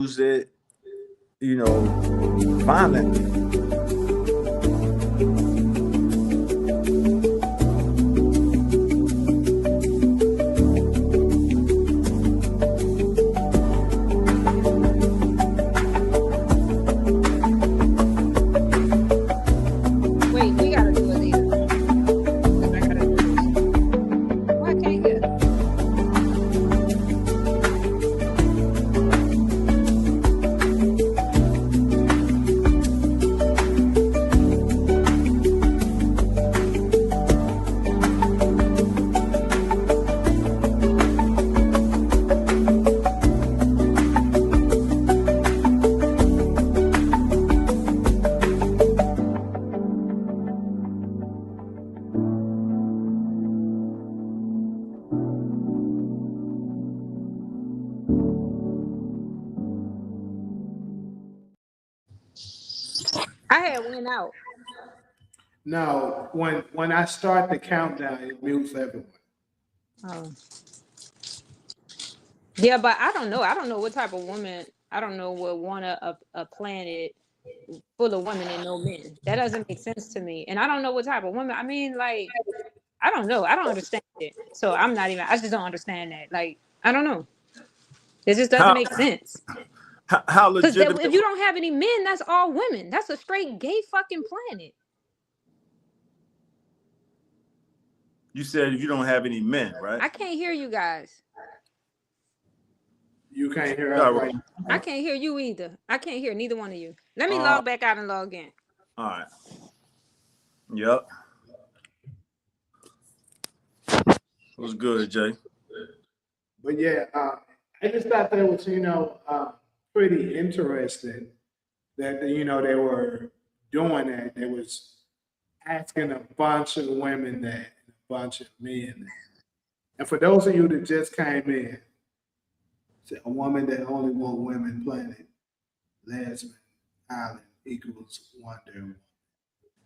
it, violently. Wait, we gotta do it later. 'Cause I gotta do this. Why I can't hear? I had went out. No, when I start the countdown, it mutes everyone. Oh. Yeah, but I don't know. I don't know what type of woman. I don't know what want a planet full of women and no men. That doesn't make sense to me. And I don't know what type of woman. I mean, like, I don't know. I don't understand it. So I'm not even. I just don't understand that. Like, I don't know. It just doesn't How make sense. how Because legitimate? if you don't have any men, that's all women. That's a straight gay fucking planet. You said you don't have any men, right? I can't hear you guys. You can't hear All us right. right I now. can't hear you either. I can't hear neither one of you. Let me Uh, log back out and log in. all right. Yep. What's good, Jay? But yeah, I just thought that was pretty interesting that they were doing that. They was asking a bunch of women that, and a bunch of men that. And for those of you that just came in, a woman that only want women planet, lesbian island equals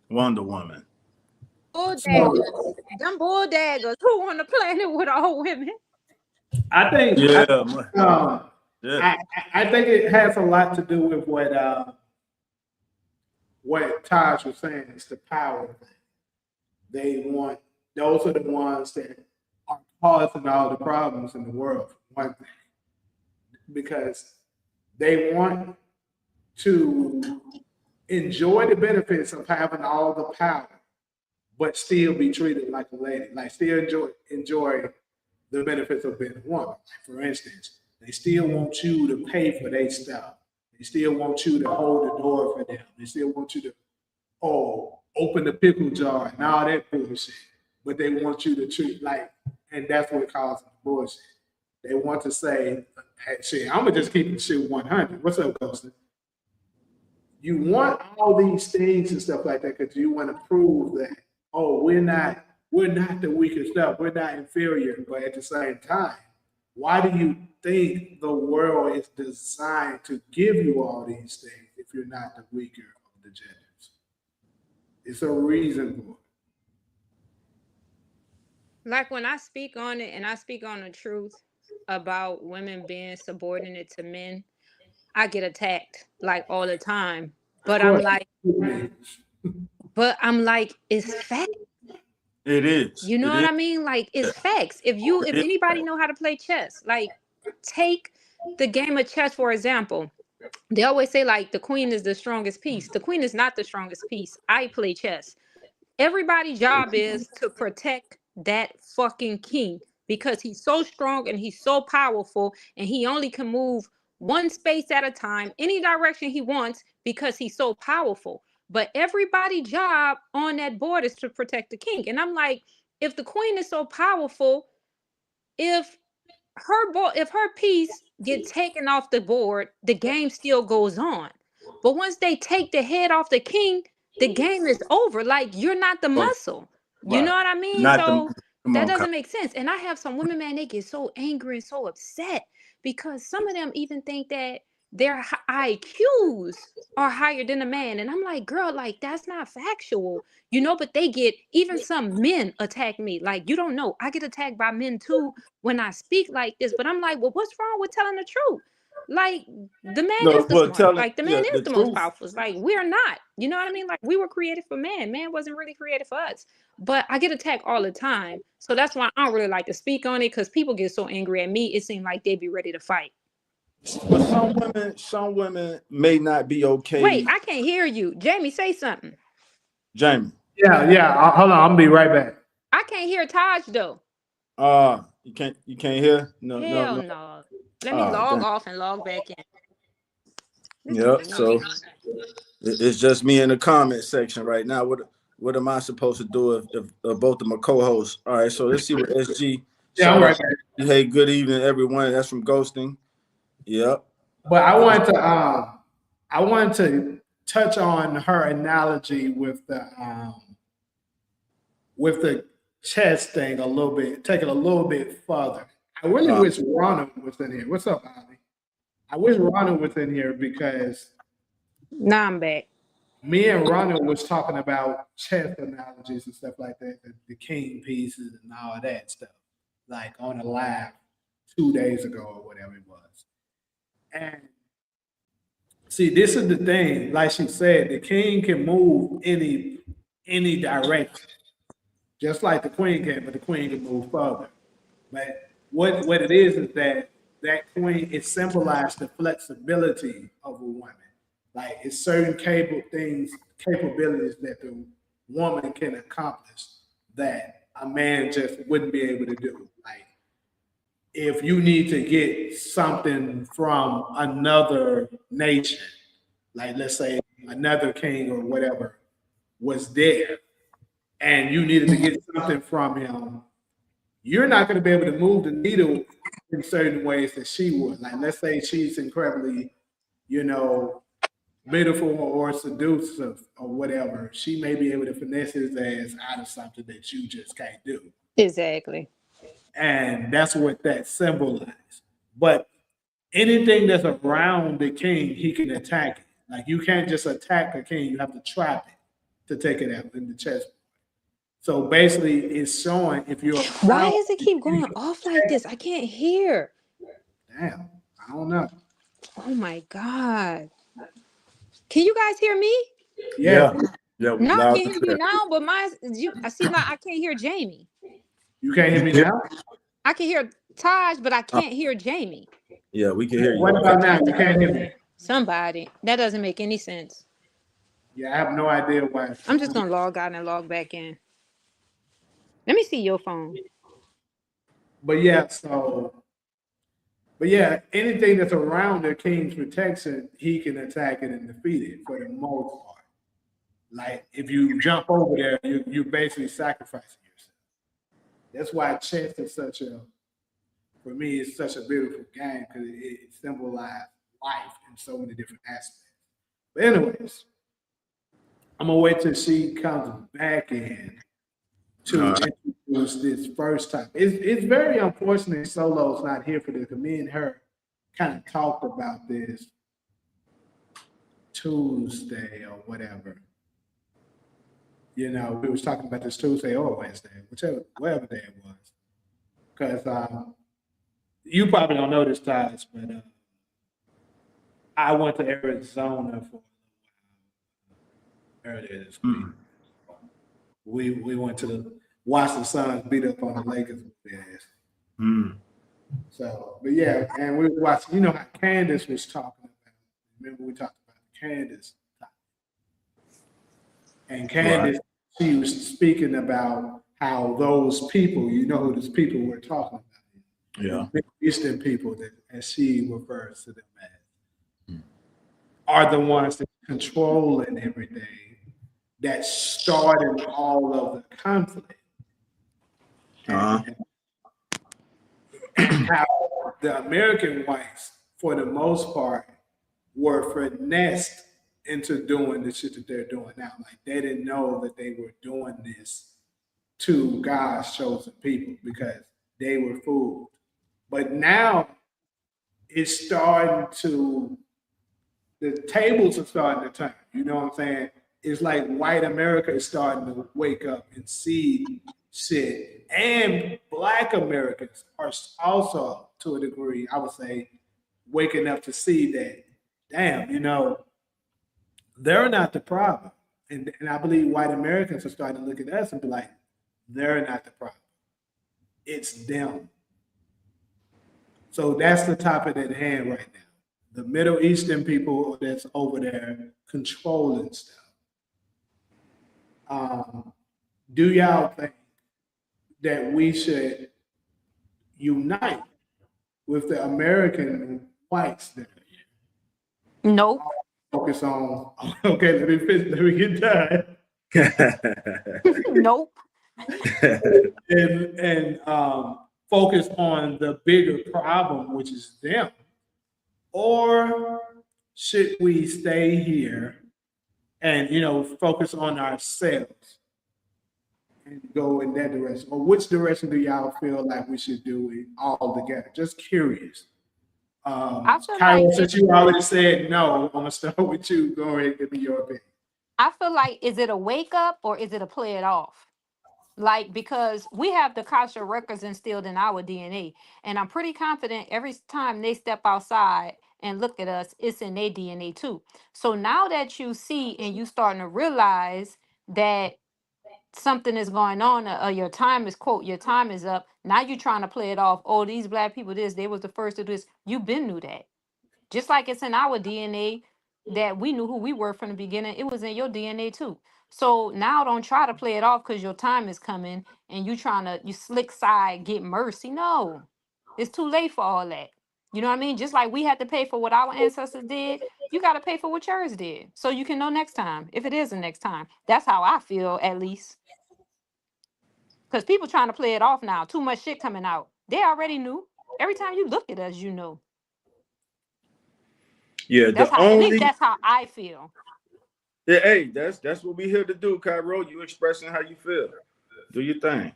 Wonder Woman. Bull So daggers. Them bull daggers who on the planet with all women. I think Yeah. Yeah. I think it has a lot to do with what Taj was saying. It's the power thing. They want those are the ones that are causing all the problems in the world. One thing, because they want to enjoy the benefits of having all the power, but still be treated like a lady, like still enjoy the benefits of being a woman. Like for instance, they still want you to pay for their stuff. They still want you to hold the door for them. They still want you to open the pickle jar and all that bullshit. But they want you to treat like, and that's what causes the bullshit. They want to say, hey, shit, I'm gonna just keep the shit 100. What's up, Ghostin? You want all these things and stuff like that because you want to prove that we're not the weakest stuff, we're not inferior, but at the same time, why do you think the world is designed to give you all these things if you're not the weaker of the genders? It's a reason for Like when I speak on it and I speak on the truth about women being subordinate to men, I get attacked like all the time. it. Of But course, I'm like, it's fact. It is. You know It what is. I mean? Like Yeah. it's facts. If It is. anybody know how to play chess, like take the game of chess for example. They always say like the queen is the strongest piece. The queen is not the strongest piece. I play chess. Everybody's job is to protect that fucking king because he's so strong and he's so powerful and he only can move one space at a time, any direction he wants because he's so powerful. But everybody's job on that board is to protect the king. And I'm like, if the queen is so powerful, if if her piece get taken off the board, the game still goes on. But once they take the head off the king, the game is over. Like you're not the Oh, muscle. You know right. what I mean? Not the. So Come that on, doesn't make sense. And I have some women, man, they get so angry and so upset because some of them even think that their IQs are higher than a man. And I'm like, girl, like that's not factual, but they get even some men attack me. Like, you don't know. I get attacked by men too when I speak like this, but I'm like, well, what's wrong with telling the truth? Like the man No, is the well, smart. tell it. Like the Yeah, man is the the most truth. powerful. It's like we're not. You know what I mean? Like we were created for man. Man wasn't really created for us. But I get attacked all the time, so that's why I don't really like to speak on it because people get so angry at me. It seems like they be ready to fight. But some women may not be okay. Wait, I can't hear you, Jamie. Say something. Jamie. Yeah. Hold on, I'm gonna be right back. I can't hear Taj though. You can't hear? No. Hell no. Let me log off and log back in. This don't Yep. make no So sense. it's just me in the comment section right now. What am I supposed to do if both of my co-hosts? All right. So let's see what SG. Yeah, I'm right back. Hey, good evening, everyone. That's from Ghosting. Yep. But I wanted to touch on her analogy with the chess thing a little bit, take it a little bit further. I really wish Ronald was in here. What's up, Ollie? I wish Ronald was in here because Nah, I'm back. me and Ronald was talking about chess analogies and stuff like that, the king pieces and all that stuff, like on a live 2 days ago or whatever it was. And see, this is the thing. Like she said, the king can move any direction, just like the queen can, but the queen can move further. But what it is that queen, it symbolized the flexibility of a woman. Like it's certain capabilities that the woman can accomplish that a man just wouldn't be able to do. Like if you need to get something from another nation, like let's say another king or whatever was there, and you needed to get something from him, you're not going to be able to move the needle in certain ways that she would. Like let's say she's incredibly, beautiful or seductive or whatever. She may be able to finesse his ass out of something that you just can't do. Exactly. And that's what that symbolizes. But anything that's around the king, he can attack it. Like you can't just attack a king, you have to trap it to take it out in the chest. So basically it's showing if you're Why does it keep going off like this? I can't hear. Damn, I don't know. Oh my God. Can you guys hear me? Yeah. Yeah. No, I can't hear you now, but I can't hear Jamie. You can't hear me now? I can hear Taj, but I can't hear Jamie. Yeah, we can hear you. What about now? You can't hear me? Somebody. That doesn't make any sense. Yeah, I have no idea why. I'm just gonna log out and log back in. Let me see your phone. But yeah, anything that's around the king's protection, he can attack it and defeat it for the most part. Like if you jump over there, you're basically sacrificing yourself. That's why chess is for me, it's such a beautiful game because it symbolizes life in so many different aspects. But anyways, I'm gonna wait till she comes back in to introduce this first topic. It's very unfortunate Solo's not here for this because me and her kind of talked about this Tuesday or whatever. We was talking about this Tuesday or Wednesday, whatever day it was. Because you probably don't know this, Taj, but I went to Arizona for earlier this week. We went to watch the Suns beat up on the Lakers with their ass. So, but yeah, and we were watching. You know how Candace was talking about. Remember we talked about Candace, and Candace, she was speaking about how those people, who those people we're talking about, Yeah, Eastern people, that as she refers to them as, are the ones that controlling everything, that started all of the conflict. And how the American whites, for the most part, were finessed into doing the shit that they're doing now. Like they didn't know that they were doing this to God's chosen people because they were fooled. But now it's the tables are starting to turn. You know what I'm saying? It's like white America is starting to wake up and see shit. And Black Americans are also, to a degree, I would say, waking up to see that, damn, you know, they're not the problem. And I believe white Americans are starting to look at us and be like, they're not the problem. It's them. So that's the topic at hand right now. The Middle Eastern people that's over there controlling stuff. Do y'all think that we should unite with the American whites that are here? Nope. Focus on, okay, let me get done. Nope. And focus on the bigger problem, which is them. Or should we stay here and, you know, focus on ourselves and go in that direction? Or which direction do y'all feel like we should do it all together? Just curious. I feel Kyra, like since you already said no, I'm gonna start with you. Go ahead and give me your opinion. I feel like, is it a wake up or is it a play it off? Like, because we have the Kasha records instilled in our DNA, and I'm pretty confident every time they step outside and look at us, it's in their DNA too. So now that you see and you starting to realize that something is going on, your time is, quote, your time is up. Now you're trying to play it off. Oh, these black people, they was the first to do this. You been knew that. Just like it's in our DNA that we knew who we were from the beginning, it was in your DNA too. So now don't try to play it off because your time is coming and you slick side get mercy. No, it's too late for all that. You know what I mean? Just like we had to pay for what our ancestors did, you got to pay for what yours did. So you can know next time, if it is the next time. That's how I feel, at least. Because people trying to play it off now. Too much shit coming out. They already knew. Every time you look at us, you know. Yeah, That's how, at least that's how I feel. Yeah, hey, that's what we here to do, Cairo. You expressing how you feel. Do your thing.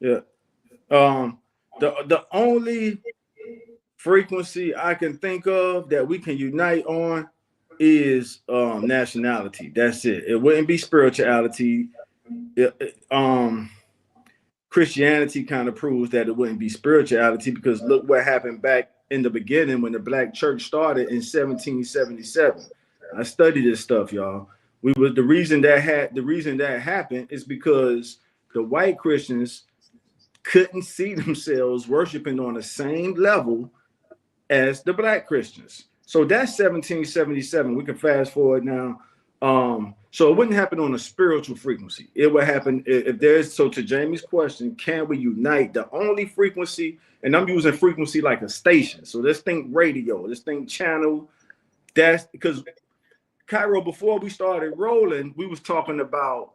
Yeah. The only frequency I can think of that we can unite on is nationality. That's it. It wouldn't be spirituality. Christianity kind of proves that it wouldn't be spirituality, because look what happened back in the beginning when the black church started in 1777. I studied this stuff, y'all. The reason that happened is because the white Christians couldn't see themselves worshiping on the same level as the black Christians. So that's 1777. We can fast forward now. So it wouldn't happen on a spiritual frequency. It would happen if there's, so to Jamie's question, can we unite? The only frequency, and I'm using frequency like a station. So let's think radio, let's think channel. That's because Cairo, before we started rolling, we was talking about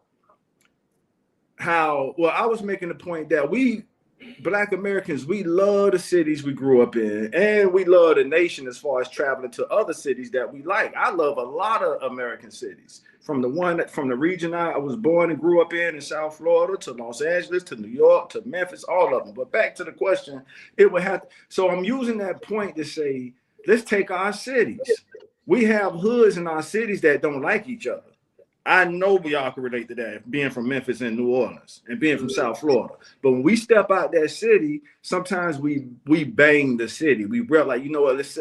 how, well, I was making the point that we Black Americans, we love the cities we grew up in, and we love the nation as far as traveling to other cities that we like. I love a lot of American cities, from the region I was born and grew up in South Florida, to Los Angeles, to New York, to Memphis, all of them. But back to the question, so I'm using that point to say, let's take our cities. We have hoods in our cities that don't like each other. I know we all can relate to that, being from Memphis and New Orleans and being from South Florida. But when we step out that city, sometimes we bang the city. We real like, you know what, let's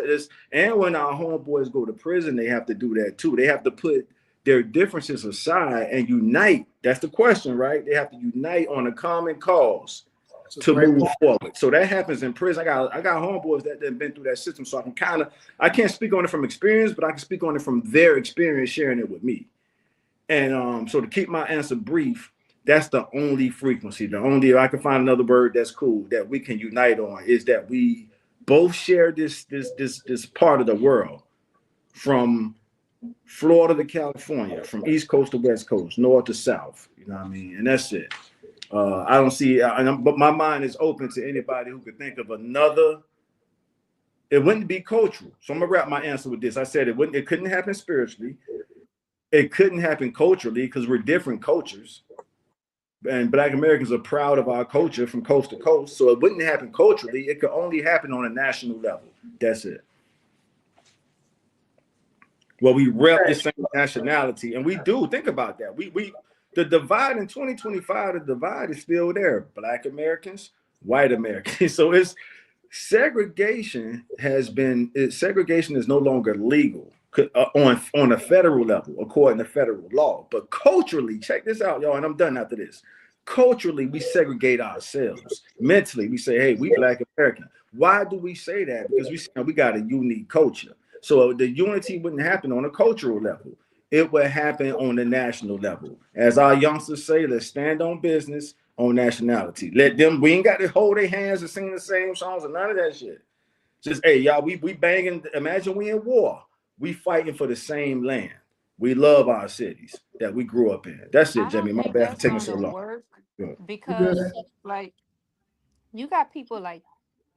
and when our homeboys go to prison, they have to do that too. They have to put their differences aside and unite. That's the question, right? They have to unite on a common cause to move forward. So that happens in prison. I got homeboys that have been through that system. So I can't speak on it from experience, but I can speak on it from their experience sharing it with me. And so to keep my answer brief, that's the only frequency. The only, if I can find another word that's cool, that we can unite on, is that we both share this part of the world, from Florida to California, from East Coast to West Coast, North to South. You know what I mean? And that's it. I don't see, but my mind is open to anybody who could think of another. It wouldn't be cultural. So I'm gonna wrap my answer with this. I said it couldn't happen spiritually. It couldn't happen culturally because we're different cultures, and Black Americans are proud of our culture from coast to coast. So it wouldn't happen culturally. It could only happen on a national level. That's it. Well, we rep the same nationality, and we do think about that. The divide in 2025, the divide is still there. Black Americans, white Americans. So segregation segregation is no longer legal on a federal level according to federal law. But culturally, check this out, y'all, and I'm done after this. Culturally, we segregate ourselves. Mentally, we say, hey, we Black American. Why do we say that? Because we got a unique culture. So the unity wouldn't happen on a cultural level. It would happen on the national level. As our youngsters say, let's stand on business on nationality. Let them, we ain't got to hold their hands and sing the same songs and none of that shit. Just, hey, y'all, we banging. Imagine we in war. We fighting for the same land. We love our cities that we grew up in. That's it, I Jimmy. don't My think bad for that's taking so gonna long. work Good. because like you got people like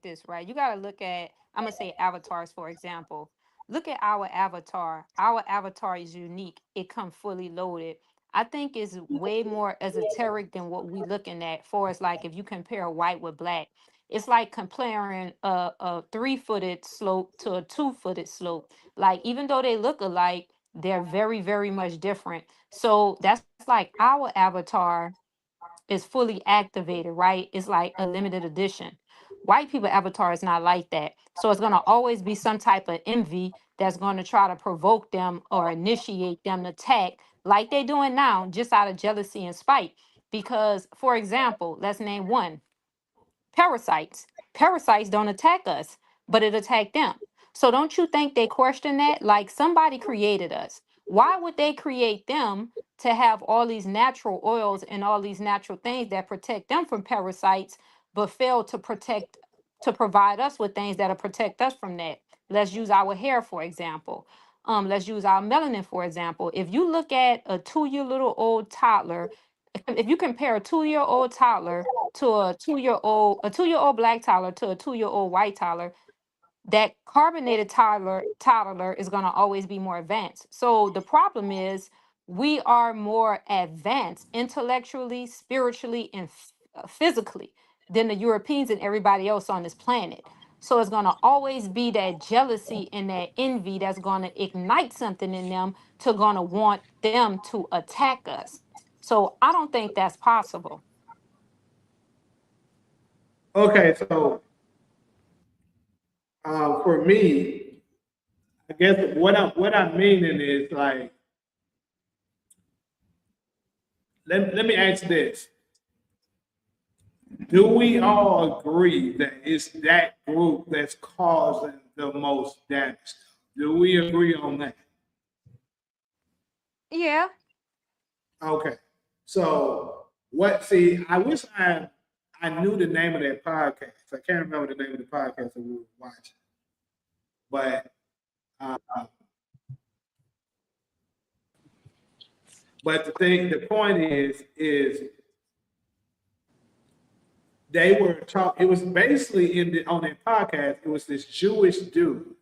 this, right? You got to look at, I'm going to say avatars, for example. Look at our avatar. Our avatar is unique. It comes fully loaded. I think it's way more esoteric than what we looking at for us. Like if you compare white with black, it's like comparing a 3-footed slope to a 2-footed slope. Like even though they look alike, they're very, very much different. So that's like our avatar is fully activated, right? It's like a limited edition. White people avatar is not like that. So it's going to always be some type of envy that's going to try to provoke them or initiate them to attack like they're doing now, just out of jealousy and spite. Because, for example, let's name one. Parasites. Parasites don't attack us, but it attack them. So don't you think they question that? Like somebody created us. Why would they create them to have all these natural oils and all these natural things that protect them from parasites, but fail to provide us with things that'll protect us from that? Let's use our hair, for example. Let's use our melanin, for example. If you look at a 2-year little old toddler, if you compare a 2-year-old toddler to a 2-year-old black toddler to a 2-year-old white toddler, that carbonated toddler is going to always be more advanced. So the problem is we are more advanced intellectually, spiritually, and physically than the Europeans and everybody else on this planet. So it's going to always be that jealousy and that envy that's going to ignite something in them to going to want them to attack us. So I don't think that's possible. Okay, so for me, I guess what I'm meaning is like, let me ask this: do we all agree that it's that group that's causing the most damage? Do we agree on that? Yeah. Okay. So what? See, I wish I knew the name of that podcast. I can't remember the name of the podcast that we were watching, but uh, the point is they were talking. It was basically on that podcast. It was this Jewish dude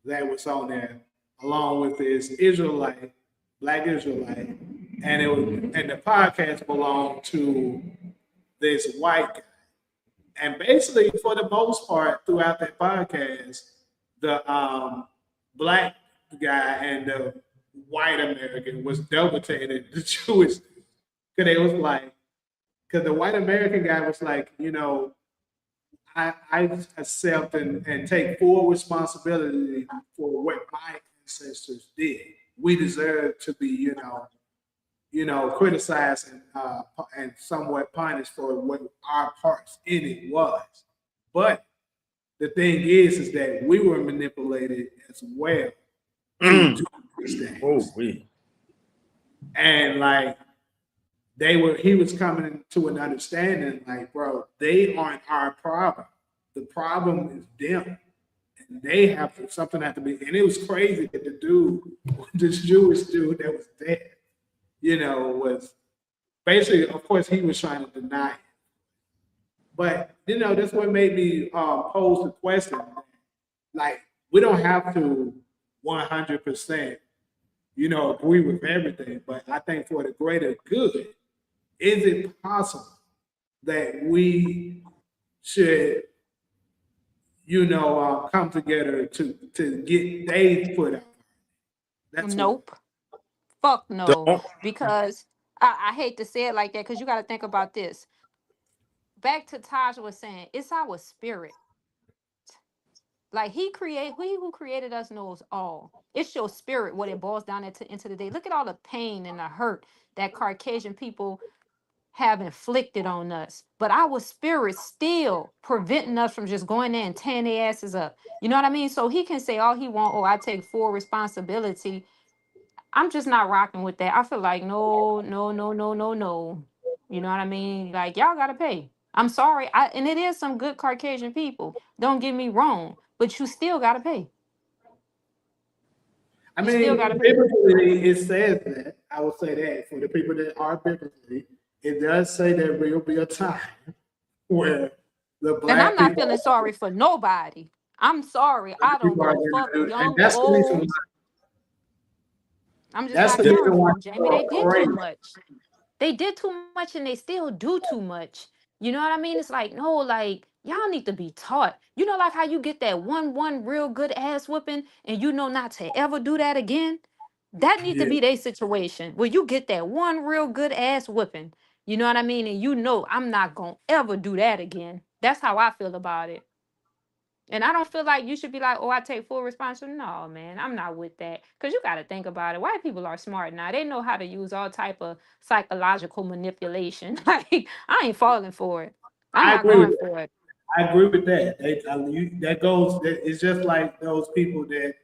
that was on there, along with this Israelite, black Israelite, and the podcast belonged to this white guy. And basically, for the most part, throughout that podcast, the black guy and the white American was debating the Jewish, because it was like, because the white American guy was like, I accept and take full responsibility for what my ancestors did. We deserve to be, criticized and somewhat punished for what our parts in it was. But the thing is that we were manipulated as well to do these things. Oh, we. And like he was coming to an understanding, like, bro, they aren't our problem. The problem is them. And they have to, something have to be, and it was crazy that the dude, this Jewish dude that was there, was basically, of course, he was trying to deny it. But, that's what made me pose the question. Like, we don't have to 100%, agree with everything. But I think for the greater good, is it possible that we should, come together to get they put out? That's Nope. Fuck no. Don't. Because I hate to say it like that because you got to think about this. Back to Taj was saying, it's our spirit. Like he who created us knows all. It's your spirit what it boils down into the day. Look at all the pain and the hurt that Caucasian people have inflicted on us. But our spirit still preventing us from just going there and tearing their asses up. You know what I mean? So he can say all he want, oh, I take full responsibility. I'm just not rocking with that. I feel like no, no, no, no, no, no. You know what I mean? Like y'all gotta pay. I'm sorry. And it is some good Caucasian people. Don't get me wrong, but you still gotta pay. I You still mean, gotta pay. biblically, it says that. I will say that for the people that are biblically, it does say there will be a time where the And I'm black not people, feeling sorry for nobody. I'm sorry. I don't people give are a going fuck, to do, and young, that's the reason. old. I'm just That's not the caring reason for why them, Jamie. people They are did too afraid. much. They did too much and they still do too much. You know what I mean? It's like, no, like, y'all need to be taught. You know, like how you get that one real good ass whipping and you know not to ever do that again? That need to Yeah. be their situation where you get that one real good ass whipping. You know what I mean? And you know I'm not gonna ever do that again. That's how I feel about it. And I don't feel like you should be like, oh, I take full responsibility. No, man, I'm not with that. Because you got to think about it. White people are smart now. They know how to use all type of psychological manipulation. Like, I ain't falling for it. I'm I not agree with going that. for it. I agree with that. That goes. It's just like those people that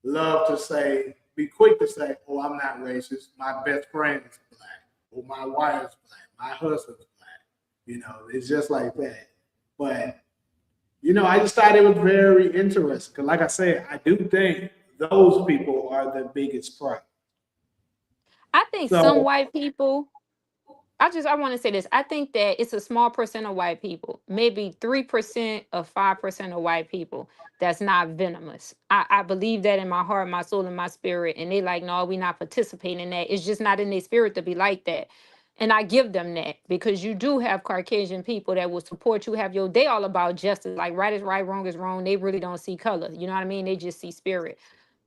love to say, be quick to say, "Oh, I'm not racist. My best friend is black, or my wife is black, my husband's black." It's just like that. But I just thought it was very interesting because, like I said, I do think those people are the biggest problem. I think some So white people I want to say this. I think that it's a small percent of white people, maybe 3% or 5% of white people that's not venomous. I believe that in my heart, my soul, and my spirit. And they like, no, we not participating in that. It's just not in their spirit to be like that. And I give them that because you do have Caucasian people that will support you. They all about justice. Like right is right, wrong is wrong. They really don't see color. You know what I mean? They just see spirit.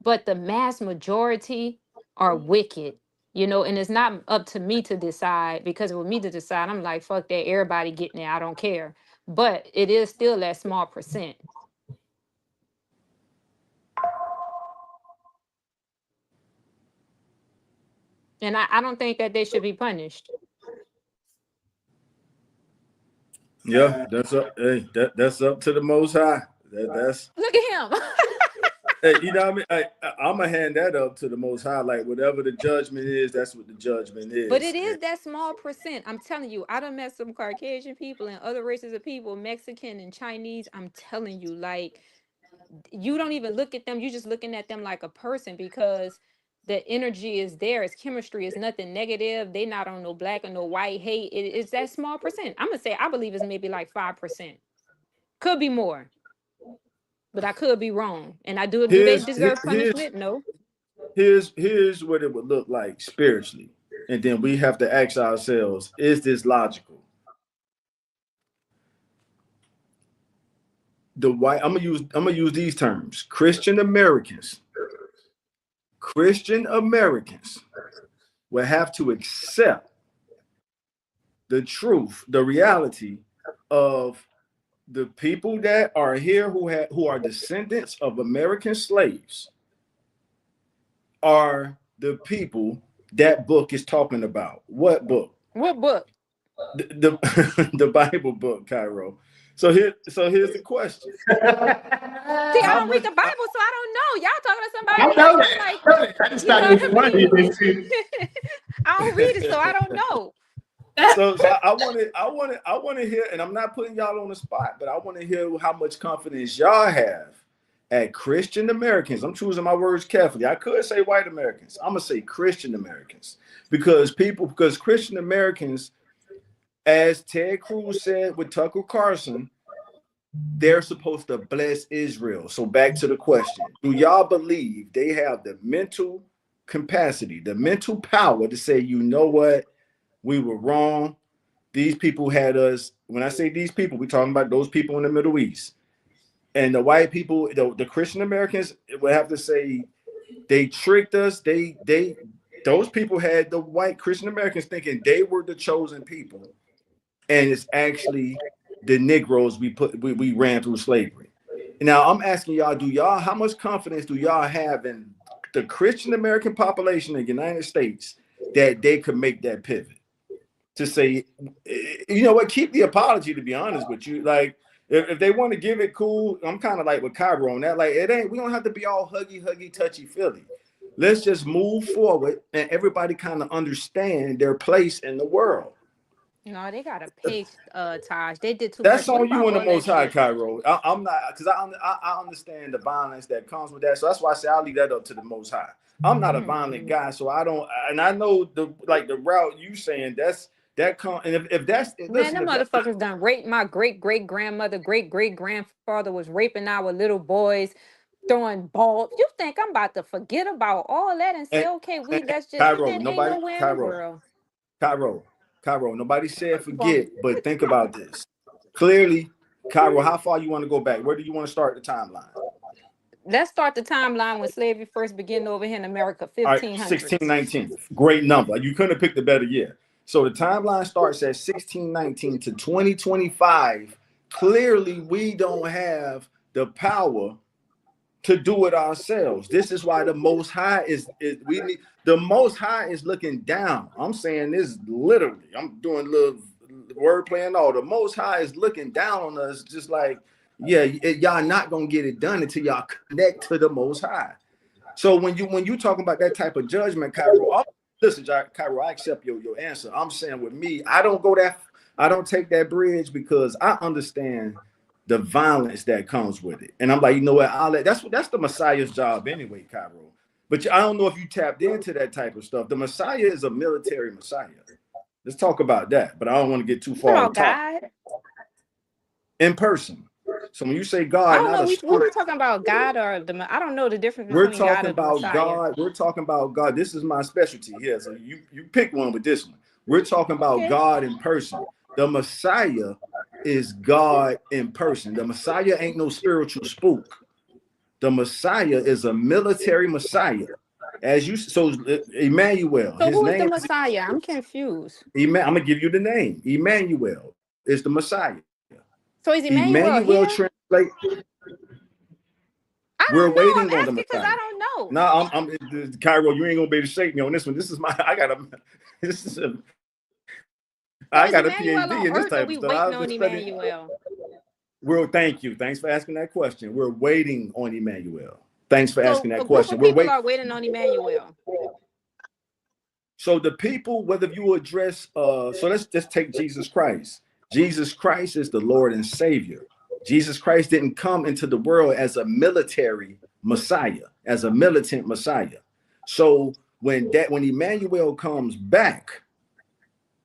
But the mass majority are wicked, and it's not up to me to decide because with me to decide, I'm like, fuck that, everybody getting it, I don't care. But it is still that small percent. And I don't think that they should be punished. Yeah, that's up. Hey, that's up to the Most High. That's Look at him. hey, you know what I mean. I'm gonna hand that up to the Most High. Like whatever the judgment is, that's what the judgment But is. it is that small percent. I'm telling you, I done met some Caucasian people and other races of people, Mexican and Chinese. I'm telling you, like, you don't even look at them, you're just looking at them like a person because the energy is there, it's chemistry, it's nothing negative. They not on no black or no white hate. It's that small percent. I'm gonna say I believe it's maybe like 5%. Could be more, but I could be wrong. And I do they Here's deserve here's punishment? No. here's what it would look like spiritually, and then we have to ask ourselves: is this logical? The white I'm gonna use these terms: Christian Americans will have to accept the truth, the reality of the people that are here who are descendants of American slaves are the people that book is talking about. What book? What book? The the Bible book, Cairo. So here's the question: See, I How don't read much? the Bible, so I don't know. Y'all talking to I somebody know like I'm like, that. I just you know thought what it was I funny. mean? I don't read it, so I don't know. So I want to hear, and I'm not putting y'all on the spot, but I want to hear how much confidence y'all have at Christian Americans. I'm choosing my words carefully. I could say white Americans. I'm gonna say Christian Americans because Christian Americans, as Ted Cruz said with Tucker Carlson, they're supposed to bless Israel. So back to the question: do y'all believe they have the mental capacity, the mental power to say, you know what, we were wrong? These people had us. When I say these people, we're talking about those people in the Middle East. And the white people, the Christian Americans would have to say they tricked us. Those people had the white Christian Americans thinking they were the chosen people, and it's actually the Negroes we ran through slavery. Now I'm asking y'all, how much confidence do y'all have in the Christian American population in the United States that they could make that pivot to say, you know what, keep the apology, to be honest with you. Like, if they want to give it, cool. I'm kind of like with Cairo on that. Like, we don't have to be all huggy, touchy feely. Let's just move forward and everybody kind of understand their place in the world. No, they got a page, Taj. They did too much. That's What on you about and the all that Most High, shit? Cairo. I'm not, because I understand the violence that comes with that. So that's why I say I'll leave that up to the Most High. I'm not a violent guy, so I don't. And I know the route you saying and if that's Man, listen, them if that's motherfuckers done raped my great great grandmother, great great grandfather was raping our little boys, throwing balls. You think I'm about to forget about all that and say, and, okay, let's just, Cairo, man, ain't nobody, nowhere in the world. Cairo, nobody said Well, forget, but think about this. Clearly, Cairo, how far you want to go back? Where do you want to start the timeline? let's start the timeline when slavery first began over here in America, All right, 1500s. 1619. Great number. You couldn't have picked a better year. So the timeline starts at 1619 to 2025. Clearly, we don't have the power to do it ourselves. This is why the Most High is we need the Most High is looking down. I'm saying this literally. I'm doing a little wordplay and all. The Most High is looking down on us, just like, yeah, y'all not gonna get it done until y'all connect to the Most High. So when you talking about that type of judgment, Cairo, listen, Cairo, I accept your answer. I'm saying with me, I don't take that bridge because I understand the violence that comes with it. And I'm like, you know what, that's the Messiah's job anyway, Cairo. But I don't know if you tapped into that type of stuff. The Messiah is a military Messiah. Let's talk about that, but I don't want to get too You talking far on about top. God? In person. So when you say I God, don't not know. a What we spirit. talking about, God or the? I don't know the difference We're between God talking or the about Messiah. God. We're talking about God. This is my specialty here. So you pick one with this one. We're talking about Okay. God in person. The Messiah is God in person. The Messiah ain't no spiritual spook. The Messiah is a military Messiah. Emmanuel, So his who is the name Messiah? I'm confused. I'm gonna give you the name. Emmanuel is the Messiah. So is Emmanuel Emmanuel here? translate. I We're don't know. waiting I'm on the asking because Messiah. I don't know. No, I'm Cairo. You ain't gonna be able to shake me on this one. This is my. I got a. This is a. So I is got a Emmanuel PhD on in this earth or type of we stuff. waiting I've been on studying. Emmanuel? Thank you. Thanks for asking that question. We're waiting on Emmanuel. Thanks for So asking that a group question. of We're people waiting. are waiting on Emmanuel. So the people, whether you address, so let's just take Jesus Christ. Jesus Christ is the Lord and Savior. Jesus Christ didn't come into the world as a military Messiah, as a militant Messiah. So when Emmanuel comes back,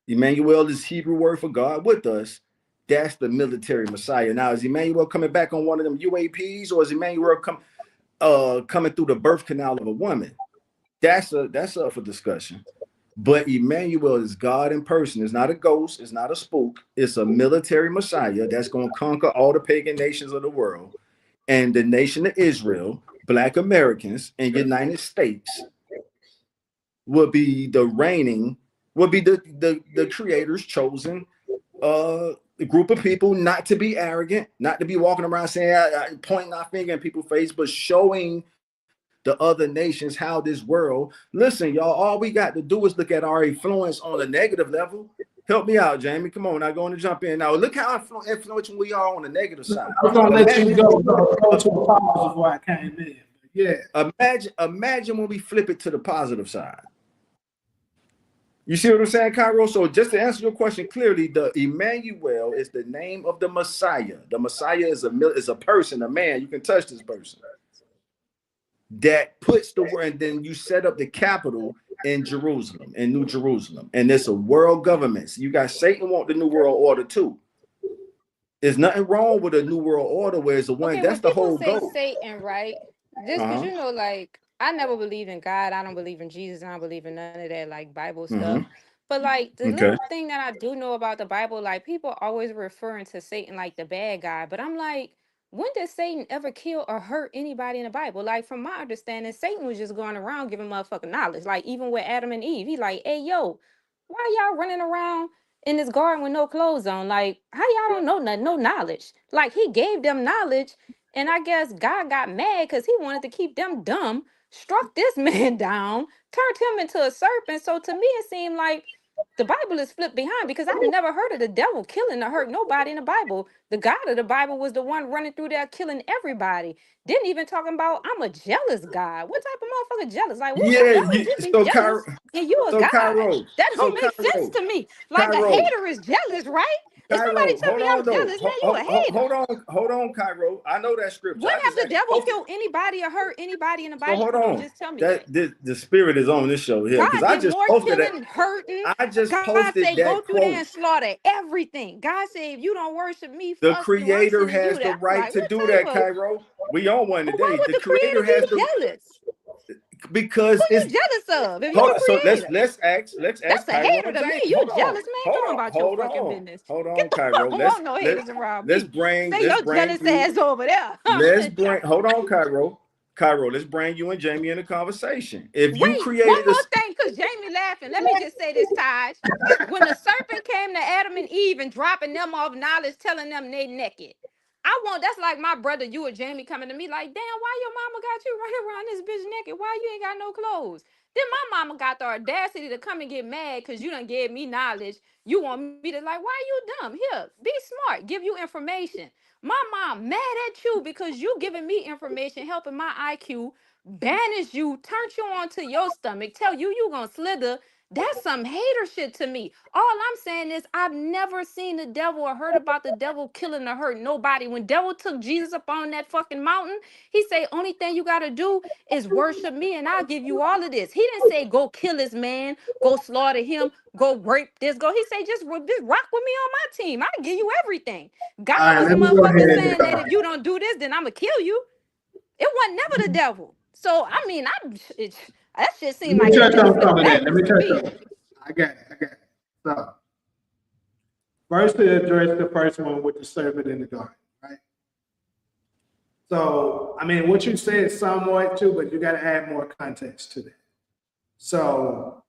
Emmanuel is Hebrew word for God with us. That's the military Messiah. Now, is Emmanuel coming back on one of them UAPs, or is Emmanuel coming through the birth canal of a woman? That's up for discussion. But Emmanuel is God in person. It's not a ghost. It's not a spook. It's a military Messiah that's going to conquer all the pagan nations of the world. And the nation of Israel, Black Americans, and United States will be the Creator's chosen group of people, not to be arrogant, not to be walking around saying, pointing our finger in people's face, but showing the other nations how this world. Listen, y'all, all we got to do is look at our influence on a negative level. Help me out, Jamie. Come on, I'm going to jump in now. Look how influential we are on the negative side. I'm gonna let you go to the pause before I came in. Yeah. Imagine when we flip it to the positive side. You see what I'm saying, Cairo? So just to answer your question clearly, the Emmanuel is the name of the Messiah. The Messiah is a person, a man. You can touch this person. That puts the word, and then you set up the capital in Jerusalem, in New Jerusalem, and it's a world government. So you got Satan want the new world order too. There's nothing wrong with a new world order where it's the one Okay, that's when the people whole say goal. Satan, right? Just because like I never believe in God, I don't believe in Jesus, I don't believe in none of that like Bible stuff. But like the Okay. little thing that I do know about the Bible, like people always referring to Satan like the bad guy, but I'm like, when did Satan ever kill or hurt anybody in the Bible? Like from my understanding, Satan was just going around giving motherfucking knowledge. Like even with Adam and Eve, he like, hey yo, why y'all running around in this garden with no clothes on? Like how y'all don't know nothing, no knowledge? Like he gave them knowledge And I guess God got mad because he wanted to keep them dumb, struck this man down, turned him into a serpent. So to me, it seemed like the Bible is flipped behind, because I've never heard of the devil killing or hurt nobody in the Bible. The God of the Bible was the one running through there killing everybody. Didn't even talking about I'm a jealous God. What type of motherfucker jealous? Like, what Yeah, how would you be so jealous and you a so God? Cairo, That so don't make sense Cairo, to me. Like, a Cairo, hater is jealous, right? If somebody Cairo, tell hold me on I'm though. jealous, man, you a hater. Hold on, Cairo. I know that scripture. When I have just the actually devil posted. killed anybody or hurt anybody in the So hold Bible? on. Just tell me That that. the spirit is on this show here because God I did just more posted it. killing, hurting. I just God posted say go that through there quote. and slaughter everything. God say if you don't worship me The first, the worse creator than you. has the That I'm right like, to what do that, type of? Cairo. We on one But why today. would The the creator creator has be the jealous? because Who it's you jealous of? If you hold on. the So creator, let's ask that's a Cairo hater and to me. James. You jealous, man? Go on about your fucking business. Hold Get on, the, I Cairo. don't want no haters around Let's me. bring Stay your jealous you. ass over there. Let's bring hold on, Cairo. Cairo, let's bring you and Jamie in the conversation. If you Wait, one created a more thing, because Jamie laughing. Let me just say this, Taj. When the serpent came to Adam and Eve and dropping them off knowledge, telling them they naked. That's like my brother, you or Jamie coming to me like, damn, why your mama got you right around this bitch naked? Why you ain't got no clothes? Then my mama got the audacity to come and get mad because you done gave me knowledge. You want me to like, why you dumb? Here, be smart, give you information. My mom mad at you because you giving me information, helping my IQ, banish you, turn you onto your stomach, tell you gonna slither. That's some hater shit to me. All I'm saying is I've never seen the devil or heard about the devil killing or hurt nobody. When devil took Jesus up on that fucking mountain, he say only thing you gotta do is worship me and I'll give you all of this. He didn't say go kill this man, go slaughter him, go rape this, go. He say just rock with me on my team. I'll give you everything. God All right, was the let me go motherfucker ahead. saying that if you don't do this, then I'ma kill you. It wasn't never the devil. So I mean, that shit Let seemed me like it touch been on flipped some of that. Let backwards me to touch me. on. I got it. So first, to address the first one with the serpent in the garden, right? So I mean, what you said somewhat too, but you got to add more context to that. So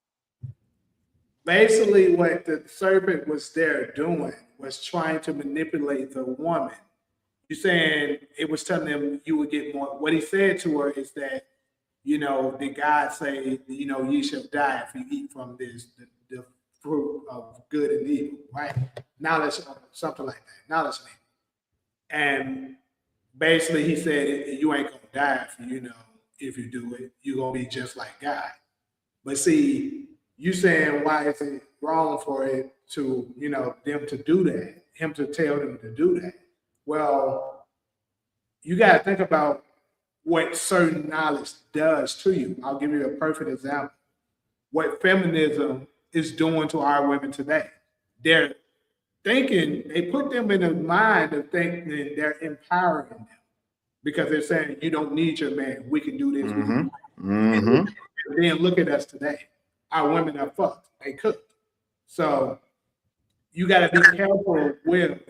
basically, what the serpent was there doing was trying to manipulate the woman. You're saying it was telling them you would get more. What he said to her is that, did God say, ye shall die if you eat from this, the fruit of good and evil, right? Knowledge, something like that, knowledge. And basically he said, you ain't gonna die if you do it, you're gonna be just like God. But see, you saying why is it wrong for it to, them to do that, him to tell them to do that? Well, you got to think about what certain knowledge does to you. I'll give you a perfect example. What feminism is doing to our women today. They're thinking, they put them in the mind of thinking they're empowering them because they're saying, you don't need your man. We can do this. We can do that. And then look at us today. Our women are fucked. They cooked. So you got to be careful with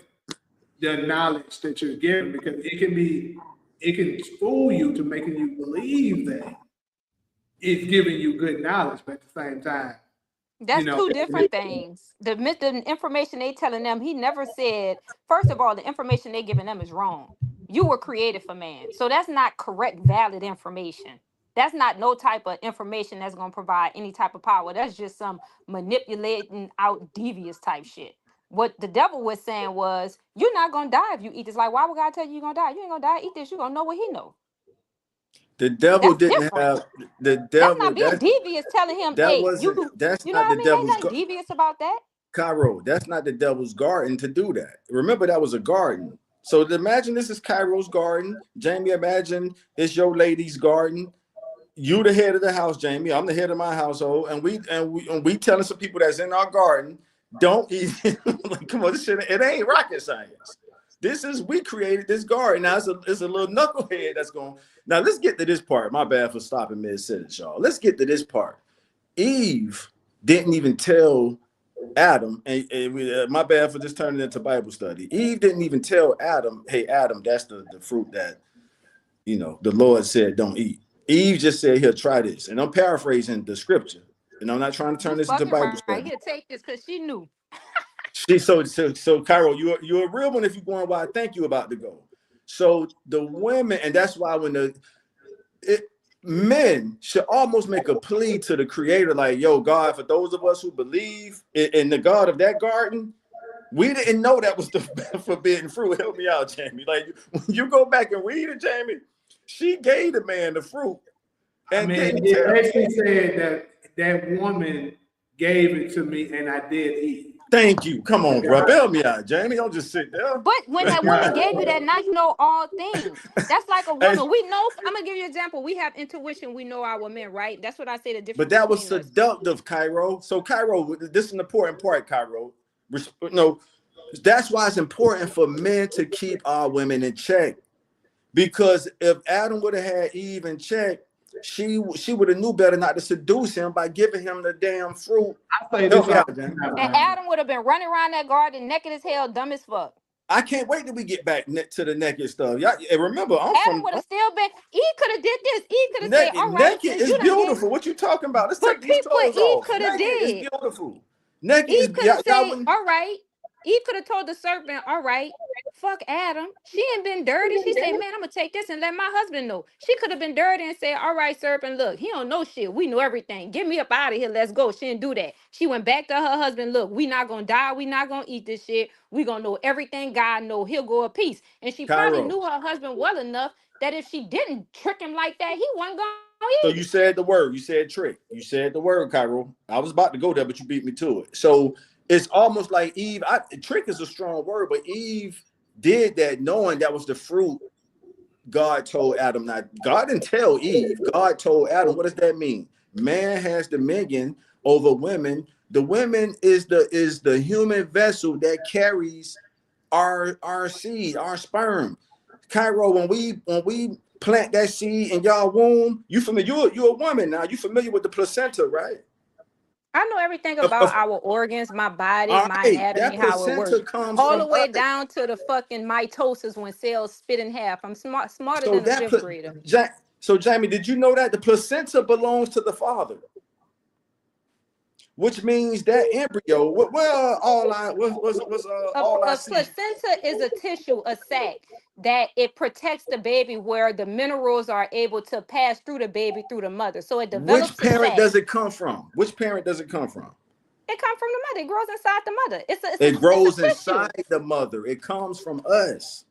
the knowledge that you're given because it can fool you to making you believe that it's giving you good knowledge, but at the same time, That's two different things. The information they telling them, he never said. First of all, the information they giving them is wrong. You were created for man, so that's not correct, valid information. That's not no type of information that's gonna provide any type of power. That's just some manipulating out devious type shit. What the devil was saying was, you're not gonna die if you eat this. Like, why would God tell you you're gonna die? You ain't gonna die. Eat this. You're gonna know what he know. the devil That's didn't different. have the That's devil. not being devious. Telling him, That hey, wasn't. That's you know not what the I mean? Ain't devil's. nothing devious about that. Cairo, that's not the devil's garden to do that. Remember, that was a garden. So imagine this is Cairo's garden. Jamie, imagine it's your lady's garden. You the head of the house, Jamie. I'm the head of my household, and we telling some people that's in our garden, don't eat. Like, come on, this shit, it ain't rocket science. We created this garden. Now it's a little knucklehead that's going. Now let's get to this part. My bad for stopping mid-sentence, y'all. Let's get to this part. Eve didn't even tell Adam, my bad for just turning into Bible study. Eve didn't even tell Adam, hey, Adam, that's the fruit that, the Lord said don't eat. Eve just said, here, try this. And I'm paraphrasing the scripture. And I'm not trying to turn You this into fucking Bible right. study. He'll take this because she knew. So Cairo, you're a real one if you're going where I think you're about to go. So the women, and that's why when men should almost make a plea to the creator, like, yo, God, for those of us who believe in the God of that garden, we didn't know that was the forbidden fruit. Help me out, Jamie. Like, when you go back and read it, Jamie, she gave the man the fruit. And I mean, it basically said that that woman gave it to me and I did eat. Thank you. Come on, bro. Bail me out, Jamie. Don't just sit there. But when that woman gave you that, now you know all things. That's like a woman. We know. I'm gonna give you an example. We have intuition. We know our men, right? That's what I say. The difference. But that was seductive, Cairo. So, Cairo, this is an important part, Cairo. No, that's why it's important for men to keep our women in check. Because if Adam would have had Eve in check, she would have knew better not to seduce him by giving him the damn fruit. And Adam would have been running around that garden naked as hell, dumb as fuck. I can't wait till we get back to the naked stuff. Y'all, remember, Adam would have still been. Eve could have did this. Eve could have said, "All right, naked is beautiful." What you talking about? Let's take these toes off. Eve could have did. It's beautiful. Naked Eve could have said, all right. Eve could have told the serpent, all right, fuck Adam. She ain't been dirty. She said, man, I'm going to take this and let my husband know. She could have been dirty and said, all right, serpent, look, he don't know shit. We know everything. Get me up out of here. Let's go. She didn't do that. She went back to her husband. Look, we not going to die. We not going to eat this shit. We going to know everything God know. He'll go at peace. And she probably knew her husband well enough that if she didn't trick him like that, he wasn't going to eat. So you said the word. You said trick. You said the word, Cairo. I was about to go there, but you beat me to it. So it's almost like Eve. Trick is a strong word, but Eve did that knowing that was the fruit God told Adam. Not God didn't tell Eve. God told Adam. What does that mean? Man has dominion over women. The women is the human vessel that carries our seed, our sperm. Cairo, when we plant that seed in y'all womb, you familiar? You're a woman now. You familiar with the placenta, right? I know everything about our organs, my body, my anatomy, how it works. All the way down to the fucking mitosis when cells split in half. I'm smarter than a fifth grader. So, Jamie, did you know that the placenta belongs to the father? Which means that embryo, a placenta is a tissue, a sac, that it protects the baby where the minerals are able to pass through the baby through the mother. So it develops. Which parent does it come from? Which parent does it come from? It comes from the mother. It grows inside the mother. It grows inside the mother. It comes from us.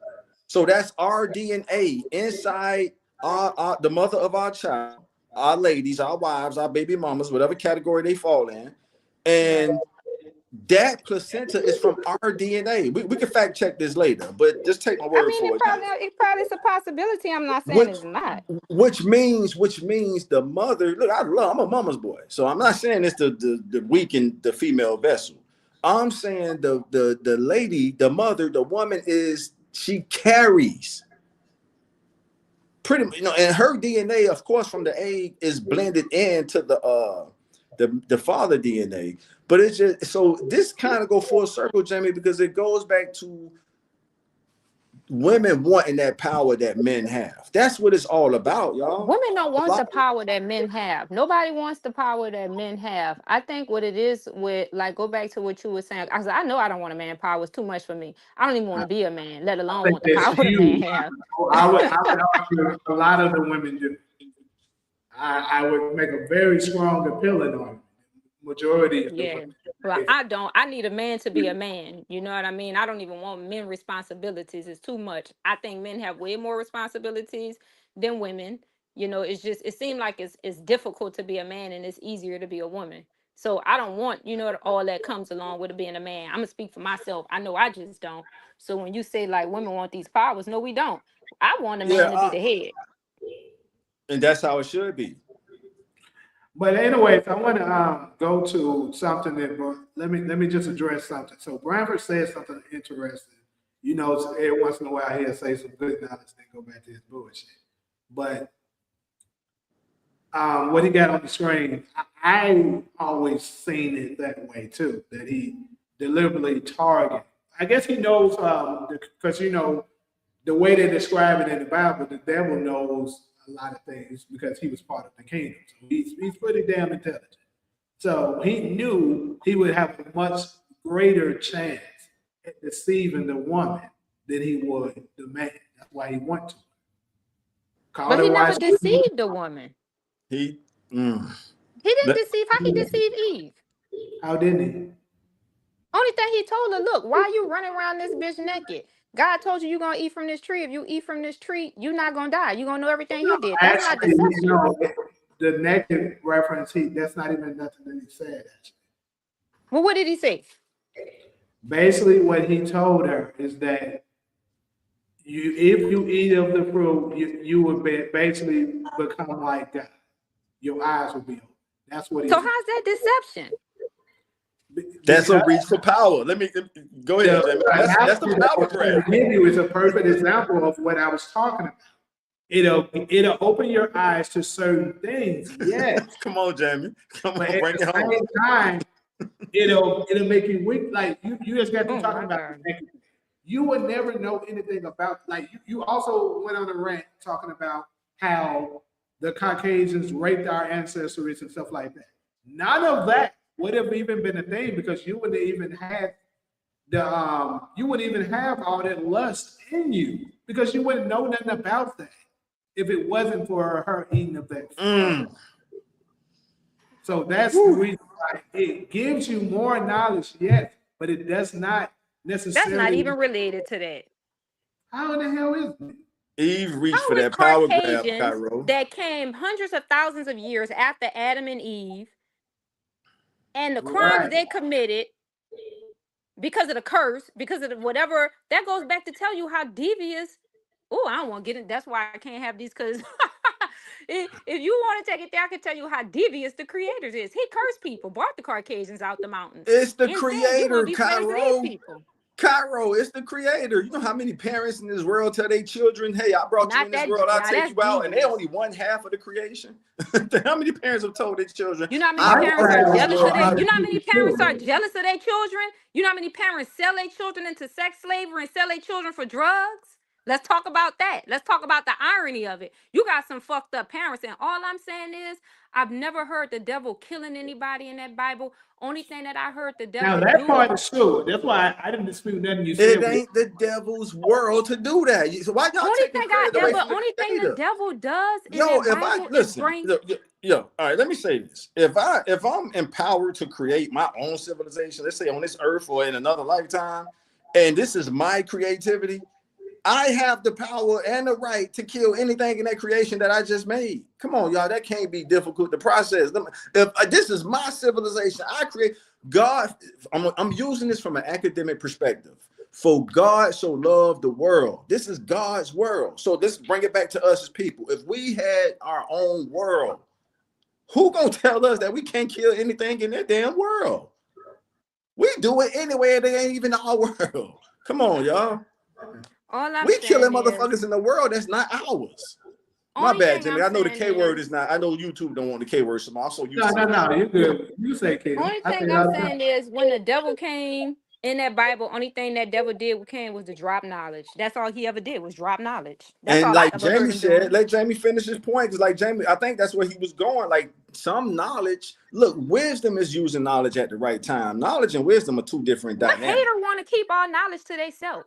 So that's our DNA inside the mother of our child, our ladies, our wives, our baby mamas, whatever category they fall in. And that placenta is from our DNA. We can fact check this later, but just take my word for it. It probably is a possibility. I'm not saying it's not. Which means the mother. Look, I'm a mama's boy, so I'm not saying it's the weak and the female vessel. I'm saying the lady, the mother, the woman she carries pretty much, and her DNA, of course, from the egg is blended into the father DNA. But it's just, so this kind of go full circle, Jamie, because it goes back to women wanting that power that men have. That's what it's all about, y'all. Women don't want the power that men have. Nobody wants the power that men have. I think what it is with, like, go back to what you were saying. I know I don't want a man power. It's too much for me. I don't even want to be a man, let alone want the power the man have. I would argue a lot of the women do. I would make a very strong appealing on majority. Yeah. Well, I don't. I need a man to be a man. You know what I mean? I don't even want men responsibilities. It's too much. I think men have way more responsibilities than women. You know, it's just, it seems like it's difficult to be a man and it's easier to be a woman. So I don't want, all that comes along with being a man. I'm gonna speak for myself. I know I just don't. So when you say like women want these powers, no, we don't. I want a man to be the head. And that's how it should be. But anyways, I want to go to something that, let me just address something. So Branford said something interesting. Every once in a while he'll say some good knowledge, then go back to his bullshit. But what he got on the screen, I always seen it that way too, that he deliberately target. I guess he knows, because the way they describe it in the Bible, the devil knows a lot of things because he was part of the kingdom. So he's pretty damn intelligent. So he knew he would have a much greater chance at deceiving the woman than he would the man. That's why he went to. But he never deceived the woman. He didn't deceive. How he deceived Eve? How didn't he? Only thing he told her, look, why you running around this bitch naked? God told you you're going to eat from this tree. If you eat from this tree, you're not going to die. You're going to know everything he did. That's not deception. The naked reference, that's not even nothing that he said, actually. Well, what did he say? Basically, what he told her is that if you eat of the fruit, you would basically become like God. Your eyes will be open. That's what he said. So how's that deception? That's a reach for power. Let me go ahead, Jamie. That's the power grab. It's a perfect example of what I was talking about. It'll open your eyes to certain things. Yes. Come on, Jamie. Come on, bring it home. At the same time, it'll make you weak. Like you just got to talking about. You would never know anything about. Like you also went on a rant talking about how the Caucasians raped our ancestors and stuff like that. None of that would have even been a thing because you wouldn't even have you wouldn't even have all that lust in you because you wouldn't know nothing about that if it wasn't for her eating of that. So that's the reason why it gives you more knowledge, yes, but it does not necessarily. That's not even related to that. How in the hell is it? Eve reached for that power grab, Cairo. That came hundreds of thousands of years after Adam and Eve. And the crimes they committed because of the curse, because of whatever, that goes back to tell you how devious. Oh, I don't want to get it. That's why I can't have these because if you want to take it there, I can tell you how devious the creators is. He cursed people, brought the Caucasians out the mountains. It's the creator, Cairo, it's the creator. You know how many parents in this world tell their children, hey, I brought you in this world, I'll take you out, and they're only one half of the creation. How many parents have told their children? You know how many parents are jealous of their, you know how many parents are jealous of their children? You know how many parents sell their children into sex slavery and sell their children for drugs? Let's talk about that. Let's talk about the irony of it. You got some fucked up parents, and all I'm saying is I've never heard the devil killing anybody in that Bible. Only thing that I heard the devil now that part is true. That's why I didn't dispute nothing you said. It ain't the devil's world to do that. So why y'all taking credit away from the only thing the devil does is all right, let me say this. If I'm empowered to create my own civilization, let's say on this earth or in another lifetime, and this is my creativity, I have the power and the right to kill anything in that creation that I just made. Come on, y'all. That can't be difficult to process. If this is my civilization, I create. God, I'm using this from an academic perspective. For God so loved the world. This is God's world. So let's bring it back to us as people. If we had our own world, who gonna tell us that we can't kill anything in that damn world? We do it anyway. They ain't even our world. Come on, y'all. We killing motherfuckers in the world that's not ours. My bad, Jimmy. I know the K word is not. I know YouTube don't want the K word, so I'm also using. No, you good. You say K. Only thing I'm saying is when the devil came in that Bible, only thing that devil did was to drop knowledge. That's all he ever did was drop knowledge. That's and like Jamie said, let Jamie finish his point because, like Jamie, I think that's where he was going. Like some knowledge. Look, wisdom is using knowledge at the right time. Knowledge and wisdom are two different dynamics. The hater want to keep all knowledge to themselves.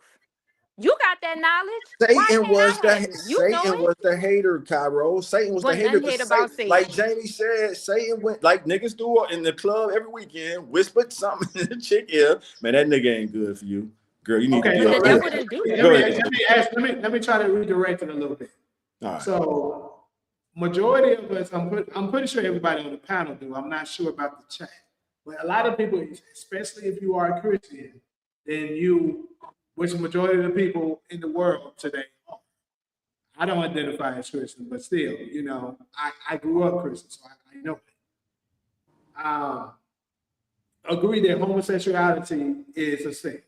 You got that knowledge. Satan was the hater, Cairo. Satan was the hater. About Satan. Like Jamie said, Satan went like niggas do in the club every weekend, whispered something in the chick ear. Man, that nigga ain't good for you. Girl, you need to be all right. Let me try to redirect it a little bit. All right. So majority of us, I'm pretty sure everybody on the panel do. I'm not sure about the chat. But a lot of people, especially if you are a Christian, then which the majority of the people in the world today are. I don't identify as Christian, but still, I grew up Christian, so I know it. Agree that homosexuality is a sin.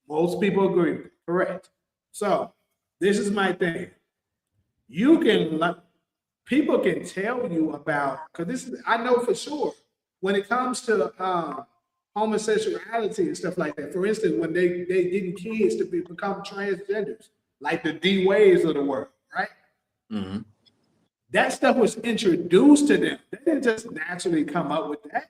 Most people agree with it, correct. So this is my thing. People can tell you about, because I know for sure, when it comes to homosexuality and stuff like that. For instance, when they getting kids to become transgenders, like the D-Ways of the world, right? Mm-hmm. That stuff was introduced to them. They didn't just naturally come up with that.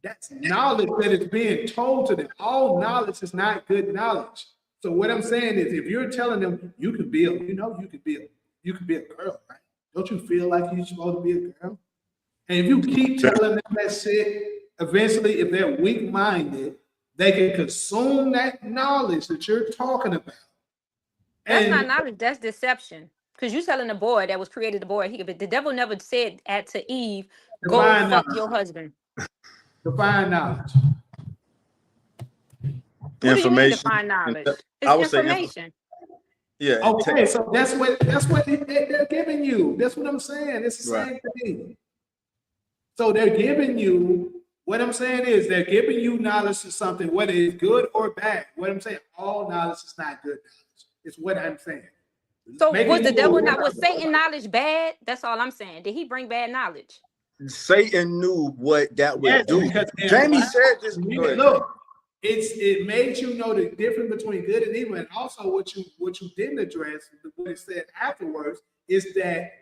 That's knowledge that is being told to them. All knowledge is not good knowledge. So what I'm saying is, if you're telling them you could be a, you could be a girl, right? Don't you feel like you're supposed to be a girl? And if you keep telling them that shit, eventually, if they're weak-minded, they can consume that knowledge that you're talking about. That's not knowledge. That's deception. Because you telling the boy that was created the boy, but the devil never said to Eve, go fuck your husband. Define knowledge. What do you mean define knowledge? It's information. Yeah. Okay, so that's what they're giving you. That's what I'm saying. It's the same thing. So they're giving you, what I'm saying is they're giving you knowledge of something, whether it's good or bad. What I'm saying, all knowledge is not good knowledge. It's what I'm saying. So was the devil not, was Satan knowledge bad? That's all I'm saying. Did he bring bad knowledge? Satan knew what that would do. Jamie said this. Look, it made you know the difference between good and evil, and also what you didn't address, what it said afterwards, is that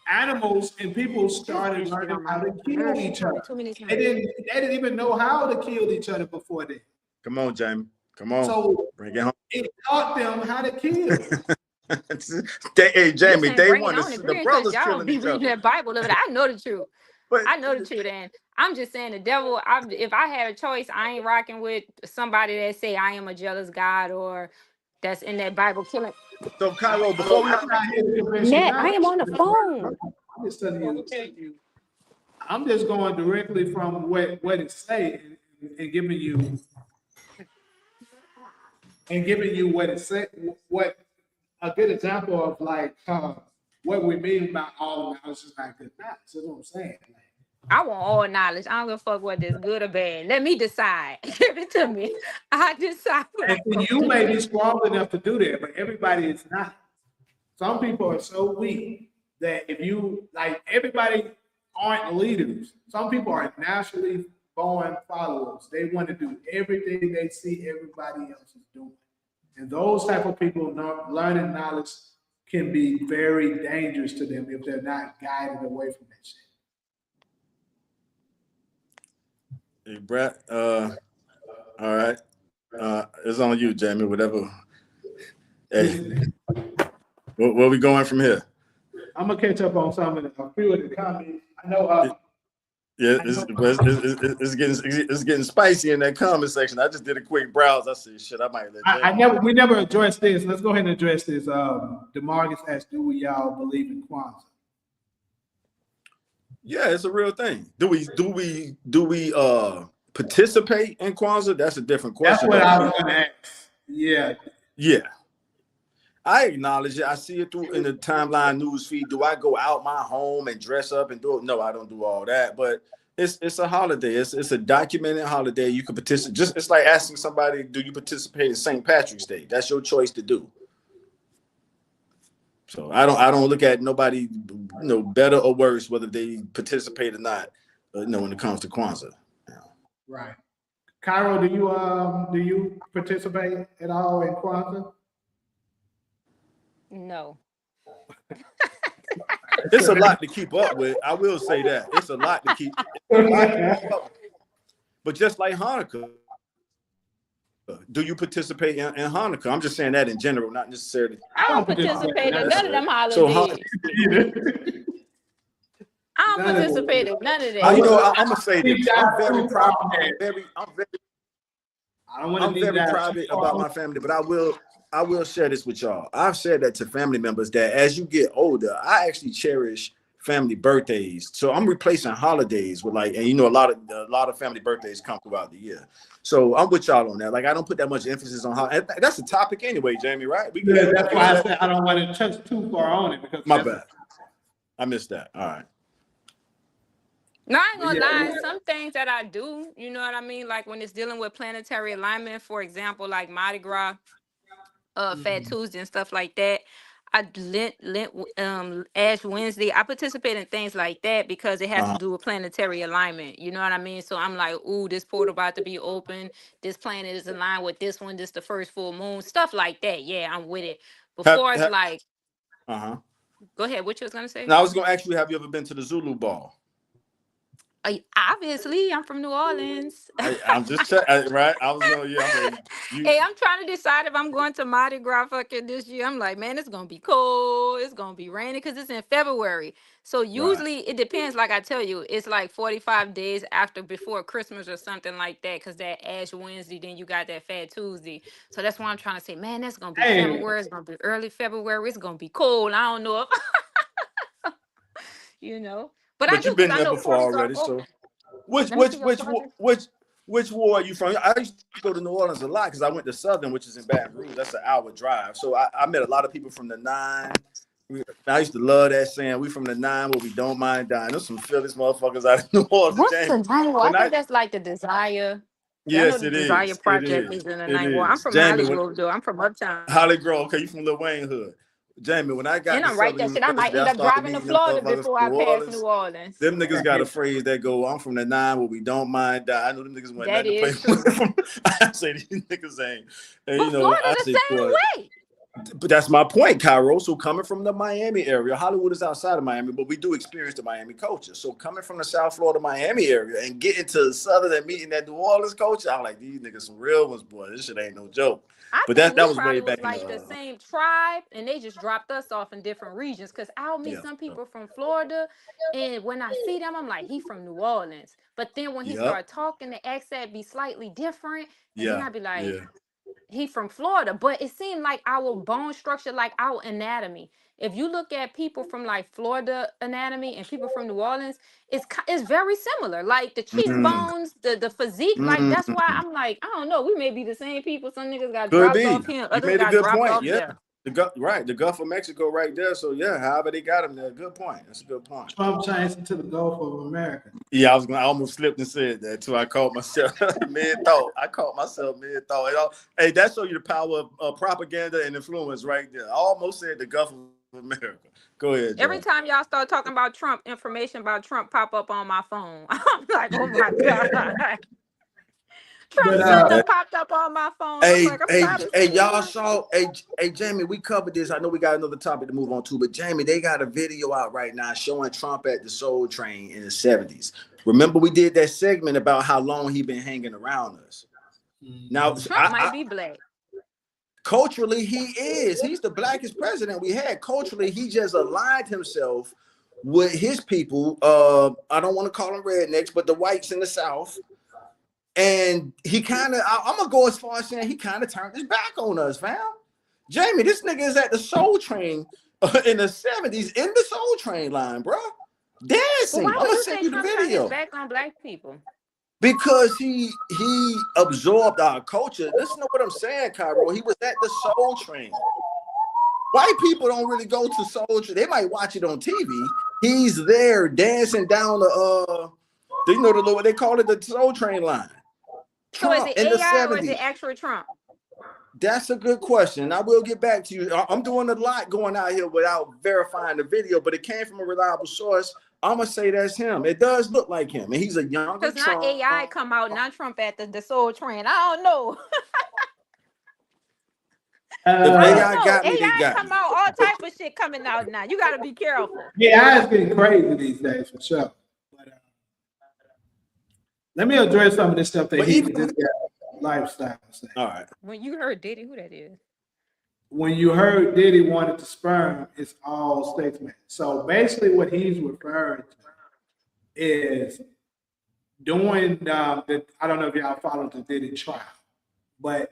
animals and people started learning how to kill each other. They didn't even know how to kill each other before then. Come on, Jamie. Come on. So bring it home. It taught them how to kill. Hey, Jamie, they want to the brothers killing each other. That Bible, I know the truth. I know the truth, and I'm just saying the devil. If I had a choice, I ain't rocking with somebody that say I am a jealous God or that's in that Bible killing. So, Cairo, before we Nat, I am on the phone. I'm just telling you. I'm just going directly from what it say and giving you what it said. What a good example of like what we mean by all knowledge is not good knowledge. That's what I'm saying. I want all knowledge. I don't give a fuck whether it's good or bad. Let me decide. Give it to me. I decide. And you may be strong enough to do that, but everybody is not. Some people are so weak that if you like, everybody aren't leaders. Some people are naturally born followers. They want to do everything they see everybody else is doing. And those type of people learning knowledge can be very dangerous to them if they're not guided away from that shit. Hey, Brett, all right. It's on you, Jamie, whatever. Hey, where we going from here? I'm going to catch up on some of a few of the comments. I know. It's getting spicy in that comment section. I just did a quick browse. I said, shit, I might let we never addressed this. Let's go ahead and address this. DeMarcus asked, do we y'all believe in Kwanzaa? Yeah, it's a real thing. Do we participate in Kwanzaa? That's a different question. That's what I was gonna ask. Yeah. I acknowledge it. I see it through in the timeline news feed. Do I go out my home and dress up and do it? No, I don't do all that. But it's a holiday. It's a documented holiday. You can participate. It's like asking somebody, do you participate in St. Patrick's Day? That's your choice to do. So I don't look at nobody, better or worse, whether they participate or not. When it comes to Kwanzaa. Right. Cairo, do you participate at all in Kwanzaa? No. It's a lot to keep up with. I will say that. It's a lot to keep up with. But just like Hanukkah, do you participate in Hanukkah? I'm just saying that in general, not necessarily. I don't participate in none of them holidays. I don't participate in none of that. I'm gonna say this. I'm very proud. I'm very private about my family, but I will share this with y'all. I've said that to family members that as you get older, I actually cherish family birthdays. So I'm replacing holidays with a lot of family birthdays come throughout the year. So I'm with y'all on that. Like I don't put that much emphasis on that's a topic anyway, Jamie, right? That's why I said I don't want to touch too far on it because my bad. I missed that. All right. No, I ain't gonna lie. Some things that I do, you know what I mean? Like when it's dealing with planetary alignment, for example, like Mardi Gras, Fat Tuesday and stuff like that. Ash Wednesday. I participate in things like that because it has to do with planetary alignment. You know what I mean? So I'm like, ooh, this portal about to be open. This planet is aligned with this one. This the first full moon. Stuff like that. Yeah, I'm with it. Before it's like, go ahead. What you was gonna say? Now I was gonna ask you, have you ever been to the Zulu Ball? Obviously, I'm from New Orleans. I'm just checking, right? I was going, yeah, I'm like, Hey, I'm trying to decide if I'm going to Mardi Gras fucking this year. I'm like, man, it's gonna be cold. It's gonna be rainy because it's in February. So right. usually it depends. Like I tell you, it's like 45 days before Christmas or something like that. Because that Ash Wednesday, then you got that Fat Tuesday. So that's why I'm trying to say, man, that's gonna be Hey, February. It's gonna be early February. It's gonna be cold. I don't know if you know, but I But do you've because been I there know before parties are already, over. so which Let me which see your which project. which war are you from? I used to go to New Orleans a lot because I went to Southern, which is in Baton Rouge. That's an hour drive. So I met a lot of people from the nine. I used to love that saying, "We from the nine where we don't mind dying." There's some Phillies motherfuckers out of New Orleans, What's James. the night war? I When think I that's like the Desire. Yeah, I know Yes, the it Desire is. It Project is. is in the It night war. I'm is. from Jamie, when Hollywood though. I'm from Uptown. Holly Grove, okay, you from Lil Wayne hood. Jamie, when I got And to I'm right Southern there. Shit, I might University, end I up started driving to meeting them Florida motherfuckers before from I New pass New Orleans. Orleans. Them niggas got a phrase that go, "I'm from the nine where we don't mind die." I know them niggas went That nothing to play is true. with. I say these niggas ain't. And But you know, Florida I the say, boy, same way. but that's my point, Cairo. So coming from the Miami area, Hollywood is outside of Miami, but we do experience the Miami culture. So coming from the South Florida, Miami area and getting to the Southern and meeting that New Orleans culture, I'm like, these niggas some real ones, boy. This shit ain't no joke. I But think that we was way probably was back in like the same tribe and they just dropped us off in different regions. Cause I'll meet yeah. some people from Florida and when I see them, I'm like, he from New Orleans. But then when he Yep. started talking, the accent be slightly different. And then Yeah. I'd be like, Yeah. he from Florida, but it seemed like our bone structure, like our anatomy. If you look at people from like Florida anatomy and people from New Orleans, it's very similar. Like the Mm, cheekbones, the physique, like that's why mm. I'm like, I don't know, we may be the same people. Some niggas got Could dropped be. off here, You others made a got good dropped point. off Yeah. there. The Gulf of Mexico right there. So yeah, however they got them there. Good point. That's a good point. Trump changed it to the Gulf of America. Yeah, I almost slipped and said that too. I caught myself mid thought. I caught myself mid thought. Hey, that shows you the power of propaganda and influence right there. I almost said the Gulf of America. Go ahead, Every John. time y'all start talking about Trump, information about Trump pop up on my phone. I'm like, oh my God. Trump But shouldn't Yeah. have popped up on my phone. I'm Hey, like, I'm hey, tired of hey, seeing y'all him. saw, hey, Jamie, we covered this. I know we got another topic to move on to, but Jamie, they got a video out right now showing Trump at the Soul Train in the 70s. Remember, we did that segment about how long he been hanging around us. Now, Trump might be black. culturally, he is. He's the blackest president we had. Culturally, he just aligned himself with his people. I don't want to call them rednecks, but the whites in the South. And he kind of, I'm gonna go as far as saying he kind of turned his back on us, fam. Jamie, this nigga is at the Soul Train in the 70s in the Soul Train line, bro. But Dancing. why I'm would gonna you send say you the Trump turned his video. back on black people? Because he absorbed our culture. Listen to what I'm saying, Cairo. He was at the Soul Train. White people don't really go to Soul Train. They might watch it on TV. He's there dancing down you know the they call it the Soul Train line. So is Trump it in the AI or is it 70s. actual Trump? That's a good question. I will get back to you. I'm doing a lot going out here without verifying the video, but it came from a reliable source. I'm gonna say that's him. It does look like him, and he's a younger Because not Trump. AI come out, not Trump at the Soul Train. I don't know. If I don't AI know. got me, they AI got come me. out, all type of shit coming out now. You got to be careful. yeah, it's getting crazy these days for sure. But let me address some of this stuff that But even this guy lifestyle saying. all right, When you heard Diddy, who that is? When you heard Diddy wanted to sperm, it's all statesman. So basically, what he's referring to is doing I don't know if y'all followed the Diddy trial, but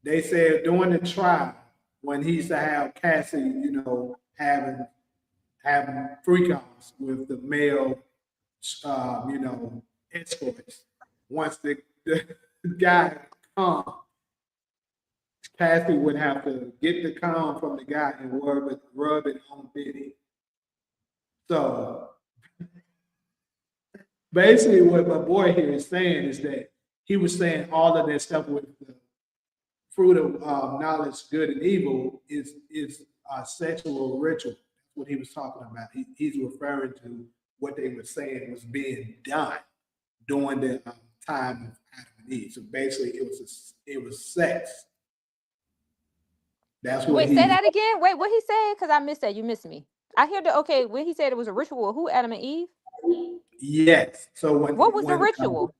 they said during the trial when he used to have Cassie, you know, having freak offs with the male, you know, escorts. Once the guy come, Cassie would have to get the cum from the guy and rub it on Diddy. So basically, what my boy here is saying is that he was saying all of that stuff with the fruit of knowledge, good and evil, is a sexual ritual. That's what he was talking about. He's referring to what they were saying was being done during the time of Adam and Eve. So basically, it was sex. That's what Wait, say he. that again. Wait, what he said? Because I missed that. You missed me. I hear the okay. When he said it was a ritual, who Adam and Eve? Yes. So What was the ritual?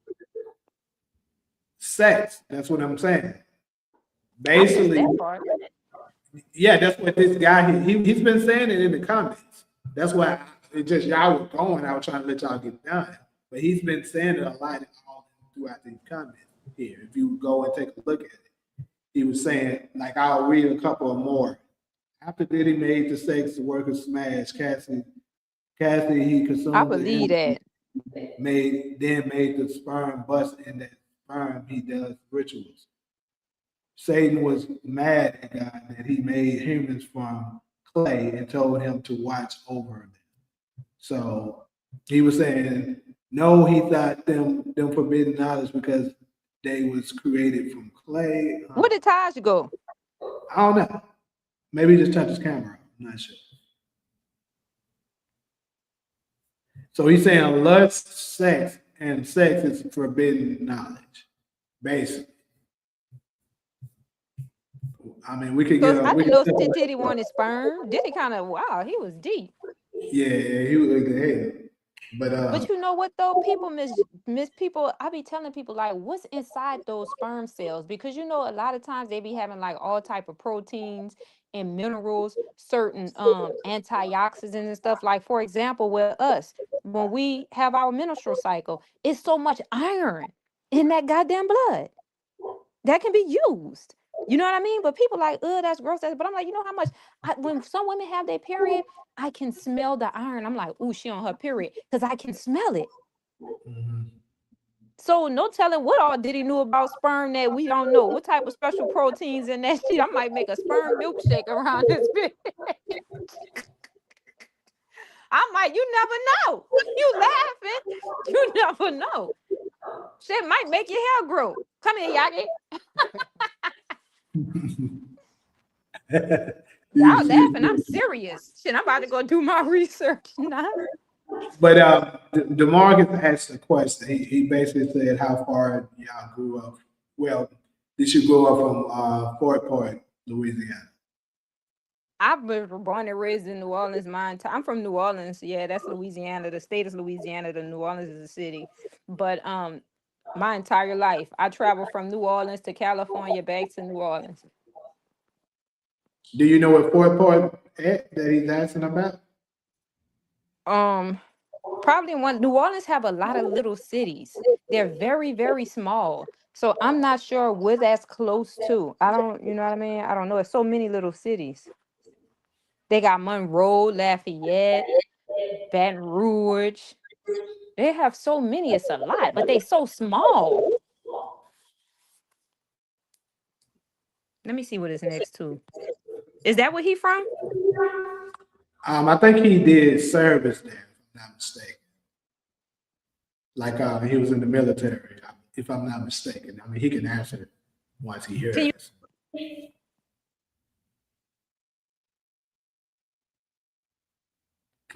Sex. That's what I'm saying. I missed Basically, that part. yeah, that's what this guy he's been saying it in the comments. That's why it just y'all were going. I was trying to let y'all get done, but he's been saying it a lot all throughout these comments here. If you go and take a look at it, he was saying like I'll read a couple of more. After Diddy made the sex worker smash Cassie, he I consumed the believe energy, that. made the sperm bust in that sperm. He does rituals. Satan was mad at God that he made humans from clay and told him to watch over them. So he was saying, no, he thought them forbidden knowledge because they was created from clay. Where did Taj go? I don't know. Maybe he just touched his camera. I'm not sure. So he's saying lust, sex, and sex is forbidden knowledge, basically. I mean, we could Because get. I We didn't could, know Diddy wanted sperm. Diddy kind of, wow, he was deep. yeah, he was like the head. But you know what though? People miss people. I be telling people like, what's inside those sperm cells? Because you know, a lot of times they be having like all type of proteins and minerals, certain antioxidants and stuff. Like for example, with us, when we have our menstrual cycle, it's so much iron in that goddamn blood that can be used. You know what I mean? But people like, that's gross. But I'm like, you know how much when some women have their period, I can smell the iron. I'm like, ooh, she on her period because I can smell it. So no telling what all Diddy knew about sperm that we don't know. What type of special proteins in that shit? I might make a sperm milkshake around this bitch. I might, you never know. You laughing. You never know. Shit might make your hair grow. Come here, Yagi. Y'all laughing. I'm serious. Shit, I'm about to go do my research now. But DeMarcus asked a question. He basically said, "How far y'all grew up? Well, did you grow up from Fort Point, Louisiana?" I've been born and raised in New Orleans. I'm from New Orleans. Yeah, that's Louisiana. The state is Louisiana. The New Orleans is a city. But my entire life, I traveled from New Orleans to California, back to New Orleans. Do you know what Fort Point at that he's asking about? Probably one. New Orleans have a lot of little cities. They're very, very small. So I'm not sure where that's close to. I don't, you know what I mean? I don't know. It's so many little cities. They got Monroe, Lafayette, Baton Rouge. They have so many. It's a lot, but they so small. Let me see what is next to. Is that where he from? I think he did service there, if I'm not mistaken. Like he was in the military, if I'm not mistaken. I mean, he can answer it once he hears.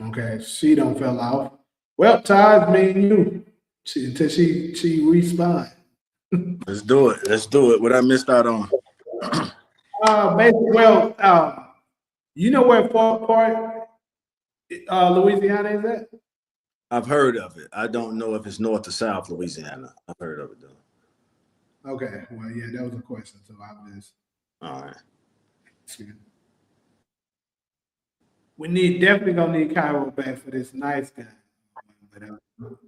Okay, she don't fell off. Well, Todd, me and you, until she respawn. Let's do it. Let's do it. What I missed out on. Basically, well, you know where Fort Point, Louisiana is at? I've heard of it. I don't know if it's north or south Louisiana. I've heard of it though. Okay, well, yeah, that was a question, so I was. All right. We definitely gonna need Cairo back for this nice guy. But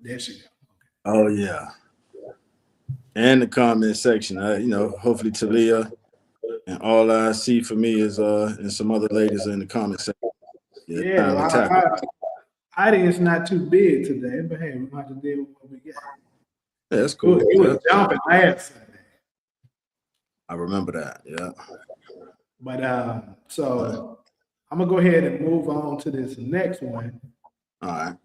there she go. Okay. Oh yeah. And the comment section. Hopefully Talia and all I see for me is and some other ladies in the comment section. Yeah, audience not too big today, but hey, we're going to deal with what we got. Yeah, that's cool. It was jumping last Sunday. I remember that. Yeah. But so I'm gonna go ahead and move on to this next one. All right.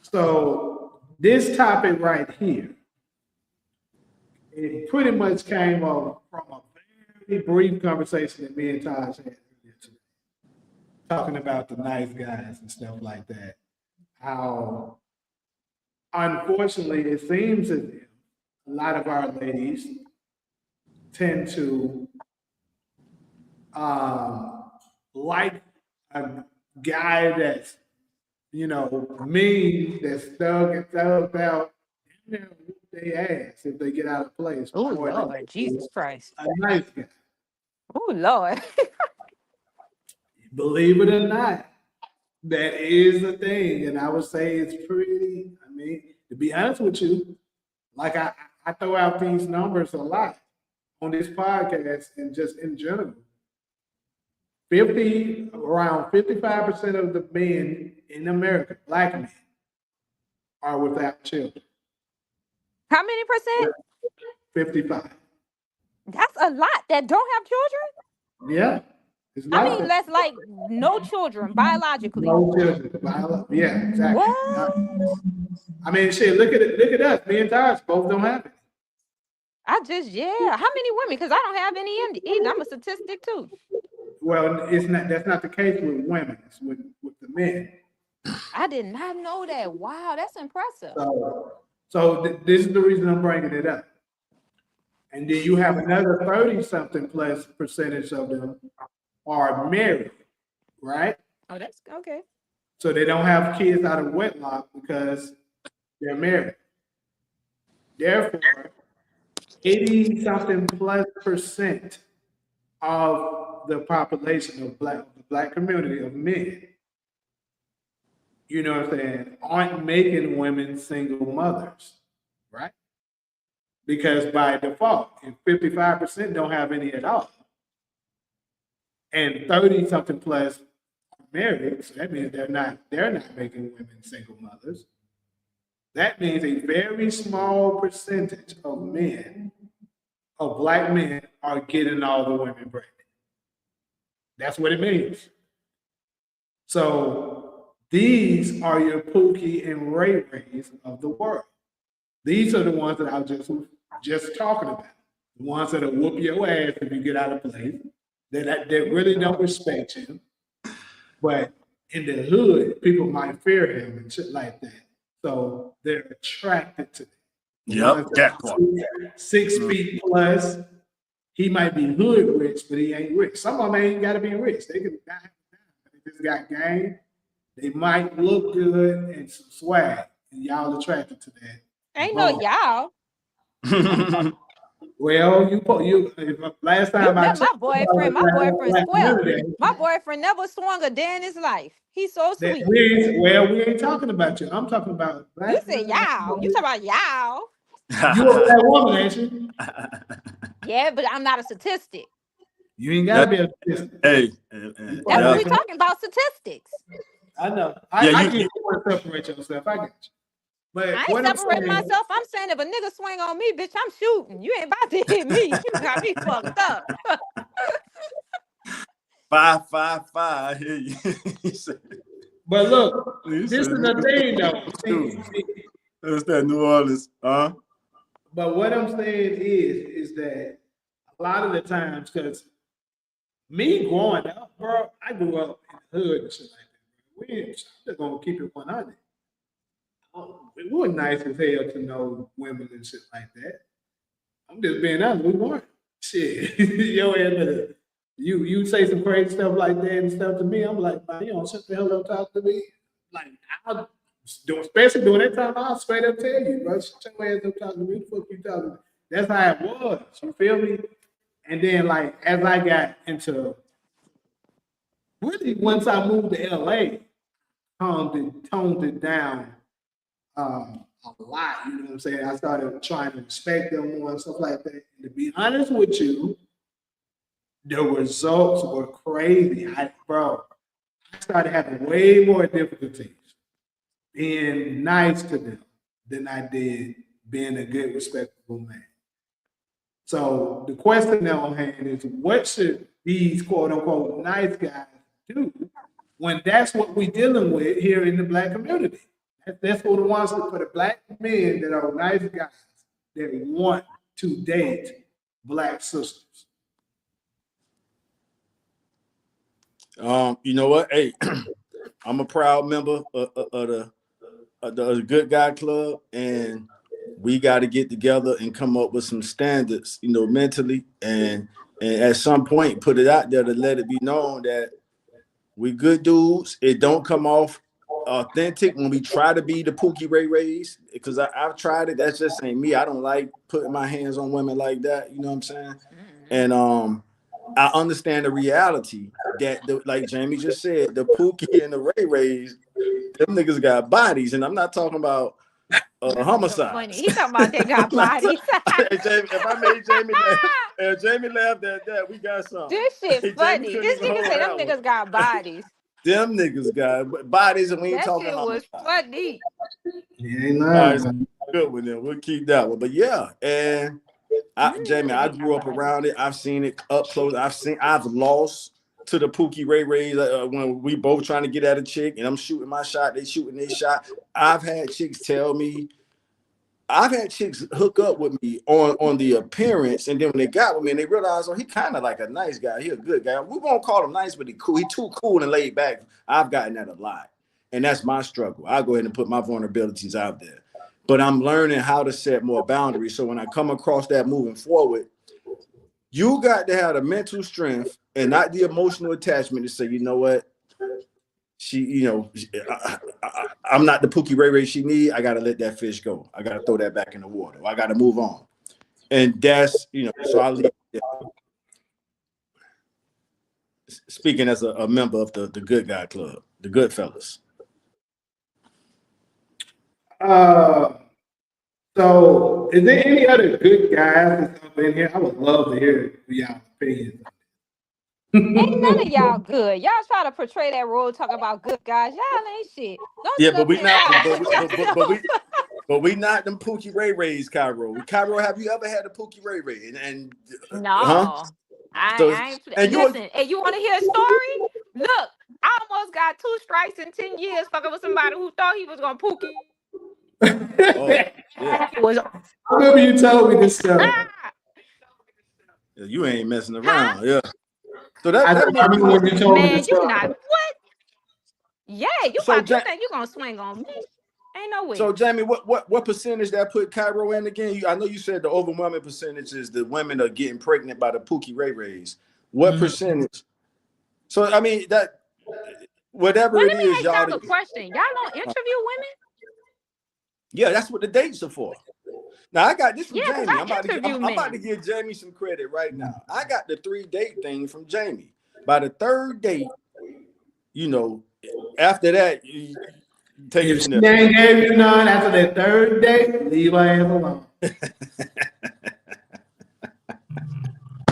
So this topic right here, it pretty much came up from a very brief conversation that me and Taj had earlier today, talking about the nice guys and stuff like that. How unfortunately it seems as if a lot of our ladies tend to like a guy that's mean that's thug and thugged out, they ass if they get out of place. Oh More than Lord, Jesus Christ. a nice guy. Oh Lord. Believe it or not, that is a thing, and I would say it's pretty. I mean, to be honest with you, like I throw out these numbers a lot on this podcast and just in general. Around 55% of the men in America, black men, are without children. How many percent? 55. That's a lot that don't have children. Yeah. It's I not mean, that's like no children biologically. no children. Yeah, exactly. What? I mean, shit, look at us. Me and Tars both don't have it. How many women? Because I don't have any either. I'm a statistic too. Well, that's not the case with women. It's with the men. I did not know that. Wow, that's impressive. So this is the reason I'm bringing it up. And then you have another 30-something plus percentage of them are married, right? Oh, that's okay. So they don't have kids out of wedlock because they're married. Therefore, 80-something plus percent of the population of the black community of men, you know what I'm saying, aren't making women single mothers, right? Because by default, if 55% don't have any at all, and 30-something plus are married, so that means they're not making women single mothers. That means a very small percentage of black men, are getting all the women pregnant. That's what it means. So these are your Pookie and Ray Rays of the world. These are the ones that I was just talking about. The ones that'll whoop your ass if you get out of place. That really don't respect you. But in the hood, people might fear him and shit like that. So they're attracted to them. Yep, that part. 6 feet plus. He might be hood rich, but he ain't rich. Some of them ain't got to be rich. They can not. They just got game. They might look good and some swag, and y'all attracted to that. Ain't no y'all. Well, last time I met my boyfriend. My boyfriend never swung a day in his life. He's so sweet. We ain't talking about you. I'm talking about. You said y'all. You talking about y'all. You a black woman, ain't you? Yeah, but I'm not a statistic. You ain't gotta be a statistic. Hey, that's what we're talking about, statistics. I know. I get you want to separate yourself. I get you. But I ain't separating myself. I'm saying if a nigga swing on me, bitch, I'm shooting. You ain't about to hit me. You got me fucked up. 555. Hear you. But look, this is the thing, though. That's that New Orleans, huh? But what I'm saying is that a lot of the times, because me growing up, bro, I grew up in the hood and shit like that. We ain't just gonna keep it 100. It was nice as hell to know women and shit like that. I'm just being honest, we weren't. Shit. You say some crazy stuff like that and stuff to me, I'm like, man, you don't shut the hell up, talk to me. Like, especially during that time, I'll straight up tell you, bro, shut your ass up, talk to me. What the fuck you talking to me? That's how it was. You feel me? And then, like, as I got into, really, once I moved to LA, toned it down a lot. You know what I'm saying? I started trying to respect them more and stuff like that. And to be honest with you, the results were crazy. I started having way more difficulties being nice to them than I did being a good, respectable man. So the question now on hand is, what should these quote unquote nice guys do when that's what we're dealing with here in the black community? That's for the ones for the black men that are nice guys that want to date black sisters. You know what? Hey, I'm a proud member of the Good Guy Club, and we got to get together and come up with some standards, mentally, and at some point put it out there to let it be known that we good dudes. It don't come off authentic when we try to be the Pookie Ray Rays, because I've tried it. That's just ain't me. I don't like putting my hands on women like that. You know what I'm saying? And I understand the reality that, like Jamie just said, the Pookie and the Ray Rays, them niggas got bodies, and I'm not talking about homicides. He talking about they got bodies. Hey, Jamie, if I made Jamie laugh, if Jamie laughed at that, we got something. This shit Hey, funny. This nigga say them niggas got bodies. Them niggas got bodies, and we ain't That talking shit was funny. He ain't all right, lying. good one then. We'll keep that one. But yeah, and Jamie, I grew up around it. I've seen it up close. I've lost to the Pookie Ray Rays when we both trying to get at a chick, and I'm shooting my shot, they shooting their shot. I've had chicks hook up with me on the appearance, and then when they got with me and they realized, oh, he kind of like a nice guy. He a good guy. We won't call him nice, but he cool. He too cool and laid back. I've gotten that a lot, and that's my struggle. I'll go ahead and put my vulnerabilities out there, but I'm learning how to set more boundaries. So when I come across that moving forward, you got to have the mental strength and not the emotional attachment to say, you know what, I'm not the Pookie Ray Ray she need. I got to let that fish go. I got to throw that back in the water. I got to move on. And that's, so I leave. Speaking as a member of the Good Guy Club, the Good Fellas. So is there any other good guys that's up in here? I would love to hear y'all's opinions. Ain't none of y'all good. Y'all try to portray that role, talking about good guys. Y'all ain't shit. Don't Yeah, sit but up we here not. and try to put yourself. But we not them Pookie Ray Rays, Cairo. Cairo, have you ever had a Pookie Ray Ray? And No, I ain't. and Listen, and you want to hear a story? Look, I almost got 2 strikes in 10 years fucking with somebody who thought he was gonna Pookie. Yeah. I remember you told me this stuff. You ain't messing around. Huh? Yeah. So that remember when you told me Man, this you stuff. not what? Yeah, you think you gonna swing on me? Ain't no way. So Jamie, what percentage that put Cairo in again? I know you said the overwhelming percentage is the women are getting pregnant by the Pookie Ray Rays. What percentage? So I mean that whatever it Let me is, ask y'all. y'all a question. Y'all don't interview women? Yeah, that's what the dates are for. Now I got this from Yeah, because Jamie. I interview I'm about to give Jamie some credit right now. I got the 3-date thing from Jamie. By the 3rd date, after that, you take it If from she there. ain't gave you none after that 3rd date, leave her ass alone.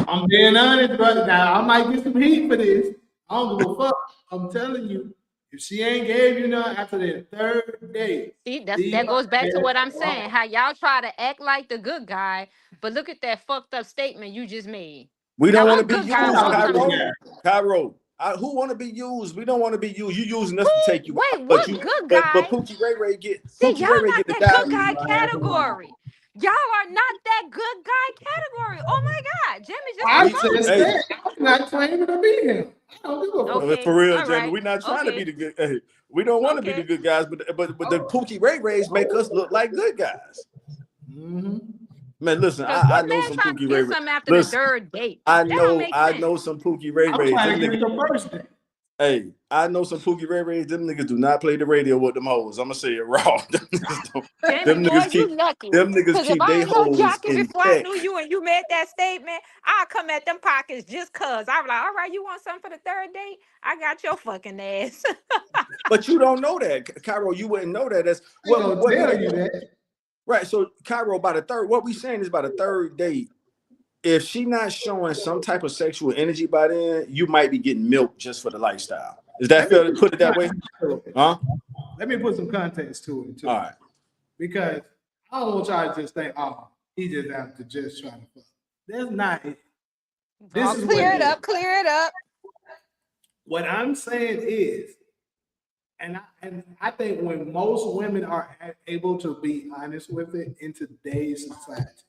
I'm being honest, brother. Now I might get some heat for this. I don't give a fuck. I'm telling you, if she ain't gave you none after that 3rd date, See, that goes back to what I'm saying. How y'all try to act like the good guy, but look at that fucked up statement you just made. We don't want to be good used, guy all the time. Cairo. Who want to be used? We don't want to be used. You using us to take you Wait, out, what good guy? but Pookie Ray Ray get See, y'all not the that dive. good guy category. Y'all are not that good guy category. Oh my God, Jimmy just I exposed just it. said I'm not claiming to be him. I don't give a fuck. Okay, For real, all Jamie. right. We're not trying to be Okay, the good. Hey, we don't want to be the good guys, but the Pookie Ray Rays make us look like good guys. Man, listen, because I what know man some trying to Pookie Ray get Ray. something after the Listen, 3rd date? I That don't make sense. know some Pookie Ray I'm Rays. trying to get the first date. Hey, I know some Pookie Ray Rays. Them niggas do not play the radio with them hoes. I'm gonna say it raw. Jamie, boy, you lucky. Them niggas Because if keep I they ain't no hoes jockey in before I check. knew you and you made that statement, I'll come at them pockets just cause. I was like, all right, you want something for the 3rd date? I got your fucking ass. But you don't know that, Cairo. You wouldn't know that. That's I ain't gonna tell you that. Right. So Cairo, by the 3rd, what we saying is by the 3rd date, if she not showing some type of sexual energy by then, you might be getting milked just for the lifestyle. Is that fair to put it that way? Huh? Let me put some context to it too. All right. Because I don't want y'all to just think, oh, he just have to just try to fuck. That's not it. This is clear it up, clear it up. What I'm saying is, and I think when most women are able to be honest with it in today's society,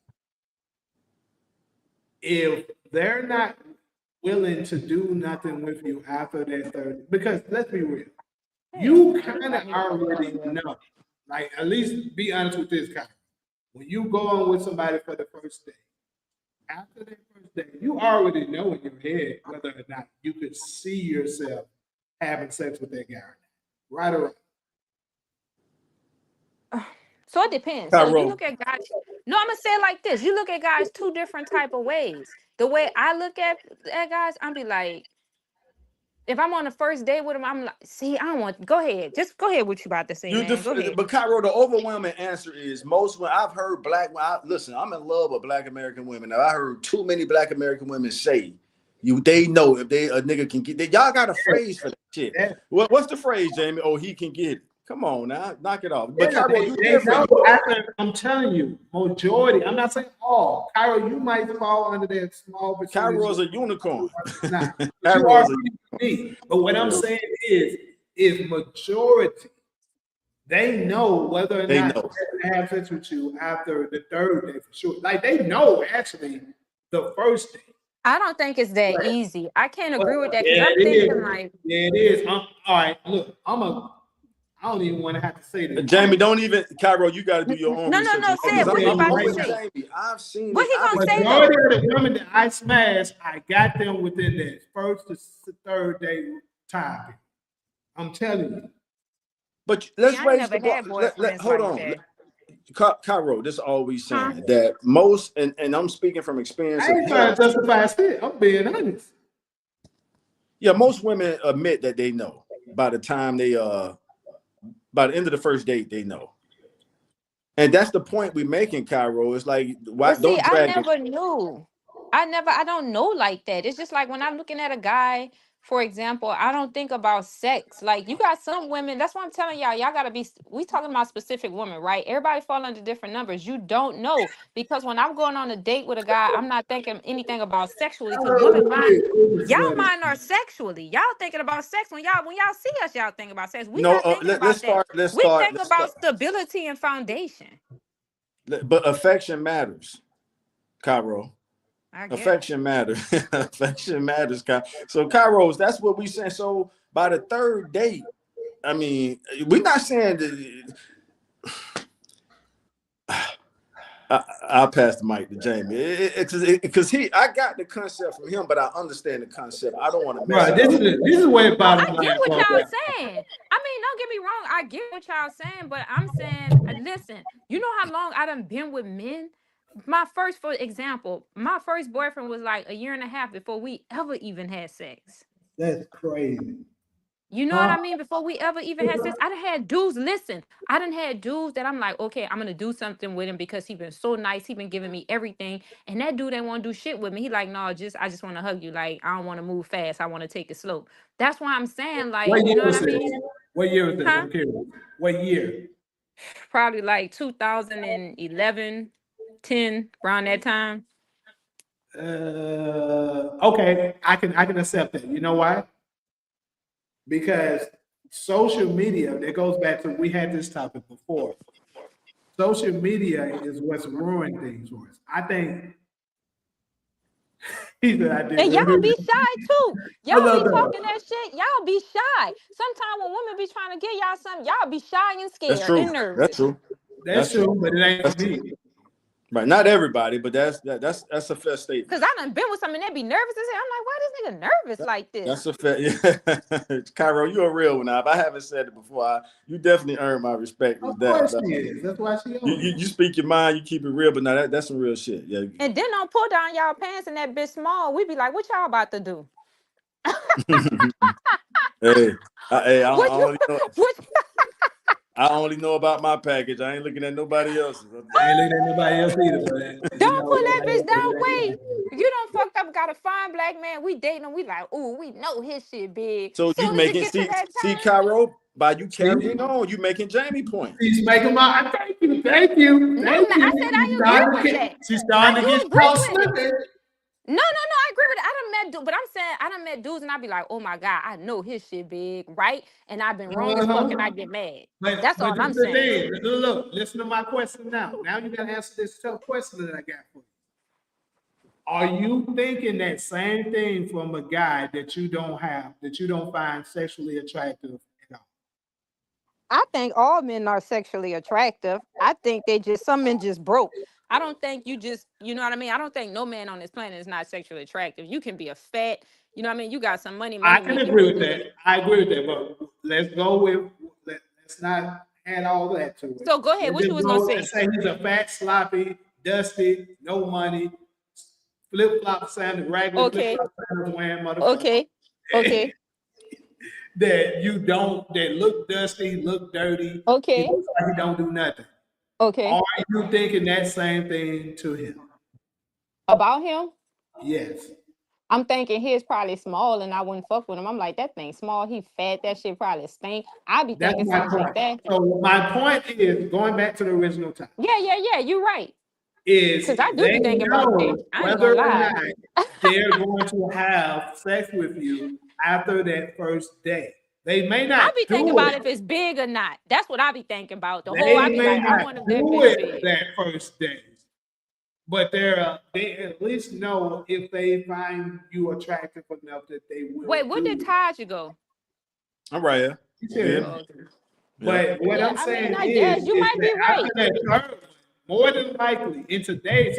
if they're not willing to do nothing with you after that 30, because let's be real, you kind of already know. Like, at least be honest with this guy. When you go on with somebody for the first day, after that first day, you already know in your head whether or not you could see yourself having sex with that guy. Right or wrong. So it depends. So you Cairo. look at guys. No, I'm gonna say it like this. You look at guys two different type of ways. The way I look at guys, I'm be like, if I'm on the first date with him, I'm like, see, I don't want. Go ahead, just go ahead. What you about to say, man? Go ahead. But Cairo, the overwhelming answer is most. When I've heard listen, I'm in love with Black American women. Now I heard too many Black American women say, they know if a nigga can get. Y'all got a phrase for that shit. Yeah. What's the phrase, Jamie? Oh, he can get it. Come on now, knock it off. But Yeah, Cairo, they you different. I'm telling you, majority. I'm not saying all. Cairo, you might fall under that small percentage. Cairo's a unicorn. Nah, Cairo's but what I'm saying is majority. They know whether or not they have sex with you after the third day for sure. Like they know actually the first day. I don't think it's that easy. I can't agree with that because Yeah, I'm thinking like, yeah, it is. All right, look, I don't even want to have to say that. Jamie, don't even, Cairo, you got to do your own research. No, say it. What he about to say? Jamie, I've seen what it. He gonna say? Majority of the women that I smashed, I got them within that first to third day time. I'm telling you. But let's raise the bar. Hold on. Cairo, this is all we saying. That most, and I'm speaking from experience. I ain't trying to justify shit. I'm being honest. Yeah, most women admit that they know by the time by the end of the first date, they know. And that's the point we're making, Cairo. It's like, why don't drag I never knew. I don't know like that. It's just like when I'm looking at a guy, for example, I don't think about sex. Like you got some women, that's why I'm telling y'all gotta be, we talking about specific women, right? Everybody fall under different numbers. You don't know. Because when I'm going on a date with a guy, I'm not thinking anything about sexually. Because women y'all mind are sexually. Y'all thinking about sex when y'all see us, y'all think about sex. We not thinking about that. We think about stability and foundation. But affection matters, Cairo. Affection matters. Affection matters. So, Kairos, that's what we saying. So, by the third date, I mean, we're not saying that. I'll pass the mic to Jamie because I got the concept from him, but I understand the concept. I don't want to mess it up. This is where I get what y'all saying. I mean, don't get me wrong. I get what y'all saying, but I'm saying, listen, you know how long I done been with men? For example, my first boyfriend was like a year and a half before we ever even had sex. That's crazy. You know what I mean? Before we ever even had sex, I done had dudes. Listen, I done had dudes that I'm like, okay, I'm gonna do something with him because he been so nice. He been giving me everything, and that dude ain't want to do shit with me. He like, no, I just want to hug you. Like, I don't want to move fast. I want to take it slow. That's why I'm saying, like, you know what I mean? What year was that? Okay. What year? Probably like 2011, 10, around that time. Okay, I can accept that. You know why? Because social media, that goes back to, we had this topic before. Social media is what's ruining things for us. I think. And y'all be shy too. Y'all be talking that shit. Y'all be shy. Sometimes when women be trying to get y'all something, y'all be shy and scared and nervous. That's true. That's true, but it ain't me. Right, not everybody, but that's a fair statement. Because I done been with something that be nervous as hell. I'm like, why this nigga nervous like this? That's a fair. Yeah. Cairo, you're a real one. Now, if I haven't said it before, you definitely earned my respect. Of course she is. That's why she owns you speak your mind, you keep it real, but now that's some real shit. Yeah. And then don't pull down y'all pants and that bitch small. We be like, what y'all about to do? I only know about my package. I ain't looking at nobody else's. I ain't looking at nobody else either. Don't pull that bitch down. Wait, you done fucked up. Got a fine black man. We dating him. We like, ooh, we know his shit big. So you making see, Cairo, by you carrying on, you making Jamie point. She's making my. Thank you. I said I agree with that. She's starting to get close. No, I agree with it. I done met dudes, but I'm saying I done met dudes and I be like, oh my God, I know his shit big, right? And I've been wrong as fuck and I get mad. That's all I'm saying. Look, listen to my question now. Now you gotta answer this tough question that I got for you. Are you thinking that same thing from a guy that you don't find sexually attractive at all? I think all men are sexually attractive. I think some men just broke. I don't think you know what I mean? I don't think no man on this planet is not sexually attractive. You can be a fat, you know what I mean? You got some money. I can agree with that. But let's go with, let's not add all that to it. So go ahead. And What you just was go gonna and say? say he's a fat, sloppy, dusty, no money, flip-flop sandals, raggedy Okay. flip-flop sandals wearing motherfucker. Okay. Okay. That you don't, that look dusty, look dirty. He Okay. looks like he don't do nothing. Okay. Are you thinking that same thing to him? About him? Yes. I'm thinking his probably small and I wouldn't fuck with him. I'm like, that thing small, he fat, that shit probably stink. I be That's thinking my something like point. that. So my point is, going back to the original topic, Yeah, you're right. is Because I do they be thinking about know that. I ain't whether gonna or lie. not they're going to have sex with you after that first day. They may not I be thinking do about it. if it's big or not. That's what I be thinking about. The whole They I be may like, I not wonder if that do bitch it big. that first day, but they at least know if they find you attractive enough that they will. Wait, where did Taj go? I'm right here. Yeah. Oh, okay. But what Yeah, I'm I saying mean, I is guess you might that be right. after that third one, more than likely in today's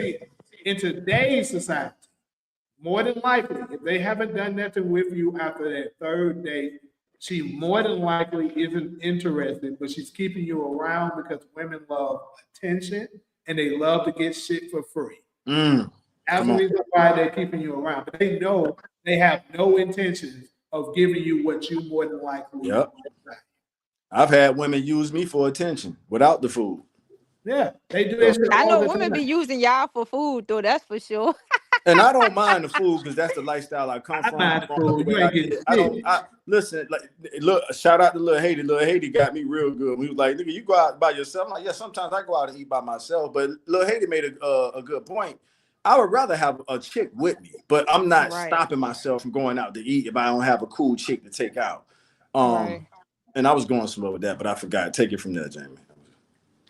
society, more than likely, if they haven't done nothing with you after that third date, she more than likely isn't interested, but she's keeping you around because women love attention and they love to get shit for free. That's the reason why they're keeping you around. But they know they have no intentions of giving you what you more than likely Yep. I've had women use me for attention without the food. Yeah, they do that shit I know all the women time. be using y'all for food though, that's for sure. And I don't mind the food because that's the lifestyle I come from. Mind the food. You ain't getting Listen, like, look, shout out to Lil Haiti. Lil Haiti got me real good. We was like, nigga, you go out by yourself. I'm like, yeah, sometimes I go out and eat by myself. But Lil Haiti made a good point. I would rather have a chick with me, but I'm not stopping myself from going out to eat if I don't have a cool chick to take out. And I was going slow with that, but I forgot. Take it from there, Jamie.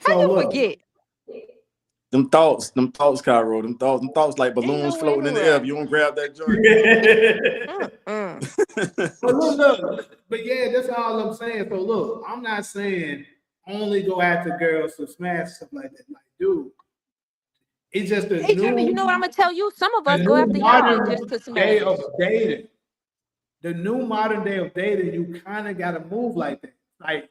How you forget? Them thoughts, Cairo. Them thoughts like balloons floating in the air. If you don't grab that joint. But look, but yeah, that's all I'm saying. So look, I'm not saying only go after girls to smash stuff like that. Like, dude, it's just a new. Jimmy, you know what I'm gonna tell you? Some of us go after y'all just to smash. Day of dating. The new modern day of dating, you kind of got to move like that.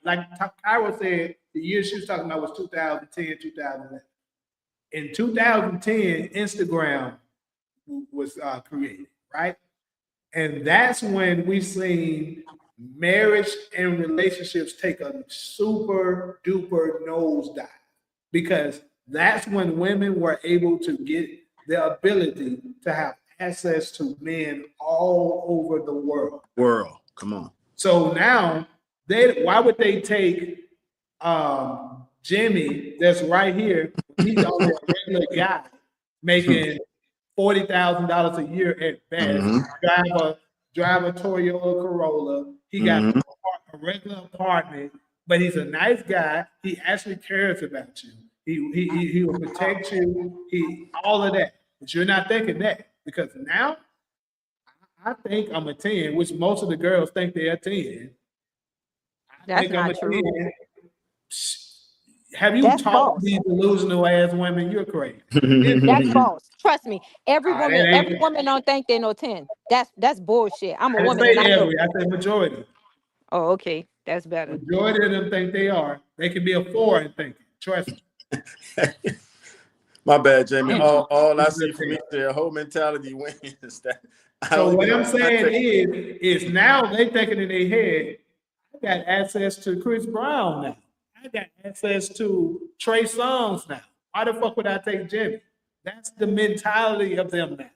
Like Cairo said, the year she was talking about was 2010, 2011. In 2010, Instagram was created, right? And that's when we seen marriage and relationships take a super duper nosedive, because that's when women were able to get the ability to have access to men all over the world. Come on. So now, why would they take Jimmy, that's right here? He's only a regular guy making $40,000 a year at best. Drive a Toyota Corolla. He got a regular apartment, but he's a nice guy. He actually cares about you. He will protect you. All of that. But you're not thinking that, because now I think I'm a 10, which most of the girls think they're a 10. That's not true. 10. Have you talked to these delusional ass women? You're crazy. That's false. Trust me. Every woman don't think they're no 10. That's bullshit. I'm a woman. I say majority. Oh, okay. That's better. Majority of them think they are. They can be a 4 and think it. Trust me. My bad, Jamie. All I see from me, the whole mentality wins. So what I'm saying is now they thinking in their head, I got access to Chris Brown now. I got access to Trey Songz now. Why the fuck would I take Jimmy? That's the mentality of them now.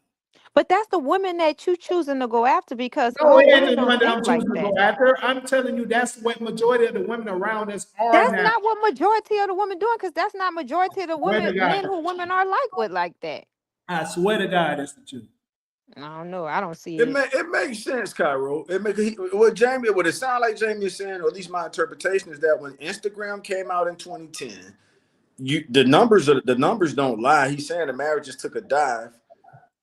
But that's the women that you choosing to go after, because no, it ain't the one that I'm choosing to go after. I'm telling you, that's what majority of the women around us are. That's not what majority of the women doing, because that's not majority of the women, men who women are like that. I swear to God, that's the truth. I don't know. I don't see it. It makes sense, Cairo. What it sound like Jamie is saying, or at least my interpretation, is that when Instagram came out in 2010, the numbers don't lie. He's saying the marriages took a dive,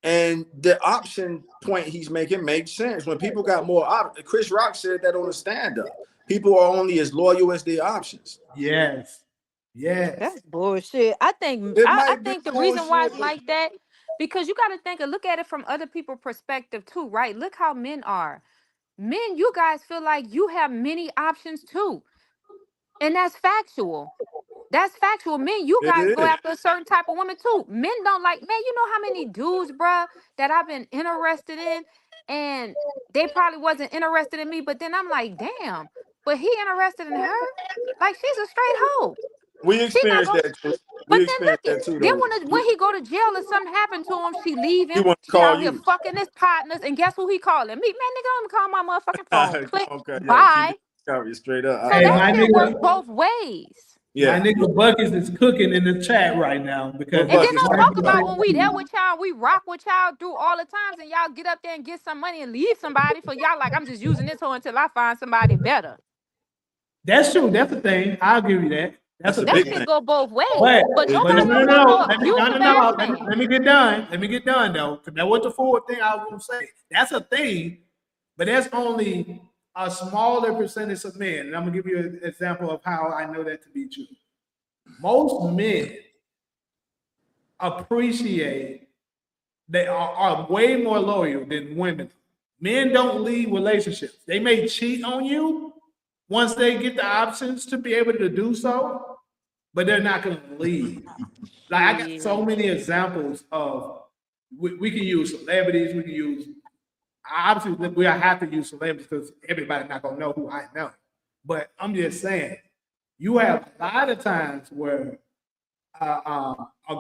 and the option point he's making makes sense. When people got more options, Chris Rock said that on the stand-up. People are only as loyal as their options. Yes. That's bullshit. I think the reason why it's like that, because you got to look at it from other people's perspective too, right? Look how men are. Men, you guys feel like you have many options too. And that's factual. That's factual. Men, you It guys go is. after a certain type of woman too. Men don't like, man, you know how many dudes, bruh, that I've been interested in and they probably wasn't interested in me, but then I'm like, damn, but he interested in her? Like she's a straight hoe. We She not experienced gonna, that too. but We then experienced look that it. too, Then though. when he go to jail or something happened to him, she leave He him. want to She call out here you. fucking his partners, and guess who he calling? Me, man, nigga, I'm gonna call my motherfucking phone. Click, Okay, yeah, keep bye. it covered straight up. So Hey, that my shit works nigga, both ways. my Yeah. nigga Buckets is cooking in the chat right now What because And then buckets? don't one talk of about when we there the with y'all, we rock with y'all through all the times, and y'all get up there and get some money and leave somebody for y'all. Like I'm just using this hoe until I find somebody better. that's true. That's the thing. I'll give you that. That's That's a a That big thing. shit thing. go both ways. But But It but no nobody no don't no want no. no No abusive no ass no. man. Let me get done. Let me get done though. Cause that was the forward thing I was gonna say. That's a thing, but that's only a smaller percentage of men. And I'm gonna give you an example of how I know that to be true. Most men appreciate they are way more loyal than women. Men don't leave relationships. They may cheat on you once they get the options to be able to do so, but they're not going to leave. Like I got so Shit. many examples of we can use celebrities. We can use obviously we have to use celebrities because everybody's not going to know who I know. But I'm just saying, you have a lot of times where a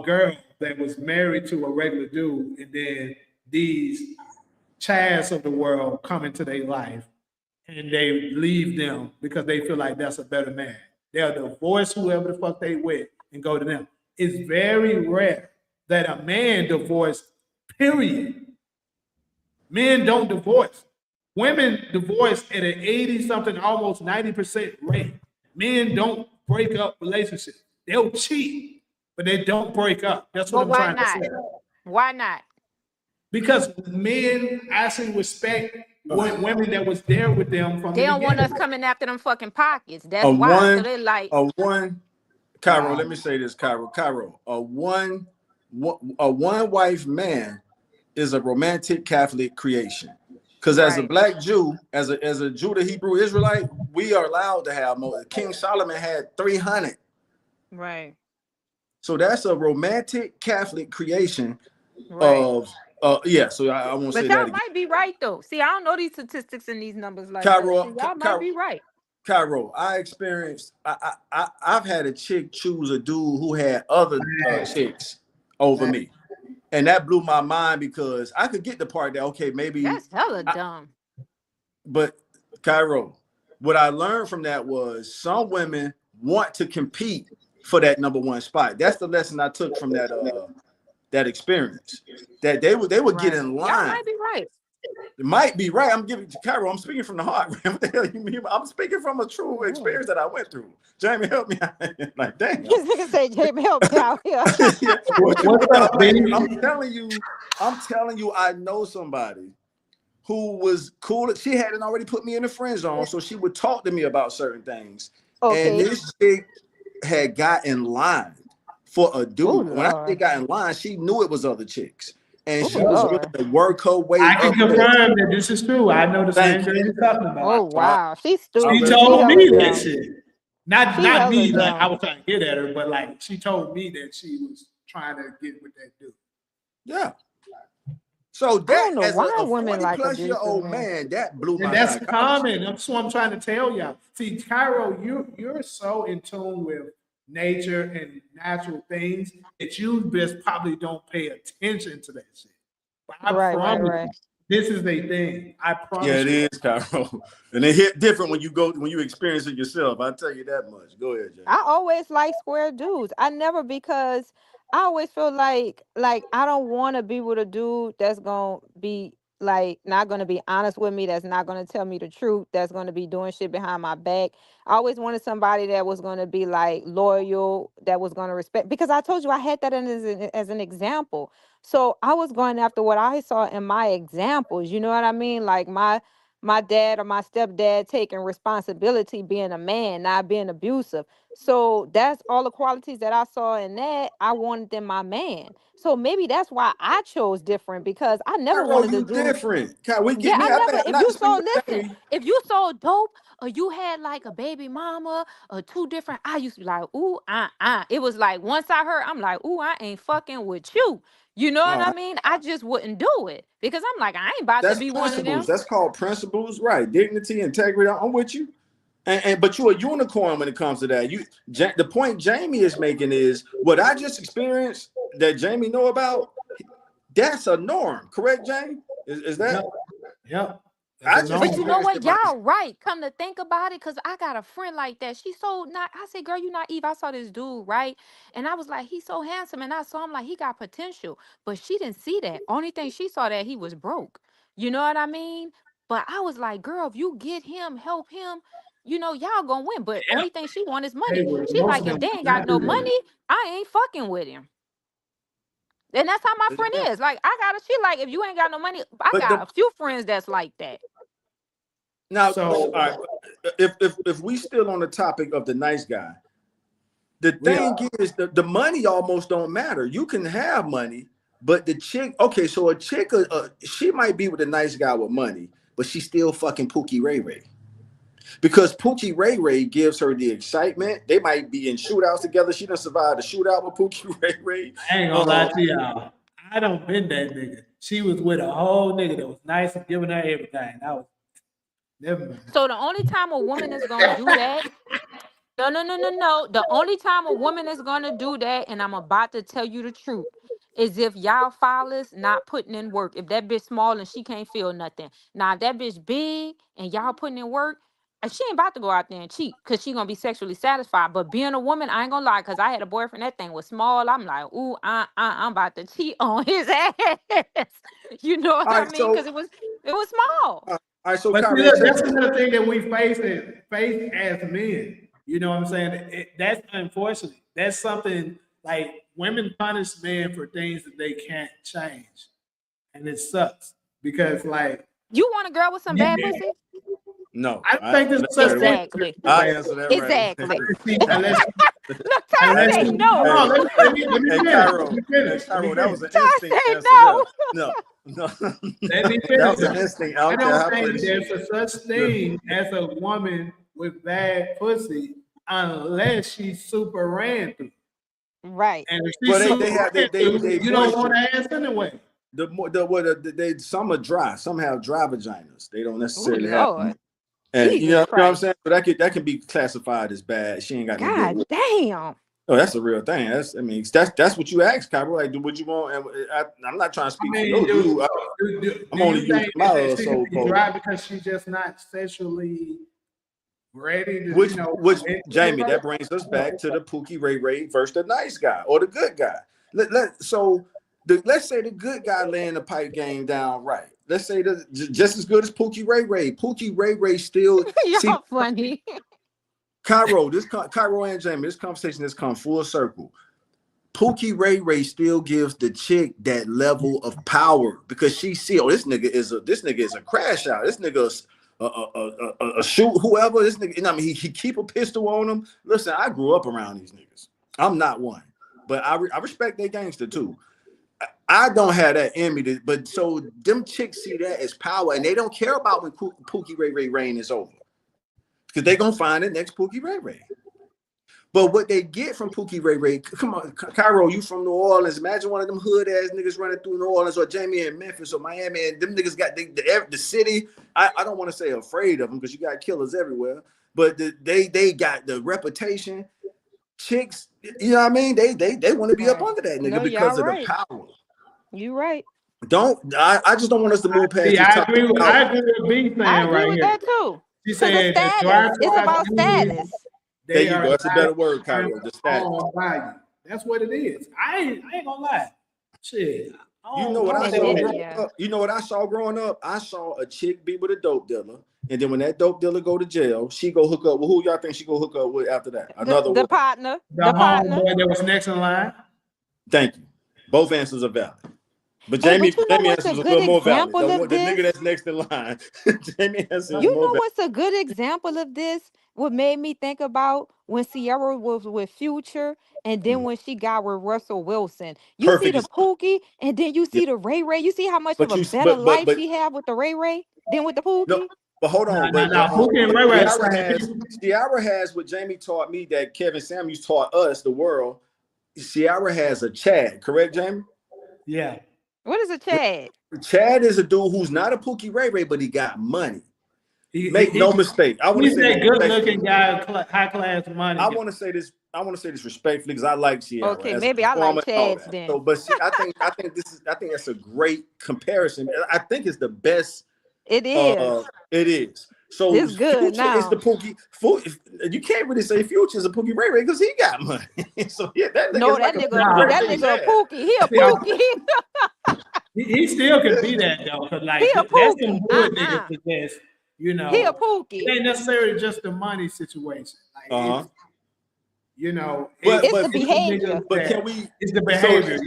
girl that was married to a regular dude, and then these chads of the world come into their life and they leave them because they feel like that's a better man. They'll divorce whoever the fuck they with and go to them. It's very rare that a man divorce, period. Men don't divorce. Women divorce at an 80 something, almost 90% rate. Men don't break up relationships. They'll cheat, but they don't break up. That's what But I'm why trying to not? say. Why not? Because men actually respect women that was there with them from They the don't want us beginning. coming after them fucking pockets. A That's why. So one, they like, a one, Cairo. Nah. Let me say this, Cairo. A one wife man is a romantic Catholic creation. Because as a right, black Jew, as a Judah Hebrew Israelite, we are allowed to have more. King Solomon had 300. right, So that's a romantic Catholic creation right. of yeah. So I won't But say y'all that again. might be right though. See, I don't know these statistics and these numbers like that. Cairo, See, y'all might be right. Cairo, I experienced. I've had a chick choose a dude who had other chicks over me, and that blew my mind because I could get the part that okay, maybe, That's hella dumb. but Cairo, what I learned from that was some women want to compete for that number one spot. That's the lesson I took from that experience. That they would get Right. in Y'all line. might be right. It might be right. I'm giving to Cairo. I'm speaking from the heart. What the hell you mean? I'm speaking from a true Oh. experience that I went through. Jamie, help me out. Like, damn. This nigga say, Jamie, help me out here. Yeah. What you What's mean? up, I'm baby? telling you, I know somebody who was cool. She hadn't already put me in the friend zone, so she would talk to me about certain things. And Okay. this chick had got in line for a Oh dude. When I say Lord. got in line, she knew it was other chicks. And Oh she was willing Lord. to work her way I can up there. confirm that this is true. I know the same Thank you. girl you're talking about. Oh wow. She's I She stupid. rest She my told hella me that dumb. shit. Not She not hella me, like I dumb. was trying to get at her, but like she told me that she was trying to get with that dude. Yeah. So I that don't know as why a women 40 like plus year abusive old men. man, that blew And my that's psychology. common. That's what I'm trying to tell y'all. See, Cairo, you're so in tune with nature and natural things that you just probably don't pay attention to that shit. But I Right, right, promise right. you, this is a thing. I Yeah, promise it you. is, Cairo. And it hit different when you experience it yourself. I'll tell you that much. Go ahead, Jamie. I always like square dudes. I never because I always feel like I don't want to be with a dude that's gonna be like not gonna be honest with me, that's not gonna tell me the truth, that's gonna be doing shit behind my back. I always wanted somebody that was gonna be like loyal, that was gonna respect because I told you I had that as an example. So I was going after what I saw in my examples. You know what I mean? Like my dad or my stepdad taking responsibility, being a man, not being abusive. So that's all the qualities that I saw in that I wanted in my man. So maybe that's why I chose different, because I never Cairo, wanted a you dude. different. Kai, we Yeah, get me. I I never. think If not you to speak so, for listen, Jamie. if you so dope, or you had like a baby mama or two different, I used to be like, ooh, It was like once I heard, I'm like, ooh, I ain't fucking with you. You know what Oh, I mean? I just wouldn't do it because I'm like, I ain't about to that's be one of principles. them. That's called principles, right? Dignity, integrity. I'm with you. And but you're a unicorn when it comes to that. The point Jamie is making is what I just experienced that Jamie know about. That's a norm, correct, Jamie? Is that? Yep. Yep. That's I a just But you normal. know experienced what? it. Y'all right. Come to think about it, because I got a friend like that. She's so not. I said, girl, you naive. I saw this dude, right? And I was like, he's so handsome. And I saw him like he got potential. But she didn't see that. Only thing she saw that he was broke. You know what I mean? But I was like, girl, if you get him, help him, y'all gonna win. But only thing she want is Hey, money. well, She most like, of if them they do ain't got not no do that. money, I ain't fucking with him. And that's how my friend is. Like, she like, if you ain't got no money, I But got a few friends that's like that. now, all So right, if we still on the topic of the nice guy, the we thing is the money almost don't matter. You can have money, but the chick, okay, so a chick, she might be with a nice guy with money, but she's still fucking Pookie Ray Ray. Because Pookie Ray Ray gives her the excitement. They might be in shootouts together. She done survived a shootout with Pookie Ray Ray. I ain't gonna lie to y'all. I don't been that nigga. She was with a whole nigga that was nice and giving her everything. I was never mind. So the only time a woman is gonna do that, no, no, no, no, no. The only time a woman is gonna do that, and I'm about to tell you the truth, is if y'all fathers not putting in work. If that bitch small and she can't feel nothing. Now if that bitch big and y'all putting in work, and she ain't about to go out there and cheat because she gonna be sexually satisfied. But being a woman, I ain't gonna lie, because I had a boyfriend, that thing was small. I'm like, ooh, I'm about to cheat on his ass. You know what All I right, mean? Because it was small. all right, so But see, Kyrie, look, check that's another thing that we face as men. You know what I'm saying? That's unfortunate. That's something like women punish men for things that they can't change, and it sucks because like You want a girl with some you, bad pussy? no, I don't think there's such thing as Exactly. I bad. answer that right. Exactly. Unless Look, Ty Hey, say you, no. hold on, hey, let me hey, finish. Let Cairo, me hey, finish. Let me Cairo, that finish. was an Ty instinct say answer there. no. No, no, Let me that finish. was an instinct. I I don't care don't how think pretty she there's is. a such thing as a woman with bad pussy unless she's super ran through. Right. And if she's Well, super they have ran through, they you don't moisture. want to ask anyway. They some are dry. Some have dry vaginas. They don't Oh necessarily have. Lord. And Jesus you know what I'm Christ. saying? So that can be classified as bad. She ain't got no good. God damn. Oh, that's a real thing. That's what you asked, Cairo. Like, would you want? And I'm not trying to I speak for mean, no dude. I'm do only you using think my that she could soul be code. dry because she's just not sexually ready to, Which commit to the Jamie, person? that brings us back to the Pookie Ray Ray versus the nice guy or the good guy. Let's say the good guy laying the pipe game down right. Let's say just as good as Pookie Ray Ray. Pookie Ray Ray still see Y'all funny. Cairo and Jamie. This conversation has come full circle. Pookie Ray Ray still gives the chick that level of power because she see, oh, this nigga is a crash out. This nigga is a shoot whoever. This nigga, I mean, he keep a pistol on him. Listen, I grew up around these niggas. I'm not one, but I respect their gangster too. I don't have that in me, but so them chicks see that as power, and they don't care about when Pookie Ray Ray reign is over because they gonna find it next Pookie Ray Ray. But what they get from Pookie Ray Ray, come on, Cairo, you from New Orleans. Imagine one of them hood ass niggas running through New Orleans or Jamie in Memphis or Miami, and them niggas got the city. I don't want to say afraid of them because you got killers everywhere, but they got the reputation. Chicks, you know what I mean? They want to be up Right. under that nigga No, y'all because of the right. power. You right. I just don't want us to move past See, this topic. I agree with B I saying agree right with here. that too. She Because it's said that dry status. It's about men, status. There they you are go. That's a better not word, Cairo. The status. on value. That's what it is. I ain't gonna lie. Shit. You know what I And saw then, growing yeah. up? You know what I saw growing up? I saw a chick be with a dope dealer, and then when that dope dealer go to jail, she go hook up with who y'all think she go hook up with after that? Another The one. partner. The The partner. homeboy that was next in line. Thank you. Both answers are valid. But Hey, Jamie, but you know Jamie what's answer a was a good little more valid. example of The nigga this? that's next in line, Jamie answer is You more know valid. what's a good example of this? What made me think about when Sierra was with Future and then when she got with Russell Wilson. You see Perfect. the Pookie and then you Yeah. see the Ray Ray. You see how much of But a you, better life but she had with the Ray Ray than with the no. Pookie? But hold on. No, But Pookie and Ray Ray Ciara has what Jamie taught me that Kevin Samuels taught us, the world. Ciara has a Chad, correct, Jamie? Yeah. What is a Chad? Chad is a dude who's not a Pookie Ray Ray, but he got money. Make no He, mistake. I want to he's say that this good-looking guy, high class money. I want to say this. I want to say this respectfully because I like Ciara Okay, as a maybe I like performer and all Chads that. then. So, but see, I think that's a great comparison. I think it's the best. It is. It is. So It's good Future is now. the Pookie. You can't really say Future is a Pookie Ray Ray because he got money. So yeah, that nigga No, is like that a nigga, Pookie Ray that Ray nigga a Chad. Pookie. He a Yeah. Pookie. He still can be that though, because like He a that's some Pookie. good niggas to just, you know, He a it Pookie. ain't necessarily just the money situation. Like it's, you know, But It's the behavior. But can we? It's the behavior.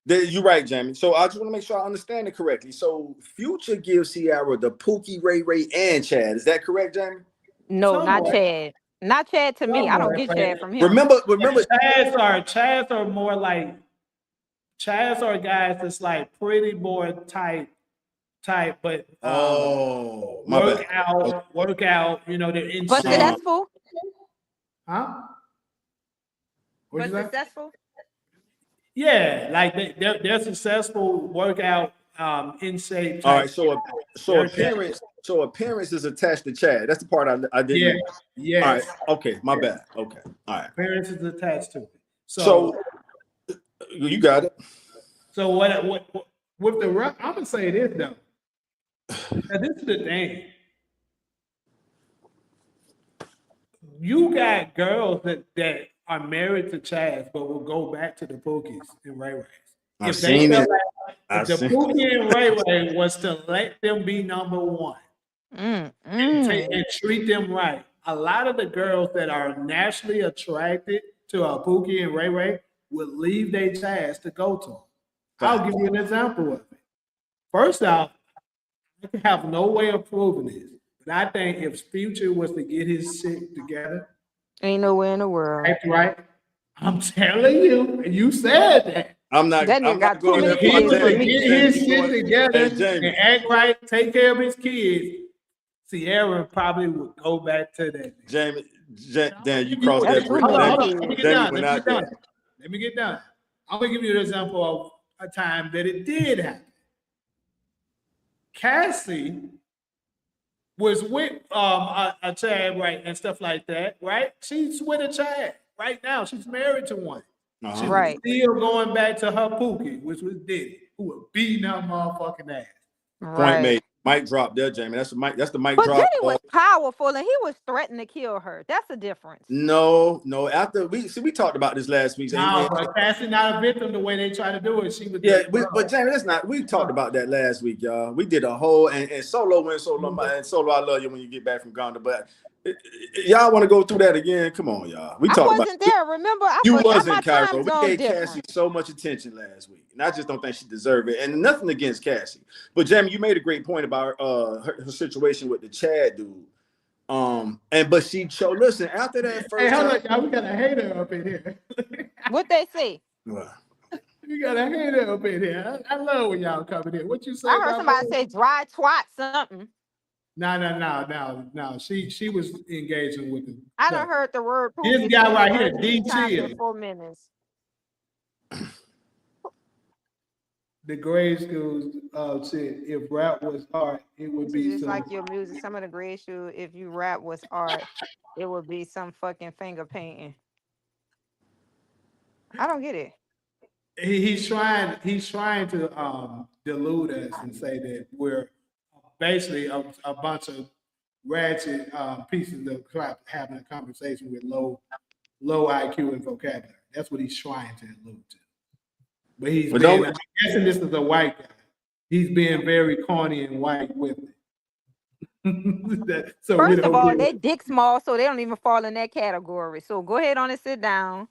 You're right, Jamie. So I just want to make sure I understand it correctly. So Future gives Ciara the Pookie, Ray Ray, and Chad. Is that correct, Jamie? No, not Somewhat. Chad. Not Chad to me. I don't get Chad from him. Remember. Chads are more like Chads are guys that's like pretty boy type, but work out. You know, they're in But shape. successful. Huh? What'd But you say? successful. Yeah, like they're successful, workout, in shape. All right, so appearance is attached to Chad. That's the part I didn't. Yeah. All right. Okay. My bad. Okay. All right. Appearance is attached to it. So you got it. So what with the I'm gonna say this though. Now this is the thing. You got girls that are married to Chaz, but will go back to the Pookies and Ray Rays. If the Pookie and Ray Ray was to let them be number one and treat them right, a lot of the girls that are naturally attracted to a Pookie and Ray Ray would leave their Chaz to go to them. I'll give you an example of it. First off, I have no way of proving this, but I think if Future was to get his shit together, ain't nowhere in the world. Right? I'm telling you, and you said that. I'm not. That nigga got too many If he kids was for to me. get his shit together and act right, take care of his kids, Sierra probably would go back to that. Jamie, Dan, you crossed that bridge. Let me get done. I'm gonna give you an example of a time that it did happen. Cassie was with a Chad, right, and stuff like that, right? She's with a Chad right now. She's married to one. She's still going back to her Pookie, which was Diddy, who was beating her motherfucking ass. Point made. Mic drop there, Jamie. That's the mic drop. But Diddy was powerful and he was threatening to kill her. That's the difference. No. After we talked about this last week. No, but Cassie not a victim the way they try to do it. She was but Jamie, that's not. We talked about that last week, y'all. We did a whole and Solo went Solo and Solo. I love you when you get back from Ghana, but y'all want to go through that again? Come on, y'all. I wasn't there. Remember, you wasn't, Cairo. We gave Cassie so much attention last week, and I just don't think she deserved it. And nothing against Cassie, but Jamie, you made a great point about her situation with the Chad dude. But she chose. Listen, after that first. Hey, hold on, y'all. We got a hater up in here. What they say? We got a hater up in here. I love when y'all come in here. What you say? I heard somebody say dry twat something. No. She was engaging with him. I done heard the word. This guy right here, D. Chill. 4 minutes. The grade schools said if rap was art, it would be just like your music. Some of the grade school, if you rap was art, it would be some fucking finger painting. I don't get it. He's trying to delude us and say that we're basically a bunch of ratchet pieces of crap having a conversation with low IQ and vocabulary. That's what he's trying to allude to. But I'm guessing this is a white guy. He's being very corny and white with it. First of all, they dick small, so they don't even fall in that category. So go ahead on and sit down.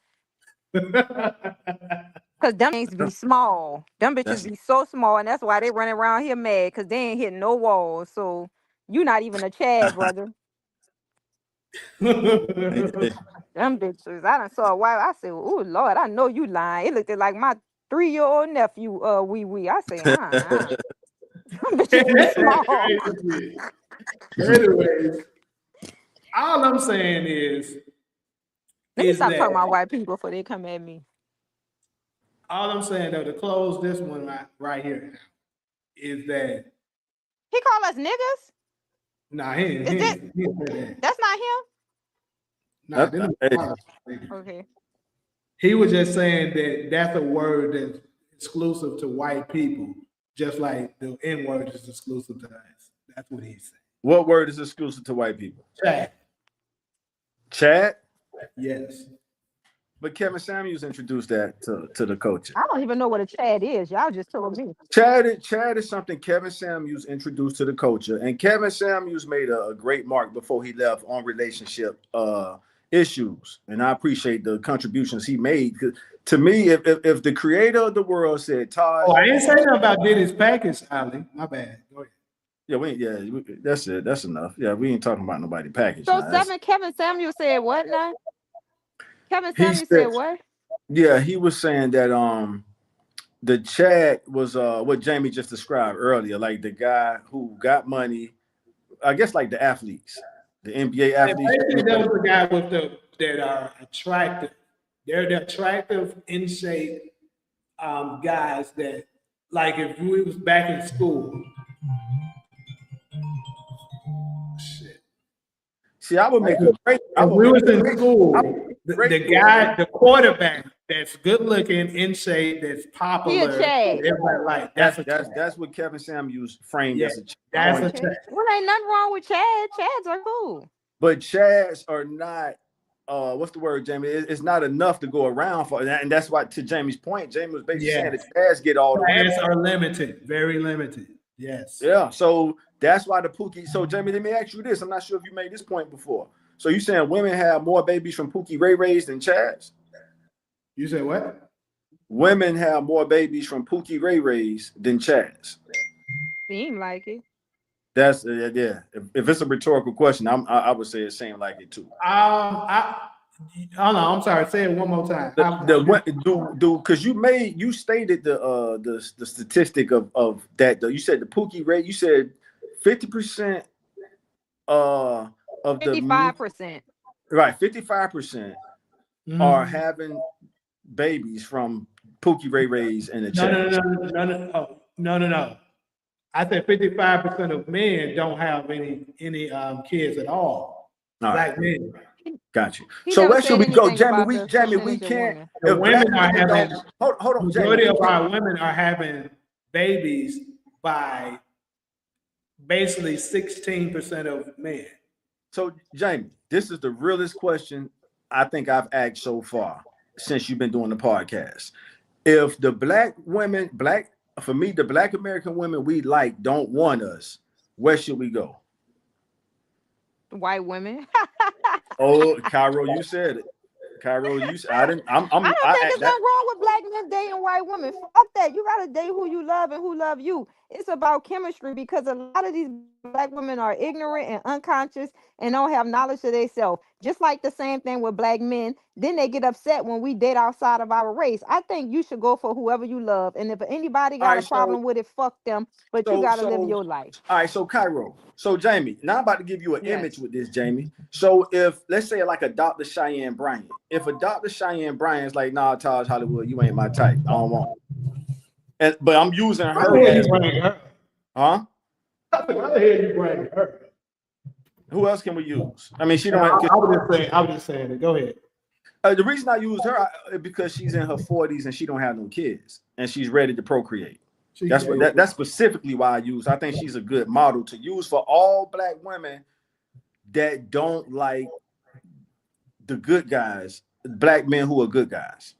Because Cause them things be small. Them bitches That's be so small, and that's why they running around here mad. Cause they ain't hitting no walls. So you not even a Chad, brother. Them bitches. I done saw a while. I said, "Oh Lord, I know you lying." It looked like my 3-year-old nephew. Wee. I say, them bitches be small. Anyways, all I'm saying is Let me stop that talking about white people before they come at me. all I'm saying though to close this one right here is that He call us niggas. nah, he Is this? ain't say that. That's not him. Nah, they don't Hey. call us niggas. Okay. He was just saying that that's a word that's exclusive to white people, just like the N word is exclusive to us. That's what he said. what word is exclusive to white people? Chat. Chad? Yes. But Kevin Samuels introduced that to the culture. I don't even know what a Chad is. Y'all just told me. Chad is something Kevin Samuels introduced to the culture, and Kevin Samuels made a great mark before he left on relationship issues, and I appreciate the contributions he made. To me, if the creator of the world said, "Todd," Oh, I didn't say nothing about Diddy's package, Ali. My bad. Go ahead. that's it, that's enough. Yeah, we ain't talking about nobody package So now. Kevin Samuel said what now? Kevin He Samuel said said, what? yeah, he was saying that the chat was what Jamie just described earlier, like the guy who got money, I guess like the athletes, the NBA athletes. Basically, that was the guy with that are attractive. They're the attractive, in shape guys that, like, if we was back in school. Shit. See, I would make a great. If we was in school, the great guy, the quarterback that's good looking, in shape, that's He a popular, Chad. everybody like, that's a Chad. That's what Kevin Samuels framed Yeah, as a that's a Okay. Chad. Well, ain't nothing wrong with Chad. Chads are cool. But Chads are not. What's the word, Jamie? It's not enough to go around for, and that's why, to Jamie's point, Jamie was basically saying that Chads get all the women. Chads are limited, very limited. Yes. Yeah, so that's why the Pookie. So Jamie, let me ask you this. I'm not sure if you made this point before. So you saying women have more babies from Pookie Ray Rays than Chads? You said what? Women have more babies from Pookie Ray Rays than Chads. Seem like it. That's yeah. If it's a rhetorical question, I would say it seemed like it too. Oh no, I'm sorry. Say it one more time. Because you stated the statistic of that though. You said the Pookie rate. You said 50% of the 55%. right 55% are having babies from Pookie Ray Rays and the No. I said 55% of men don't have any kids at all. Black men. Got you. He So never where should said we go, anything Jamie? about We the Jamie, we percentage of can't. women. The If black women are women having. don't, hold on, Jamie. Majority of our women are having babies by basically 16% of men. So Jamie, this is the realest question I think I've asked so far since you've been doing the podcast. If the black women, for me, the black American women we like don't want us, where should we go? White women. Oh, Cairo, you said it. Cairo, you said I didn't. I don't think there's nothing wrong with black men dating white women. Fuck that. You gotta date who you love and who love you. It's about chemistry because a lot of these black women are ignorant and unconscious and don't have knowledge of themselves. Just like the same thing with black men. Then they get upset when we date outside of our race. I think you should go for whoever you love. And if anybody got a problem with it, fuck them. But you gotta live your life. All right, so Cairo. So Jamie, now I'm about to give you an image with this, Jamie. So if let's say like a Dr. Cheyenne Bryant, if a Dr. Cheyenne Bryant's like, nah, Taj Hollywood, you ain't my type. I don't want it. But I'm using her as huh? Why the hell you bring her? Who else can we use? I mean, she don't. I was just saying it. Go ahead. The reason I use her because she's in her 40s and she don't have no kids and she's ready to procreate. That's specifically why I use. I think she's a good model to use for all black women that don't like the good guys, black men who are good guys,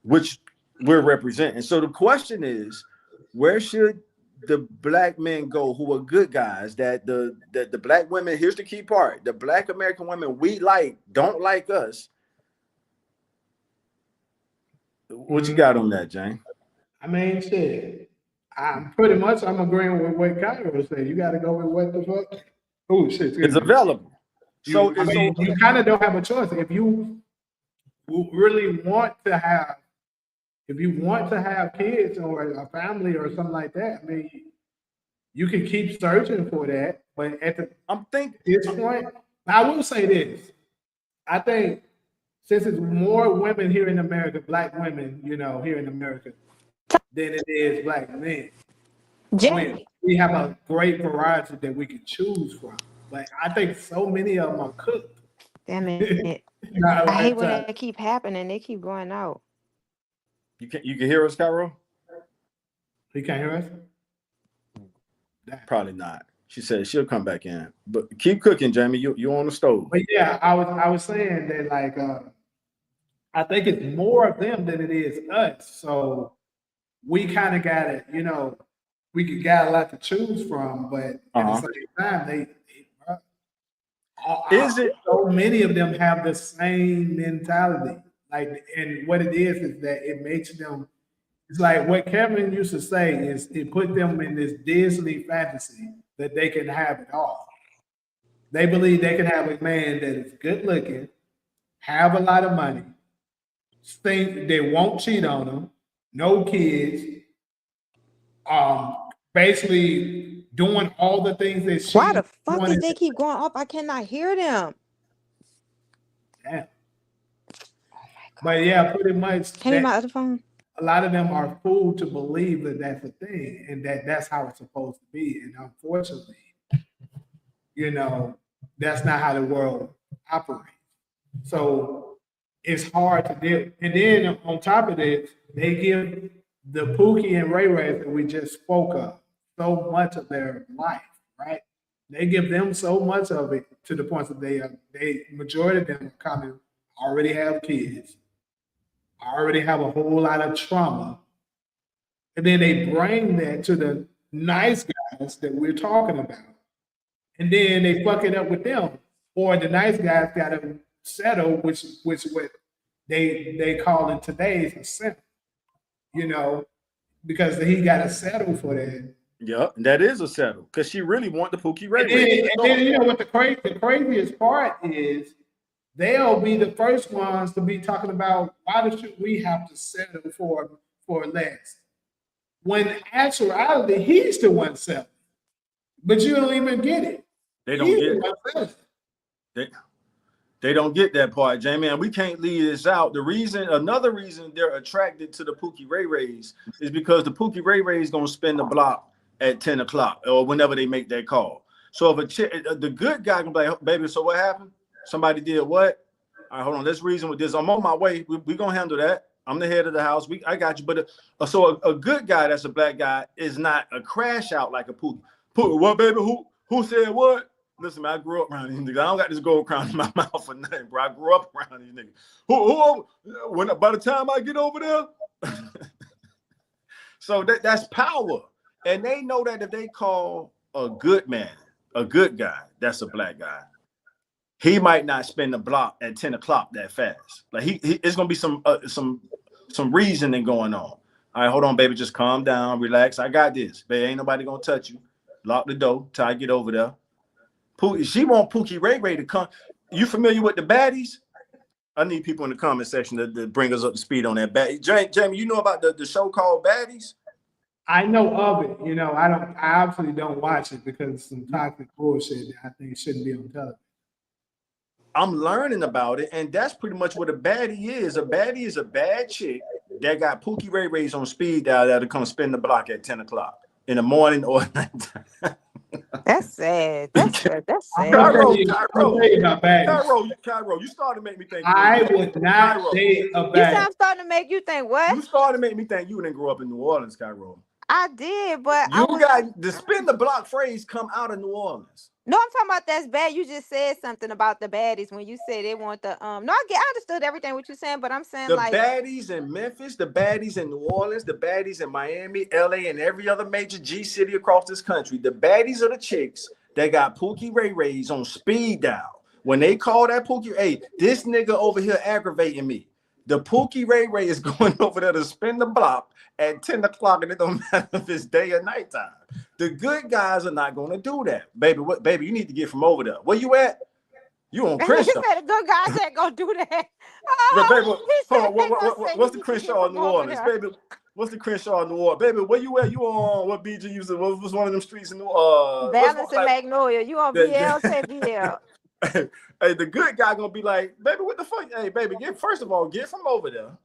which we're representing. So the question is, where should the black men go who are good guys? That the black women. Here's the key part: the black American women we like don't like us. What you got on that, Jane? I mean, shit. I'm agreeing with what Cairo said. You got to go with what the fuck. Oh shit! It's available. So you kind of don't have a choice if you really want to have. If you want to have kids or a family or something like that, I mean, you can keep searching for that. But at this point, I will say this: I think since it's more women here in America, black women, here in America, than it is black men. We have a great variety that we can choose from. But I think so many of them are cooked. Damn it. I hate when that keep happening. They keep going out. You can hear us, Cairo? You can't hear us? Probably not. She said she'll come back in. But keep cooking, Jamie. You on the stove. But yeah, I was saying that like I think it's more of them than it is us. So we kind of got it, we got a lot to choose from, but at the same time, so many of them have the same mentality. Like, and what it is that it makes them. It's like what Kevin used to say is it put them in this Disney fantasy that they can have it all. They believe they can have a man that is good looking, have a lot of money, think they won't cheat on them, no kids, basically doing all the things that she. Why the fuck did they keep going up? I cannot hear them. Damn. But yeah, pretty much. Can you my other phone? A lot of them are fooled to believe that that's a thing and that's how it's supposed to be. And unfortunately, that's not how the world operates. So it's hard to deal. And then on top of it, they give the Pookie and Ray Rays that we just spoke of so much of their life, right? They give them so much of it to the point that they majority of them already have kids. I already have a whole lot of trauma. And then they bring that to the nice guys that we're talking about. And then they fuck it up with them. Or the nice guys got to settle, which what they call in today's a simp. Because he got to settle for that. Yeah, that is a settle. Because she really want the Pookie Ray. And then what the craziest part is, they'll be the first ones to be talking about why should we have to settle for less? When in actuality, he's the one selling. But you don't even get it. They don't get it. They don't get that part, Jamie. And we can't leave this out. Another reason they're attracted to the Pookie Ray Rays is because the Pookie Ray Ray is gonna spin the block at 10 o'clock or whenever they make that call. So if the good guy can be like, baby, so what happened? Somebody did what? All right, hold on. Let's reason with this. I'm on my way. We're going to handle that. I'm the head of the house. I got you. But so a good guy that's a black guy is not a crash out like a Pookie. What, baby? Who said what? Listen, man, I grew up around these niggas. I don't got this gold crown in my mouth for nothing, bro. I grew up around these niggas. By the time I get over there. So that's power. And they know that if they call a good man, a good guy, that's a black guy, he might not spin the block at 10 o'clock that fast. Like it's gonna be some reasoning going on. All right, hold on, baby, just calm down, relax. I got this, baby. Ain't nobody gonna touch you. Lock the door till I get over there. She want Pookie Ray Ray to come. You familiar with the baddies? I need people in the comment section to bring us up to speed on that. Jamie, you know about the show called Baddies? I know of it. I absolutely don't watch it because it's some toxic bullshit that I think shouldn't be on television. I'm learning about it, and that's pretty much what a baddie is. A baddie is a bad chick that got Pookie Ray Rays on speed dial that'll come spin the block at 10 o'clock in the morning or night time. That's sad. That's sad. Cairo, you started to make me think. I would not date a baddie. I'm starting to make you think what? You started to make me think you didn't grow up in New Orleans, Cairo. I did, but got the spin the block phrase come out of New Orleans. No, I'm talking about that's bad. You just said something about the baddies when you said they want the No, I understood everything what you're saying, but I'm saying the baddies in Memphis, the baddies in New Orleans, the baddies in Miami, LA, and every other major G city across this country. The baddies are the chicks that got Pookie Ray Rays on speed dial. When they call that Pookie, hey, this nigga over here aggravating me. The Pookie Ray Ray is going over there to spin the block at 10 o'clock, and it don't matter if it's day or nighttime. The good guys are not going to do that, baby. What, baby? You need to get from over there. Where you at? You on He Crenshaw? said the good guys ain't gonna do that. But baby, Oh, he hold said on. they gonna say What's you the need to get Crenshaw in from New over Orleans, there. baby? What's the Crenshaw in New Orleans, baby? Where you at? You on what BG used to? What was one of them streets in New Balance and Magnolia. You on BL? Say BL. Hey, the good guy gonna be like, baby, what the fuck? Hey, baby, first of all, get from over there.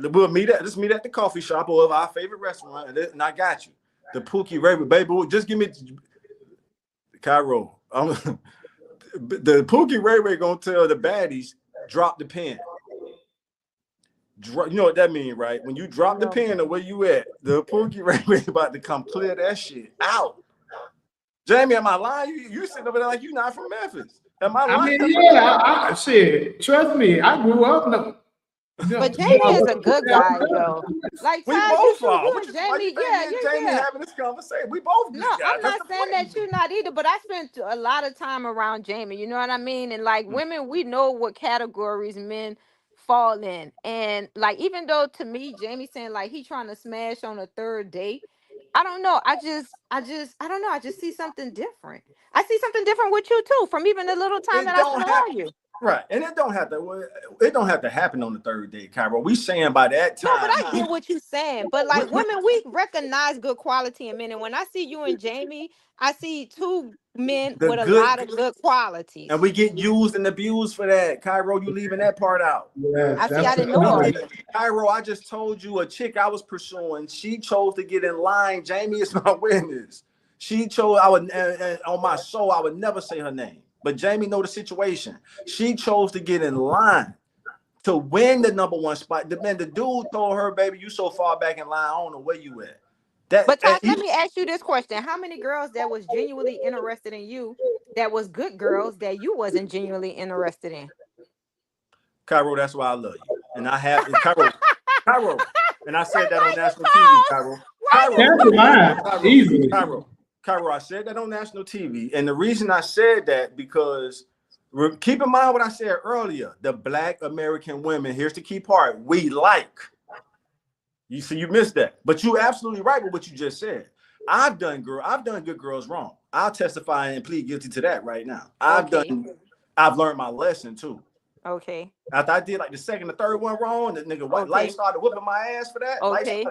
We'll just meet at the coffee shop or our favorite restaurant, and I got you. The Pookie Ray, baby, just give me Cairo. The Pookie Ray Ray gonna tell the baddies, drop the pen. You know what that means, right? When you drop the pen to where you at, the Pookie Ray Ray about to come clear that shit out. Jamie, am I lying? You sitting over there like you not from Memphis. Am I lying? I mean, yeah, shit. Trust me, I grew up. But Jamie is a good guy, though. Like we Taj, both you are. and Jamie, Jamie having this conversation. We both good No, guys. I'm not saying that you're not either, but I spent a lot of time around Jamie. You know what I mean? And like women, we know what categories men fall in. And like, even though to me, Jamie saying like he trying to smash on a third date, I don't know. I don't know. I just see something different. I see something different with you too, from even the little time that I spent around you. Right, and it don't have to happen on the third day, Cairo. We saying by that time. No, but I get what you're saying. But like women, we recognize good quality in men. And when I see you and Jamie, I see two men with a lot of good qualities. And we get used and abused for that. Cairo, you leaving that part out. Yeah, I didn't know all this. Cairo, I just told you a chick I was pursuing. She chose to get in line. Jamie is my witness. She chose. On my soul, I would never say her name. But Jamie know the situation. She chose to get in line to win the number one spot. The dude told her, baby, you so far back in line, I don't know where you at. But Tosh, let me ask you this question. How many girls that was genuinely interested in you, that was good girls, that you wasn't genuinely interested in? Cairo, that's why I love you. And I have Cairo. And I said that on national TV, Cairo, I said that on national TV. And the reason I said that, because keep in mind what I said earlier, the Black American women, here's the key part, we like. You see, you missed that. But you're absolutely right with what you just said. I've done good girls wrong. I'll testify and plead guilty to that right now. I've learned my lesson too. Okay. After I did like the second or third one wrong, the nigga life started whooping my ass for that. Okay.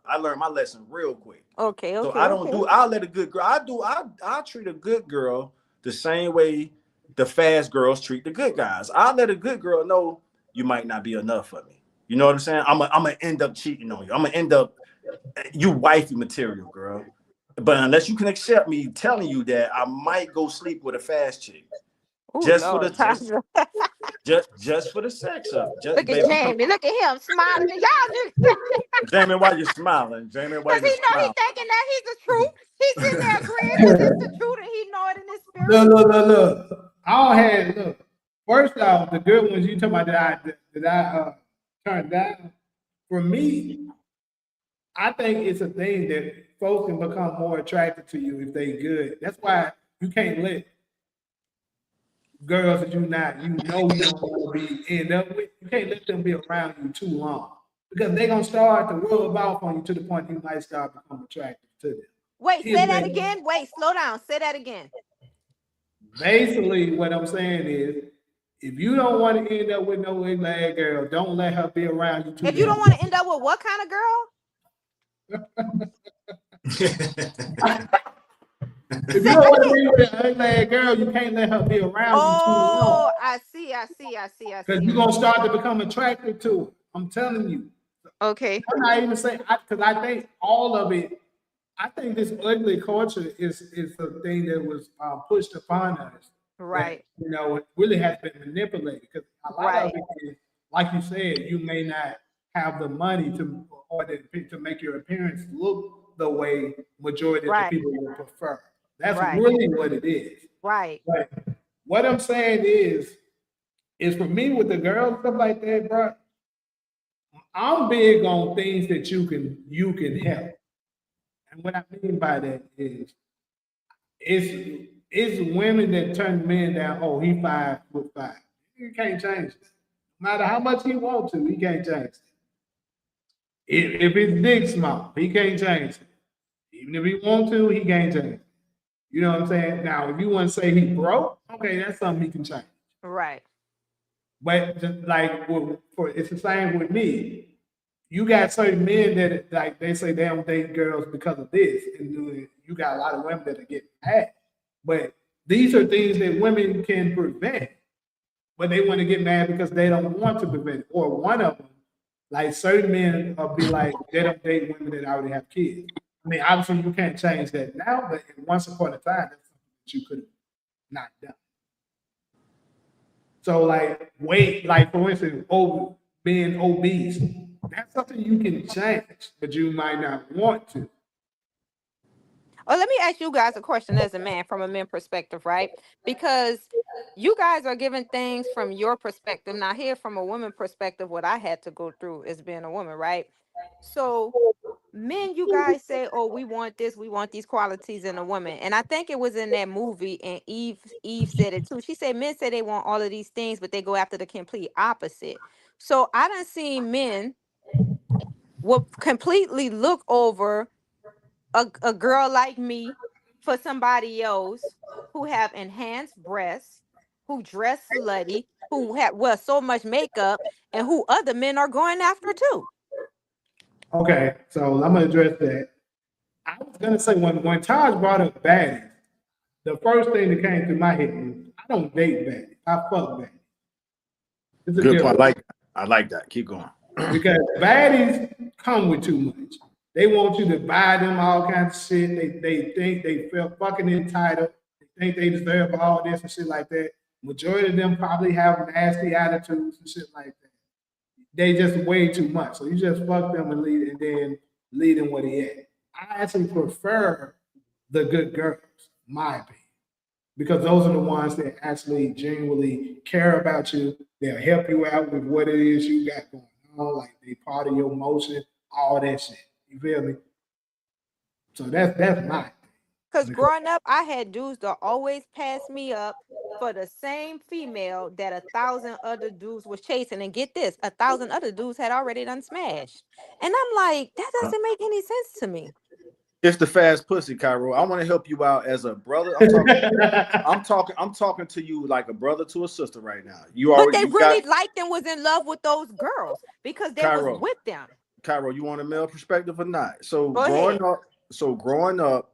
I learned my lesson real quick. Okay. So I'll let a good girl, I treat a good girl the same way the fast girls treat the good guys. I'll let a good girl know you might not be enough for me. You know what I'm saying? I'm gonna end up cheating on you. I'm gonna end up you wifey material, girl. But unless you can accept me telling you that I might go sleep with a fast chick. Just for the sex of it. Look at Jamie. Look at him smiling. And y'all Jamie, why you smiling? Jamie, why you smiling? Because he know he's thinking that he's the truth. He's sitting there agreeing because it's the truth and he know it in his spirit. Look. Look. First off, the good ones you talking about that I turned down. For me, I think it's a thing that folks can become more attracted to you if they good. That's why you can't let girls that you don't want to end up with, you can't let them be around you too long, because they're gonna start to rub off on you to the point you might start to become attracted to them. Wait, say that again. Wait, slow down. Say that again. Basically, what I'm saying is, if you don't want to end up with no ugly girl, don't let her be around you too long. If you don't want to end up with what kind of girl? If you don't want to be with an ugly girl, you can't let her be around you too long. Oh, I see. Because you're going to start to become attracted to her. I'm telling you. Okay. I'm not even saying, because I think all of it, I think this ugly culture is a thing that was pushed upon us. Right. That, it really has been manipulated. Because a lot of it is, like you said, you may not have the money to make your appearance look the way majority of the people would prefer. That's really what it is. Right. But what I'm saying is for me with the girls, stuff like that, bro, I'm big on things that you can help. And what I mean by that is it's women that turn men down. Oh, he 5'5". You can't change it. No matter how much he wants to, he can't change it. If his dick small, he can't change it. Even if he want to, he can't change it. You know what I'm saying? Now, if you want to say he broke, okay, that's something he can change. Right. But just like it's the same with me. You got certain men that like they say they don't date girls because of this, and you got a lot of women that are getting mad. But these are things that women can prevent, but they want to get mad because they don't want to prevent it. Or one of them, like certain men, will be like they don't date women that already have kids. I mean, obviously you can't change that now, but once upon a time, that's something that you could have not done. So, like weight, like for instance, being obese, that's something you can change, but you might not want to. Oh, let me ask you guys a question as a man from a man perspective, right? Because you guys are giving things from your perspective. Now, here from a woman perspective, what I had to go through is being a woman, right? So, men, you guys say, "Oh, we want this, we want these qualities in a woman," and I think it was in that movie, and Eve said it too. She said men say they want all of these things, but they go after the complete opposite. So, I done seen men will completely look over a girl like me for somebody else who have enhanced breasts, who dress slutty, who have wear so much makeup, and who other men are going after too. Okay, so I'm gonna address that. I was gonna say when Taj brought up baddies, the first thing that came through my head is I don't date baddies. I fuck baddies. It's a Good point. difference. I like that. Keep going. Because baddies come with too much. They want you to buy them all kinds of shit. They think they feel fucking entitled. They think they deserve all this and shit like that. Majority of them probably have nasty attitudes and shit like that. They just way too much. So you just fuck them and then lead them where they at. I actually prefer the good girls, my opinion, because those are the ones that actually genuinely care about you. They'll help you out with what it is you got going on, like they part of your motion, all that shit. You feel me? So that's my Because growing up, I had dudes that always pass me up for the same female that 1,000 other dudes was chasing. And get this, 1,000 other dudes had already done smashed. And I'm like, that doesn't make any sense to me. It's the fast pussy, Cairo. I want to help you out as a brother. I'm talking to you like a brother to a sister right now. But they really liked and was in love with those girls because they Cairo, was with them. Cairo, you want a male perspective or not? So Go growing ahead. up,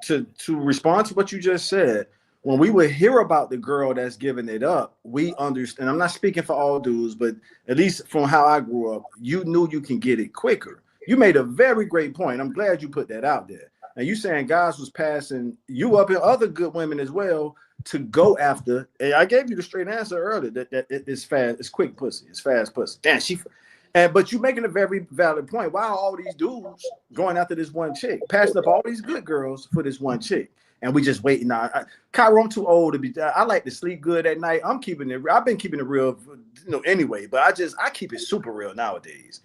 to respond to what you just said, when we would hear about the girl that's giving it up, we understand. I'm not speaking for all dudes, but at least from how I grew up, you knew you can get it quicker. You made a very great point. I'm glad you put that out there. And you saying guys was passing you up and other good women as well to go after. And I gave you the straight answer earlier that it's fast, it's quick pussy, it's fast pussy. Damn, but you're making a very valid point. Why are all these dudes going after this one chick, passing up all these good girls for this one chick? And we just waiting on. Cairo, I'm too old to be. I like to sleep good at night. I've been keeping it real, anyway. But I keep it super real nowadays.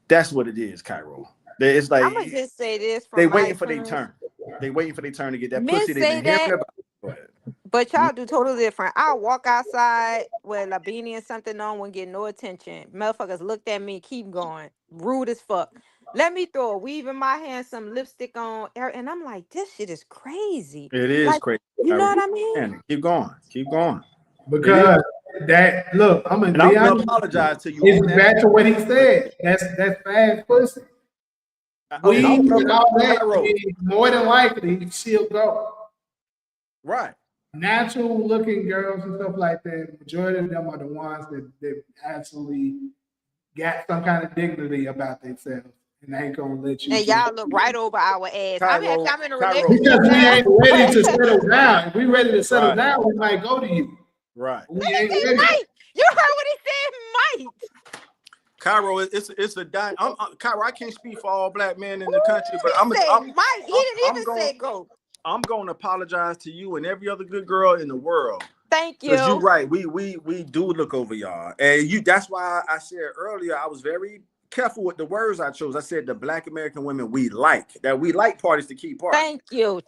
That's what it is, Cairo. It's like I'm gonna just say this: they waiting for their turn. They waiting for their turn to get that men pussy. They've say been that, hearing about. but y'all do totally different. I'll walk outside with a beanie and something on, wouldn't get no attention. Motherfuckers looked at me, keep going, rude as fuck. Let me throw a weave in my hand, some lipstick on, and I'm like, this shit is crazy. It is like, crazy. You know what I mean? Keep going. because that look. I'm gonna apologize to you. It's back to what he said. That's fast pussy. All that, more than likely she'll go. Right. Natural looking girls and stuff like that, majority of them are the ones that actually got some kind of dignity about themselves and ain't gonna let you. And y'all look right over our ass. Cairo, I'm in a relationship because we now. ain't ready to settle down. If we ready to settle down, we might go to you. Right. We ain't ready. Might. You heard what he said, might. Cairo, it's a dying. Cairo, I can't speak for all black men in the country, but He didn't even say go. I'm going to apologize to you and every other good girl in the world. Thank you. Because you're right. We do look over y'all, and that's why I said earlier I was very careful with the words I chose. I said the Black American women we like parties to keep parties.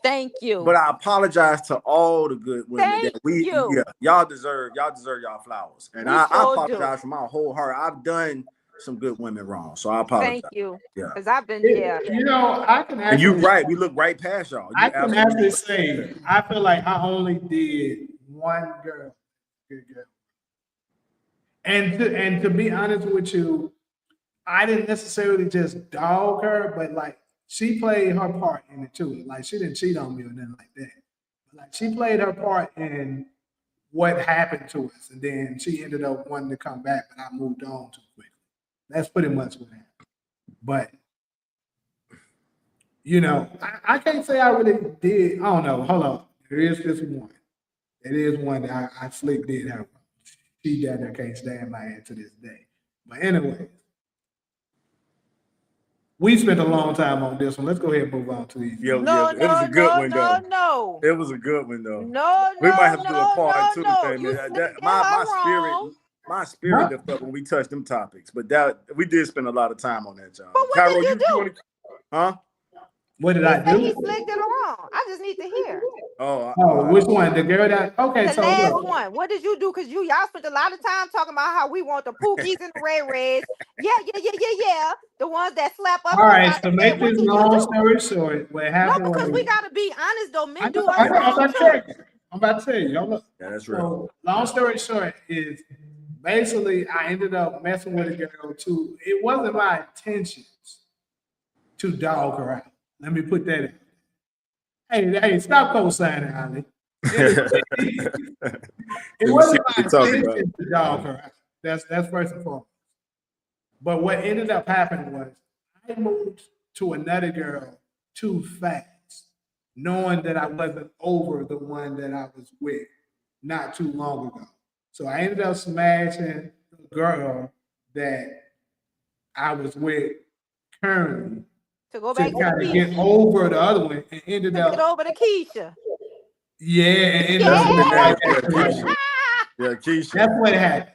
Thank you. But I apologize to all the good women Thank that you. y'all deserve y'all flowers. And I apologize from my whole heart. I've done some good women wrong. So I apologize. Thank you. Yeah. Because I've been, You know, I can And actually, you're right. We look right past y'all. I can actually say, I feel like I only did one girl. Good girl. And to be honest with you, I didn't necessarily just dog her, but like she played her part in it too. Like she didn't cheat on me or nothing like that. But like she played her part in what happened to us, and then she ended up wanting to come back, but I moved on too quickly. That's pretty much what happened. But you know, I can't say I really did. I don't know. Hold on. There is this one. It is one that I slick did have. She down there can't stand my head to this day. But anyway, we spent a long time on this one. Let's go ahead and move on to these. It was a good one though. No. It was a good one though. No, We might have to do a part two no. thing. You Man. slicked My spirit lift up when we touched them topics. But that we did spend a lot of time on that, y'all. But what did you do? Huh? What did I do? He slicked it wrong. I just need to hear. Which one? The girl that okay. The last one. What did you do? Because y'all spent a lot of time talking about how we want the Pookies and the Ray Rays. Yeah. The ones that slap up. All right. So make this long story short, what happened? No, because we gotta be honest though. Men do I'm us wrong. about to tell you. Y'all look. Yeah, that's real. So, long story short is basically I ended up messing with a girl too. It wasn't my intentions to dog her out. Let me put that in. Hey, stop co-signing, Ali. It wasn't my intention to dog her out. That's first and foremost. But what ended up happening was I moved to another girl too fast, knowing that I wasn't over the one that I was with not too long ago. So I ended up smashing the girl that I was with currently to go back to kind of get over the other one and ended up get over to Keisha. Yeah, and ended up Keisha. That's what happened.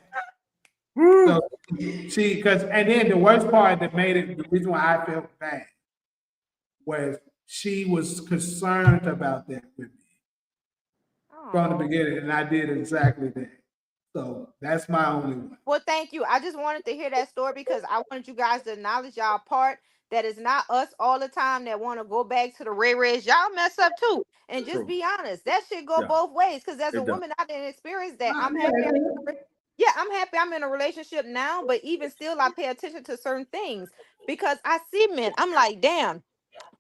So, see, because and then the worst part that made it, the reason why I felt bad was she was concerned about that with me from the beginning, and I did exactly that. So that's my only one. Well, thank you. I just wanted to hear that story because I wanted you guys to acknowledge y'all part. That is not us all the time that want to go back to the Ray Rays. Y'all mess up too. And just be honest. That should go both ways. Because as a woman, I didn't experience that. I'm happy. I'm happy I'm in a relationship now. But even still, I pay attention to certain things. Because I see men. I'm like, damn.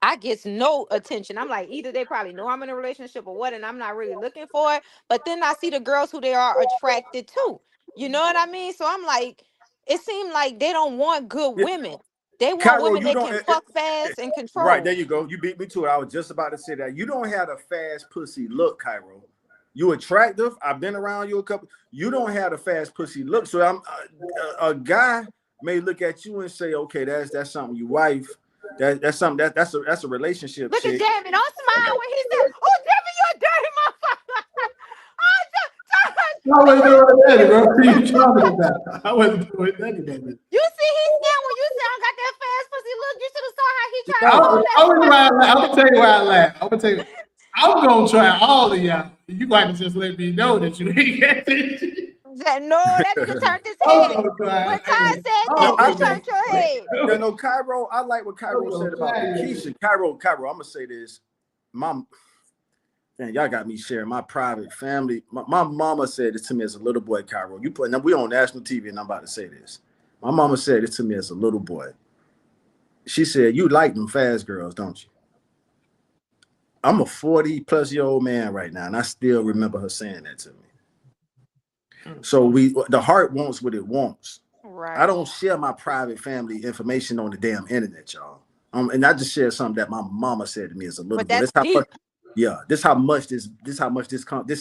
I get no attention. I'm like, either they probably know I'm in a relationship or what, and I'm not really looking for it. But then I see the girls who they are attracted to. You know what I mean? So I'm like, it seemed like they don't want good women. They want women that can fuck fast and control. Right, there you go. You beat me to it. I was just about to say that. You don't have a fast pussy look, Cairo. You attractive. I've been around you a couple. You don't have a fast pussy look. So I'm a guy may look at you and say, okay, that's something you wife. That's something that's a relationship. Look at Jamie. Don't smile when he said, "Oh, Jamie, you're a dirty motherfucker." I wasn't doing that, bro. What are you talking about? I wasn't doing that, baby. You see, he's scared when you say I got that fast pussy look. You should have saw how he tried to do that. I'm gonna tell you why I laugh. I'm gonna tell you. I'm gonna try all of y'all. You might just let me know that you ain't get it. No, that nigga turned his head. When Ty said that, you turned your head. You know, Cairo, I like what Cairo said about Keisha. Cairo, I'm gonna say this. Man, y'all got me sharing my private family. My mama said this to me as a little boy, Cairo. Now we on national TV, and I'm about to say this. My mama said this to me as a little boy. She said, "You like them fast girls, don't you?" I'm a 40-plus-year-old man right now, and I still remember her saying that to me. So the heart wants what it wants. Right. I don't share my private family information on the damn internet, y'all. And I just shared something that my mama said to me as a little boy. This how much this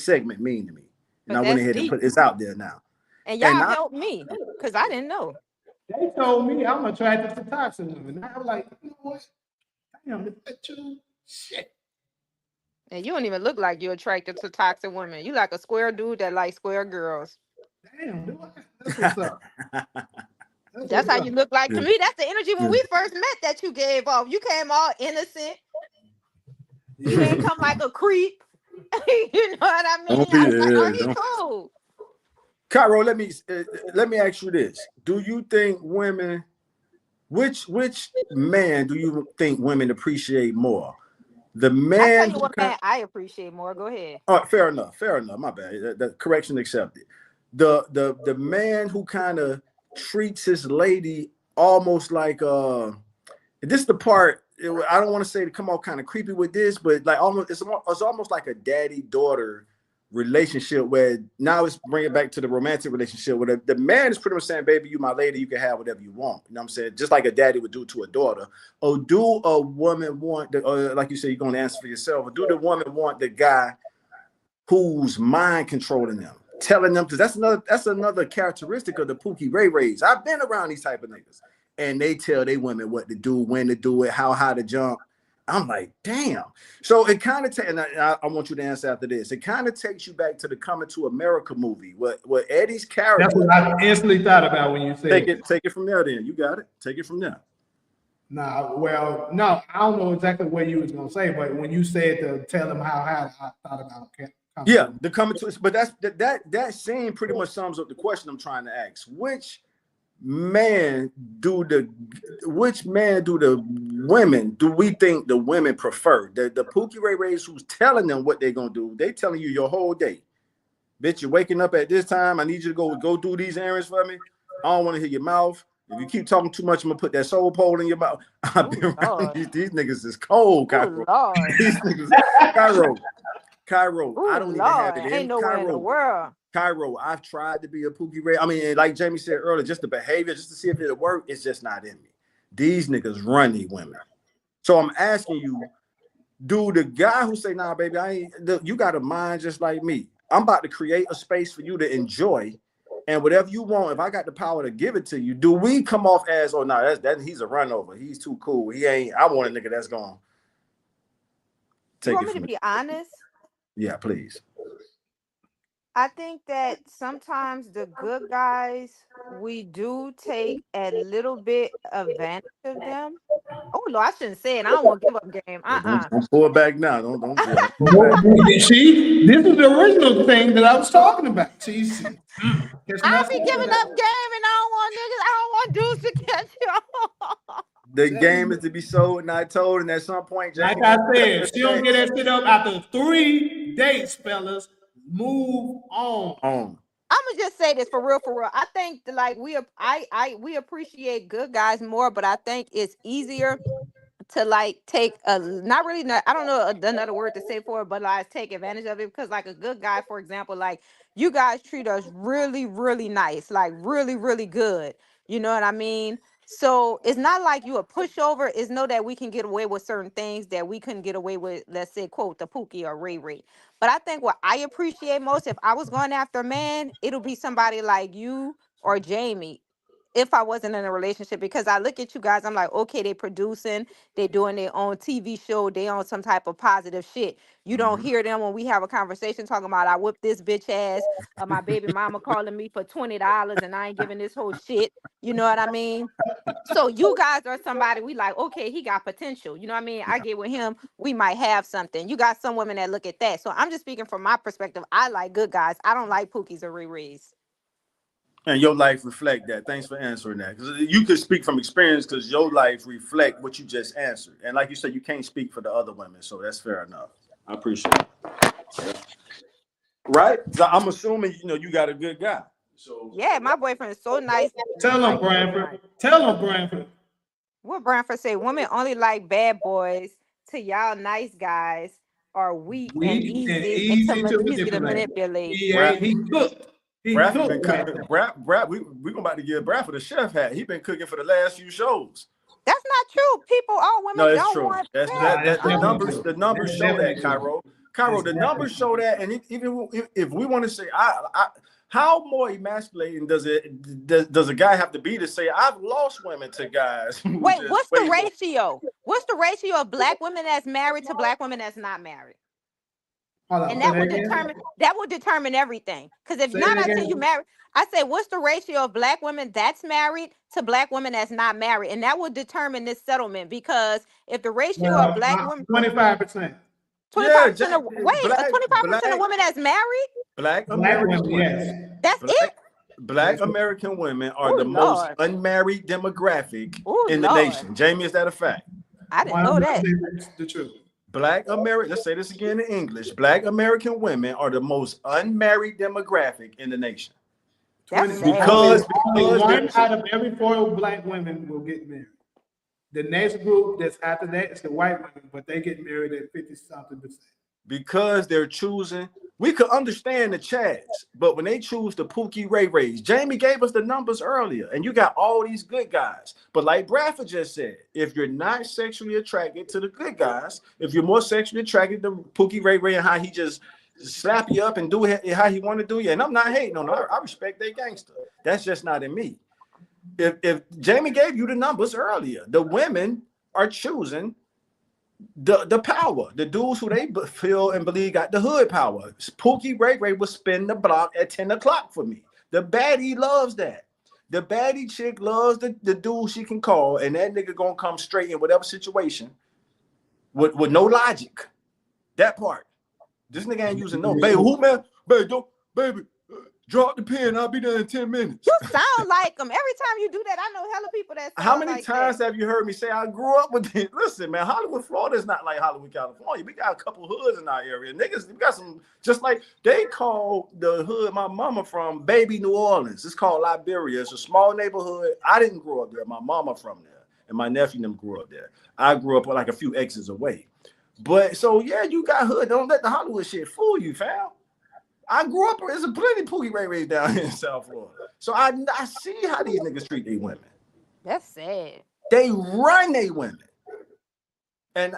segment mean to me. And I went ahead and put it's out there now. And y'all helped me because I didn't know. They told me I'm attracted to toxic women. I was like, you know what? Damn, is that true? Shit. And you don't even look like you're attracted to toxic women. You like a square dude that likes square girls. Damn, do I? That's what's up. That's how you look like to Yeah. me. That's the energy when Yeah. we first met that you gave off. You came all innocent. You didn't come like a creep. You know what I mean? Don't be I was like, oh, there. he cool. Cairo, let me ask you this: do you think women, which man do you think women appreciate more? The I tell man you who what, kind man, I appreciate more. Go ahead. Oh, fair enough. Fair enough. My bad. The correction accepted. The man who kind of treats his lady almost like this is the part I don't want to say to come off kind of creepy with this, but like almost it's almost like a daddy-daughter relationship where now it's bring it back to the romantic relationship where the man is pretty much saying, baby, you my lady, you can have whatever you want. You know what I'm saying? Just like a daddy would do to a daughter. Or do a woman want like you say, you're going to answer for yourself, or do the woman want the guy who's mind controlling them, telling them, because that's another characteristic of the Pookie Ray Rays. I've been around these type of niggas, and they tell they women what to do, when to do it, how high to jump. I'm like, damn. So it kind of and I want you to answer after this. It kind of takes you back to the Coming to America movie, what Eddie's character. That's what I instantly thought about when you said take it from there. Then you got it. Take it from there. Nah, well, no, I don't know exactly what you was gonna say, but when you said to tell them how high, I thought about it. Yeah, the Coming to, but that scene pretty much sums up the question I'm trying to ask. Which man do the women do we think the women prefer? The Pookie Ray Rays who's telling them what they're gonna do, they telling you your whole day. Bitch, you're waking up at this time. I need you to go do these errands for me. I don't want to hear your mouth. If you keep talking too much, I'm gonna put that soul pole in your mouth. I've been around these niggas is cold, Cairo. These niggas, Cairo, I don't even have it in. Ain't nowhere in the world. Cairo, I've tried to be a Pookie Ray. I mean, like Jamie said earlier, just the behavior, just to see if it'll work, it's just not in me. These niggas run these women. So I'm asking you, do the guy who say, nah, baby, you got a mind just like me. I'm about to create a space for you to enjoy, and whatever you want, if I got the power to give it to you, do we come off as, oh, no, that he's a run over. He's too cool. He ain't, I want a nigga that's going to take it. You want me to be honest? Yeah, please. I think that sometimes the good guys, we do take a little bit advantage of them. Oh Lord, I shouldn't say it. I don't want to give up game. Don't pull it back now. Don't. Yeah. See, this is the original thing that I was talking about. I be giving up game, and I don't want dudes to catch you. The game is to be sold, not told, and at some point, like I said, she don't get that shit up after 3 dates, fellas. Move on. I'm gonna just say this for real. I think like we appreciate good guys more, but I think it's easier to like take I don't know another word to say for it, but like take advantage of it, because like a good guy, for example, like you guys treat us really, really nice, like really, really good. You know what I mean? So it's not like you a pushover. It's know that we can get away with certain things that we couldn't get away with, let's say, quote, the Pookie or Ray Ray. But I think what I appreciate most, if I was going after a man, it'll be somebody like you or Jamie, if I wasn't in a relationship, because I look at you guys, I'm like, okay, they producing, they doing their own TV show, they on some type of positive shit. You don't hear them when we have a conversation talking about I whipped this bitch ass, my baby mama calling me for $20 and I ain't giving this whole shit. You know what I mean? So you guys are somebody we like, okay, he got potential. You know what I mean? I get with him, we might have something. You got some women that look at that. So I'm just speaking from my perspective. I like good guys. I don't like Pookies or Riri's. And your life reflect that. Thanks for answering that. Because you could speak from experience because your life reflect what you just answered. And like you said, you can't speak for the other women. So that's fair enough. I appreciate it. Yeah. Right? So I'm assuming, you got a good guy. So yeah, my boyfriend is so nice. Tell him, Branford. Tell him, Branford. What Branford say? Women only like bad boys. To y'all nice guys are weak and easy to manipulate. He cooked. Bradford been cooking. We're about to give Bradford a chef hat. He's been cooking for the last few shows. That's not true. All women don't true. want The numbers show that, Cairo. The numbers show that, and even if we want to say, how more emasculating does a guy have to be to say I've lost women to guys? Wait, what's the ratio? What's the ratio of black women that's married to black women that's not married? Hold on, And say that that would again. determine everything. Because if Say not that until again. you marry, I say, what's the ratio of black women that's married to black women that's not married? And that would determine this settlement. Because if the ratio of Well, black women, 25%. 25% of wait, Black 25% of women that's married, Black Black American women, women. yes. that's it. Black That's what, American women are Oh the most Lord. unmarried demographic Oh in the Lord. nation. Jamie, is that a fact? I didn't know that. 100% the truth. Black American, let's say this again in English. Black American women are the most unmarried demographic in the nation. That's 20, sad. only Because one there's out of every 4 black women will get married. The next group that's after that is the white women, but they get married at 50-something%. because they're choosing. We could understand the Chads, but when they choose the Pookie Ray Rays, Jamie gave us the numbers earlier, and you got all these good guys. But like Bradford just said, if you're not sexually attracted to the good guys, if you're more sexually attracted to Pookie Ray Ray and how he just slap you up and do it how he want to do you, and I'm not hating on him. I respect their gangster. That's just not in me. If Jamie gave you the numbers earlier, the women are choosing the power, the dudes who they feel and believe got the hood power. Pookie Ray Ray will spin the block at 10 o'clock for me. The baddie loves that. The baddie chick loves the dude she can call, and that nigga gonna come straight in whatever situation with no logic. That part. This nigga ain't using no baby. Who man? Baby, don't baby. Drop the pen. I'll be there in 10 minutes. You sound like them. Every time you do that, I know hella people that sound How many like times that. have you heard me say I grew up with it? Listen, man, Hollywood, Florida is not like Hollywood, California. We got a couple hoods in our area. Niggas, we got some, just like they call the hood my mama from Baby New Orleans. It's called Liberia. It's a small neighborhood. I didn't grow up there. My mama from there. And my nephew and them grew up there. I grew up like a few exits away. But so yeah, you got hood. Don't let the Hollywood shit fool you, fam. I grew up, there's a plenty Pookie Ray Rays down here in South Florida. So I see how these niggas treat their women. That's sad. They run their women. And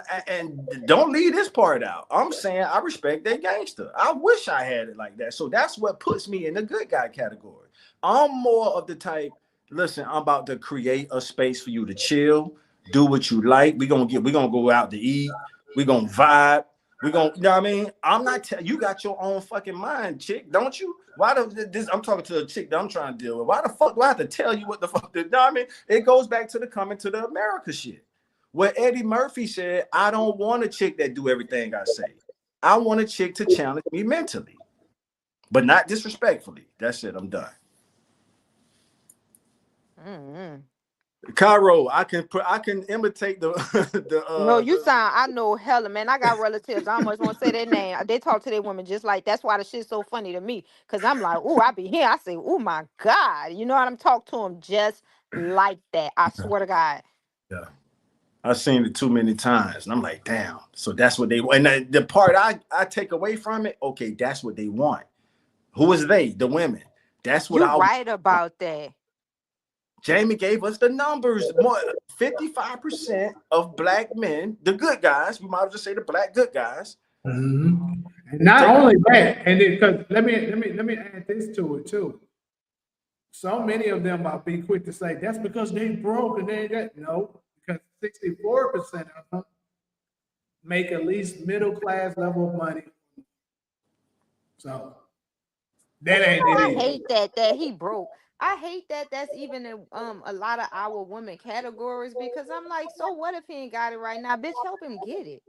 don't leave this part out. I'm saying I respect their gangster. I wish I had it like that. So that's what puts me in the good guy category. I'm more of the type, listen, I'm about to create a space for you to chill, do what you like. We're gonna go out to eat, we're gonna vibe. We're gonna, you know what I mean? I'm not you got your own fucking mind, chick, don't you? Why this? I'm talking to a chick that I'm trying to deal with. Why the fuck do I have to tell you what the fuck? You know what I mean? It goes back to the coming to the America shit. Where Eddie Murphy said, I don't want a chick that do everything I say. I want a chick to challenge me mentally, but not disrespectfully. That's it. I'm done. Mm-hmm. Cairo, I can imitate the No, you sound. I know hella, man. I got relatives. I almost won't say their name. They talk to their women just like that's why the shit's so funny to me. Cause I'm like, oh, I be here. I say, oh my God, you know what I'm talk to them just like that. I swear to God. Yeah. I've seen it too many times, and I'm like, damn. So that's what they want. And the part I take away from it, okay, that's what they want. Who is they? The women. That's what You right about that. Jamie gave us the numbers. More 55% of black men, the good guys, we might as well just say the black good guys. Mm-hmm. And not only that, and because let me add this to it too. So many of them I'll be quick to say that's because they broke and they got no, because 64% of them make at least middle class level of money. So that ain't it. I hate that he broke. I hate that that's even in a lot of our women categories because I'm like, so what if he ain't got it right now? Bitch, help him get it.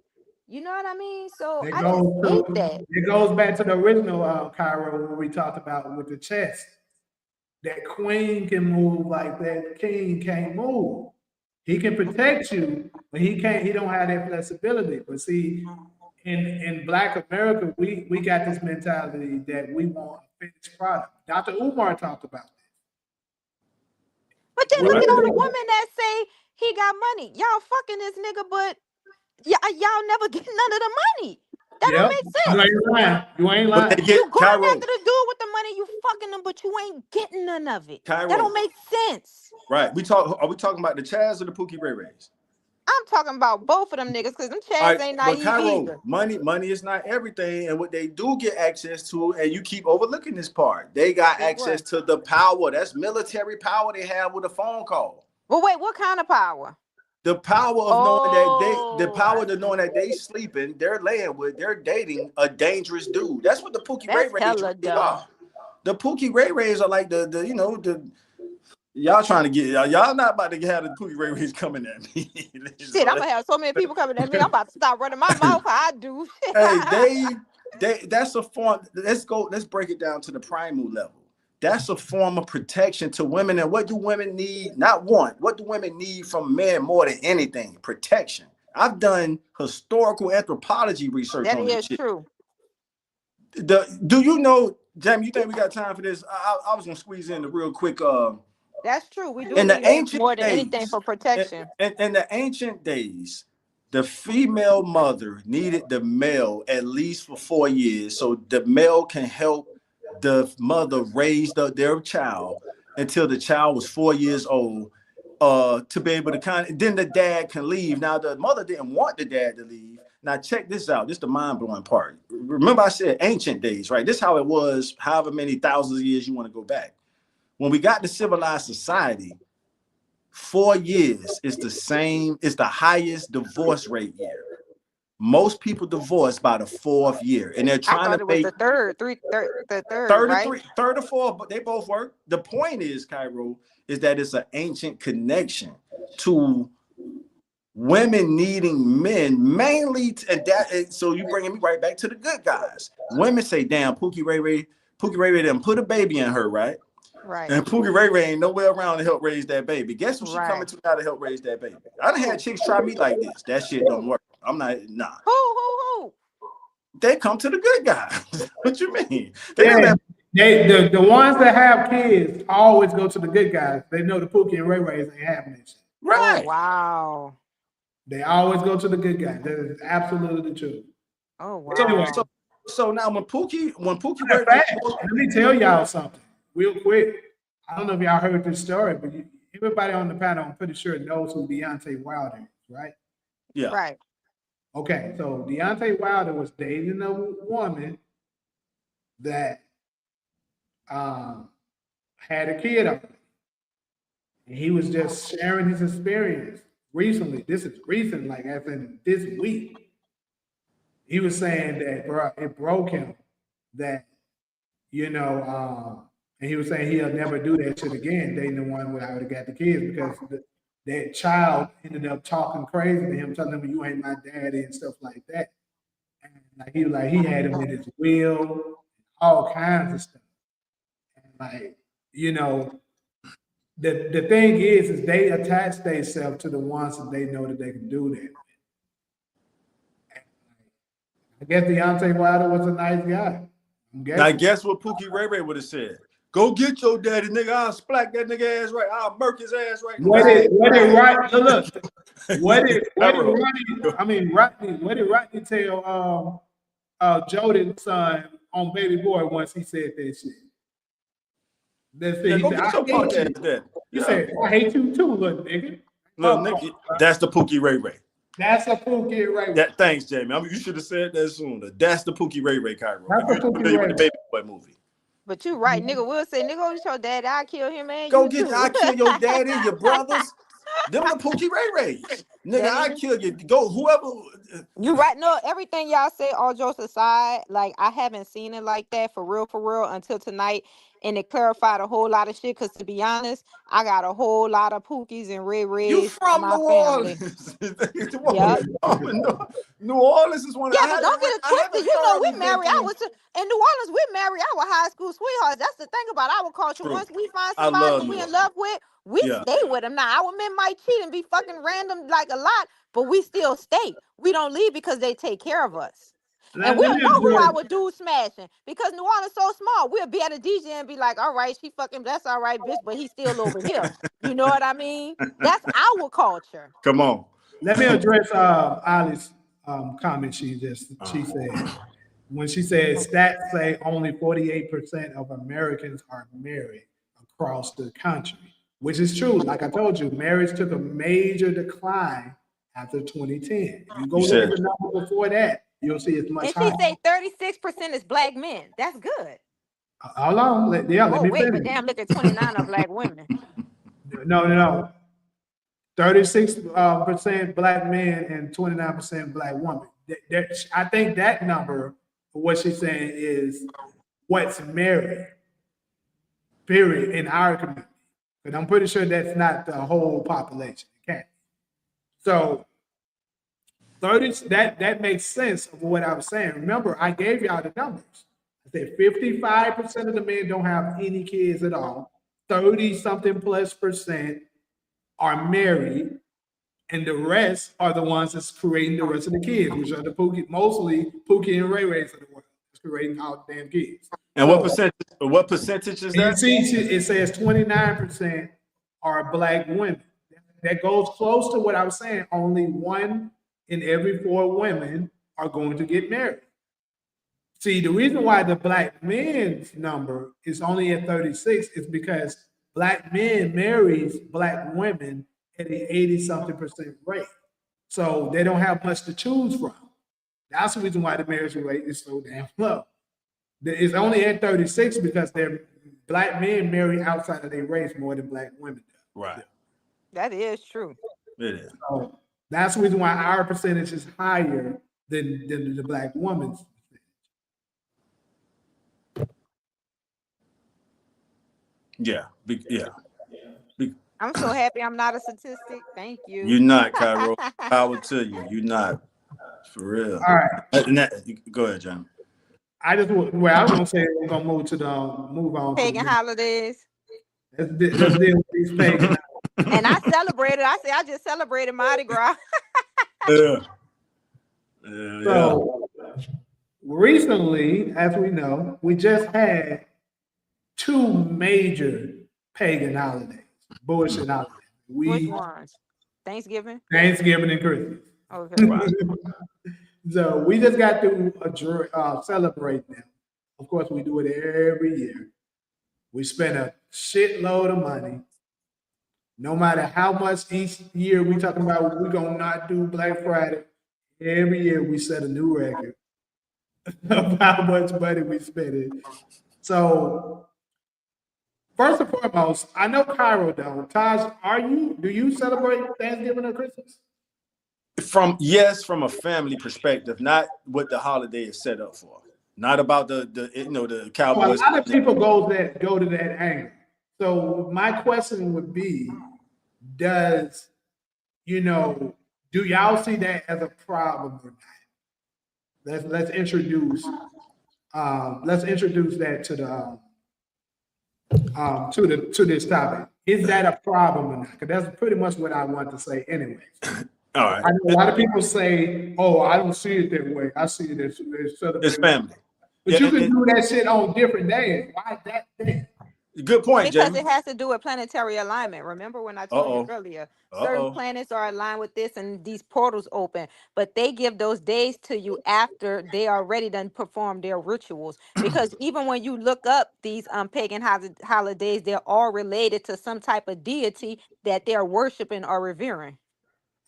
You know what I mean? So I just hate that. It goes back to the original Cairo when we talked about with the chest. That queen can move like that king can't move. He can protect you, but he can't. He don't have that flexibility. But see, in Black America, we got this mentality that we want a finished product. Dr. Umar talked about this. But then look at all the women that say he got money. Y'all fucking this nigga, but y'all never get none of the money. That don't make sense. You ain't lying. You ain't lying. You going after the dude with the money, you fucking him, but you ain't getting none of it. That don't make sense. Right. Are we talking about the Chaz or the Pookie Ray Rays? I'm talking about both of them niggas because them Chaz ain't naive either. Money is not everything, and what they do get access to, and you keep overlooking this part, they got access to the power. That's military power they have with a phone call. Well, wait, what kind of power? The power of knowing that the power of knowing that they sleeping, they're laying with, they're dating a dangerous dude. That's what the Pookie Ray That's Rays hella really dumb. are. The Pookie Ray Rays are like the you know the y'all trying to get y'all not about to have the Pookie Ray Rays coming at me. Shit, I'm gonna have so many people coming at me. I'm about to stop running my mouth. How I do. Hey, that's a form. Let's break it down to the primal level. That's a form of protection to women. And what do women need? Not want. What do women need from men more than anything? Protection. I've done historical anthropology research That on this is shit. true. Do you know, Jamie, you think we got time for this? I was gonna squeeze in the real quick. That's true. We do In the need it ancient more than anything days, for protection. in the ancient days, the female mother needed the male at least for 4 years, so the male can help the mother raise their child until the child was 4 years old, to be able to then the dad can leave. Now the mother didn't want the dad to leave. Now check this out. This is the mind-blowing part. Remember I said ancient days, right? This is how it was, however many thousands of years you want to go back. When we got to civilized society, 4 years is the highest divorce rate year. Most people divorce by the 4th year, and they're I trying thought to it was make the third, right? third or fourth, but they both work. The point is, Cairo, is that it's an ancient connection to women needing men mainly, so you bringing me right back to the good guys. Women say, "Damn, Pookie Ray Ray done put a baby in her, right?" Right. And Pookie Ray Ray ain't nowhere around to help raise that baby. Guess who she Right. coming to now to help raise that baby? I done had chicks try me like this. That shit don't work. I'm not, nah. Who? They come to the good guys. What you mean? The ones that have kids always go to the good guys. They know the Pookie and Ray Rays ain't having this. Right. Oh, wow. They always go to the good guys. That is absolutely the truth. Oh, wow. Anyway, so now when Pookie Ray Ray, let me tell y'all something real quick. I don't know if y'all heard this story, but everybody on the panel, I'm pretty sure knows who Deontay Wilder is, right? Yeah. Right. Okay, so Deontay Wilder was dating a woman that had a kid on. And he was just sharing his experience recently. This is recent, like as in this week. He was saying that, bro, it broke him that, and he was saying he'll never do that shit again, dating the one where I would have got the kids, because that child ended up talking crazy to him, telling him you ain't my daddy and stuff like that. And he had him in his will, all kinds of stuff. And the thing is they attach themselves to the ones that they know that they can do that. I guess Deontay Wilder was a nice guy. Now guess what Pookie Ray Ray would have said? Go get your daddy, nigga. I'll splack that nigga ass right. I'll murk his ass right. What did Rodney tell Jordan's son on Baby Boy once he said that shit? He said, I hate you too, little nigga. Little nigga, that's the Pookie Ray Ray. That's a Pookie Ray Ray. Thanks, Jamie. You should have said that sooner. That's the Pookie Ray Ray, Cairo. That's the Pookie Ray Ray. The Baby Boy movie. But you right, nigga will say, nigga, go get your daddy, I'll kill him, man. Go get I kill your daddy, your brothers. Them the Pookie Ray Rays. Nigga, I kill you. Go whoever. You right. No, everything y'all say, all jokes aside, like I haven't seen it like that for real until tonight. And it clarified a whole lot of shit. Cause to be honest, I got a whole lot of Pookies and Ray Rays. You from New Orleans? Yep. New Orleans is one of but don't get it twisted. You know, we married. In New Orleans, we married our high school sweethearts. That's the thing about our culture. True. Once we find somebody we in love with, we stay with them. Now, our men might cheat and be fucking random like a lot, but we still stay. We don't leave because they take care of us. And we don't know who our dude smashing, because New Orleans so small. We'll be at a DJ and be like, all right, she fucking, that's all right, bitch, but he's still over here. You know what I mean? That's our culture. Come on. Let me address Ali's comment she said. When she said stats say only 48% of Americans are married across the country, which is true. Like I told you, marriage took a major decline after 2010. If you go look at the number before that, you'll see it's much higher. And she say 36% is black men. That's good. How long? Let me finish. But damn, look at 29 of black women. No. 36% black men and 29% black women. I think that number, what she's saying, is what's married, period, in our community. But I'm pretty sure that's not the whole population. It can't. So 30, that makes sense of what I was saying. Remember, I gave y'all the numbers. I said 55% of the men don't have any kids at all. 30 something plus percent are married, and the rest are the ones that's creating the rest of the kids, which are the mostly Pookie and Ray Rays of the world. That's creating all the damn kids. And so, what percentage is that? You see, it says 29% are black women. That goes close to what I was saying. Only 1 in every 4 women are going to get married. See, the reason why the black men's number is only at 36 is because black men marries black women at an 80-something% rate. So they don't have much to choose from. That's the reason why the marriage rate is so damn low. It's only at 36 because they're black men marry outside of their race more than black women do. Right. That is true. It is. So that's the reason why our percentage is higher than the black woman's. Yeah. I'm so happy I'm not a statistic. Thank you. You're not, Cairo. Power to you. You're not. For real. All right. Go ahead, John. I was gonna say we're gonna move on. Pagan holidays. Let's deal with these pagan. And I celebrated. I just celebrated Mardi Gras. Yeah. So recently, as we know, we just had 2 major pagan holidays, bullshit holidays. Which ones? Thanksgiving and Christmas. Okay. So we just got to celebrate them. Of course, we do it every year. We spend a shitload of money. No matter how much each year we talking about, we're gonna not do Black Friday. Every year we set a new record of how much money we spend. So first and foremost, I know Cairo don't. Taj, do you celebrate Thanksgiving or Christmas? From a family perspective, not what the holiday is set up for. Not about the Cowboys. A lot of people go to that angle. So my question would be, do y'all see that as a problem or not? Let's introduce that to this topic. Is that a problem or not? Because that's pretty much what I want to say anyways. All right. I know a lot of people say, "Oh, I don't see it that way. I see it as it's family." But you can do that shit on different days. Why that thing? Good point, because Jamie. it has to do with planetary alignment. Remember when I told you earlier, certain planets are aligned with this and these portals open, but they give those days to you after they already done performed their rituals. Because even when you look up these pagan holidays, they're all related to some type of deity that they're worshiping or revering.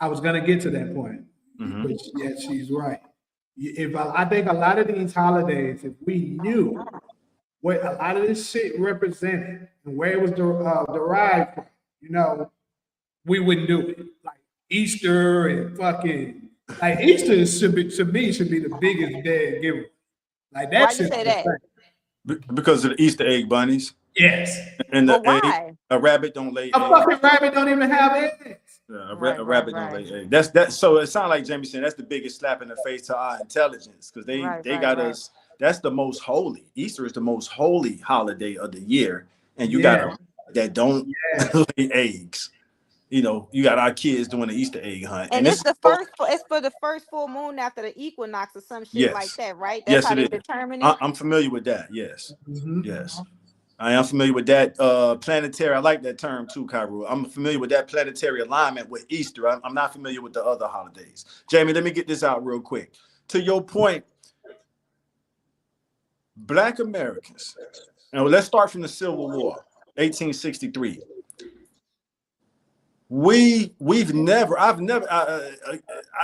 I was gonna get to that point, but yeah, she's right. I think a lot of these holidays, if we knew what a lot of this shit represented and where it was derived from, we wouldn't do it. Like Easter and fucking Easter should be the biggest day giver. Like that. Why you say that? Because of the Easter egg bunnies. Yes. And why? A rabbit don't lay eggs. A fucking rabbit don't even have eggs. Yeah, a rabbit don't lay eggs. That's so it sounds like Jamie saying that's the biggest slap in the face to our intelligence because they got us. That's the most holy. Easter is the most holy holiday of the year, and you got that don't lay eggs. You got our kids doing the Easter egg hunt, and it's it's for the first full moon after the equinox or some shit like that, right? That's how they determine it. I'm familiar with that. Yes, yes. I am familiar with that planetary. I like that term too, Cairo. I'm familiar with that planetary alignment with Easter. I'm not familiar with the other holidays. Jamie, let me get this out real quick. To your point, Black Americans, and let's start from the Civil War, 1863. I've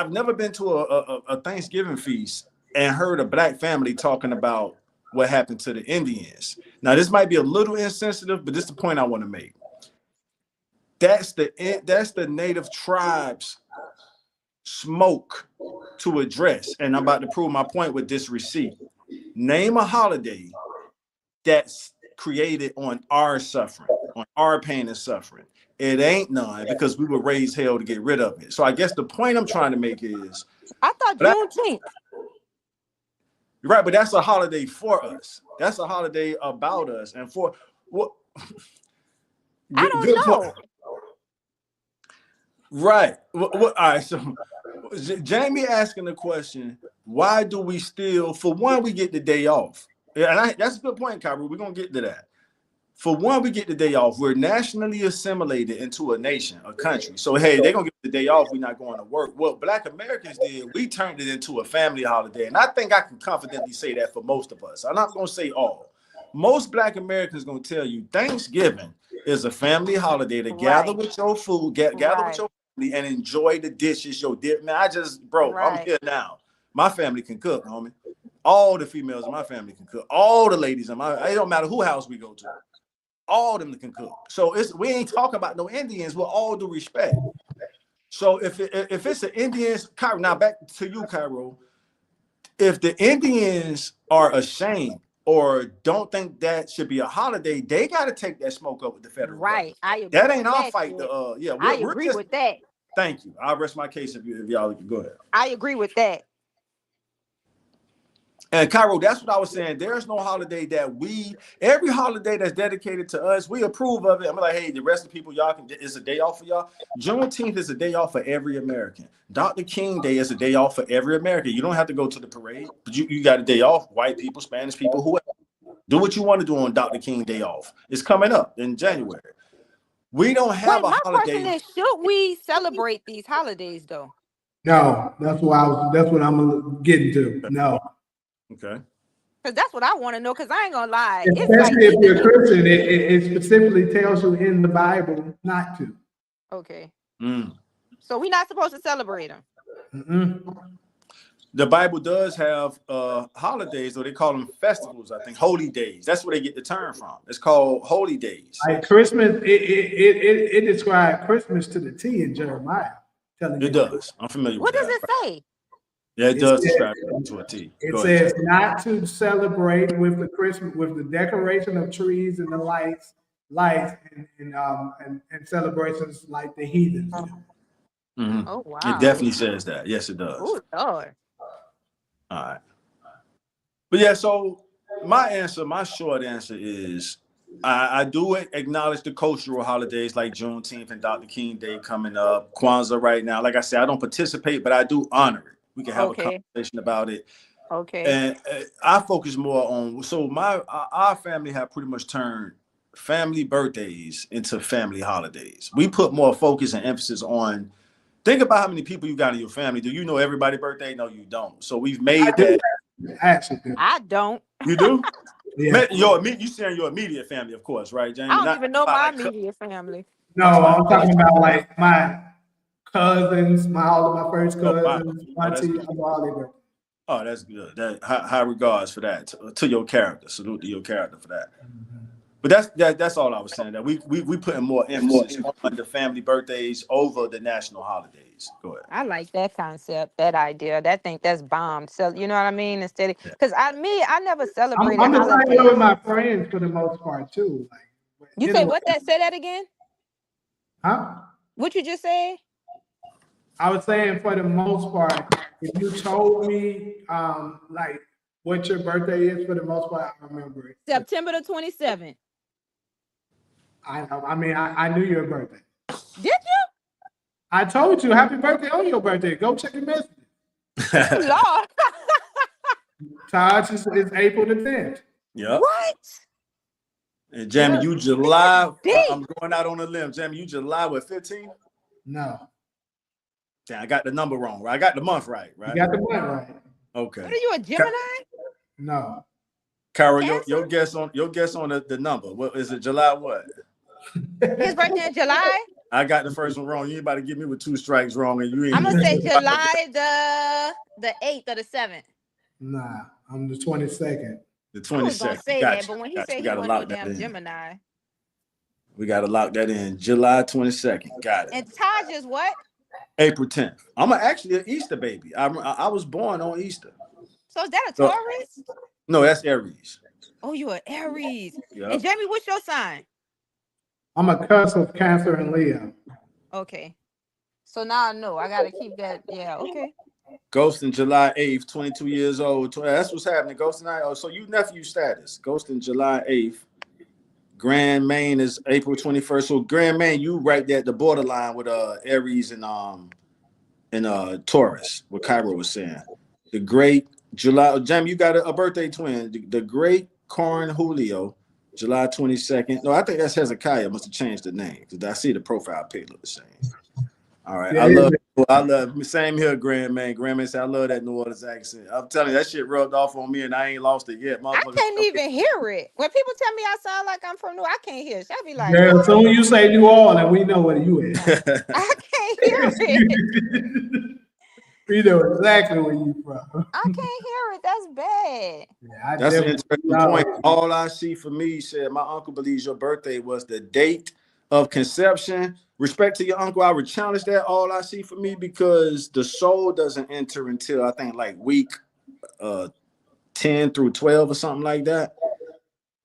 never been to a Thanksgiving feast and heard a Black family talking about what happened to the Indians. Now, this might be a little insensitive, but this is the point I want to make. that's the native tribes smoke to address. And I'm about to prove my point with this receipt. Name a holiday that's created on our suffering, on our pain and suffering. It ain't none because we were raised hell to get rid of it. So I guess the point I'm trying to make is, I thought Juneteenth. right, but that's a holiday for us. That's a holiday about us. And for what? I don't Good know. point. Right. All right. So Jamie asking the question, why do we still, for one, we get the day off? And that's a good point, Kyrie. We're going to get to that. For one, we get the day off. We're nationally assimilated into a nation, a country. So, hey, they're going to get the day off. We're not going to work. What Black Americans did, we turned it into a family holiday. And I think I can confidently say that for most of us. I'm not going to say all. Most Black Americans going to tell you Thanksgiving is a family holiday to gather with your food, gather with your family and enjoy the dishes. Man, I'm here now. My family can cook, homie. All the females in my family can cook. All the ladies it don't matter who house we go to. All of them can cook. So we ain't talking about no Indians with all due respect. So if it's the Indians, Cairo, now back to you, Cairo. If the Indians are ashamed or don't think that should be a holiday, they got to take that smoke up with the federal government. I agree. That ain't our fight. I agree with that. If I'll rest my case if y'all go ahead. I agree with that. And Cairo, that's what I was saying. There's no holiday every holiday that's dedicated to us, we approve of it. I'm like, hey, the rest of the people, it's a day off for y'all. Juneteenth is a day off for every American. Dr. King Day is a day off for every American. You don't have to go to the parade, but you got a day off. White people, Spanish people, whoever. Do what you want to do on Dr. King Day off. It's coming up in January. We don't have a holiday. My question is, should we celebrate these holidays though? No, that's what I'm getting to. No. Okay. Because that's what I want to know. Because I ain't gonna lie, especially if you're a Christian, it specifically tells you in the Bible not to. Okay. So we're not supposed to celebrate them. Mm-mm. The Bible does have holidays, or they call them festivals. I think holy days. That's where they get the term from. It's called holy days. Like Christmas, it describes Christmas to the T in Jeremiah. It does. I'm familiar with that. What does it say? Yeah, it does describe it to a T. It says not to celebrate with the Christmas, with the decoration of trees and the lights and celebrations like the heathens do. Mm-hmm. Oh wow! It definitely says that. Yes, it does. Oh Lord! All right, but yeah. So my short answer is, I do acknowledge the cultural holidays like Juneteenth and Dr. King Day coming up, Kwanzaa right now. Like I said, I don't participate, but I do honor it. We can have a conversation about it. Okay. And I focus more on, so our family have pretty much turned family birthdays into family holidays. We put more focus and emphasis on, think about how many people you got in your family. Do you know everybody's birthday? No, you don't. So we've made that. I don't. You do? Yeah. You saying your immediate family, of course, right, Jamie? I don't even know my immediate family. No, I'm talking about like my cousins, all of my first cousins, all their birthdays. Oh, that's good. That high regards for that to your character. Salute to your character for that. But that's all I was saying. That we putting more emphasis on the family birthdays over the national holidays. Go ahead. I like that concept, that idea. That's bomb. So you know what I mean? Instead, because I never celebrated. I'm the same way with my friends for the most part too. Like, you say what? Say that again? Huh? What you just said? I was saying for the most part, if you told me like what your birthday is, for the most part, I remember it. September the 27th. I knew your birthday. Did you? I told you happy birthday on your birthday. Go check your messages. Lord. Taj is April the 10th. Yeah. What? And Jamie, you July. I'm going out on a limb. Jamie, you July with 15? No. Damn, I got the number wrong. Right? I got the month right. You got the month right. Okay. What are you, a Gemini? No. Carol, your guess on the number. What is it? July what? His birthday in July? I got the first one wrong. You ain't about to get me with 2 strikes wrong, and you ain't. I'm gonna say July the 8th or the 7th. Nah, I'm the 22nd. The 22nd. I was gonna say that, but when he said he wasn't no damn Gemini. We got to lock that in. July 22nd. Got it. And Taj is what? April 10th. I'm actually an Easter baby. I was born on Easter. So is that a So, Taurus? no, that's Aries. Oh, you are Aries. Yeah. And Jamie, what's your sign? I'm a cusp of Cancer and Leo. Okay. So now I know. I got to keep that. Yeah, okay. Ghosting July 8th, 22 years old. That's what's happening. Ghosting. Oh, so you nephew status. Ghosting July 8th. Grand Main is April 21st. So Grand Main, you right there at the borderline with Aries and Taurus, what Cairo was saying. The great July, Jam, you got a birthday twin. The great Corn Julio, July 22nd. No, I think that's Hezekiah. Must have changed the name because I see the profile pic look the same. All right. Yeah, I love same here, Grand Man. Grand Man said, I love that New Orleans accent. I'm telling you, that shit rubbed off on me and I ain't lost it yet. I can't even hear it. When people tell me I sound like I'm from New, I can't hear it. I be like, girl, so when you say New Orleans, we know where you at. I can't hear it. We know exactly where you from. I can't hear it. That's bad. Yeah, that's an interesting point. All I see for me said, my uncle believes your birthday was the date of conception. Respect to your uncle, I would challenge that. All I see for me, because the soul doesn't enter until I think like week 10 through 12 or something like that.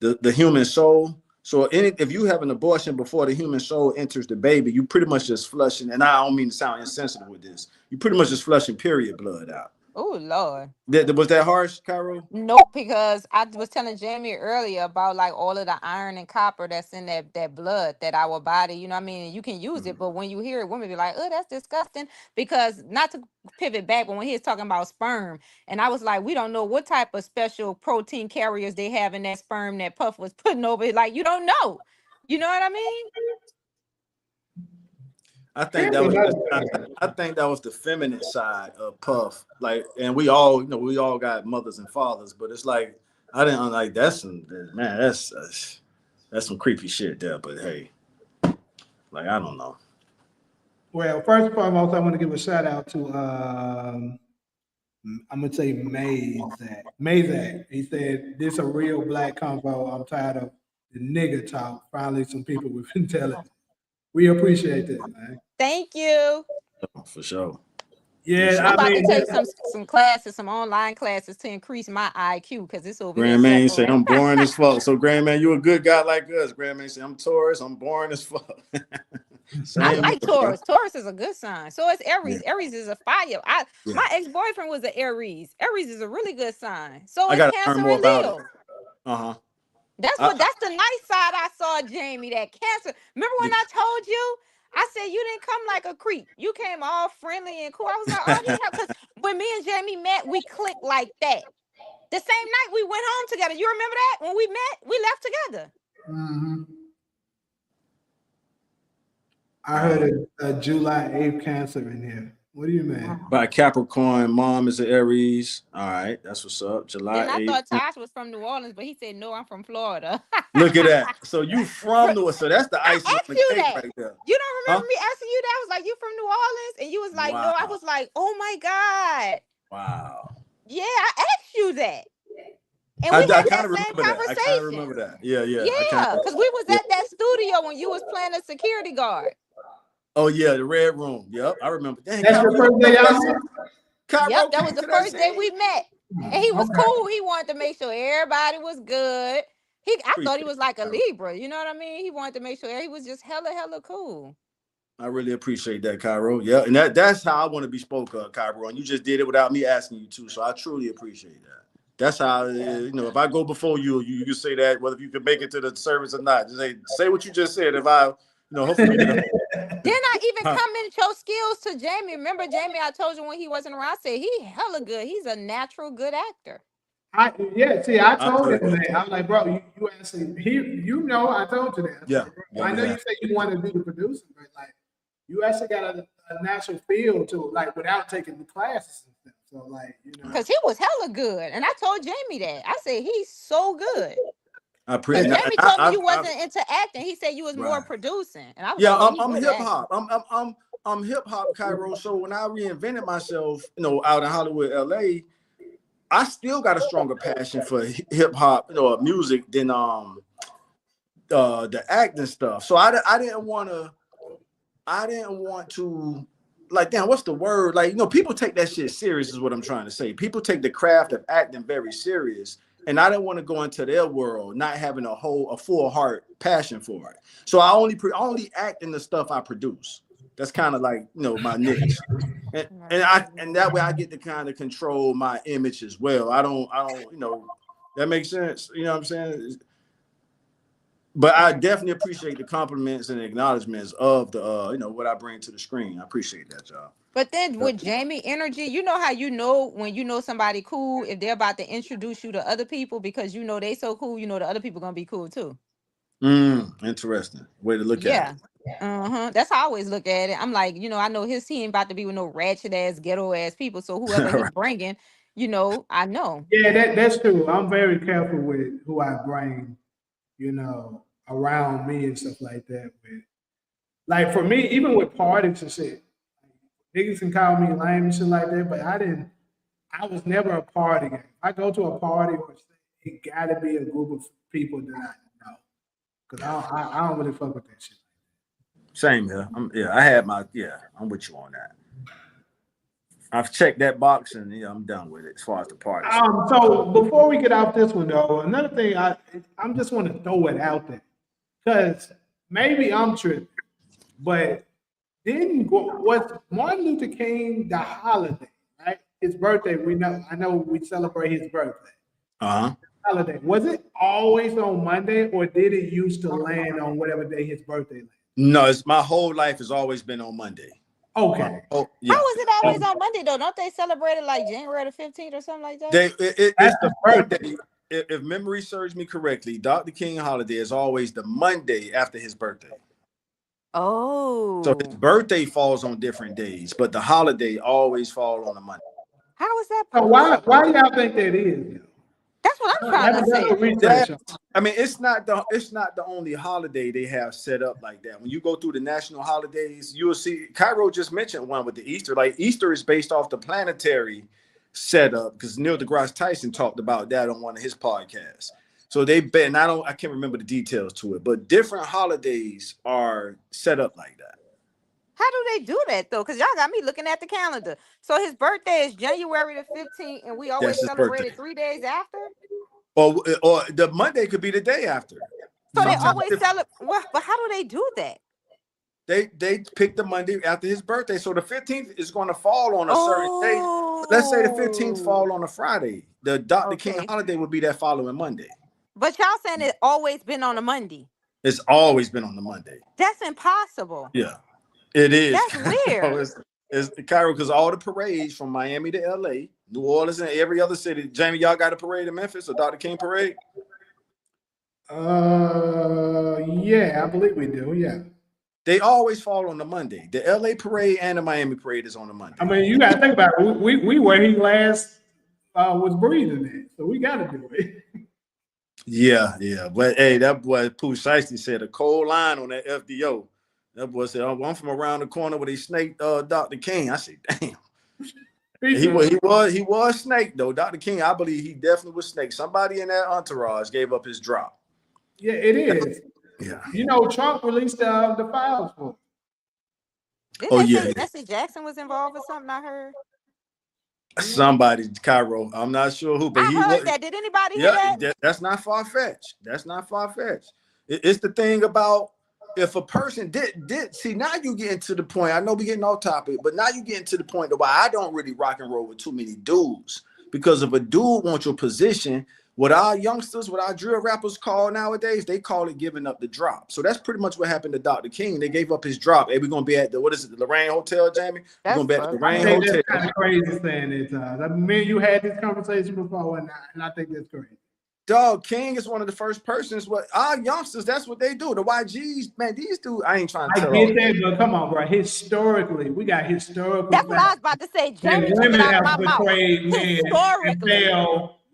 The human soul. So if you have an abortion before the human soul enters the baby, you pretty much just flushing, and I don't mean to sound insensitive with this, you pretty much just flushing period blood out. Oh, Lord. Was that harsh, Cairo? Nope, because I was telling Jamie earlier about like all of the iron and copper that's in that blood that our body, you know what I mean? You can use it, but when you hear it, women be like, oh, that's disgusting. Because not to pivot back, but when he was talking about sperm, and I was like, we don't know what type of special protein carriers they have in that sperm that Puff was putting over it. Like, you don't know. You know what I mean? I think that was the feminine side of Puff. Like, and we all got mothers and fathers, but it's like I didn't like that's some creepy shit there. But hey, like I don't know. Well, first and foremost, I want to give a shout out to I'm gonna say Mazak. He said this a real black convo. I'm tired of the nigga talk. Finally, some people with intelligence. We appreciate that, man. Thank you. For sure. Yeah, I'm about to take some classes, some online classes to increase my IQ because it's over here. Grandman say I'm boring as fuck. So Grandman, you a good guy like us. Grandman say I'm Taurus. I'm boring as fuck. I like Taurus. Taurus is a good sign. So is Aries. Yeah. Aries is a fire. My ex-boyfriend was an Aries. Aries is a really good sign. So is Cancer and Leo. That's the nice side I saw, Jamie. That Cancer. Remember when I told you? I said you didn't come like a creep. You came all friendly and cool. I was like, oh yeah, because when me and Jamie met, we clicked like that. The same night we went home together. You remember that? When we met, we left together. Mm-hmm. I heard a July 8th Cancer in here. What do you mean? By Capricorn, mom is an Aries. All right, that's what's up. July 8th. And I thought Tosh was from New Orleans, but he said, no, I'm from Florida. Look at that. So you from New Orleans. So that's the icing on the cake right there. You don't remember me asking you that? I was like, you from New Orleans? And you was like, no. I was like, oh my God. Wow. Yeah, I asked you that. And we had that same conversation. I kind of remember that. Yeah. Yeah, because we was at that studio when you was playing a security guard. Oh yeah, the red room. Yep, I remember. Dang, that's your first day out. Yep, that was the first day we met, and he was cool. He wanted to make sure everybody was good. I thought he was like a Libra. You know what I mean? He wanted to make sure he was just hella cool. I really appreciate that, Cairo. Yeah, and that's how I want to be spoke of, Cairo. And you just did it without me asking you to, so I truly appreciate that. That's how if I go before you, you say that whether you can make it to the service or not. Just say what you just said. If I. Hopefully. Then I even commented your skills to Jamie. Remember, Jamie, I told you when he wasn't around, I said he hella good. He's a natural good actor. I told him that. I'm like, bro, you actually I told you that. I know you say you want to do the producing, but like you actually got a natural feel to it, like without taking the classes and stuff. So like, because he was hella good. And I told Jamie that. I said he's so good. I appreciate. Jamie told me you wasn't into acting. He said you was more producing, and I was I'm hip hop. I'm hip hop, Cairo. So when I reinvented myself, out in Hollywood, LA, I still got a stronger passion for hip hop, music than the acting stuff. So I didn't want to like, damn, what's the word? Like, people take that shit serious is what I'm trying to say. People take the craft of acting very serious. And I didn't want to go into their world not having a full heart passion for it. So I only act in the stuff I produce. That's kind of like, my niche. And that way I get to kind of control my image as well. I don't, that makes sense. You know what I'm saying? But I definitely appreciate the compliments and acknowledgments of the, what I bring to the screen. I appreciate that, y'all. But then with Jamie energy, you know how when you know somebody cool, if they're about to introduce you to other people because they so cool, the other people gonna be cool too. Interesting way to look at it. That's how I always look at it. I'm like, I know his team about to be with no ratchet ass, ghetto ass people. So whoever he's bringing, I know. Yeah, that's true. I'm very careful with who I bring, around me and stuff like that. Like for me, even with parties and shit, niggas can call me lame and shit like that, but I was never a party guy. If I go to a party, it gotta be a group of people that I know. Because I don't really fuck with that shit. Same here. I'm with you on that. I've checked that box and I'm done with it as far as the party. So before we get off this one though, another thing I'm just want to throw it out there. Because maybe I'm tripping, but was Martin Luther King the holiday, right? His birthday, I know we celebrate his birthday. Holiday. Was it always on Monday or did it used to land on whatever day his birthday landed? No, my whole life has always been on Monday. Okay. How is it always on Monday though? Don't they celebrate it like January the 15th or something like that? It's the birthday. If memory serves me correctly, Dr. King holiday is always the Monday after his birthday. Oh. So his birthday falls on different days, but the holiday always falls on a Monday. How is that possible? So why do y'all think that is? That's what I'm trying to say. I mean, it's not the only holiday they have set up like that. When you go through the national holidays, you'll see Cairo just mentioned one with the Easter. Like Easter is based off the planetary setup because Neil deGrasse Tyson talked about that on one of his podcasts. So I can't remember the details to it, but different holidays are set up like that. How do they do that though? Because y'all got me looking at the calendar. So his birthday is January the 15th, and we always celebrate it 3 days after. Or the Monday could be the day after. So they always celebrate. But how do they do that? They pick the Monday after his birthday, so the 15th is going to fall on a certain day. Let's say the 15th fall on a Friday. The Dr. King holiday would be that following Monday. But y'all saying it's always been on a Monday. It's always been on the Monday. That's impossible. Yeah. It is. That's weird. It's Cairo because all the parades from Miami to LA, New Orleans, and every other city. Jamie, y'all got a parade in Memphis, a Dr. King parade? Yeah, I believe we do. Yeah. They always fall on the Monday. The LA parade and the Miami parade is on the Monday. I mean, you got to think about it. We where he last was breathing at, so we got to do it. Yeah. But hey, that boy Pooh Shiesty said a cold line on that FDO. That boy said, I'm from around the corner where they snaked Dr. King. I said, damn. He was snaked though. Dr. King, I believe he definitely was snaked. Somebody in that entourage gave up his drop. Yeah, it is. Yeah. Trump released the files for it. Didn't they say Jesse Jackson was involved with something I heard? Somebody, Cairo. I'm not sure who, but I heard that. Did anybody hear that? That's not far-fetched. It's the thing about if a person did see, now you get into the point. I know we getting off topic, but now you get into the point of why I don't really rock and roll with too many dudes. Because if a dude wants your position, what our youngsters, what our drill rappers call nowadays, they call it giving up the drop. So that's pretty much what happened to Dr. King. They gave up his drop. Hey, we're gonna be at the the Lorraine Hotel, Jamie? We're gonna be at the Lorraine Hotel. That's kind of crazy saying it. I mean, you had this conversation before, and I think that's crazy. Dog, King is one of the first persons. What our youngsters, that's what they do. The YGs, man, these dudes, I ain't trying to tell. I get that, but come on, bro. Historically, we got historical. That's what I was about to say. Jamie, women have betrayed men. Historically,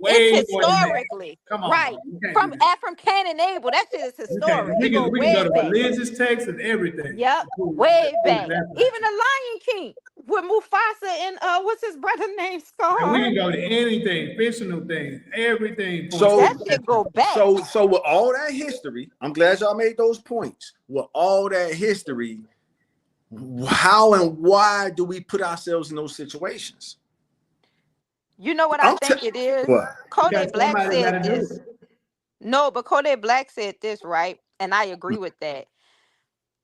way more than that. historically. Come on, Right. bro. You can't do From Cain and Abel. That shit is that. historic. We It go can way go to back. religious texts and everything. Yep, way back. Even the Lion King with Mufasa and what's his brother's name? And we Scar. can go to anything, fictional things, everything. So That shit go back. so with all that history, I'm glad y'all made those points. With all that history, how and why do we put ourselves in those situations? You know what I think it is? What? Kodak Black somebody said gotta do this. it. No, but Kodak Black said this, right? And I agree with that.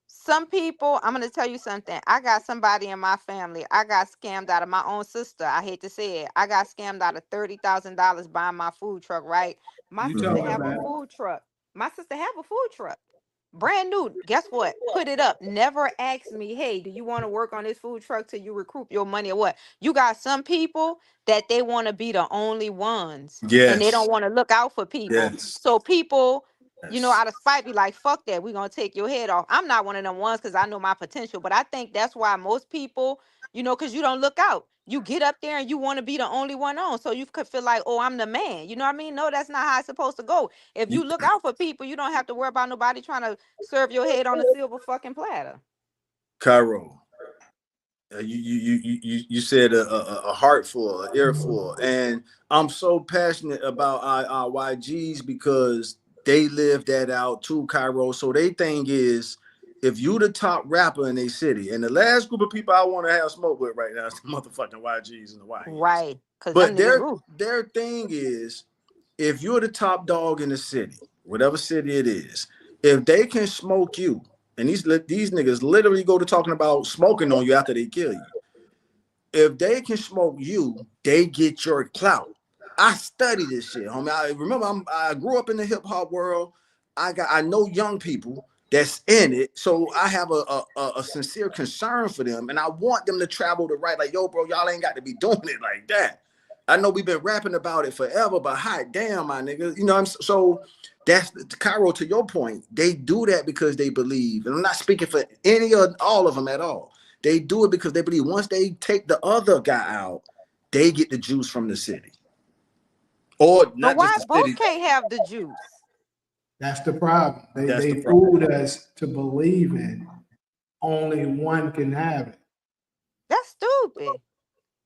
Some people, I'm going to tell you something. I got somebody in my family. I got scammed out of my own sister. I hate to say it. I got scammed out of $30,000 buying my food truck, right? My You sister told me have a about it. food truck. My sister have a food truck. Brand new. Guess what? Put it up. Never asked me, hey, do you want to work on this food truck till you recoup your money or what? You got some people that they want to be the only ones. Yes. And they don't want to look out for people. Yes. So people, you know, Yes. out of spite, be like, fuck that. We're going to take your head off. I'm not one of them ones because I know my potential. But I think that's why most people, you know, because you don't look out. You get up there and you want to be the only one on. So you could feel like, oh, I'm the man. You know what I mean? No, that's not how it's supposed to go. If you look out for people, you don't have to worry about nobody trying to serve your head on a silver fucking platter. Cairo, you said a heart full, an ear full, and I'm so passionate about our YGs because they live that out too, Cairo. So they thing is, if you the top rapper in a city, and the last group of people I want to have smoke with right now is the motherfucking YGs and the YGs. Right. But their thing is, if you're the top dog in the city, whatever city it is, if they can smoke you, and these niggas literally go to talking about smoking on you after they kill you. If they can smoke you, they get your clout. I study this shit, homie. I grew up in the hip hop world. I know young people that's in it, so I have a sincere concern for them, and I want them to travel the right. Like, yo, bro, y'all ain't got to be doing it like that. I know we've been rapping about it forever, but hot damn, my nigga, you know. So that's Cairo. To your point, they do that because they believe, and I'm not speaking for any or all of them at all. They do it because they believe once they take the other guy out, they get the juice from the city. Or not why just the both city. can't have the juice? That's the problem. They fooled us to believing only one can have it. That's stupid.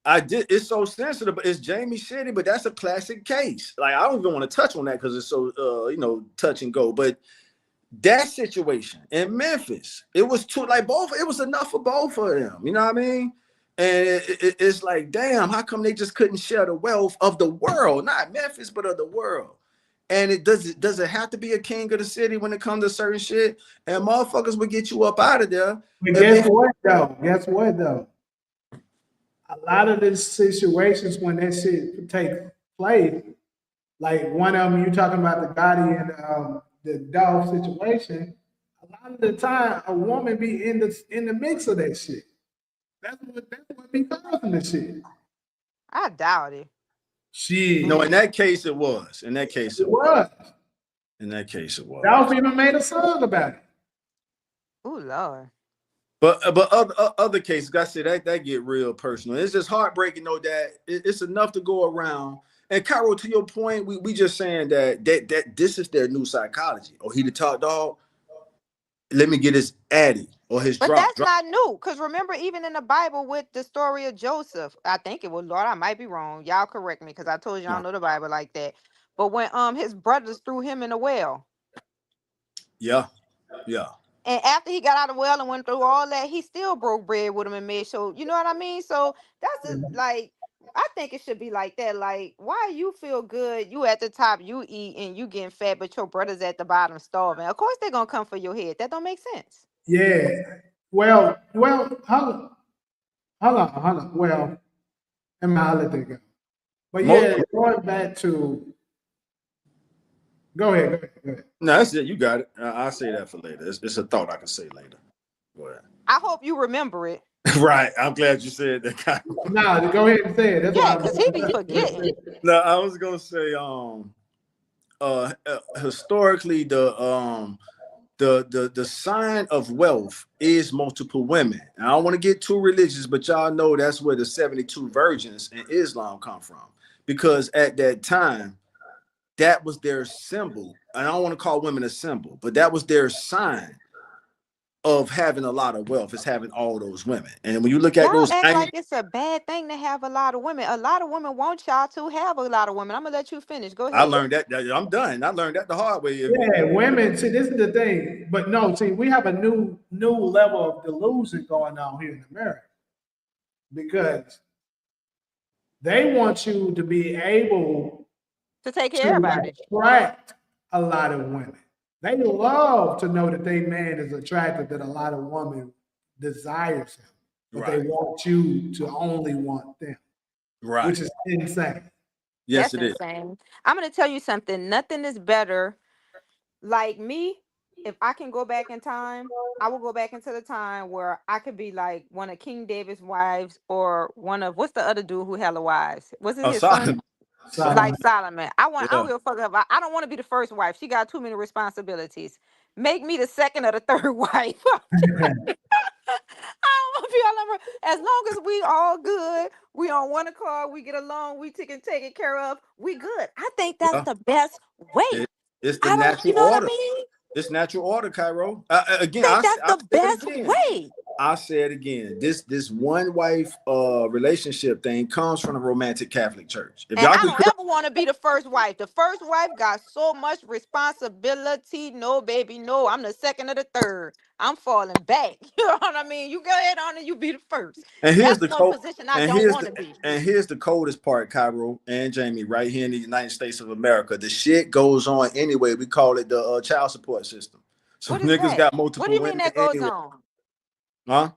It's so sensitive, but it's Jamie Shitty, but that's a classic case. Like, I don't even want to touch on that because it's so touch and go. But that situation in Memphis, it was it was enough for both of them. You know what I mean? And it's like, damn, how come they just couldn't share the wealth of the world, not Memphis, but of the world? And does it have to be a king of the city when it comes to certain shit? And motherfuckers would get you up out of there. But guess what though? A lot of the situations when that shit takes place, like one of them, you talking about the Gotti and the Dolph situation. A lot of the time, a woman be in the mix of that shit. That's what be causing the shit. I doubt it. Shit. No, in that case it was. In that case it was. Dolph even made a song about it. Oh Lord. But other cases, I said that get real personal. It's just heartbreaking, though, that it's enough to go around. And Cairo, to your point, we just saying that this is their new psychology. Oh, he the top dog. Let me get his addy or his But drop. that's not new, because remember, even in the Bible with the story of Joseph, I think it was, Lord, I might be wrong. Y'all correct me, because I told you I don't know the Bible like that. But when his brothers threw him in the well. Yeah. And after he got out of the well and went through all that, he still broke bread with him and made sure, you know what I mean? So that's like, I think it should be like that. Like, why you feel good, you at the top, you eat and you getting fat, but your brother's at the bottom starving. Of course they're gonna come for your head. That don't make sense. Yeah. Well, hold on. Well, I'll let that go. But yeah, going back to go ahead. No, that's it. You got it. I'll say that for later. It's a thought I can say later. Go ahead. I hope you remember it. Right. I'm glad you said that. No, go ahead and say it. That's yeah, because he be forgetting. No, I was gonna say historically the sign of wealth is multiple women. And I don't want to get too religious, but y'all know that's where the 72 virgins in Islam come from. because at that time, that was their symbol. And I don't want to call women a symbol, but that was their sign of having a lot of wealth, is having all those women. And when you look at Y'all those, act like it's a bad thing to have a lot of women. A lot of women want y'all to have a lot of women. I'm gonna let you finish. Go I ahead. learned that. I'm done. I learned that the hard way. Yeah, women. See, this is the thing. But no, see, we have a new level of delusion going on here in America because they want you to be able To take care of to everybody. attract a lot of women. They love to know that their man is attractive, that a lot of women desires him, but they Right. want you to only want them, Right. which is insane. Yes, That's it is. insane. I'm gonna tell you something. Nothing is better. Like me, if I can go back in time, I will go back into the time where I could be like one of King David's wives or one of what's the other dude who had a wives? Was it his son? Solomon. So, Like Solomon. I don't Yeah. give a fuck about. I don't want to be the first wife. She got too many responsibilities. Make me the second or the third wife. I don't want to be all over. As long as we all good, we on one accord, we get along, we taken care of, we good. I think that's Yeah. the best way. It's the I don't, you natural know what I order. mean? It's natural order, Cairo. Again, I think that's I the say it best again. way. I say it again. This one wife relationship thing comes from the romantic Catholic Church. If And y'all I could don't ever want to be the first wife. The first wife got so much responsibility. No, baby, no. I'm the second or the third. I'm falling back. You know what I mean? You go ahead on and you be the first. and here's That's the one code position I don't want to be. and here's the coldest part, Cairo and Jamie, right here in the United States of America. The shit goes on anyway. We call it the child support system. So What is niggas that? got What do multiple you mean women that goes anyway. on? Huh?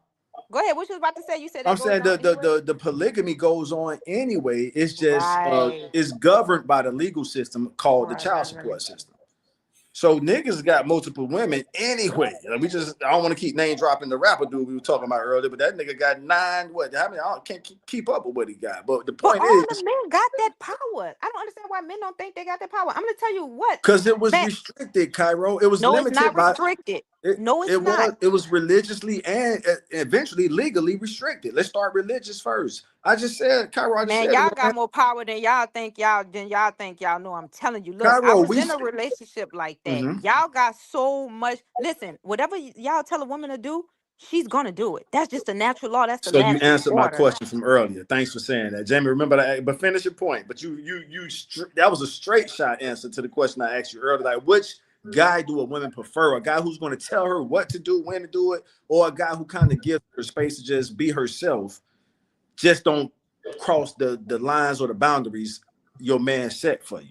Go ahead. What you was about to say? You said I'm that goes saying on anyway. the polygamy goes on anyway. It's just Right. it's governed by the legal system called the child Right. support system. So niggas got multiple women anyway. Like, I don't want to keep name dropping the rapper dude we were talking about earlier, but that nigga got 9. What? How many? I can't keep up with what he got. But the But point all is, the men got that power. I don't understand why men don't think they got that power. I'm gonna tell you what, because it was man. restricted, Cairo. It was No, it's limited not by restricted. it. No, it's not. It was religiously and eventually legally restricted. Let's start religious first. I just said, Cairo. I just Man, said, y'all got more power than y'all think y'all know. I'm telling you. Look, I Cairo. was in a relationship like that. Mhm. Y'all got so much. Listen, whatever y'all tell a woman to do, she's gonna do it. That's just a natural law. That's the So you natural answered my order. question from earlier. Thanks for saying that, Jamie. Remember that, but finish your point. But that was a straight shot answer to the question I asked you earlier. Like, which guy do a woman prefer? A guy who's going to tell her what to do, when to do it, or a guy who kind of gives her space to just be herself? Just don't cross the lines or the boundaries your man set for you.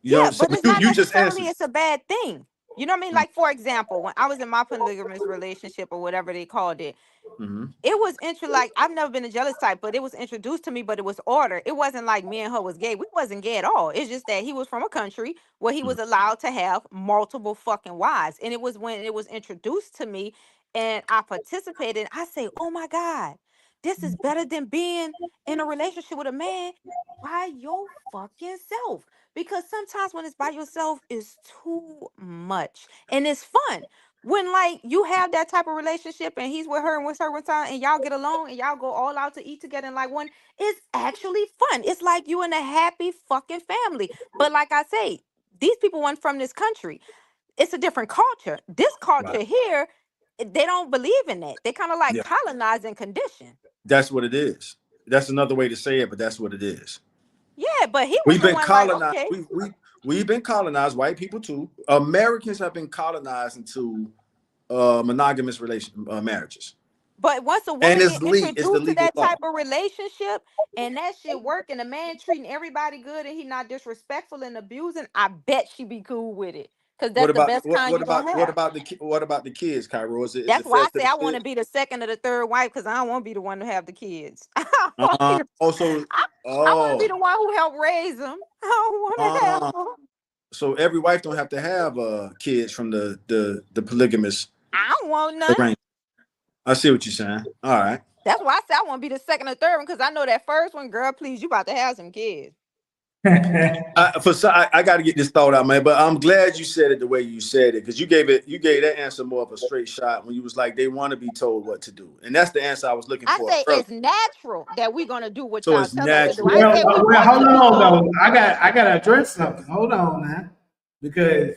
You know what Yeah, I'm saying? but it's You not you just necessarily answered. it's a bad thing. You know what I mean? Like for example, when I was in my polygamous relationship or whatever they called it, Mm-hmm. it was like I've never been a jealous type, but it was introduced to me, but it was order. It wasn't like me and her was gay. We wasn't gay at all. It's just that he was from a country where he was allowed to have multiple fucking wives. And it was when it was introduced to me and I participated, I say, oh my God, this is better than being in a relationship with a man by your fucking self. Because sometimes when it's by yourself, it's too much. And it's fun when like you have that type of relationship and he's with her and with her one time and y'all get along and y'all go all out to eat together and like one, it's actually fun. It's like you in a happy fucking family. But like I say, these people weren't from this country. It's a different culture. This Right. culture here, they don't believe in that. They kind of like Yeah, colonized and conditioned. that's what it is. That's another way to say it, but that's what it is. Yeah, but he was We've the been one like, colonized. okay. We've been colonized. White people too. Americans have been colonized into monogamous marriages, But once a and woman get it's the introduced to legal that law. type of relationship and that shit work and the man treating everybody good and he not disrespectful and abusing, I bet she be cool with it. Cause What that's the about best kind you gonna have. what about the kids, Cairo? Is That's it why fair I to say the I want to kids? be the second or the third wife because I don't want to be the one to have the kids. I want to be Also, I want to be oh, the one who helped raise them. I don't want to have uh, them. so every wife don't have to have kids from the polygamous I don't want none. arrangement. I see what you're saying. All right. That's why I say I want to be the second or third one because I know that first one, girl, please, you about to have some kids. I got to get this thought out, man. But I'm glad you said it the way you said it, because you gave that answer more of a straight shot when you was like, they want to be told what to do, and that's the answer I was looking I for. say it's natural that we're gonna do what So y'all it's tell us to do. natural. I ain't say we well, want hold to be on told. though. I gotta address something. Hold on now, because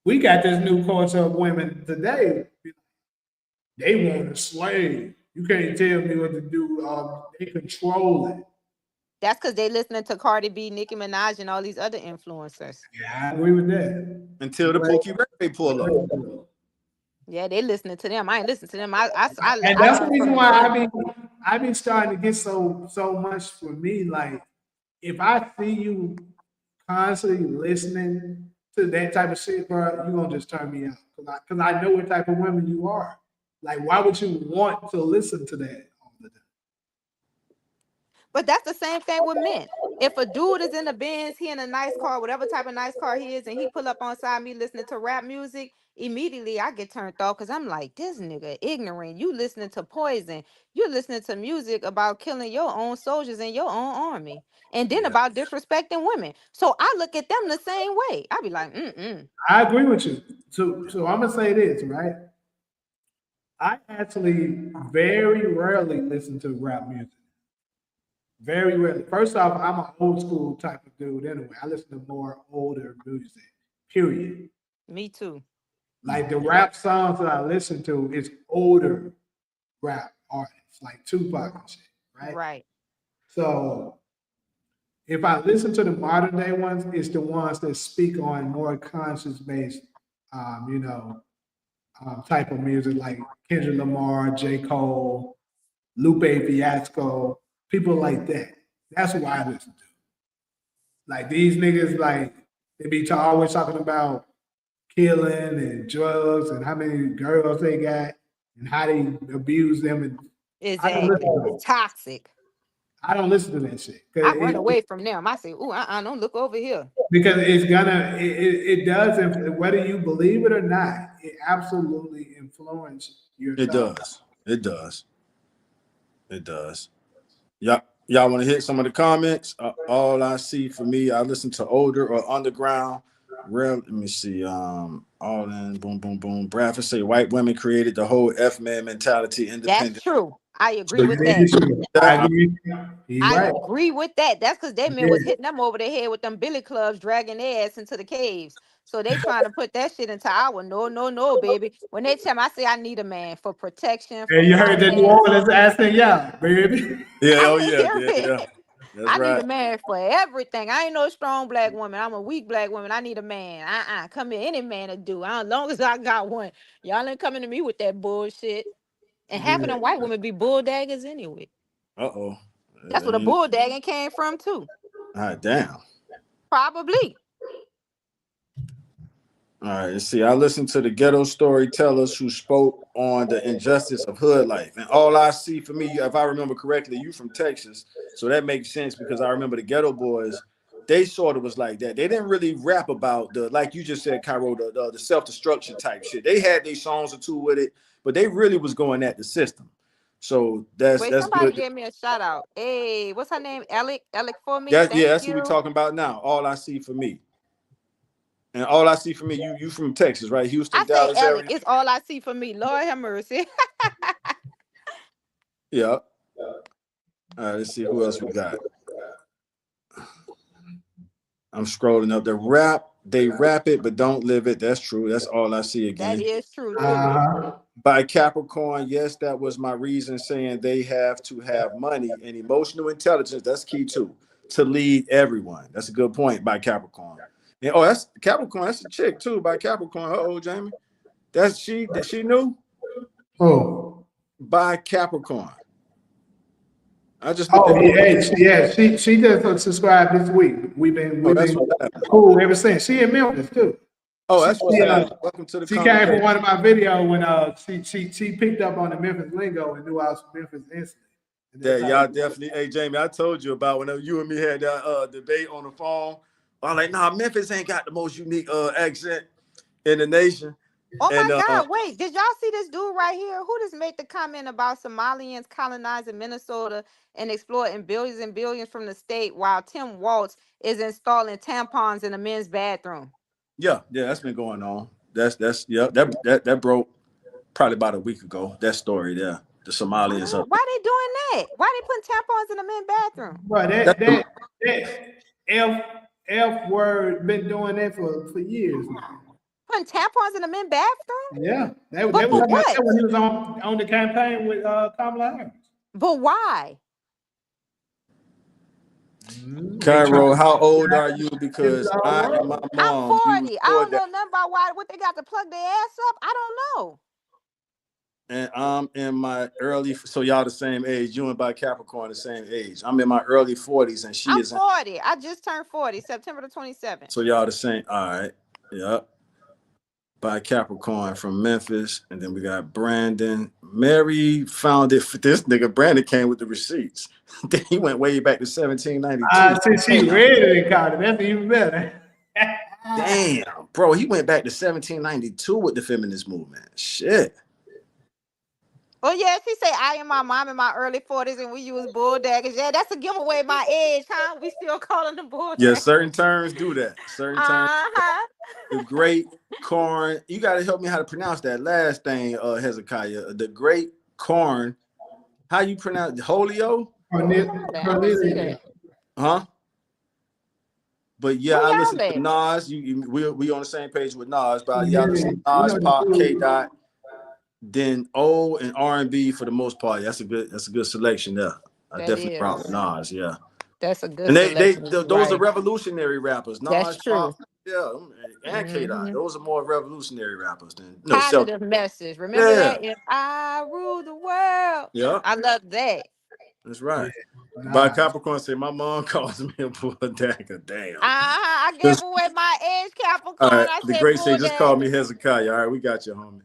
we got this new culture of women today. They want to slave. You can't tell me what to do. They control it. That's because they listening to Cardi B, Nicki Minaj, and all these other influencers. Yeah, I agree with that. Until the Pookie Ray pull up. Yeah, they listening to them. I ain't listening to them. I And that's the learned reason from why I've been starting to get so much for me. Like, if I see you constantly listening to that type of shit, bro, you gonna just turn me out because I know what type of women you are. Like, why would you want to listen to that all the time? But that's the same thing with men. If a dude is in the Benz, he in a nice car, whatever type of nice car he is, and he pull up on side me listening to rap music, immediately I get turned off because I'm like, this nigga ignorant. You listening to Poison. You listening to music about killing your own soldiers in your own army. And then about disrespecting women. So I look at them the same way. I be like, I agree with you. So I'm gonna say this, right? I actually very rarely listen to rap music. Very rarely. First off, I'm an old school type of dude anyway. I listen to more older music, period. Me too. Like the rap songs that I listen to is older rap artists, like Tupac and shit, right? Right. So if I listen to the modern day ones, it's the ones that speak on more conscious based, type of music like Kendrick Lamar, J. Cole, Lupe Fiasco, people like that. That's what I listen to. Like these niggas, like they be always talking about killing and drugs and how many girls they got and how they abuse them. And I don't listen Exactly. to It's toxic. I don't listen to that shit I run away from them. I say, ooh, don't look over here. because it does, whether you believe it or not, it absolutely influences your It thought. does. It does. It does. Y'all want to hit some of the comments? All I see for me, I listen to older or underground. Let me see. All in, boom, boom, boom. Bradford say white women created the whole F-man mentality, That's independent. true. I agree So with you that. I agree. You're I right. agree with that. That's because they men was hitting them over the head with them billy clubs, dragging their ass into the caves. So they trying to put that shit into our no, baby. When they tell me, I say I need a man for protection, for And you heard that New finance. Orleans accent, yeah, baby. Yeah, I oh can yeah, hear yeah, it. yeah. That's I need right. a man for everything. I ain't no strong black woman. I'm a weak black woman. I need a man. Come here, any man to do. As long as I got one. Y'all ain't coming to me with that bullshit. And half of Yeah. them white women be bull daggers anyway. Uh-oh. That's where the bull dagging came from too. All right, damn. Probably. All right, let's see. I listened to the ghetto storytellers who spoke on the injustice of hood life. And all I see for me, if I remember correctly, you from Texas. So that makes sense because I remember the ghetto boys, they sort of was like that. They didn't really rap about the, like you just said, Cairo, the self-destruction type shit. They had these songs or two with it, but they really was going at the system. So that's Wait, somebody good. gave me a shout out. Hey, what's her name? Alec for me. Yeah, Thank that's what we're you. talking about now. All I see for me. And all I see for me, you from Texas, right? Houston, I say Dallas Alec. area. It's all I see for me. Lord have mercy. Yeah. All right, let's see who else we got. I'm scrolling up. They rap it, but don't live it. That's true. That's all I see That again. is true too. By Capricorn, yes, that was my reason saying they have to have money and emotional intelligence. That's key too, to lead everyone. That's a good point by Capricorn. And that's Capricorn. That's a chick too by Capricorn. Jamie. That's she knew Oh. by Capricorn. I just Oh yeah, she just subscribed this week. We've been cool ever since. She in Memphis too. Oh, that's what's happening. Welcome to the She came from one of my videos when she picked up on the Memphis lingo and knew I was from Memphis instantly. Yeah, y'all definitely. Hey, Jamie, I told you about when you and me had that debate on the phone. I'm like, nah, Memphis ain't got the most unique accent in the nation. Oh And my God, wait, did y'all see this dude right here? Who just made the comment about Somalians colonizing Minnesota and exploiting billions and billions from the state while Tim Walz is installing tampons in a men's bathroom? yeah, that's been going on. That broke probably about a week ago. That story there, the Somalians up. Why they doing that? Why they putting tampons in a men's bathroom? Bro, That's the, that F word been doing that for years now. Putting tampons in a men's bathroom? Yeah, that But was for what? that when he was on the campaign with Kamala Harris. But why? Cairo, how old are you? Because I and my I'm mom, 40. I don't know nothing about what they got to plug their ass up. I don't know. and I'm in my early. So y'all the same age. You and by Capricorn the same age. I'm in my early 40s, and she I'm is. 40. I just turned 40, September the 27th. So y'all the same. All right. Yep. By Capricorn from Memphis, and then we got Brandon. Mary found it. This nigga Brandon came with the receipts. He went way back to 1792. Since she read it in college, that's even better. Damn, bro, he went back to 1792 with the feminist movement. Shit. Oh yeah, she say I and my mom in my early 40s and we use bull daggers. Yeah, that's a giveaway my age, huh? We still calling them bull daggers. Yeah, certain terms do that. Certain terms. The great corn. You got to help me how to pronounce that last thing, Hezekiah. The great corn. How you pronounce Holio? Huh? But yeah, I listen to Nas. We on the same page with Nas, but y'all listen to Nas, Pop, K Dot, then O and R&B for the most part. That's a good selection there. I definitely rock with Nas. Yeah, that's a good. And those are revolutionary rappers. Nas, that's true. Pop, yeah, and K Dot. Those are more revolutionary rappers than positive message. Remember that? If I rule the world. Yeah, I love that. That's right. Yeah. By Capricorn said, my mom calls me a bull dagger. Damn. I gave away my age, Capricorn. All right. I the great say, just call me Hezekiah. All right, we got you, homie.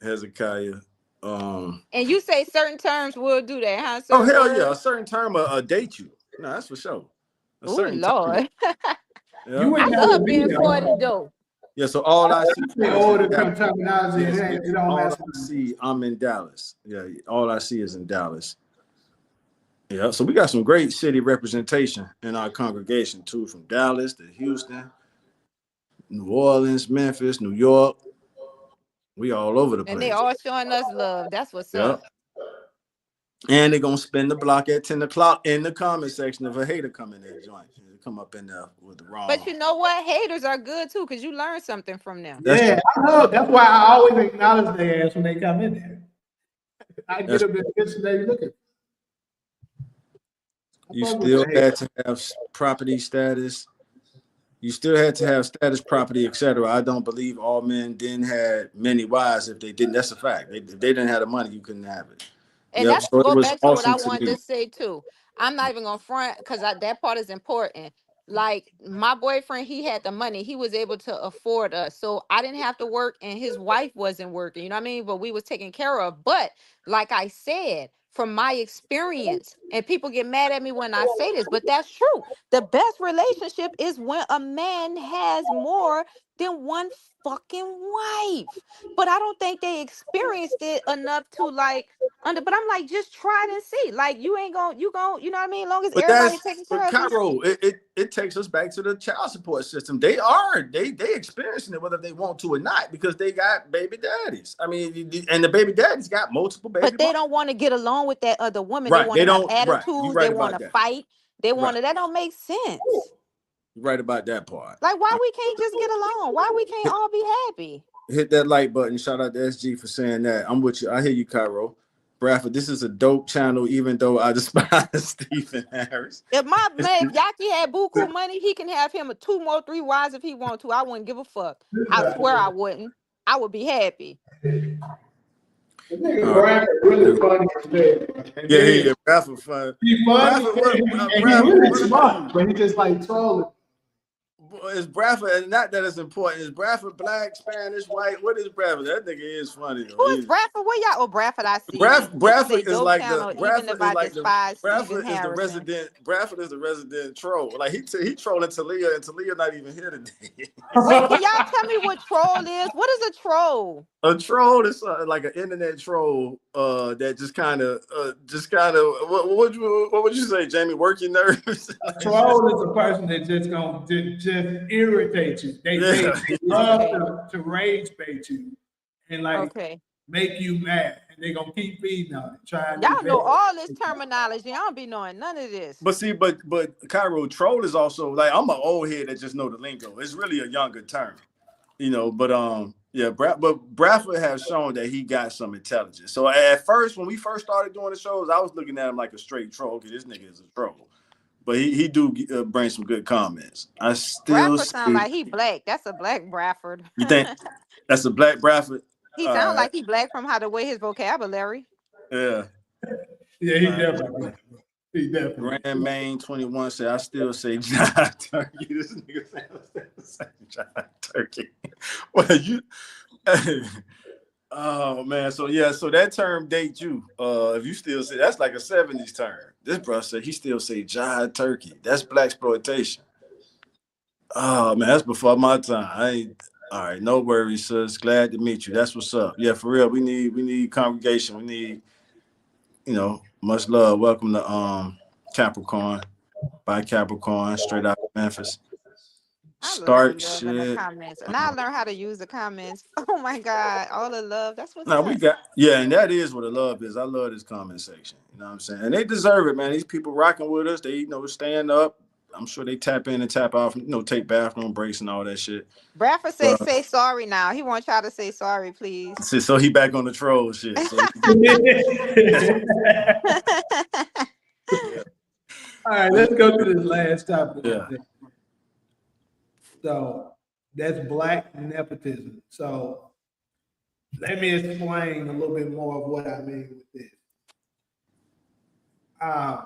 Hezekiah. And you say certain terms will do that, huh? Oh, hell yeah. A certain term will date you. No, that's for sure. Oh, Lord. Yeah. I love being 40 though. Yeah, so all I see I'm in Dallas. Yeah, all I see is in Dallas. Yeah, so we got some great city representation in our congregation too, from Dallas to Houston, New Orleans, Memphis, New York. We all over the place. And they all showing us love. That's what's up. And they're gonna spin the block at 10 o'clock in the comment section if a hater come in there joint. Come up in there with the wrong. But you know what? Haters are good too, because you learn something from them. Yeah, I know. That's why I always acknowledge their ass when they come in there. I get them in the picture they looking. You still had to have property status. You still had to have status, property, etc. I don't believe all men then had many wives. If they didn't, that's a fact. If they didn't have the money, you couldn't have it. And that's go back to what I wanted to say too. I'm not even gonna front because that part is important. Like my boyfriend, he had the money. He was able to afford us. So I didn't have to work and his wife wasn't working. You know what I mean? But we was taken care of. But like I said, from my experience, and people get mad at me when I say this, but that's true. The best relationship is when a man has more than one fucking wife. But I don't think they experienced it enough to like but I'm like, just try it and see. Like you ain't gonna, you know what I mean? As long as everybody taking care of Cairo, it takes us back to the child support system. They experiencing it whether they want to or not because they got baby daddies. I mean, and the baby daddies got multiple baby. But they don't want to get along with that other woman. Right. They want to have attitudes. Right. They want to fight. They want to. That don't make sense. You're right about that part. Like, why we can't just get along? Why we can't all be happy? Hit that like button. Shout out to SG for saying that. I'm with you. I hear you, Cairo. Bradford, this is a dope channel, even though I despise Stephen Harris. If my man Yaki had buku money, he can have him 2 more 3 wives if he want to. I wouldn't give a fuck. I swear I wouldn't. I would be happy. Really funny. Yeah, Bradford fun. He funny. He really smart, but he just like trolling. is Bradford, and not that it's important. Is Bradford black, Spanish, white? What is Bradford? That nigga is funny though. Who is Bradford? Where y'all? Oh, Bradford, I see. This is a Bradford is dope like the channel, even if I despise Stephen Bradford is the Harrison. resident troll. Like he trolling Talia, and Talia not even here today. Wait, can y'all tell me what troll is? What is a troll? A troll is like an internet troll that what would you say, Jamie? Work your nerves. A troll is a person that just irritate you. They love to rage bait you and like make you mad, and they gonna keep feeding on it. Y'all know all this terminology. I don't be knowing none of this. But see, but Cairo, troll is also like, I'm an old head that just know the lingo. It's really a younger term, you know. But but Bradford has shown that he got some intelligence. So at first, when we first started doing the shows, I was looking at him like a straight troll, because this nigga is a troll. But he do bring some good comments. I still Bradford sound like he black. That's a black Bradford. You think that's a black Bradford? He sound like he black from how the way his vocabulary. Yeah. Yeah, he definitely. Grand Main 21 said, I still say John Turkey. This nigga say John Turkey. Well, you oh man, so that term date you. If you still say, that's like a 70s term. This brother said he still say John Turkey. That's black exploitation. Oh man, that's before my time. All right, no worries, sis. Glad to meet you. That's what's up. Yeah, for real. We need congregation. We need, much love. Welcome to Capricorn by Capricorn, straight out of Memphis. Start shit. In the comments. And I learned how to use the comments. Oh my God, all the love. That's what's up. And that is what the love is. I love this comment section. You know what I'm saying? And they deserve it, man. These people rocking with us. They stand up. I'm sure they tap in and tap out, take bathroom breaks and all that shit. Bradford say sorry now. He wants y'all to say sorry, please. So he back on the troll shit. So All right, let's go to this last topic. Yeah. So that's black nepotism. So let me explain a little bit more of what I mean with this. I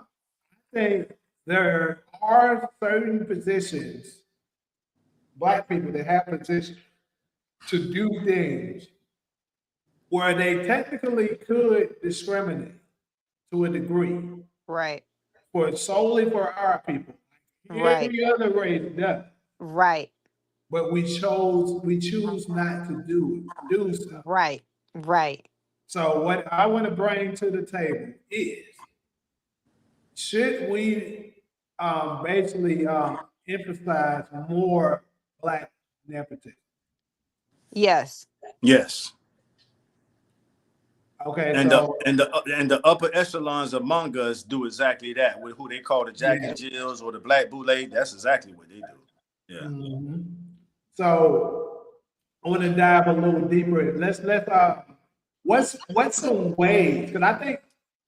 think there are certain positions, black people that have positions to do things where they technically could discriminate to a degree. Right. Solely for our people. Right. Every other race does. Right. But we choose not to do so. Right. Right. So what I want to bring to the table is, should we basically emphasize more black nepotism? Yes. Yes. Okay. And the upper echelons among us do exactly that with who they call the Jack and Jills or the Black Boule. That's exactly what they do. Yeah. Mm-hmm. So I want to dive a little deeper. Let's what's some ways, because I think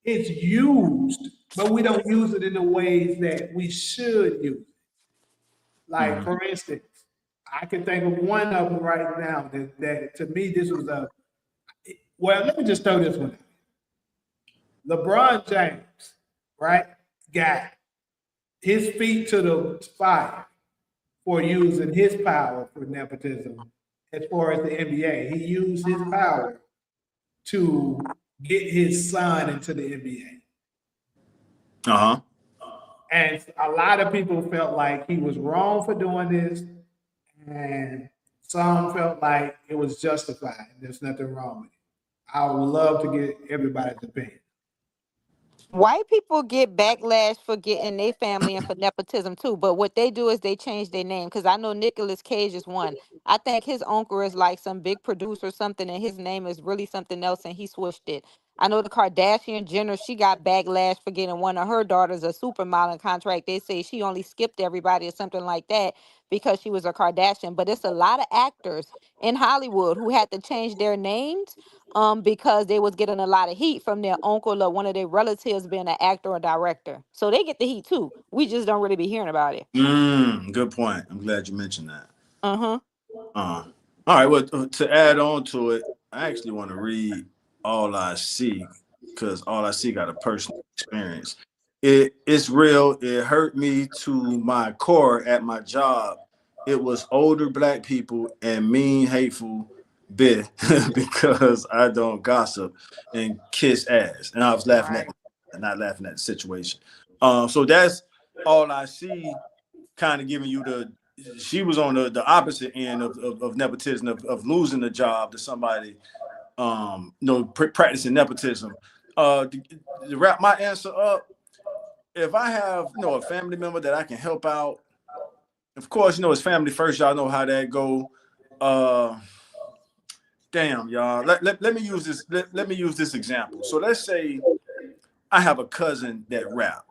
it's used, but we don't use it in the ways that we should use it. Like, for instance, I can think of one of them right now that to me this was let me just throw this one out. LeBron James, right, got his feet to the fire for using his power for nepotism as far as the NBA. He used his power to get his son into the NBA. Uh-huh. And a lot of people felt like he was wrong for doing this, and some felt like it was justified. There's nothing wrong with it. I would love to get everybody's opinion. White people get backlash for getting their family and for nepotism too, but what they do is they change their name. Because I know Nicolas Cage is one. I think his uncle is like some big producer or something, and his name is really something else, and he switched it. I know the Kardashian Jenner, she got backlash for getting one of her daughters a supermodel contract. They say she only skipped everybody or something like that because she was a Kardashian. But it's a lot of actors in Hollywood who had to change their names because they was getting a lot of heat from their uncle or one of their relatives being an actor or director. So they get the heat too. We just don't really be hearing about it. Good point. I'm glad you mentioned that. Uh-huh. All right, well, to add on to it, I actually want to read All I See, because All I See got a personal experience. It's real. It hurt me to my core at my job. it was older black people and mean, hateful bit because I don't gossip and kiss ass. And I was laughing at, not laughing at the situation. So that's all I see, kind of giving you the, she was on the opposite end of nepotism, of losing the job to somebody, practicing nepotism. To wrap my answer up, if I have, a family member that I can help out, of course, it's family first. Y'all know how that go. Damn, y'all. Let me use this. Let me use this example. So let's say I have a cousin that rap,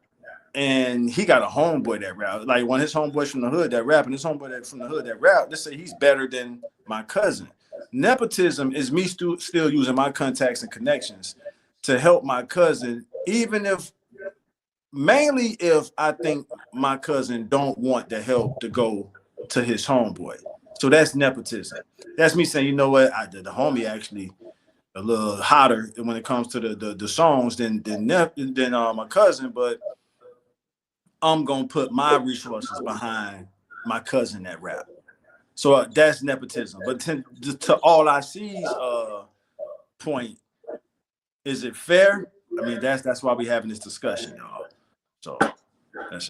and he got a homeboy that rap. Like one of his homeboys from the hood that rap, and his homeboy that from the hood that rap. Let's say he's better than my cousin. Nepotism is me still using my contacts and connections to help my cousin, even if, mainly if I think my cousin don't want the help to go to his homeboy. So that's nepotism. That's me saying, you know what, the homie actually a little hotter when it comes to the songs than my cousin, but I'm gonna put my resources behind my cousin that rap. So that's nepotism. But to all I see's point, is it fair? I mean, that's why we having this discussion, y'all. So that's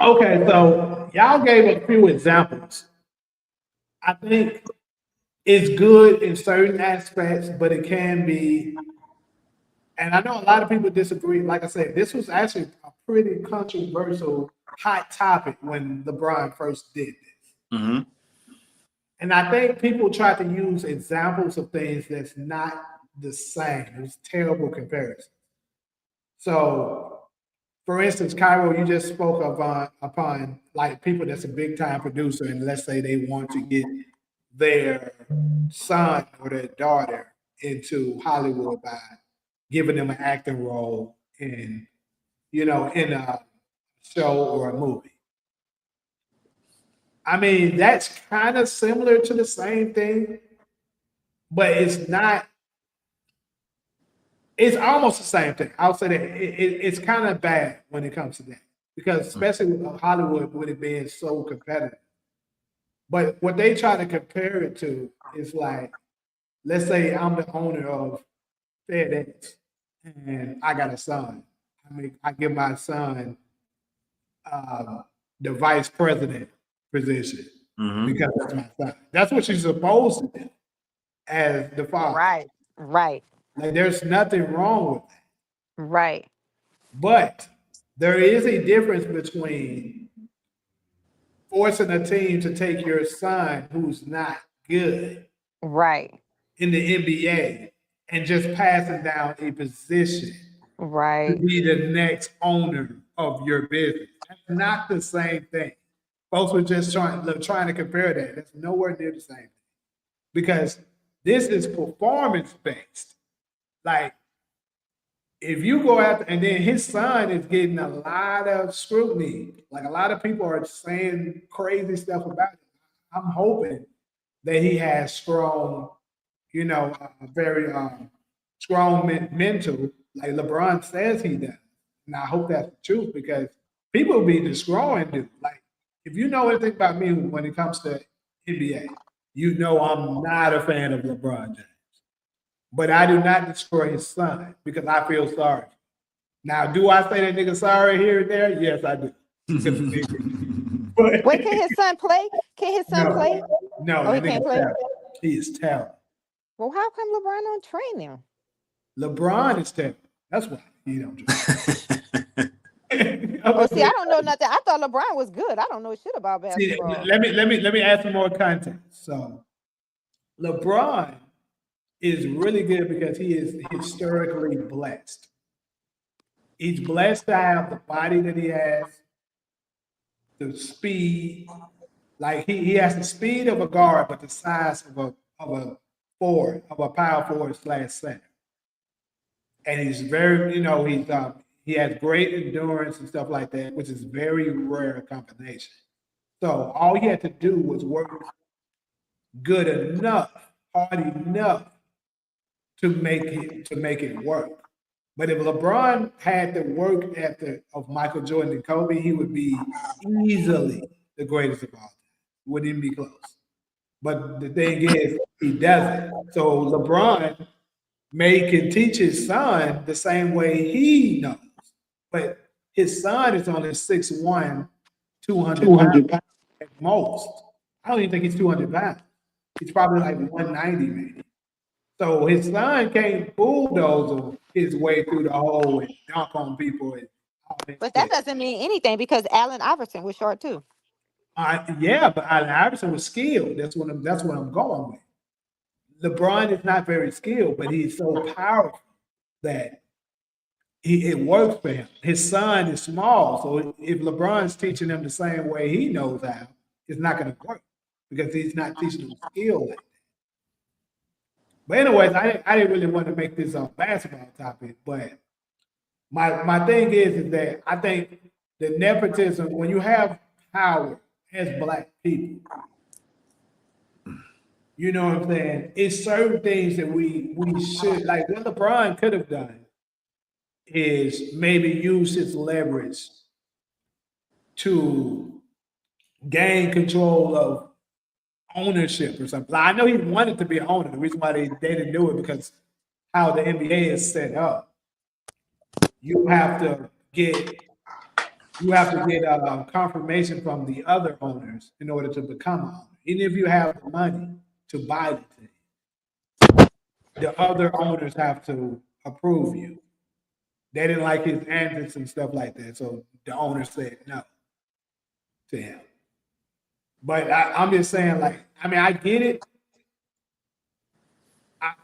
okay. So y'all gave a few examples. I think it's good in certain aspects, but it can be. And I know a lot of people disagree. Like I said, this was actually a pretty controversial, hot topic when LeBron first did this. Mm-hmm. And I think people try to use examples of things that's not the same. It's terrible comparison. So, for instance, Cairo, you just spoke upon like people that's a big time producer, and let's say they want to get their son or their daughter into Hollywood by giving them an acting role in a show or a movie. I mean, that's kind of similar to the same thing, but it's not. It's almost the same thing. I'll say that it's kind of bad when it comes to that, because especially with Hollywood, with it being so competitive. But what they try to compare it to is like, let's say I'm the owner of FedEx and I got a son. I give my son the vice president position because that's my son. That's what she's supposed to do as the father. Right. Like there's nothing wrong with that. Right. But there is a difference between forcing a team to take your son who's not good Right. in the NBA and just passing down a position to Right. be the next owner of your business. That's not the same thing. Folks were just trying to compare that. That's nowhere near the same thing. Because this is performance based. Like, if you go after, and then his son is getting a lot of scrutiny. Like a lot of people are saying crazy stuff about it. I'm hoping that he has strong, very strong mental, like LeBron says he does. And I hope that's the truth, because people be destroying dude. Like, if you know anything about me when it comes to NBA, you know I'm not a fan of LeBron James. But I do not destroy his son because I feel sorry. Now, do I say that nigga sorry here and there? Yes, I do. Wait, can his son play? Can his son play? No, Oh, he can't play. He is terrible. Well, how come LeBron don't train him? LeBron is terrible. That's why he don't train. Oh, see, I don't know nothing. I thought LeBron was good. I don't know shit about basketball. See, let me add some more context. So, LeBron is really good because he is historically blessed. He's blessed to have the body that he has, the speed. Like he has the speed of a guard, but the size of a forward, of a power forward / center. And he's very, he has great endurance and stuff like that, which is very rare combination. So all he had to do was work good enough, hard enough to make it work. But if LeBron had the work ethic of Michael Jordan and Kobe, he would be easily the greatest of all time. Wouldn't even be close. But the thing is, he doesn't. So LeBron can teach his son the same way he knows. But his son is only 6'1", 200 pounds at most. I don't even think he's 200 pounds. He's probably like 190 maybe. So his son can't bulldoze his way through the hole and dunk on people. And all that But that shit. doesn't mean anything because Allen Iverson was short too. Yeah, but Allen Iverson was skilled. That's what I'm going with. LeBron is not very skilled, but he's so powerful that it works for him. His son is small, so if LeBron's teaching him the same way he knows how, it's not going to work because he's not teaching him skill like that. But anyways, I didn't really want to make this a basketball topic, but my thing is that I think the nepotism, when you have power as Black people, you know what I'm saying? It's certain things that we should, like what LeBron could have done is maybe use his leverage to gain control of ownership or something. Like, I know he wanted to be an owner. The reason why they didn't do it because how the NBA is set up. You have to get confirmation from the other owners in order to become an owner. Even if you have the money to buy the team, the other owners have to approve you. They didn't like his antics and stuff like that, so the owner said no to him. But I'm just saying, like, I mean, I get it.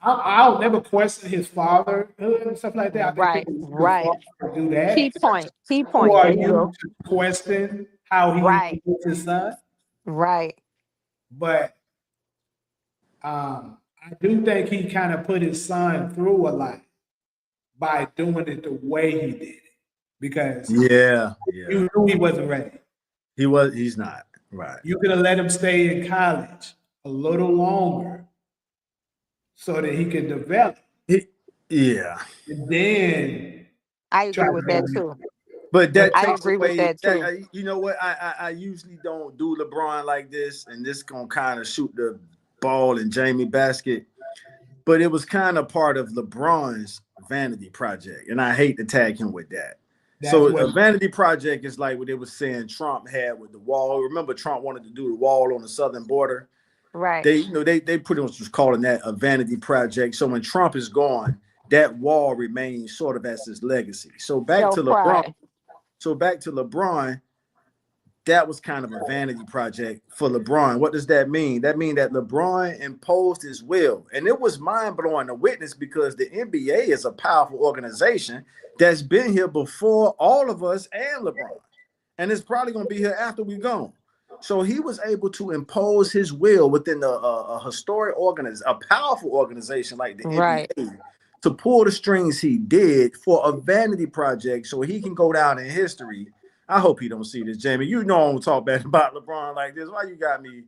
I'll never question his fatherhood and stuff like that. I think people do that. Key point. Who are There you you go. to question how he Right. with his son? Right. But I do think he kind of put his son through a lot by doing it the way he did it. Because you knew he wasn't ready. He's not. Right. You could have let him stay in college a little longer so that he could develop. And then I agree with that too. But that I takes agree with away that too. you know what? I usually don't do LeBron like this, and this gonna kind of shoot the ball in Jamie basket. But it was kind of part of LeBron's vanity project, and I hate to tag him with that. So a vanity project is like what they were saying Trump had with the wall. Remember, Trump wanted to do the wall on the southern border. Right. They pretty much was calling that a vanity project. So when Trump is gone, that wall remains sort of as his legacy. So back to LeBron. So back to LeBron, that was kind of a vanity project for LeBron. What does that mean? That means that LeBron imposed his will. And it was mind-blowing to witness because the NBA is a powerful organization that's been here before all of us and LeBron. And it's probably going to be here after we're gone. So he was able to impose his will within a historic organization, a powerful organization like the NBA, to pull the strings he did for a vanity project so he can go down in history. I hope he don't see this, Jamie. You know I don't talk bad about LeBron like this. Why you got me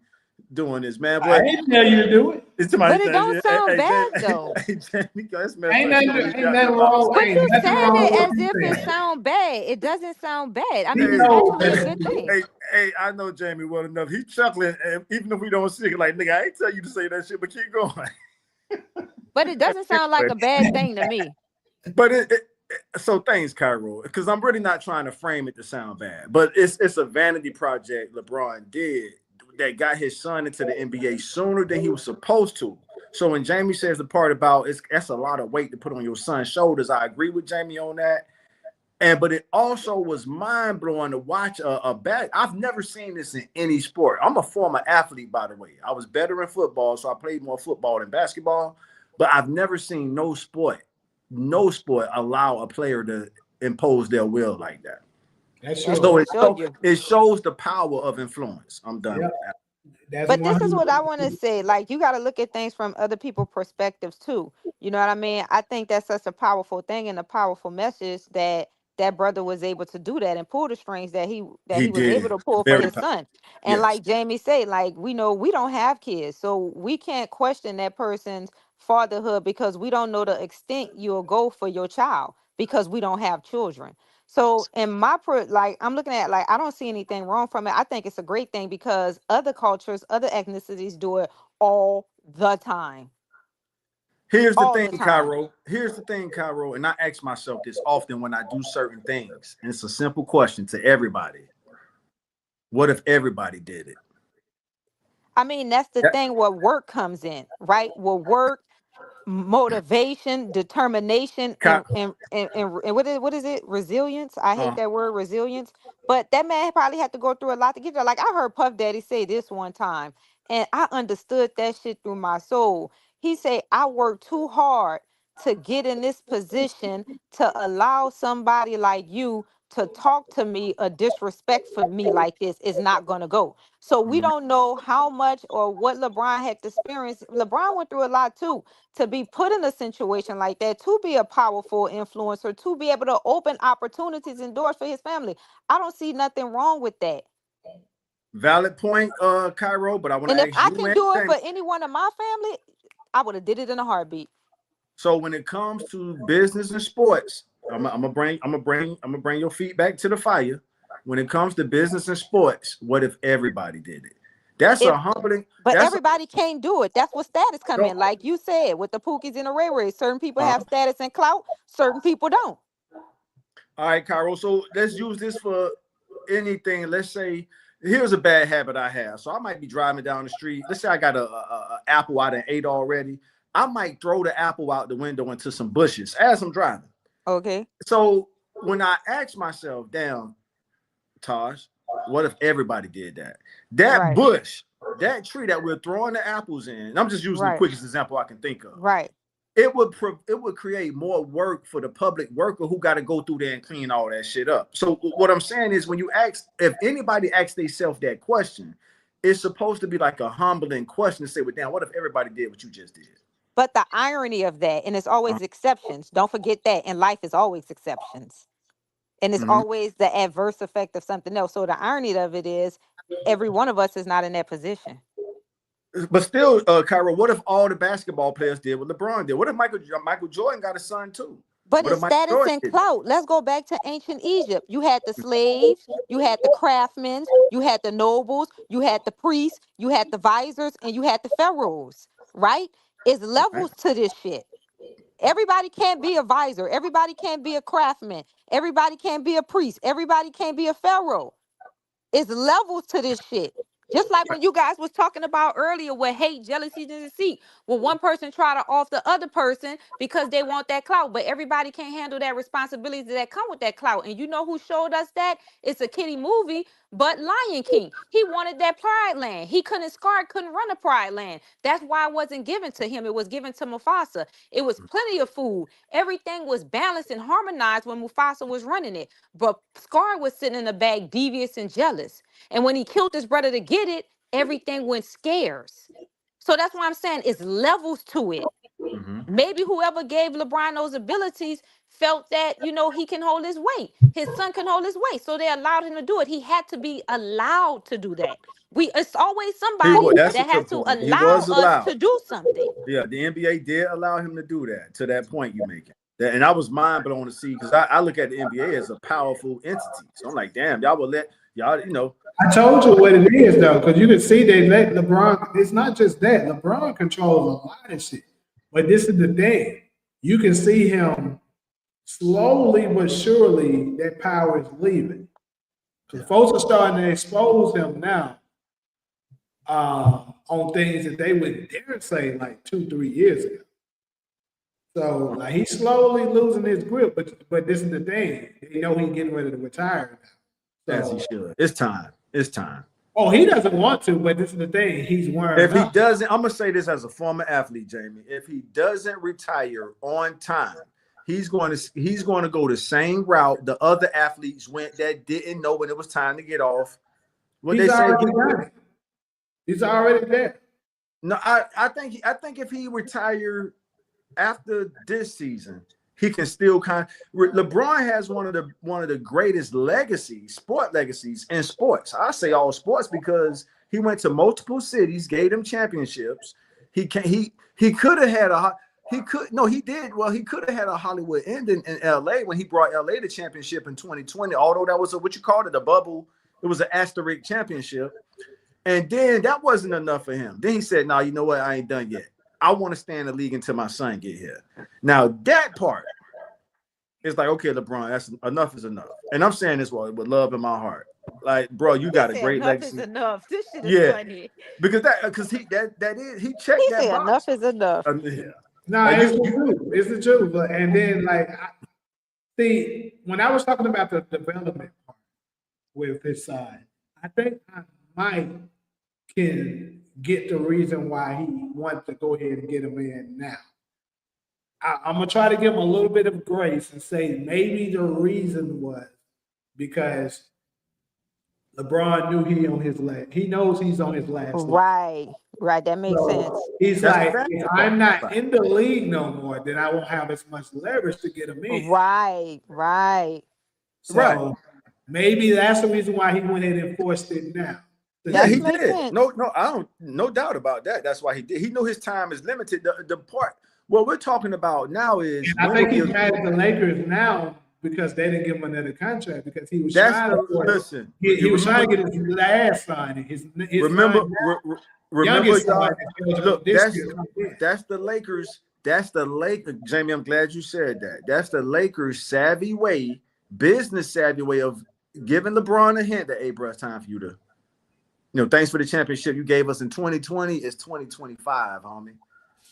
doing this, man? But I didn't tell you to do it. But it don't sound bad though. Ain't nothing wrong. But you said it as if it sound bad. It doesn't sound bad. I mean, it's actually a good thing. Hey, I know Jamie well enough. He's chuckling, even if we don't see it. Like, nigga, I ain't tell you to say that shit, but keep going. But it doesn't sound like a bad thing to me. But so thanks, Cairo, because I'm really not trying to frame it to sound bad, but it's a vanity project LeBron did that got his son into the NBA sooner than he was supposed to. So when Jamie says the part about that's a lot of weight to put on your son's shoulders, I agree with Jamie on that. But it also was mind blowing to watch a back. I've never seen this in any sport. I'm a former athlete, by the way. I was better in football, so I played more football than basketball. But I've never seen no sport allow a player to impose their will like that. So it shows the power of influence. I'm done with that. But this is what I want to say. Like, you got to look at things from other people's perspectives too. You know what I mean? I think that's such a powerful thing and a powerful message that brother was able to do that and pull the strings that he was able to pull for his son. And like Jamie said, like, we know we don't have kids, so we can't question that person's fatherhood because we don't know the extent you'll go for your child because we don't have children. So in my like I'm looking at like I don't see anything wrong from it. I think it's a great thing because other cultures, other ethnicities do it all the time. Here's the All thing, the time. Cairo. Here's the thing, Cairo. And I ask myself this often when I do certain things. And it's a simple question to everybody. What if everybody did it? I mean, that's the thing where work comes in, right? Where work, motivation, determination, Ca- and what is it? Resilience. I hate uh, that word, resilience. But that man probably had to go through a lot to get there. Like I heard Puff Daddy say this one time, and I understood that shit through my soul. He said, "I worked too hard to get in this position to allow somebody like you to talk to me or disrespect for me like this is not gonna go." So we mhm. don't know how much or what LeBron had to experience. LeBron went through a lot too to be put in a situation like that, to be a powerful influencer, to be able to open opportunities and doors for his family. I don't see nothing wrong with that. Valid point, Cairo. But I want And to if ask I you can and do it Jamie. for anyone in my family, I would have did it in a heartbeat. So when it comes to business and sports, I'm gonna bring your feet back to the fire. When it comes to business and sports, what if everybody did it? That's If a humbling. But That's a, everybody can't do it. That's what status come no, in. Like you said, with the Pookies and the Ray Rays, certain people uh, have status and clout, certain people don't. all right, Cairo. So let's use this for anything. Let's say here's a bad habit I have. So I might be driving down the street. Let's say I got a apple I done ate already. I might throw the apple out the window into some bushes as I'm driving. Okay. So when I ask myself, damn, Taj, what if everybody did that? That Right. bush, that tree that we're throwing the apples in, and I'm just using the Right. quickest example I can think of. Right. It would create more work for the public worker who got to go through there and clean all that shit up. So what I'm saying is, when you ask, if anybody asks themselves that question, it's supposed to be like a humbling question to say, "Well, damn, what if everybody did what you just did?" But the irony of that, and it's always exceptions. Don't forget that in life is always exceptions. And it's Mhm. always the adverse effect of something else. So the irony of it is every one of us is not in that position. But still, Kyra, what if all the basketball players did what LeBron did? What if Michael Jordan got a son too? But What if it's Michael status Jordan and did that? clout. Let's go back to ancient Egypt. You had the slaves, you had the craftsmen, you had the nobles, you had the priests, you had the visors, and you had the pharaohs, right? It's Right? levels to this shit. Everybody can't be a visor. Everybody can't be a craftsman. Everybody can't be a priest. Everybody can't be a pharaoh. It's levels to this shit. Just like when you guys was talking about earlier with hate, jealousy, and deceit. Well, one person try to off the other person because they want that clout, but everybody can't handle that responsibility that come with that clout. And you know who showed us that? It's a kiddie movie, but Lion King. He wanted that pride land. He couldn't, Scar couldn't run a pride land. That's why it wasn't given to him. It was given to Mufasa. It was plenty of food. Everything was balanced and harmonized when Mufasa was running it. But Scar was sitting in the back, devious and jealous. And when he killed his brother to get it, everything went scarce. So that's why I'm saying it's levels to it. Mm-hmm. Maybe whoever gave LeBron those abilities felt that, you know, he can hold his weight. His son can hold his weight. So they allowed him to do it. He had to be allowed to do that. It's always somebody That's a that has good to point. He allow was us allowed. to do something. Yeah, the NBA did allow him to do that. To that point you making. And I was mind blown to see, because I look at the NBA as a powerful entity. So I'm like, damn, y'all will let y'all, I told you what it is though, because you can see they let LeBron. It's not just that LeBron controls a lot of shit, but this is the thing. You can see him slowly but surely that power is leaving because folks are starting to expose him now on things that they wouldn't dare say like 2-3 years ago. So like he's slowly losing his grip, but this is the thing. They know he's getting ready to retire now. as he So should. It's time. It's time. oh, he doesn't want to, but this is the thing. He's wearing If he out. doesn't, I'm gonna say this as a former athlete, Jamie. If he doesn't retire on time, he's going to go the same route the other athletes went that didn't know when it was time to get off. What He's they say? already done it. He's already there. No, I think if he retired after this season, he can still LeBron has one of the greatest sport legacies in sports. I say all sports because he went to multiple cities, gave them championships. He could have had he could no, he did. Well, he could have had a Hollywood ending in LA when he brought LA the championship in 2020. Although that was what you called it, a bubble. It was an asterisk championship. And then that wasn't enough for him. Then he said, "No, you know what? I ain't done yet. I want to stay in the league until my son get here." Now that part is like, okay, LeBron, that's enough is enough. And I'm saying this with love in my heart. Like, bro, you got a great enough legacy. is enough. This shit is funny. Because he checked He that said box. enough is enough. Yeah. No, Like, it's the truth. It's the truth. And then, like, see, when I was talking about the development part with his side, I think I might can get the reason why he wants to go ahead and get him in now. I'm gonna try to give him a little bit of grace and say maybe the reason was because LeBron knew he knows he's on his last leg. Right. That makes sense. He's That's like, if I'm not in the league no more, then I won't have as much leverage to get him in. Right. So maybe that's the reason why he went in and forced it now. Yeah, he makes did. sense. No doubt about that. That's why he did. He knew his time is limited. The part what we're talking about now is And I think he's mad at the Lakers now because they didn't give him another contract because he was trying to listen. He was trying to get his last signing. Remember, y'all. Look, that's that's the Lakers. That's the Lakers. Jamie, I'm glad you said that. That's the Lakers' savvy way, business savvy way of giving LeBron a hint that, hey, bro, it's time for you to, thanks for the championship you gave us in 2020. It's 2025, homie.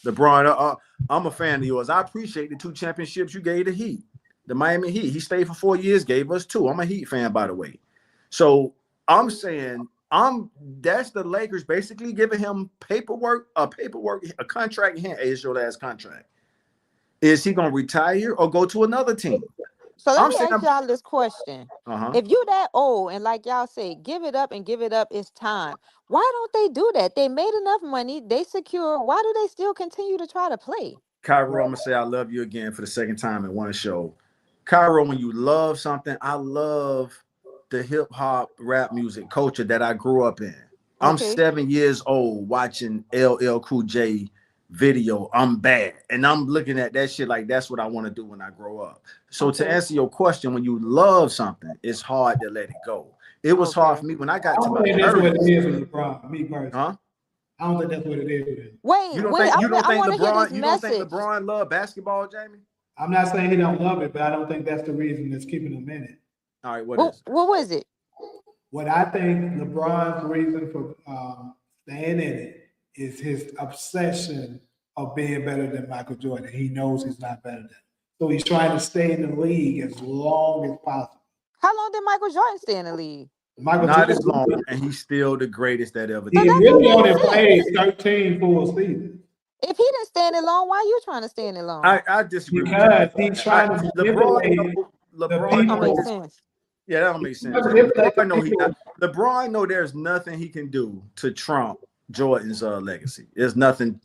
LeBron, I'm a fan of yours. I appreciate the 2 championships you gave the Heat, the Miami Heat. He stayed for 4 years, gave us 2. I'm a Heat fan, by the way. So I'm saying that's the Lakers basically giving him a contract hint. Hey, it's your last contract. Is he gonna retire or go to another team? So let me ask y'all this question. Uh-huh. If you that old and like y'all say, give it up, it's time. Why don't they do that? They made enough money, they secure. Why do they still continue to try to play? Cairo, I'm gonna say I love you again for the second time in one show. Cairo, when you love something, I love the hip hop rap music culture that I grew up in. I'm 7 years old watching LL Cool J video, I'm Bad. And I'm looking at that shit like that's what I want to do when I grow up. So to answer your question, when you love something, it's hard to let it go. It was hard for me when I got to my 30s. That's what it is with LeBron, me personally. Huh? I don't think that's what it is. Wait, you don't think LeBron love basketball, Jamie? I'm not saying he don't love it, but I don't think that's the reason that's keeping him in it. All right, what is it? What was it? What I think LeBron's reason for staying in it is his obsession of being better than Michael Jordan. He knows he's not better than him. So he's trying to stay in the league as long as possible. How long did Michael Jordan stay in the league? Not as long, and he's still the greatest that ever did. He really only played 13 full seasons. If he didn't stay in it long, why are you trying to stay in it long? I disagree. Because he's trying to manipulate LeBron that makes sense. Yeah, that don't make sense. LeBron know there's nothing he can do to trump Jordan's legacy. There's nothing.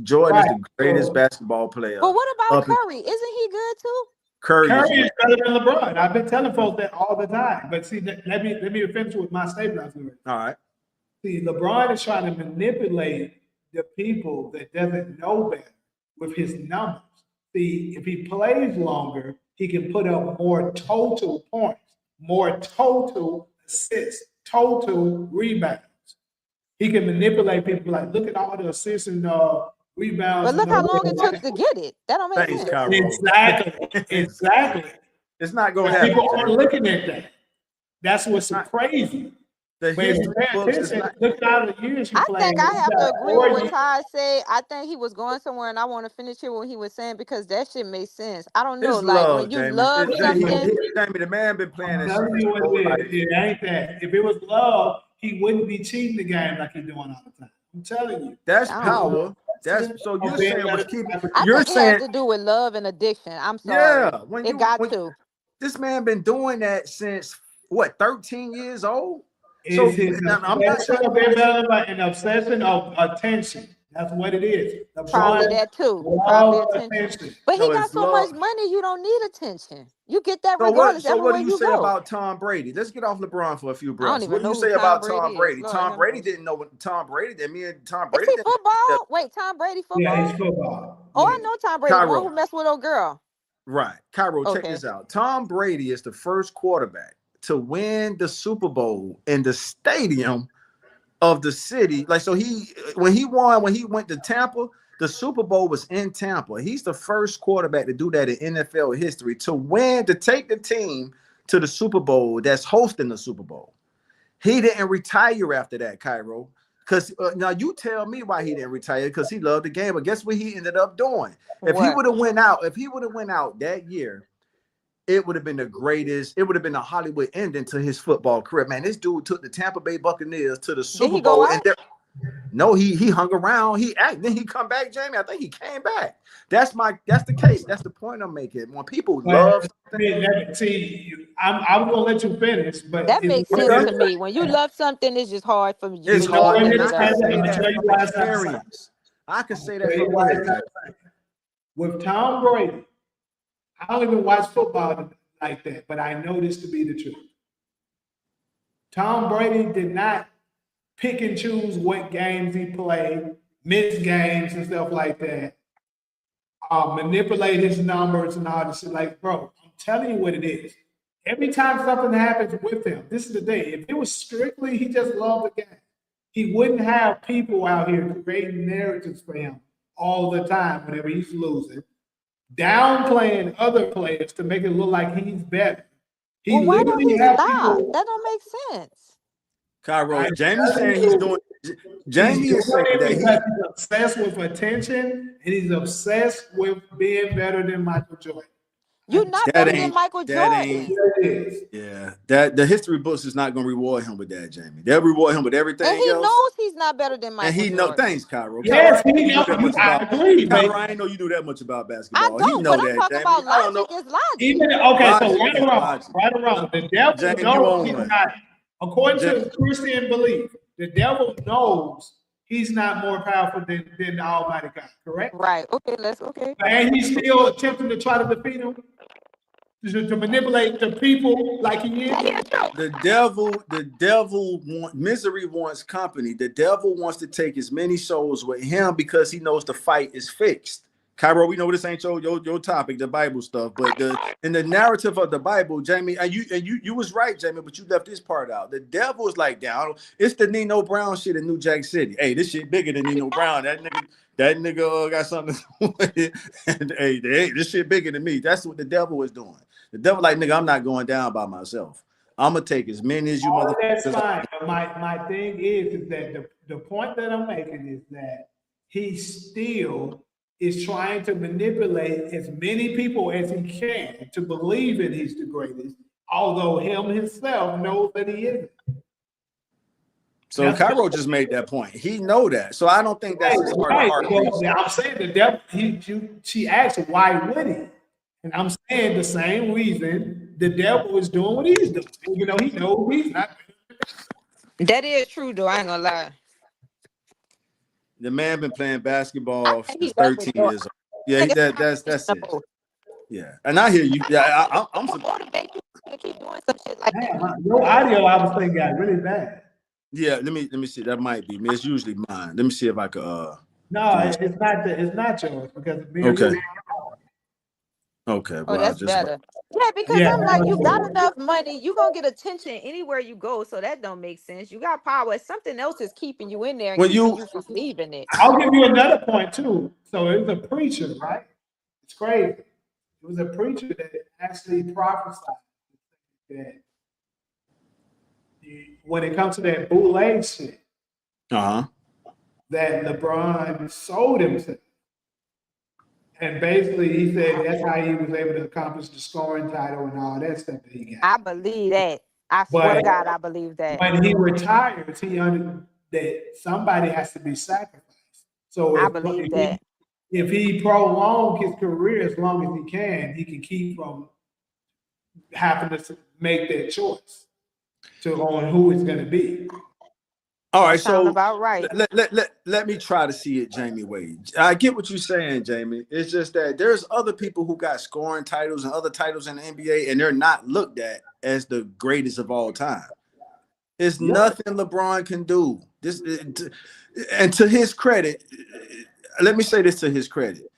Jordan is the greatest basketball player. But what about Curry? Isn't he good too? Curry is better than LeBron. I've been telling folks that all the time. But see, let me finish with my statement. All right. See, LeBron is trying to manipulate the people that doesn't know better with his numbers. See, if he plays longer, he can put up more total points, more total assists, total rebounds. He can manipulate people like, look at all the assists and rebounds. But look how long it took to get it. That don't make sense. Cairo. Exactly. It's not going to happen. People aren't looking at that. That's what's crazy. Look at all the years you played. I think I have to agree with what Ty said. I think he was going somewhere, and I want to finish here what he was saying because that shit makes sense. I don't know, when you love something. Jamie, the man been playing this. It ain't that. If it was love, he wouldn't be cheating the game like he's doing all the time. I'm telling you. That's power. That's so you're saying what's keeping. You're saying it has to do with love and addiction. I'm sorry. Yeah, it got to. This man been doing that since what, 13 years old? So I'm not saying an obsession of attention. That's what it is. Probably that too. Probably attention. But he got so much money, you don't need attention. You get that regardless. So what do you say go. about Tom Brady? Let's get off LeBron for a few breaths. I don't even What do know you say who about Tom Tom Brady Brady? is. Tom Brady didn't know what Tom Brady did. Me and Tom Brady. Is he football? Wait, Tom Brady football? Yeah, he's football. Oh, Yeah. I know Tom Brady, the one who messed with old girl. Right. Cairo, check this out. Tom Brady is the first quarterback to win the Super Bowl in the stadium of the city. Like, so when he went to Tampa, the Super Bowl was in Tampa. He's the first quarterback to do that in NFL history, to take the team to the Super Bowl that's hosting the Super Bowl. He didn't retire after that, Cairo. Because now you tell me why he didn't retire, because he loved the game. But guess what he ended up doing? If he would have went out that year, it would have been the greatest. It would have been a Hollywood ending to his football career. Man, this dude took the Tampa Bay Buccaneers to the Super Bowl. No, he hung around. Then he come back, Jamie. I think he came back. That's the case. That's the point I'm making. When people love something, I'm gonna let you finish, but that makes sense to me. When you love something, it's just hard for you. It's hard. I can say that from with Tom Brady. I don't even watch football like that, but I know this to be the truth. Tom Brady did not pick and choose what games he played, miss games and stuff like that, manipulate his numbers and all this shit. Like, bro, I'm telling you what it is. Every time something happens with him, this is the day. If it was strictly he just loved the game, he wouldn't have people out here creating narratives for him all the time whenever he's losing, downplaying other players to make it look like he's better. Why don't he stop? That don't make sense. Cairo, Jamie's saying he's doing. Jamie is saying that he's obsessed with attention and he's obsessed with being better than Michael Jordan. You're not better than Michael Jordan. Yeah, that the history books is not going to reward him with that, Jamie. They'll reward him with everything. And he knows he's not better than Michael Jordan. And he knows. Thanks, Cairo. Yes, he knows. I agree. Cairo, I didn't know you knew that much about basketball. I don't. He know that, talking Jamie. about logic is logic. So right or wrong. The devil knows he's not. According to Christian belief, the devil knows he's not more powerful than the Almighty God. Correct? Right. Okay. And he's still attempting to try to defeat him. To manipulate the people like he is. The devil misery wants company. The devil wants to take as many souls with him because he knows the fight is fixed. Cairo, we know this ain't your topic, the Bible stuff, but in the narrative of the Bible, Jamie, and you was right, Jamie, but you left this part out. The devil is like down. It's the Nino Brown shit in New Jack City. Hey, this shit bigger than Nino Brown. That nigga got something to do with it. And hey, this shit bigger than me. That's what the devil is doing. The devil like, nigga, I'm not going down by myself. I'm gonna take as many as you motherfuckers. That's fine. My thing is that the point that I'm making is that he still is trying to manipulate as many people as he can to believe that he's the greatest, although him himself knows that he isn't. So Cairo just made that point. He know that. So I don't think that's his heart. I'm saying the devil. She asked, why would he? And I'm saying the same reason the devil is doing what he's doing. Even though he knows he's not. That is true, though. I ain't gonna lie. The man been playing basketball since 13 years old. Yeah, that's it. Yeah, and I hear you. Yeah, I'm supporting. Your audio, I was thinking, got really bad. Yeah, let me see. That might be me. It's usually mine. Let me see if I could. No, it's not yours because okay. Okay. Well, that's better. Yeah, because I'm like, you got enough money, you gonna get attention anywhere you go. So that don't make sense. You got power. Something else is keeping you in there and keeping you from leaving it. I'll give you another point too. So it was a preacher, right? It's crazy. It was a preacher that actually prophesied that when it comes to that bootleg shit, that LeBron sold himself. And basically, he said that's how he was able to accomplish the scoring title and all that stuff that he got. I believe that. I swear to God, I believe that. When he retires, he understood that somebody has to be sacrificed. So I believe that. If he prolongs his career as long as he can keep from having to make that choice on who it's going to be. All That right, sound so about right. let me try to see it, Jamie Wade. I get what you're saying, Jamie. It's just that there's other people who got scoring titles and other titles in the NBA, and they're not looked at as the greatest of all time. There's nothing LeBron can do. And to his credit, let me say this to his credit.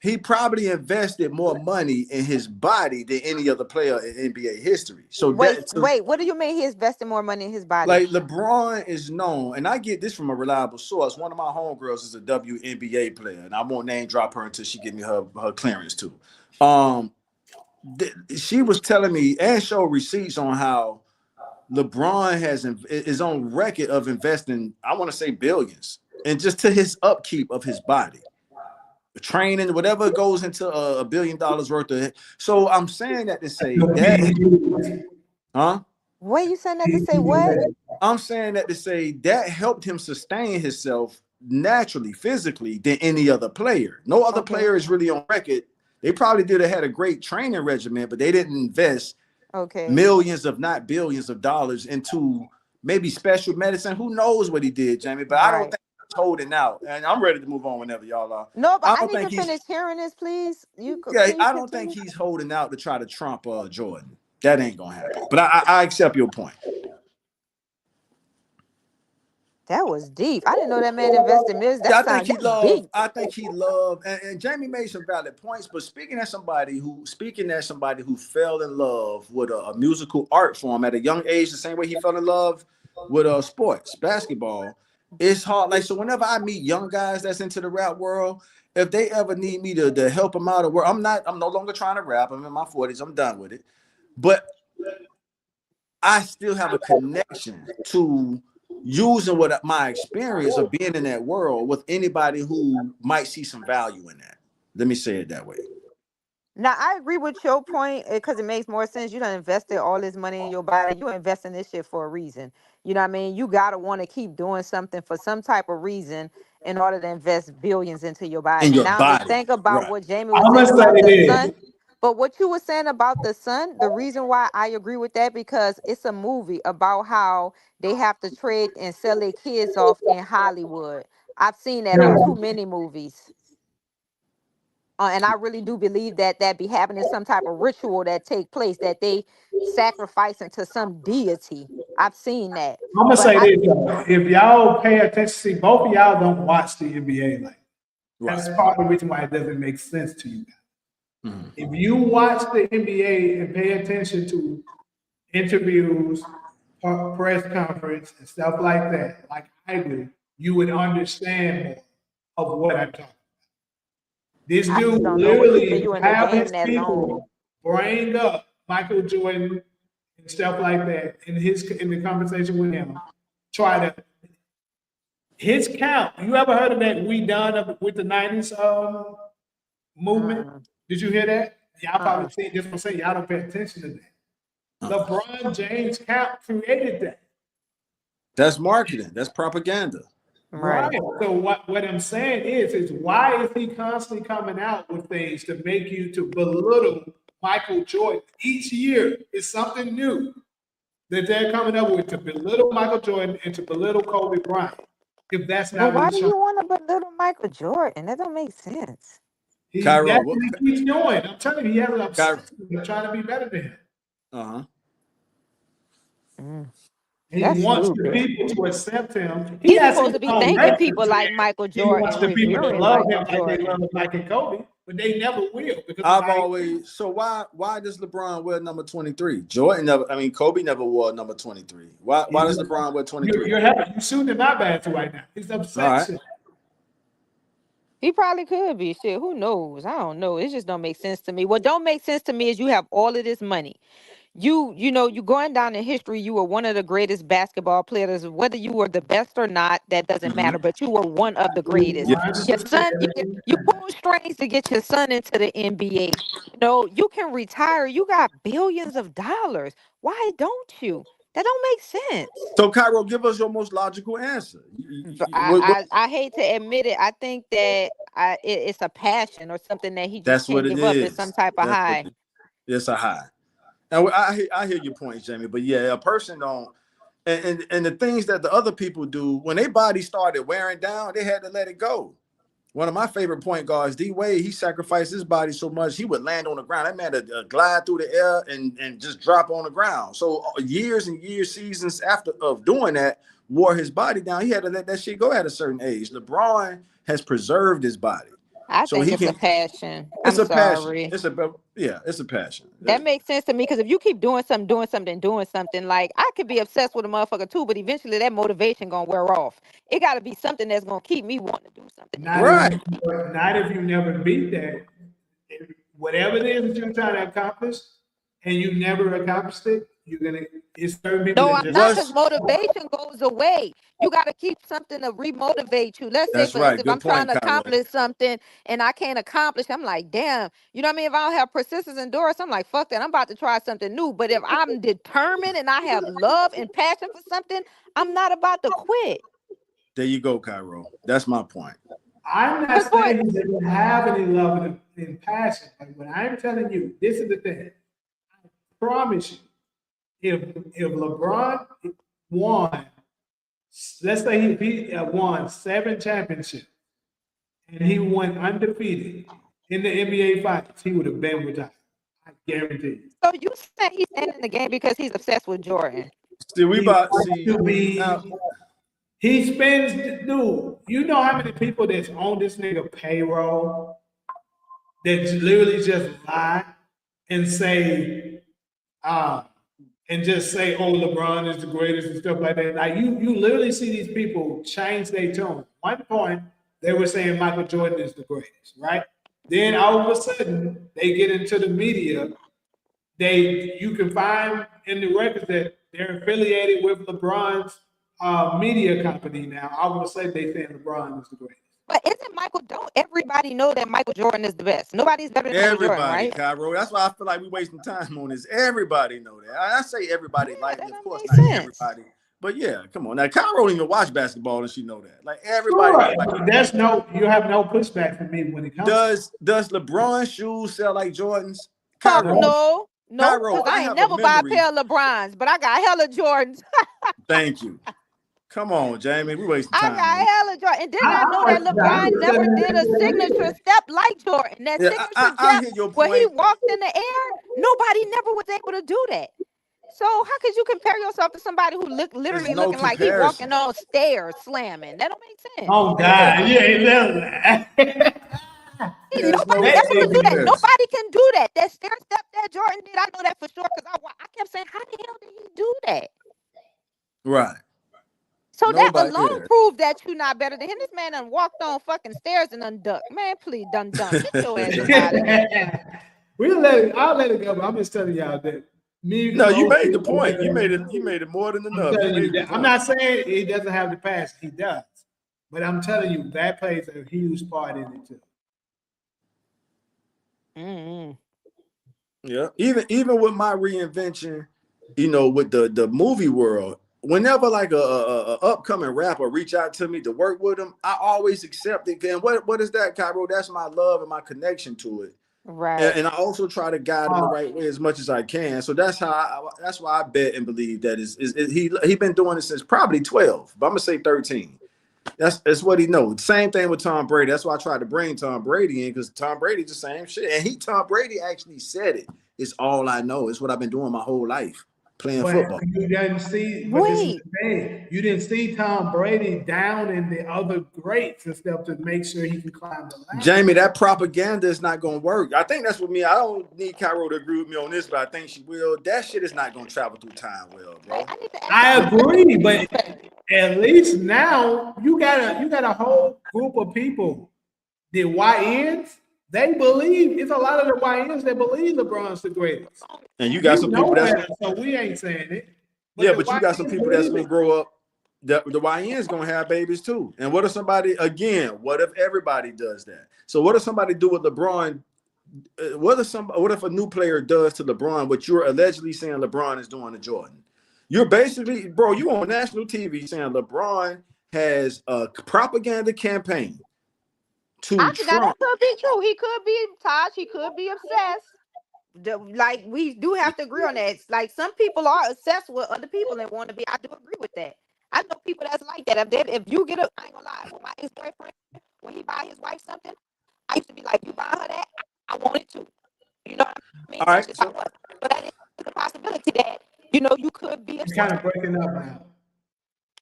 He probably invested more money in his body than any other player in NBA history. So Wait, what do you mean he's investing more money in his body? like LeBron is known, and I get this from a reliable source. One of my homegirls is a WNBA player, and I won't name drop her until she give me her clearance too. She was telling me and show receipts on how LeBron is on record of investing, I want to say billions, and just to his upkeep of his body, training, whatever goes into $1 billion worth of it. So I'm saying that to say that, huh? What you saying that to say what? I'm saying that to say that helped him sustain himself naturally, physically, than any other player. No other player is really on record. They probably had a great training regimen, but they didn't invest millions, if not billions of dollars into maybe special medicine. Who knows what he did, Jamie? But I don't think he's holding out. And I'm ready to move on whenever y'all are. No, but I need to finish hearing this, please. I don't think he's holding out to try to trump Jordan. That ain't gonna happen. But I accept your point. That was deep. I didn't know that man invested millions. That I think he loved, and Jamie made some valid points. But speaking as somebody who fell in love with a musical art form at a young age, the same way he fell in love with sports, basketball, it's hard. Like, so whenever I meet young guys that's into the rap world, if they ever need me to help them out of work, I'm no longer trying to rap. I'm in my 40s. I'm done with it. But I still have a connection to using what my experience of being in that world with anybody who might see some value in that. Let me say it that way. Now, I agree with your point because it makes more sense. You done invested all this money in your body. You invest in this shit for a reason. You know what I mean? You got to want to keep doing something for some type of reason in order to invest billions into your body. In your now, body. To think about Right. what Jamie was saying about the sun. But what you were saying about the sun, the reason why I agree with that, because it's a movie about how they have to trade and sell their kids off in Hollywood. I've seen that on too many movies. And I really do believe that be happening, some type of ritual that take place, that they sacrifice into some deity. I've seen that. I'm gonna say this though. If y'all pay attention, see, both of y'all don't watch the NBA like that's part of the reason why it doesn't make sense to you guys. Mm-hmm. If you watch the NBA and pay attention to interviews, press conference, and stuff like that, like I do, you would understand more of what I'm talking about. This dude literally have his people bring up Michael Jordan and stuff like that in the conversation with him. Try to his count. You ever heard of that We Done with the 90s movement? Did you hear that? Y'all probably see it. Just want to say y'all don't pay attention to that. LeBron James count created that. That's marketing. That's propaganda. Right. So what I'm saying is why is he constantly coming out with things to make you to belittle Michael Jordan? Each year is something new that they're coming up with to belittle Michael Jordan and to belittle Kobe Bryant. If that's not, why do you want to belittle Michael Jordan? That don't make sense. That's what he's doing. I'm telling you, he has an obsession with trying to be better than him. He wants the people to accept him. He's supposed to be thanking people like Michael Jordan. He wants the people to love him like they love Mike and Kobe, but they never will. Because so why does LeBron wear number 23? Kobe never wore number 23. Why does LeBron wear 23? You're shooting in my bathroom right now. He's upset. Right. He probably could be. Shit, who knows? I don't know. It just don't make sense to me. What don't make sense to me is you have all of this money. You going down in history, you were one of the greatest basketball players. Whether you were the best or not, that doesn't matter. But you were one of the greatest. Yes. Your son, you pull strings to get your son into the NBA. You can retire. You got billions of dollars. Why don't you? That don't make sense. So, Cairo, give us your most logical answer. I hate to admit it. I think that it's a passion or something that he just can't give up. It's some type of high. It's a high. And I hear your point, Jamie. But yeah, a person don't. and the things that the other people do, when their body started wearing down, they had to let it go. One of my favorite point guards, D Wade, he sacrificed his body so much he would land on the ground. That man would glide through the air and just drop on the ground. So years and years, seasons after of doing that, wore his body down. He had to let that shit go at a certain age. LeBron has preserved his body, I so think he it's a can. passion. It's I'm a passion. sorry. It's a passion. That makes sense to me because if you keep doing something, like I could be obsessed with a motherfucker too, but eventually that motivation gonna wear off. It got to be something that's gonna keep me wanting to do something. Right. Not if you never beat that. Whatever it is that you're trying to accomplish, and you never accomplished it, you're gonna. It's certain people No, that I'm just. not, because motivation goes away. You got to keep something to remotivate you. Let's say, That's for right. instance, if I'm Good trying point, to Cairo. accomplish something and I can't accomplish, I'm like, damn, you know what I mean? If I don't have persistence and endurance, I'm like, fuck that. I'm about to try something new. But if I'm determined and I have love and passion for something, I'm not about to quit. There you go, Cairo. That's my point. I'm not saying he doesn't have any love and passion, but when I'm telling you, this is the thing. I promise you, if LeBron won, let's say he won 7 championships and he went undefeated in the NBA Finals, he would have been retired. I guarantee you. So you saying he's staying in the game because he's obsessed with Jordan? See, we He about wants see to be. now. He spends, dude. You know how many people that's on this nigga payroll that literally just lie and say, and just say, "Oh, LeBron is the greatest" and stuff like that. Like you literally see these people change their tone. One point, they were saying Michael Jordan is the greatest, right? Then all of a sudden, they get into the media. You can find in the records that they're affiliated with LeBron's media company now. All of a sudden, they saying LeBron is the greatest. But isn't Michael? Don't everybody know that Michael Jordan is the best? Nobody's better than Michael Jordan, Everybody, right? Cairo. That's why I feel like we wasting time on this. Everybody know that. I say everybody Yeah, lightly, that of don't course make not sense. everybody. But yeah, come on. Now Cairo don't even watch basketball and she know that. Like everybody Sure, know, like, there's no, you have no pushback from me when it comes. does LeBron shoes sell like Jordans? Fuck Cairo, no, Cairo, because I I ain't have a never buy a memory. pair of LeBrons, but I got hella Jordans. Thank you. Come on, Jamie. We wasting I time on got it. hella Jordan. And didn't I know that I'm LeBron just never telling did a signature step like Jordan? That Yeah, signature I jump hear your where he point. walked in the air, nobody never was able to do that. So how could you compare yourself to somebody who There's literally no looking like he walking comparison. on stairs slamming? That don't make sense. Oh Yeah. God, yeah, it does. There's no Nobody else can do that. comparison. Nobody can do that. That stair step that Jordan did, I know that for sure because I kept saying, how the hell did he do that? Right. So that Nobody. alone Yeah. proved that you're not better than him. This man done walked on fucking stairs and unducked. Man, please, done. Get your ass up out of here. I'll let it go, but I'm just telling y'all that me, No, you Cole, made the point. You made it. You made it more than I'm enough. You telling you made the that I'm point. not saying he doesn't have the past, he does. But I'm telling you, that plays a huge part in it too. Mm-hmm. Yeah. Even with my reinvention, with the movie world, whenever like a upcoming rapper reach out to me to work with them, I always accept it. And what is that, Cairo? That's my love and my connection to it. Right. And I also try to guide him the right way as much as I can. So that's that's why I bet and believe that he been doing it since probably 12, but I'm gonna say 13. That's what he knows. Same thing with Tom Brady. That's why I tried to bring Tom Brady in, because Tom Brady the same shit. And Tom Brady actually said it. It's all I know. It's what I've been doing my whole life, playing But football. you didn't see, but this is Wait. the thing. You didn't see Tom Brady down in the other greats and stuff to make sure he can climb the ladder. Jamie, that propaganda is not going to work. I think that's what me. I don't need Cairo to agree with me on this, but I think she will. That shit is not going to travel through time well, bro. I agree, but at least now you got a whole group of people. The YNs, they believe, it's a lot of the YNs that believe LeBron's the greatest. And you got some people that's so we ain't saying it. yeah, but you got some people that's going to grow up. The YN's going to have babies too. And what if somebody, again, what if everybody does that? So what if somebody do with LeBron? What if a new player does to LeBron what you're allegedly saying LeBron is doing to Jordan? You're basically, bro, you on national TV saying LeBron has a propaganda campaign to I forgot that Trump. could be true. He could be Taj. He could be obsessed. like we do have to agree on that. It's like some people are obsessed with other people and want to be. I do agree with that. I know people that's like that. If you get a, I ain't gonna lie, with my ex boyfriend, when he buy his wife something, I used to be like, you buy her that, I want it too. You know what I mean? All That's right. just how it was. But that is a possibility that you could be It's obsessed. kind of breaking up now.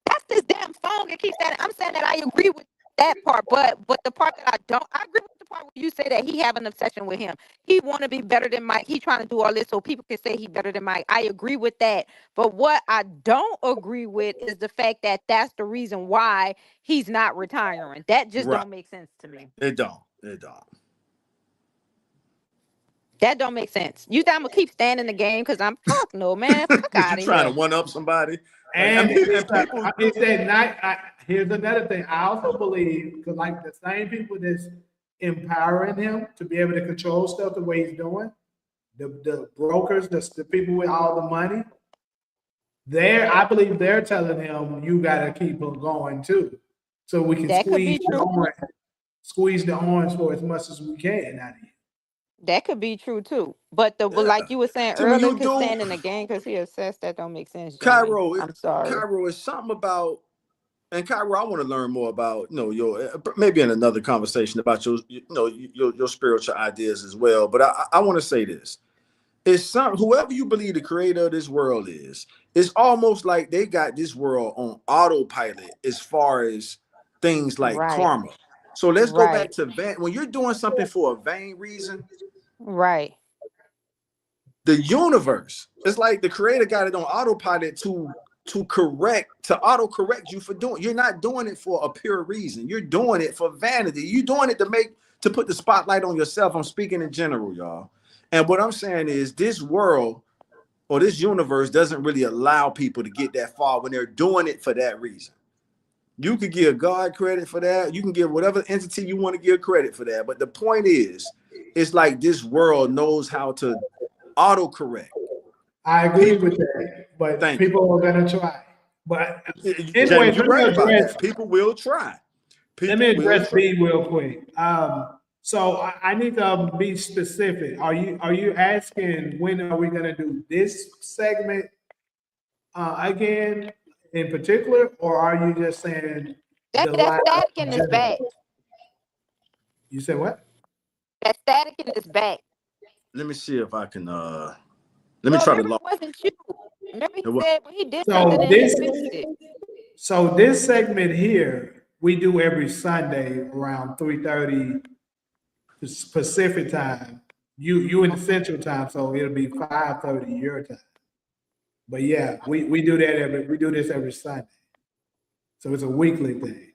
That's this damn phone that keeps that. I'm saying that I agree with that part, but the part that I don't, I agree with the part where you say that he have an obsession with him. He want to be better than Mike. He trying to do all this so people can say he better than Mike. I agree with that. But what I don't agree with is the fact that that's the reason why he's not retiring. That just Right. don't make sense to me. It don't. It don't. That don't make sense. You think I'm gonna keep staying in the game because I'm fuck no, man. Fuck Because out you of trying here. to one up somebody. And And people. it's that night. Here's another thing. I also believe, because like the same people that's empowering him to be able to control stuff the way he's doing, the brokers, the people with all the money, I believe they're telling him you got to keep on going too, so we can That could be true. squeeze the orange for as much as we can out of you. That could be true too. But but Yeah. like you were saying See, when earlier, you cause do, staying in the game because he obsessed, that don't make sense, Jimmy. Cairo, I'm sorry. Cairo is something about, and Cairo, I want to learn more about, your maybe in another conversation about your spiritual ideas as well. But I want to say this: it's whoever you believe the creator of this world is, it's almost like they got this world on autopilot as far as things like Right. karma. So let's go Right. back to when you're doing something for a vain reason. Right. The universe, it's like the creator got it on autopilot to auto correct you for doing. You're not doing it for a pure reason. You're doing it for vanity. You're doing it to put the spotlight on yourself. I'm speaking in general, y'all. And what I'm saying is this world or this universe doesn't really allow people to get that far when they're doing it for that reason. You could give God credit for that. You can give whatever entity you want to give credit for that. But the point is, it's like this world knows how to autocorrect. I agree with that, but Thank you. people are gonna try. But anyway, James, you're right about that. People will try. Let me People will address try. B real quick. So I need to be specific. Are you asking when are we gonna do this segment again in particular, or are you just saying the That live static in in his general? back. You said what? That static in his back. Let me see if I can let me No, try to remember log. it wasn't you. Remember he What? said when he did So something and he fixed it. this segment here we do every Sunday around 3:30 Pacific time. You in the Central time, so it'll be 5:30 your time. But yeah, we do that we do this every Sunday. So it's a weekly thing.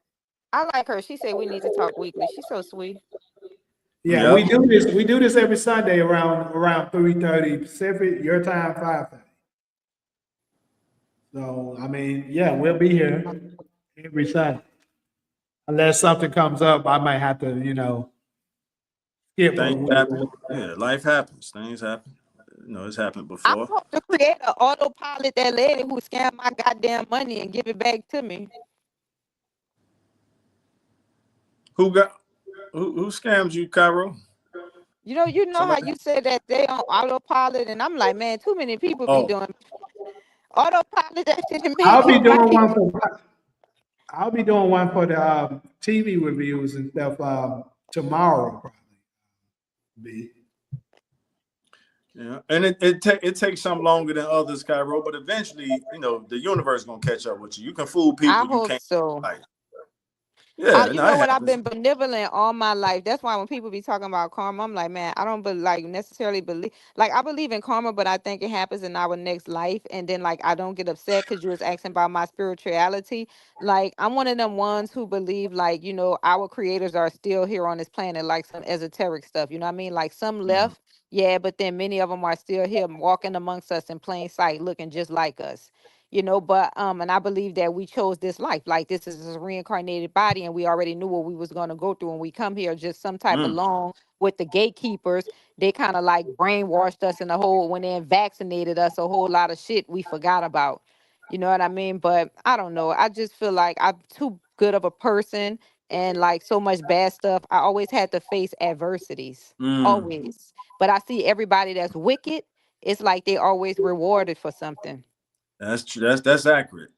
I like her. She said we need to talk weekly. She's so sweet. Yeah, Yep. we do this every Sunday around 3:30 Pacific, your time 5:30. So I mean, yeah, we'll be here every Sunday. Unless something comes up, I might have to, skip a Things week. happen. Yeah, life happens. Things happen. It's happened I'm before. supposed to create an autopilot that lady who scammed my goddamn money and give it back to me. Who scams you, Cairo? You know how Somebody? you said that they on autopilot, and I'm like, man, too many people be Oh, doing autopilot that shit and I'll make be it doing right. one for I'll be doing one for the TV reviews and stuff tomorrow probably. Be. yeah. And it takes some longer than others, Cairo, but eventually, the universe is gonna catch up with you. You can fool I people, you hope can't. so. Like, yeah, You no, it know what? I've happens. been benevolent all my life. That's why when people be talking about karma, I'm like, man, I don't necessarily believe. Like, I believe in karma, but I think it happens in our next life. And then, like, I don't get upset because you was asking about my spirituality. Like, I'm one of them ones who believe, like, our creators are still here on this planet, like some esoteric stuff. You know what I mean? Like, some Mhm. left, yeah, but then many of them are still here walking amongst us in plain sight, looking just like us. But and I believe that we chose this life, like this is a reincarnated body, and we already knew what we was going to go through when we come here, just some type Mm. along with the gatekeepers. They kind of like brainwashed us in the whole when they vaccinated us, a whole lot of shit we forgot about. You know what I mean? But I don't know, I just feel like I'm too good of a person, and like so much bad stuff, I always had to face adversities. Always. But I see everybody that's wicked, it's like they always rewarded for something. That's true. That's accurate.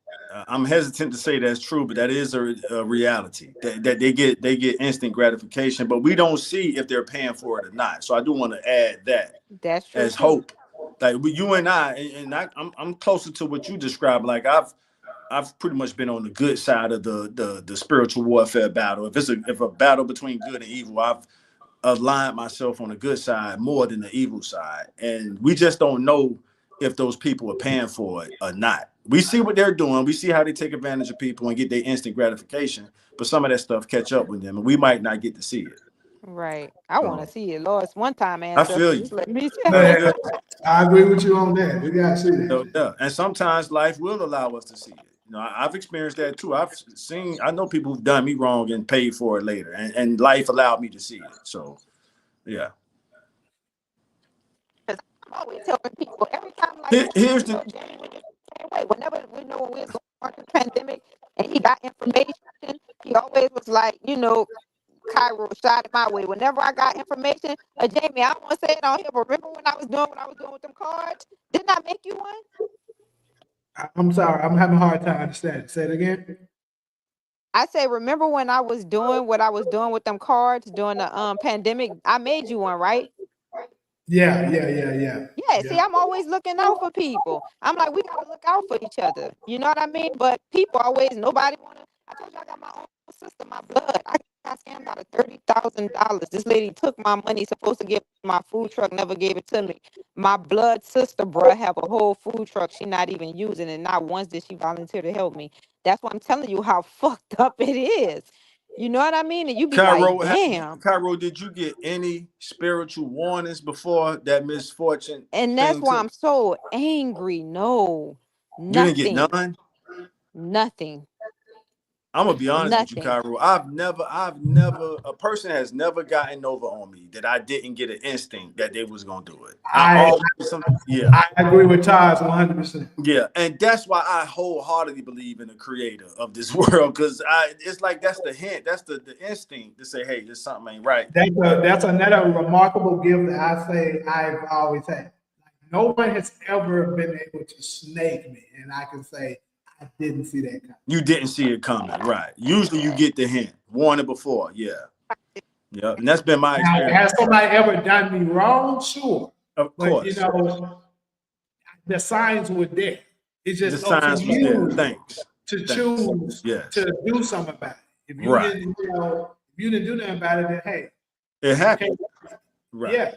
I'm hesitant to say that's true, but that is a reality that they get instant gratification, but we don't see if they're paying for it or not. So I do want to add that That's true as too. hope. Like you and I'm closer to what you described. Like I've pretty much been on the good side of the spiritual warfare battle. If a battle between good and evil, I've aligned myself on the good side more than the evil side, and we just don't know if those people are paying for it or not. We see what they're doing. We see how they take advantage of people and get their instant gratification, but some of that stuff catch up with them, and we might not get to see it. Right. I want to see it. Lord, it's one time I feel ancestors. you. Just let me I Man, feel I agree with you on that. We gotta see that. so, yeah. And sometimes life will allow us to see it. I've experienced that too. I know people who've done me wrong and paid for it later, and life allowed me to see it. So, yeah. I'm always telling people every time, like, Here's the whenever we know when we was going through the pandemic and he got information, he always was like, Cairo shot it my way. Whenever I got information, Jamie, I don't want to say it on here, but remember when I was doing what I was doing with them cards? Didn't I make you one? I'm sorry, I'm having a hard time understanding. Say it again. I say, remember when I was doing what I was doing with them cards during the pandemic? I made you one, right? Yeah. Yeah, see, I'm always looking out for people. I'm like, we gotta look out for each other. You know what I mean? But people always, nobody wanna. I told you I got my own sister, my blood. I got scammed out of $30,000. This lady took my money, supposed to give my food truck, never gave it to me. My blood sister, bruh, have a whole food truck she not even using, and not once did she volunteer to help me. That's why I'm telling you how fucked up it is. You know what I mean? And you be like, damn. Cairo, did you get any spiritual warnings before that misfortune And that's thing why took? I'm so angry. No, You didn't get nothing, none? nothing, I'm gonna be honest with you, nothing. Cairo. A person has never gotten over on me that I didn't get an instinct that they was gonna do it. I Yeah. I agree with Todd 100%. Yeah, and that's why I wholeheartedly believe in the creator of this world, because it's like that's the hint, that's the instinct to say, hey, this something ain't right. That's another remarkable gift that I say I've always had. No one has ever been able to snake me, and I can say I didn't see that coming. You didn't see it coming, right? Usually you get the hint, warn it before, yeah. And that's been my Now, experience. has somebody ever done me wrong? Sure. Of course. But the signs were there. It's The just up to signs was there. you Thanks. to choose to do something about it. If you didn't, if you didn't do nothing about it, then hey, it happened. Right. Yeah.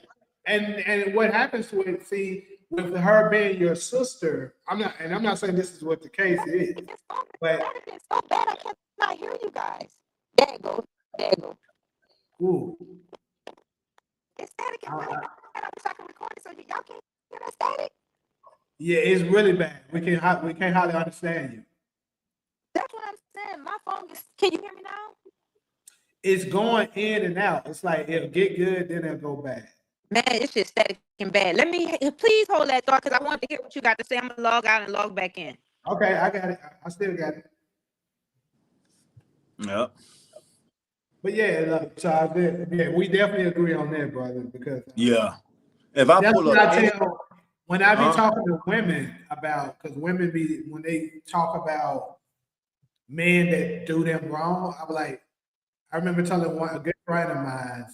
And what happens to it, see, with her being your sister, I'm not saying this is what the case is, but It's so bad I cannot hear you guys. There it goes. There it goes. ooh. It's static. It's really bad. I wish I could record it so y'all can hear that static. Yeah, it's really bad. We can't hardly understand you. That's what I'm saying. My phone is. Can you hear me now? It's going in and out. It's like it'll get good, then it'll go bad. Man, it's just static and bad. Please hold that thought because I want to hear what you got to say. I'm gonna log out and log back in. Okay, I got it. I still got it. Yep. But yeah, look, so we definitely agree on that, brother. Because if I pull up, when I be talking to women about, because women when they talk about men that do them wrong, I'm like, I remember telling a good friend of mine.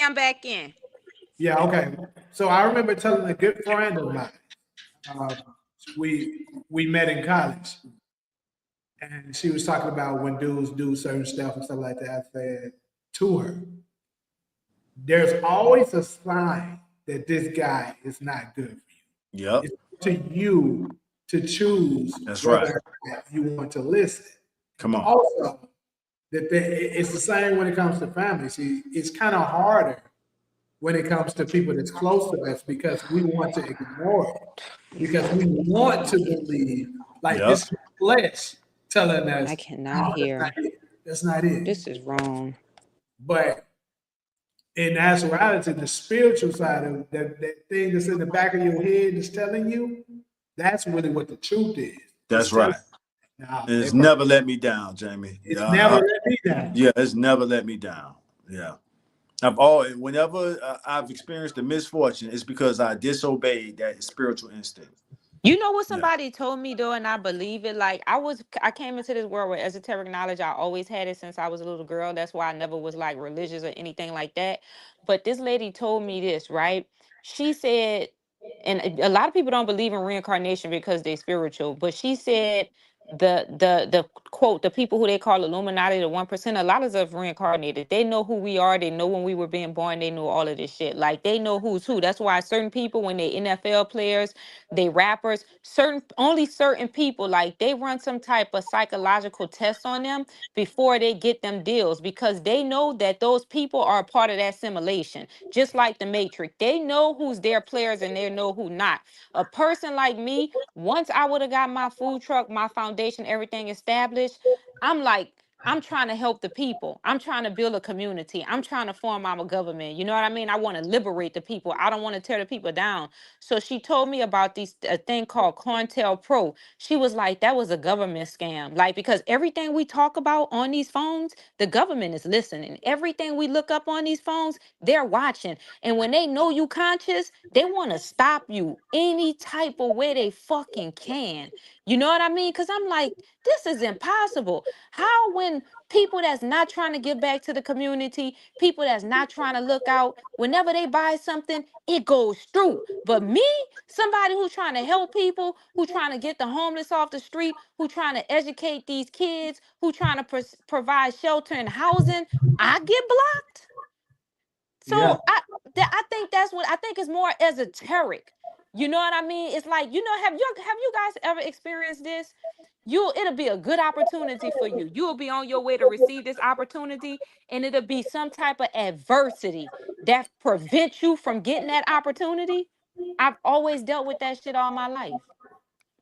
I'm back in. Yeah, okay. So I remember telling a good friend of mine. We met in college, and she was talking about when dudes do certain stuff and stuff like that. I said to her, "There's always a sign that this guy is not good for you. Yep. It's up to you to choose whether you want to listen." Come on. Also, it's the same when it comes to family. See, it's kind of harder when it comes to people that's close to us because we want to ignore it. Because we want to believe, like this flesh telling us, I cannot hear. That's not it. This is wrong. But in actuality, the spiritual side of that thing that's in the back of your head is telling you, that's really what the truth is. That's right. No, It's never let me down, Jamie. it's never let me down. Yeah, it's never let me down. Yeah. Whenever I've experienced a misfortune, it's because I disobeyed that spiritual instinct. You know what Yeah. somebody told me though, and I believe it. Like I came into this world with esoteric knowledge. I always had it since I was a little girl. That's why I never was like religious or anything like that. But this lady told me this, right? She said, and a lot of people don't believe in reincarnation because they're spiritual. But she said the quote, the people who they call Illuminati, the 1%, a lot of us reincarnated. They know who we are. They know when we were being born. They know all of this shit. Like they know who's who. That's why certain people, when they NFL players, they rappers, only certain people, like they run some type of psychological test on them before they get them deals, because they know that those people are a part of that simulation, just like the Matrix. They know who's their players and they know who not. A person like me, once I would have got my food truck, my foundation, everything established, I'm like, I'm trying to help the people. I'm trying to build a community. I'm trying to form our government. You know what I mean? I want to liberate the people. I don't want to tear the people down. So she told me about a thing called COINTELPRO. She was like, that was a government scam. Like, because everything we talk about on these phones, the government is listening. Everything we look up on these phones, they're watching. And when they know you conscious, they want to stop you any type of way they fucking can. You know what I mean? Because I'm like, this is impossible. How, when people that's not trying to give back to the community, people that's not trying to look out, whenever they buy something, it goes through. But me, somebody who's trying to help people, who trying to get the homeless off the street, who trying to educate these kids, who trying to provide shelter and housing, I get blocked. Yeah. So I think that's what I think is more esoteric. You know what I mean? It's like, have you guys ever experienced this? It'll be a good opportunity for you. You'll be on your way to receive this opportunity, and it'll be some type of adversity that prevents you from getting that opportunity. I've always dealt with that shit all my life.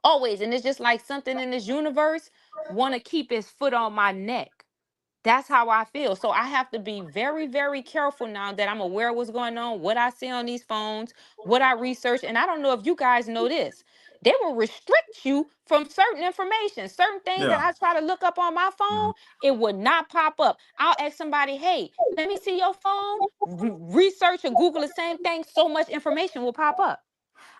Always. And it's just like something in this universe want to keep its foot on my neck. That's how I feel. So I have to be very, very careful now that I'm aware of what's going on, what I see on these phones, what I research. And I don't know if you guys know this. They will restrict you from certain information, certain things that Yeah. I try to look up on my phone, Mhm. it would not pop up. I'll ask somebody, hey, let me see your phone, research or Google the same thing. So much information will pop up.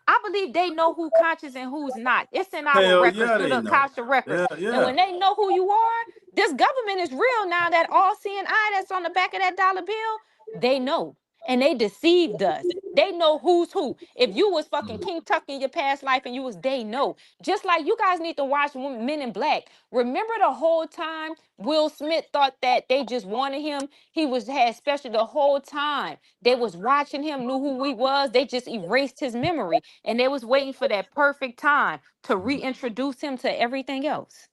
I believe they know who conscious and who's not. It's in our Hell records yeah, through they the know. Akasha records. Yeah, And yeah. when they know who you are, this government is real now. That all-seeing eye that's on the back of that dollar bill, they know. And they deceived us. They know who's who. If you was fucking King Tuck in your past life and you was, they know. Just like you guys need to watch Men in Black. Remember the whole time Will Smith thought that they just wanted him. He had special the whole time. They was watching him, knew who he was. They just erased his memory. And they was waiting for that perfect time to reintroduce him to everything else.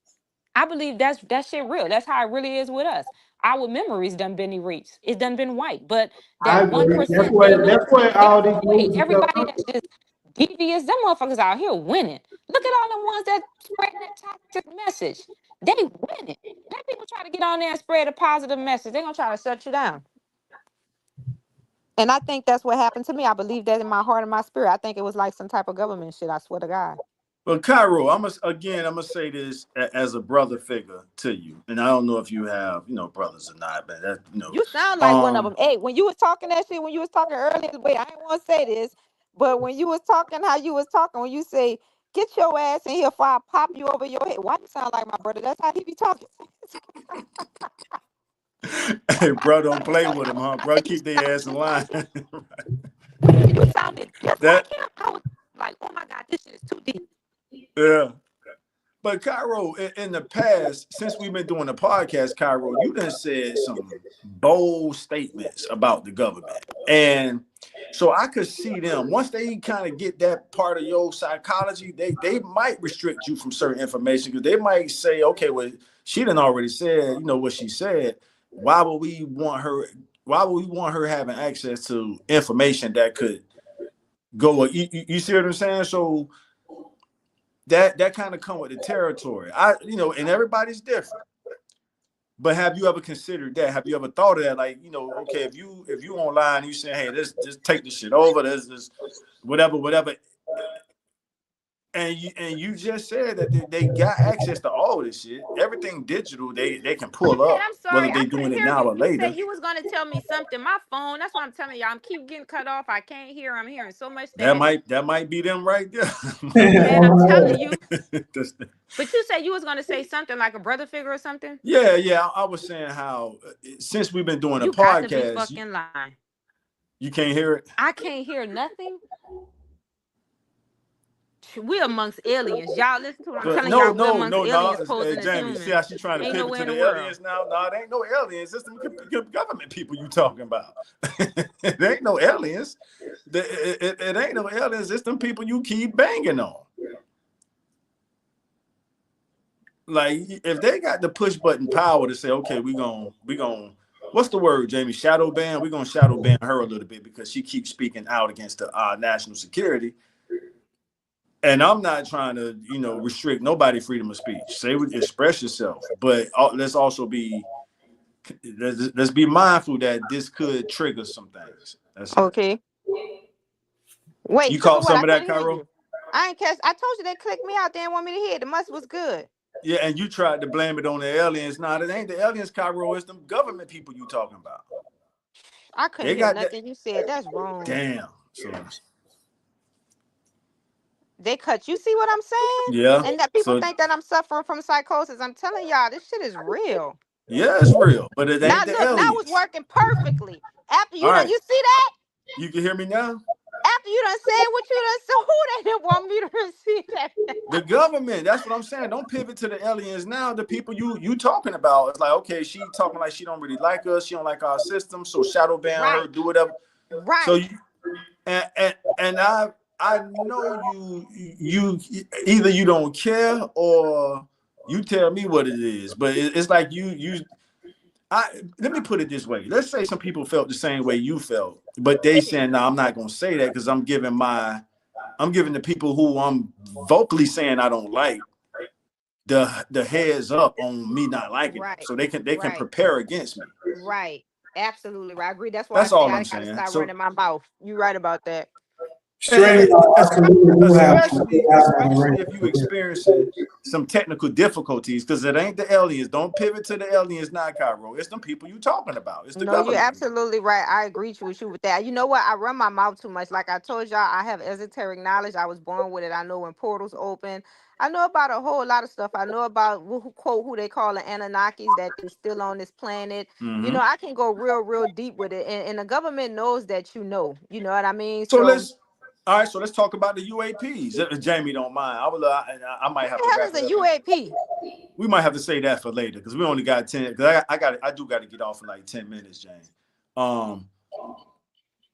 I believe that shit real. That's how it really is with us. Our memories done been erased. It's done been white. But I that agree. That's 1%, they where know. all There's these no way. movies and stuff Everybody come that's just devious, them motherfuckers out here winning. Look at all the ones that spread that toxic message. They winning. Let people try to get on there and spread a positive message. They're gonna try to shut you down. And I think that's what happened to me. I believe that in my heart and my spirit. I think it was like some type of government shit. I swear to God. But Cairo, I'm gonna say this as a brother figure to you, and I don't know if you have brothers or not, but You sound like one of them. Hey, when you was talking that shit, when you was talking earlier, wait, I didn't want to say this, but when you was talking how you was talking, when you say, get your ass in here before I pop you over your head. Why you sound like my brother? That's how he be talking. hey, bro, don't play with them, huh? Bro, keep their ass in line. You sounded just that like him. I was like, oh my God, this shit is too deep. yeah. But Cairo, in the past, since we've been doing the podcast, Cairo, you done said some bold statements about the government. And so I could see them, once they kind of get that part of your psychology, they might restrict you from certain information, because they might say, okay, well, she done already said, what she said. Why would we want her having access to information that could go, you see what I'm saying? So that kind of come with the territory. And everybody's different. But have you ever considered that? Have you ever thought of that? Like, okay, if you online, you say, hey, let's just take this shit over. This whatever. And you just said that they got access to all this shit. Everything digital, they can pull Hey, up, I'm whether sorry, I they doing couldn't it hear now you. or You said later. you was gonna tell me something. My phone, that's what I'm telling you. I'm keep getting cut off. I can't hear. I'm hearing so much That static. might be them right there. Man, I'm telling you. That's- But you said you was gonna say something like a brother figure or something. yeah. I was saying how since we've been doing a You got to be podcast, fucking lying. you can't hear it. I can't hear nothing. We amongst aliens. Y'all listen to what I'm But telling y'all. We no, amongst no, no. aliens posing as Jamie, see humans. how she trying to Ain't pivot nowhere to in the the world. aliens now? No, it ain't no aliens. It's the government people you talking about. It ain't no aliens. It ain't no aliens. It's them people you keep banging on. Like if they got the push button power to say, okay, we gonna what's the word, Jamie? Shadow ban. We're gonna shadow ban her a little bit because she keeps speaking out against the national security. And I'm not trying to, restrict nobody's freedom of speech. Say, express yourself, but let's also be let's be mindful that this could trigger some things. That's it. Okay. Wait, You trigger caught what? some I of that, couldn't hear Cairo? you. I ain't catch. I told you they clicked me out. They didn't want me to hear it. The must was good. Yeah, and you tried to blame it on the aliens. Nah, it ain't the aliens, Cairo. It's them government people you talking about. I couldn't They hear got that. nothing you said. That's wrong. Damn. So They cut. You see what I'm saying? yeah. And that people So think that I'm suffering from psychosis. I'm telling y'all, this shit is real. yeah, it's real, but it Now ain't the look, now it's aliens. working perfectly. After All you done, right, you see that? you can hear me now. After you done said what you done said, who they didn't want me to receive that? The government, that's what I'm saying. Don't pivot to the aliens now. The people you talking about, it's like, okay, she talking like she don't really like us. She don't like our system. So shadow ban her, Right, do whatever. So right. you and I know you either you don't care or you tell me what it is. But it's like let me put it this way. Let's say some people felt the same way you felt, but they saying, no, I'm not gonna say that because I'm giving the people who I'm vocally saying I don't like the heads up on me not liking them, Right, so they can right, prepare against me. right. Absolutely right. I agree. That's why I That's say all I I'm gotta saying. stop So running my mouth. You right about that. Straight absolutely do have to especially if you experiencing some technical difficulties, because it ain't the aliens. Don't pivot to the aliens now, Cairo. It's them people you talking about. It's the No, you're government. absolutely right. I agree with you with that. You know what? I run my mouth too much. Like I told y'all, I have esoteric knowledge. I was born with it. I know when portals open. I know about a whole lot of stuff. I know about who they call the Anunnakis, that they're still on this planet. You Mm-hmm. know, I can go real deep with it. And the government knows that you know what I mean? So So let's talk about the UAPs. If Jamie don't mind, I might what have to the wrap hell it is up. a UAP? We might have to say that for later because we only got 10. Because I do got to get off in like 10 minutes, James.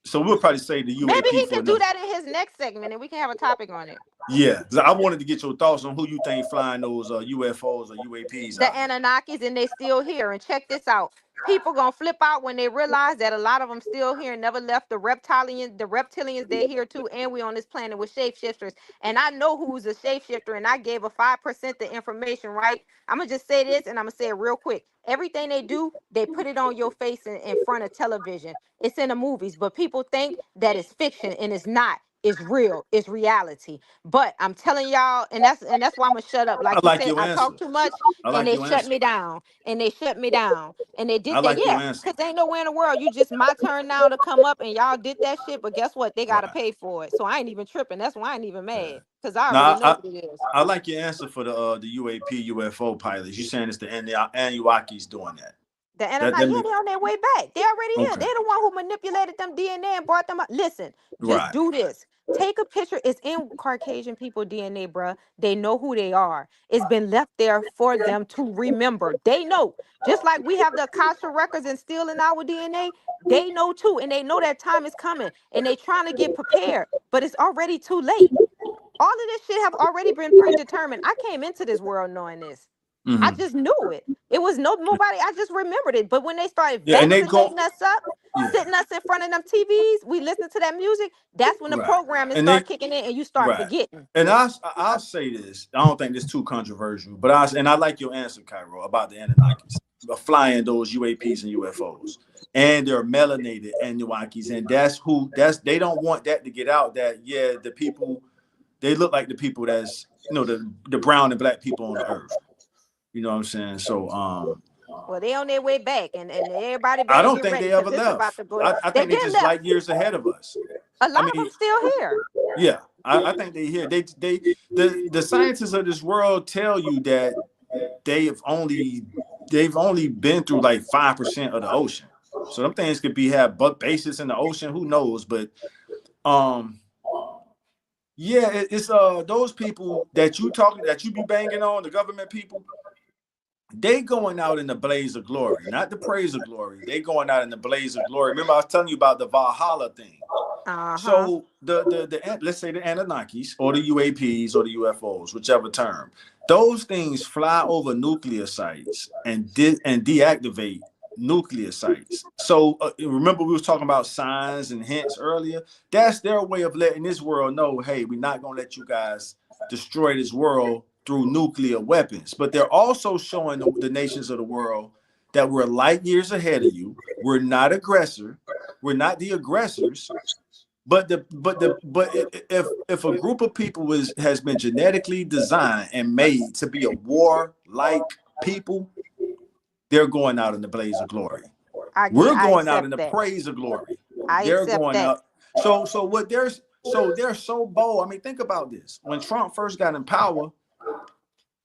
So we'll probably say the Maybe UAP he for can do another. that in his next segment and we can have a topic on it. Yeah, because I wanted to get your thoughts on who you think flying those UFOs or UAPs The out there. Anunnakis, and they still here. And check this out. People gonna flip out when they realize that a lot of them still here and never left. The reptilians, they're here too, and we on this planet with shapeshifters. And I know who's a shapeshifter, and I gave a 5% the information, right? I'm gonna just say this, and I'm gonna say it real quick. Everything they do, they put it on your face in front of television. It's in the movies, but people think that it's fiction, and it's not. It's real. It's reality. But I'm telling y'all, and that's why I'm gonna shut up. I Like you like said, your I answer. talk too much, I and like they your shut answer. me down, and they shut me down, and they I did that. like your Yeah, answer. because ain't nowhere in the world. You just my turn now to come up, and y'all did that shit. But guess what? They gotta Right. pay for it. So I ain't even tripping. That's why I ain't even mad, because I already Now know what it is. I like your answer for the UAP UFO pilots. You saying it's the Anunnakis doing that? The That Anunnaki, yeah, mean they on their way back. They already here. okay? They the one who manipulated them DNA and brought them up. Listen, just Right. do this. Take a picture. It's in Caucasian people DNA, bruh. They know who they are. It's been left there for them to remember. They know. Just like we have the Akasha records and still in our DNA, they know too. And they know that time is coming. And they trying to get prepared. But it's already too late. All of this shit have already been predetermined. I came into this world knowing this. I Mm-hmm. just knew it. It was nobody. I just remembered it. But when they started Yeah, and they go. vaccinating us up, Yeah. sitting us in front of them TVs, we listened to that music. That's when the Right. programming And start they kicking in, and you start right. forgetting. And I'll say this. I don't think it's too controversial, but I like your answer, Cairo, about the Anunnakis flying those UAPs and UFOs, and they're melanated Anunnakis, and they don't want that to get out. That the people They look like the people that's, the brown and black people on the earth. You know what I'm saying? So Well, they on their way back, and everybody I better don't get think ready they because ever it's about left. to go. I They think they been just left. like years ahead of us. A I lot of them mean, still here. yeah, I think they here. The scientists of this world tell you that they've only been through like 5% of the ocean. So them things could have bases in the ocean. Who knows? But yeah, it's those people that you be banging on, the government people. They going out in the blaze of glory, not the praise of glory. They going out in the blaze of glory. Remember, I was telling you about the Valhalla thing. So the let's say the Anunnakis or the UAPs or the UFOs, whichever term, those things fly over nuclear sites and deactivate nuclear sites. So remember we was talking about signs and hints earlier. That's their way of letting this world know, hey, we're not gonna let you guys destroy this world through nuclear weapons. But they're also showing the nations of the world that we're light years ahead of you. We're not aggressor. We're not the aggressors. But if a group of people has been genetically designed and made to be a war-like people, they're going out in the blaze of glory. We're I going out in accept the that. praise of glory. I They're accept going that. out. So they're so bold. I mean, think about this. When Trump first got in power,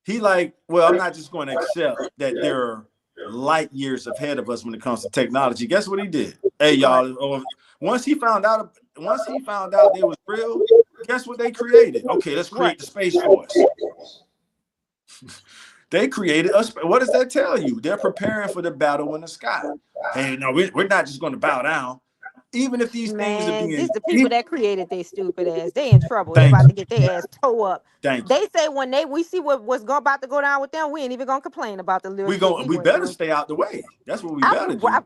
he like, well, I'm not just going to accept that they're light years ahead of us when it comes to technology. Guess what he did? Hey, y'all. Once he found out they was real, guess what they created? Okay, let's create the Space Force. They created us. What does that tell you? They're preparing for the battle in the sky. Hey, no, we're not just going to bow down. Even if these things are being, These the people that created they stupid ass. They in trouble. They thank about you, to get their ass toe up. thank you. They say when we see what's about to go down with them, we ain't even gonna complain about the little shit we We went better through. stay out the way. That's what we better do. I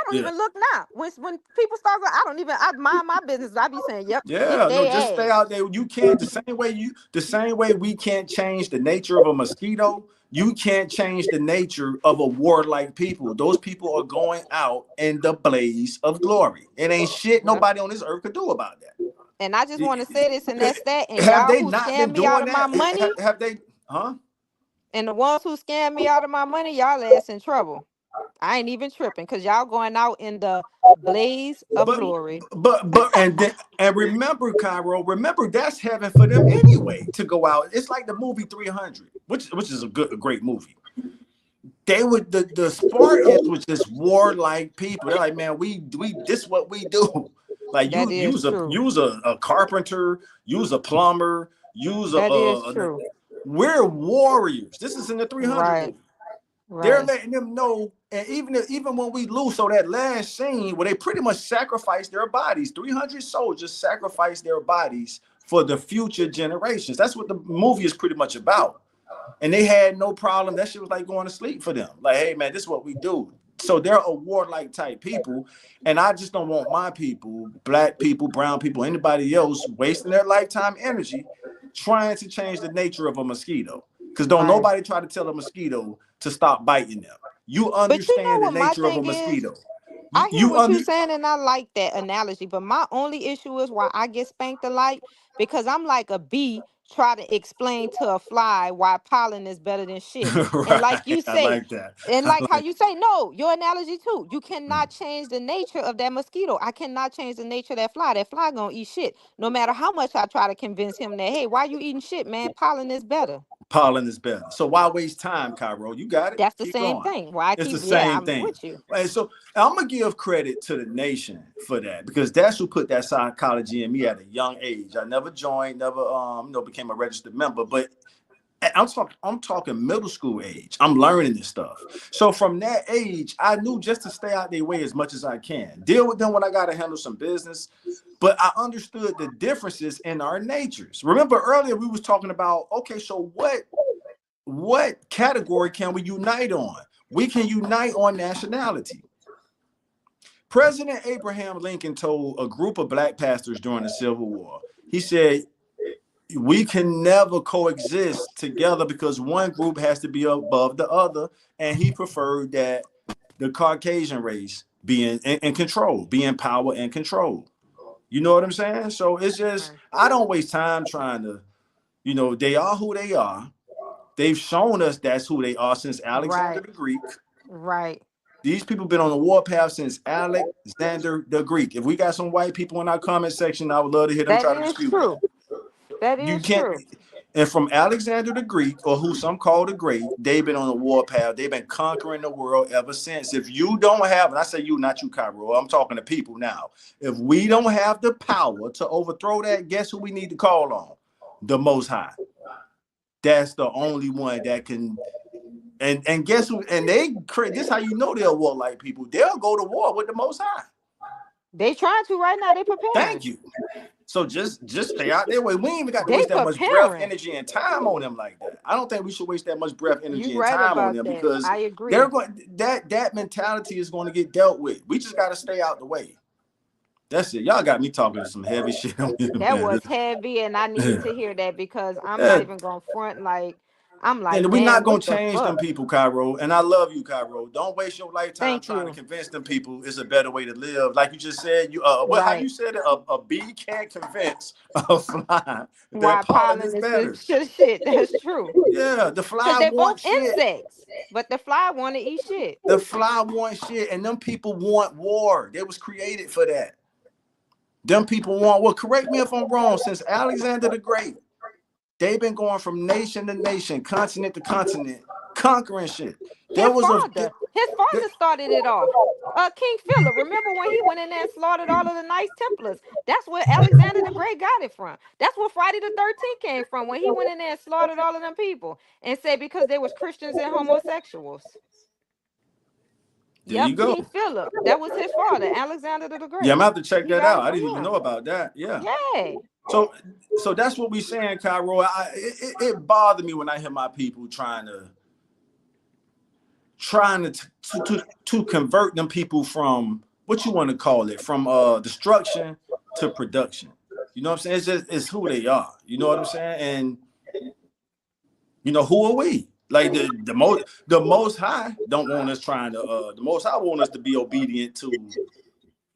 don't even look now. When people start going, I mind my business. I be saying, yep, get Yeah, no, their just stay ass. out there. You can't the same way we can't change the nature of a mosquito. You can't change the nature of a warlike people. Those people are going out in the blaze of glory. It ain't shit nobody on this earth could do about that. And I just want to say this, and that's that. And Have y'all they who not scam been me out doing of my that? money, Have they? Huh? and the ones who scam me out of my money, y'all ass in trouble. I ain't even tripping because y'all going out in the blaze of But glory. and remember, Cairo, remember that's heaven for them anyway to go out. It's like the movie 300, which is a great movie. They would the Spartans was just warlike people. They're like, man, we this what we do. Like That you is true. use a carpenter, use a plumber, use That is true. we're warriors. This is in the 300 Right. movie. They're Right. letting them know, and even when we lose, so that last scene where they pretty much sacrifice their bodies, 300 soldiers sacrifice their bodies for the future generations. That's what the movie is pretty much about. And they had no problem. That shit was like going to sleep for them. Like, hey man, this is what we do. So they're a warlike type people, and I just don't want my people, black people, brown people, anybody else wasting their lifetime energy trying to change the nature of a mosquito. Because don't nobody try to tell a mosquito to stop biting them. You But you know understand the what my nature of a thing is? mosquito. I hear what you're saying, and I like that analogy. But my only issue is why I get spanked a lot because I'm like a bee try to explain to a fly why pollen is better than shit. And like Right. you I say, like that. and I like how like you say, no, your analogy too. You cannot change the nature of that mosquito. I cannot change the nature of that fly. That fly gonna eat shit. No matter how much I try to convince him that, hey, why you eating shit, man? Pollen is better. pollen is better. So why waste time, Cairo? You got it. That's the Keep same going. thing. Why I It's the keep, yeah, same I'm thing. with you. And so I'm gonna give credit to the nation for that because that's who put that psychology in me at a young age. I never joined, never became a registered member, but I'm talking middle school age. I'm learning this stuff. So from that age, I knew just to stay out their way as much as I can. Deal with them when I gotta handle some business. But I understood the differences in our natures. Remember earlier we was talking about, okay, so what category can we unite on? We can unite on nationality. President Abraham Lincoln told a group of black pastors during the Civil War, he said, we can never coexist together because one group has to be above the other. And he preferred that the Caucasian race be in control, be in power and control. You know what I'm saying? So it's just, I don't waste time trying to, they are who they are. They've shown us that's who they are since Alexander Right. the Greek. Right. These people been on the warpath since Alexander the Greek. If we got some white people in our comment section, I would love to hear them That try to is dispute true. That that. You is can't. true. And from Alexander the Greek, or who some call the Great, they've been on the warpath. They've been conquering the world ever since. If you don't have, and I say you, not you, Cairo, I'm talking to people now. If we don't have the power to overthrow that, guess who we need to call on? The Most High. That's the only one that can. And guess who? And this how you know they'll war like people. They'll go to war with the Most High. They trying to right now. They preparing. Thank you. So just stay out there. We ain't even got to They waste that much breath, preparing. energy, and time on them like that. I don't think we should waste that much breath, energy, You and right time on about them that. because I agree. they're going that mentality is going to get dealt with. We just got to stay out the way. That's it. Y'all got me talking some heavy shit on here, That man. was heavy, and I needed to hear that because I'm not even gonna front like I'm like, And we're man, not gonna what the change them fuck? people, Cairo. And I love you, Cairo. Don't waste your lifetime Thank trying to you. convince them people it's a better way to live. Like you just said, how Right. you said it, a bee can't convince a fly Why that pollen is pollen is better. the shit. That's true. Yeah, the Because fly they both wants shit. insects, but the fly want to eat shit. The fly wants shit, and them people want war. They was created for that. Them people want war. Correct me if I'm wrong. Since Alexander the Great, they've been going from nation to nation, continent to continent, conquering shit. His father started it off. King Philip. Remember when he went in there and slaughtered all of the Knights Templars? That's where Alexander the Great got it from. That's where Friday the 13th came from, when he went in there and slaughtered all of them people and said because they was Christians and homosexuals. There you go. King Philip. That was his father, Alexander the Great. Yeah, I'm gonna have to check that out. I didn't even him. know about that. Yeah. Yeah. So that's what we saying, Cairo. It bothered me when I hear my people trying to convert them people from what you want to call it, from destruction to production. You know what I'm saying? It's who they are. You know what I'm saying? And who are we? Like the most high don't want us trying to the most high want us to be obedient to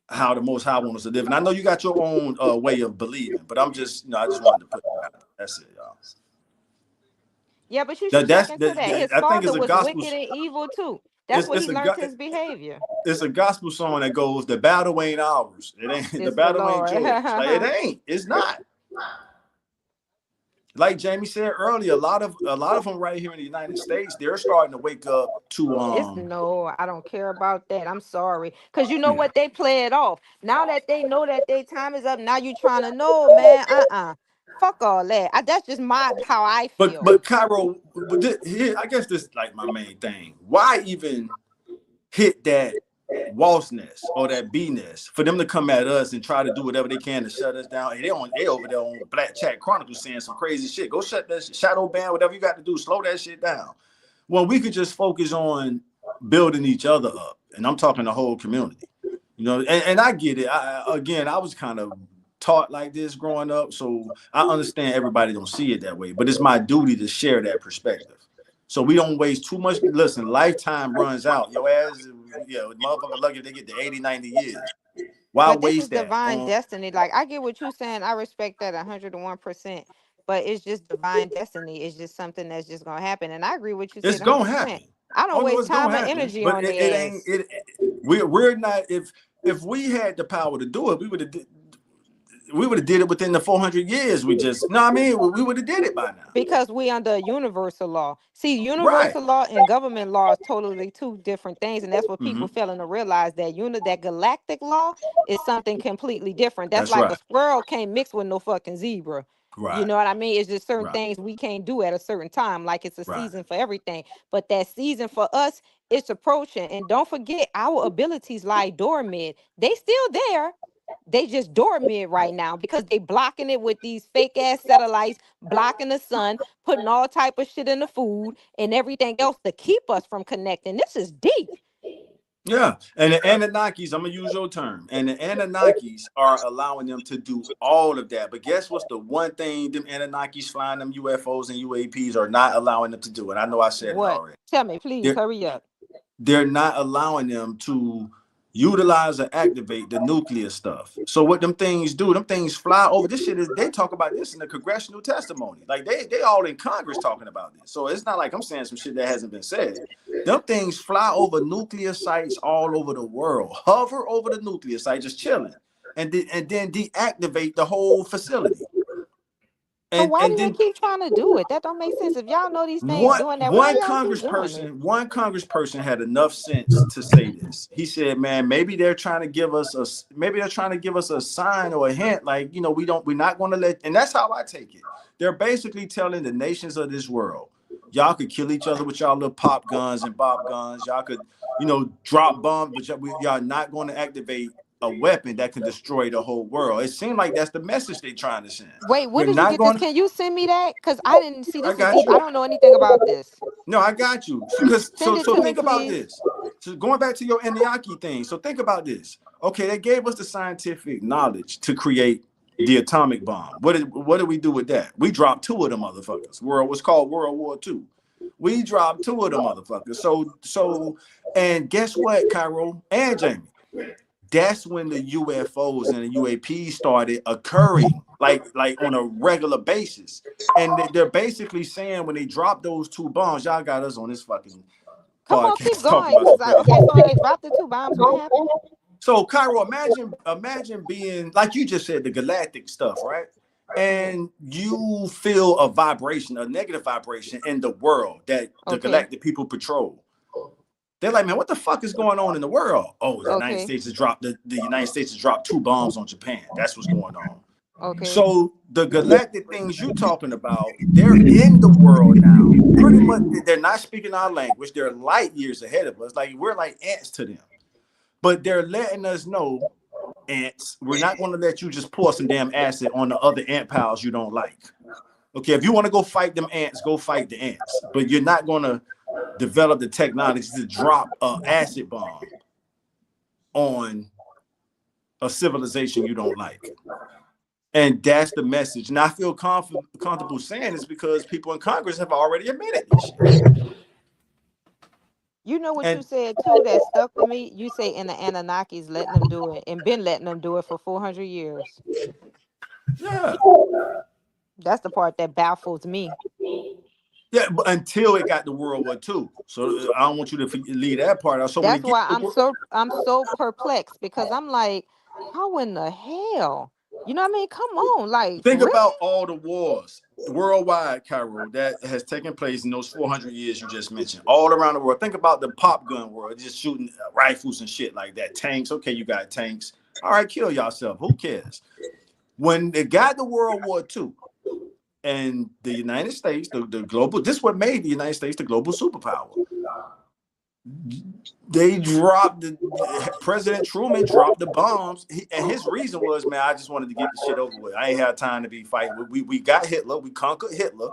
how the most high wants us to live. And I know you got your own way of believing, but I'm just I just wanted to put that out. That's it, y'all. Yeah, but you should check into that. His I think father it's a was gospel, wicked and evil too. That's where he learned his behavior. It's a gospel song that goes, "The battle ain't ours. It ain't the battle ain't yours. Like, it ain't. It's not." Like Jamie said earlier, a lot of them right here in the United States, they're starting to wake up to I don't care about that. I'm sorry. Because you know what? They play it off. Now that they know that their time is up, now you trying to know, man. Fuck all that. That's just how I feel. But Cairo, I guess this is like my main thing. Why even hit that wasp nest or that bee nest for them to come at us and try to do whatever they can to shut us down? And they over there on Black Chat Chronicles saying some crazy shit. Go shut that shadow ban, whatever you got to do, slow that shit down. Well, we could just focus on building each other up, and I'm talking the whole community. And I get it. I was kind of taught like this growing up, so I understand everybody don't see it that way, but it's my duty to share that perspective so we don't waste too much. Listen, lifetime runs out. Your ass, motherfucker lucky if they get to 80, 90 years. Why but waste this is that? Divine destiny. Like, I get what you're saying. I respect that 101%. But it's just divine destiny. It's just something that's just gonna happen. And I agree with you. It's gonna happen. I don't waste time and energy on the ass. We're not. If we had the power to do it, we would have did it within the 400 years. We would have did it by now. Because we under universal law. See, universal law and government law is totally two different things, and that's what people failing to realize, that that galactic law is something completely different. That's like a squirrel can't mix with no fucking zebra. Right. You know what I mean? It's just certain things we can't do at a certain time. Like, it's a season for everything. But that season for us, it's approaching. And don't forget, our abilities lie dormant. They still there. They just dormant right now because they blocking it with these fake ass satellites, blocking the sun, putting all type of shit in the food and everything else to keep us from connecting. This is deep. Yeah, and the Anunnakis, I'm gonna use your term, and the Anunnakis are allowing them to do all of that. But guess what's the one thing them Anunnakis flying them UFOs and UAPs are not allowing them to do? And I know I said it already. Tell me, please, hurry up. They're not allowing them to utilize or activate the nuclear stuff. So what them things do, them things fly over. This shit is, they talk about this in the congressional testimony. Like they all in Congress talking about this. So it's not like I'm saying some shit that hasn't been said. Them things fly over nuclear sites all over the world, hover over the nuclear site, just chilling, and then deactivate the whole facility. But why do they Then keep trying to do it? That don't make sense. If y'all know these things doing that, why y'all keep doing it? One congressperson had enough sense to say this. He said, "Man, maybe they're trying to give us a sign or a hint, like, you know, we're not going to let." And that's how I take it. They're basically telling the nations of this world, y'all could kill each other with y'all little pop guns and bob guns. Y'all could, you know, drop bombs, but y'all not going to activate a weapon that can destroy the whole world. It seemed like that's the message they're trying to send. Wait, where did you get this? Can you send me that? Because I didn't see this. I don't know anything about this. No, I got you. So think about this. So going back to your Anunnaki thing. So think about this. Okay, they gave us the scientific knowledge to create the atomic bomb. What did we do with that? We dropped 2 of them motherfuckers. What's called World War II. We dropped 2 of them motherfuckers. So and guess what, Cairo and Jamie? That's when the UFOs and the UAPs started occurring, like on a regular basis. And they're basically saying when they drop those 2 bombs, y'all got us on this fucking Come on, keep going. Okay, so when they dropped the 2 bombs, what happened? So, Cairo, imagine being, like you just said, the galactic stuff, right? And you feel a vibration, a negative vibration in the world that the galactic people patrol. They're like, man, what the fuck is going on in the world? Oh, the United States has dropped the United States has dropped 2 bombs on Japan. That's what's going on. Okay. So the galactic things you're talking about, they're in the world now. Pretty much, they're not speaking our language. They're light years ahead of us. Like, we're like ants to them. But they're letting us know, ants, we're not going to let you just pour some damn acid on the other ant pals you don't like. Okay, if you want to go fight them ants, go fight the ants. But you're not going to develop the technology to drop an acid bomb on a civilization you don't like. And that's the message. And I feel comfortable saying this because people in Congress have already admitted this shit. You know what you said too that stuck with me? You say in the Anunnakis letting them do it and been letting them do it for 400 years. Yeah. That's the part that baffles me. Yeah, but until it got to World War II. So I don't want you to leave that part out. So that's why I'm so perplexed, because I'm like, how in the hell? You know what I mean? Come on, like, think about all the wars worldwide, Cairo, that has taken place in those 400 years you just mentioned, all around the world. Think about the pop gun world, just shooting rifles and shit like that. Tanks, okay, you got tanks. All right, kill yourself. Who cares? When they got to World War II, and the United States, the global, this is what made the United States the global superpower. They dropped President Truman dropped the bombs, and his reason was, man, I just wanted to get the shit over with. I ain't had time to be fighting. We got Hitler, we conquered Hitler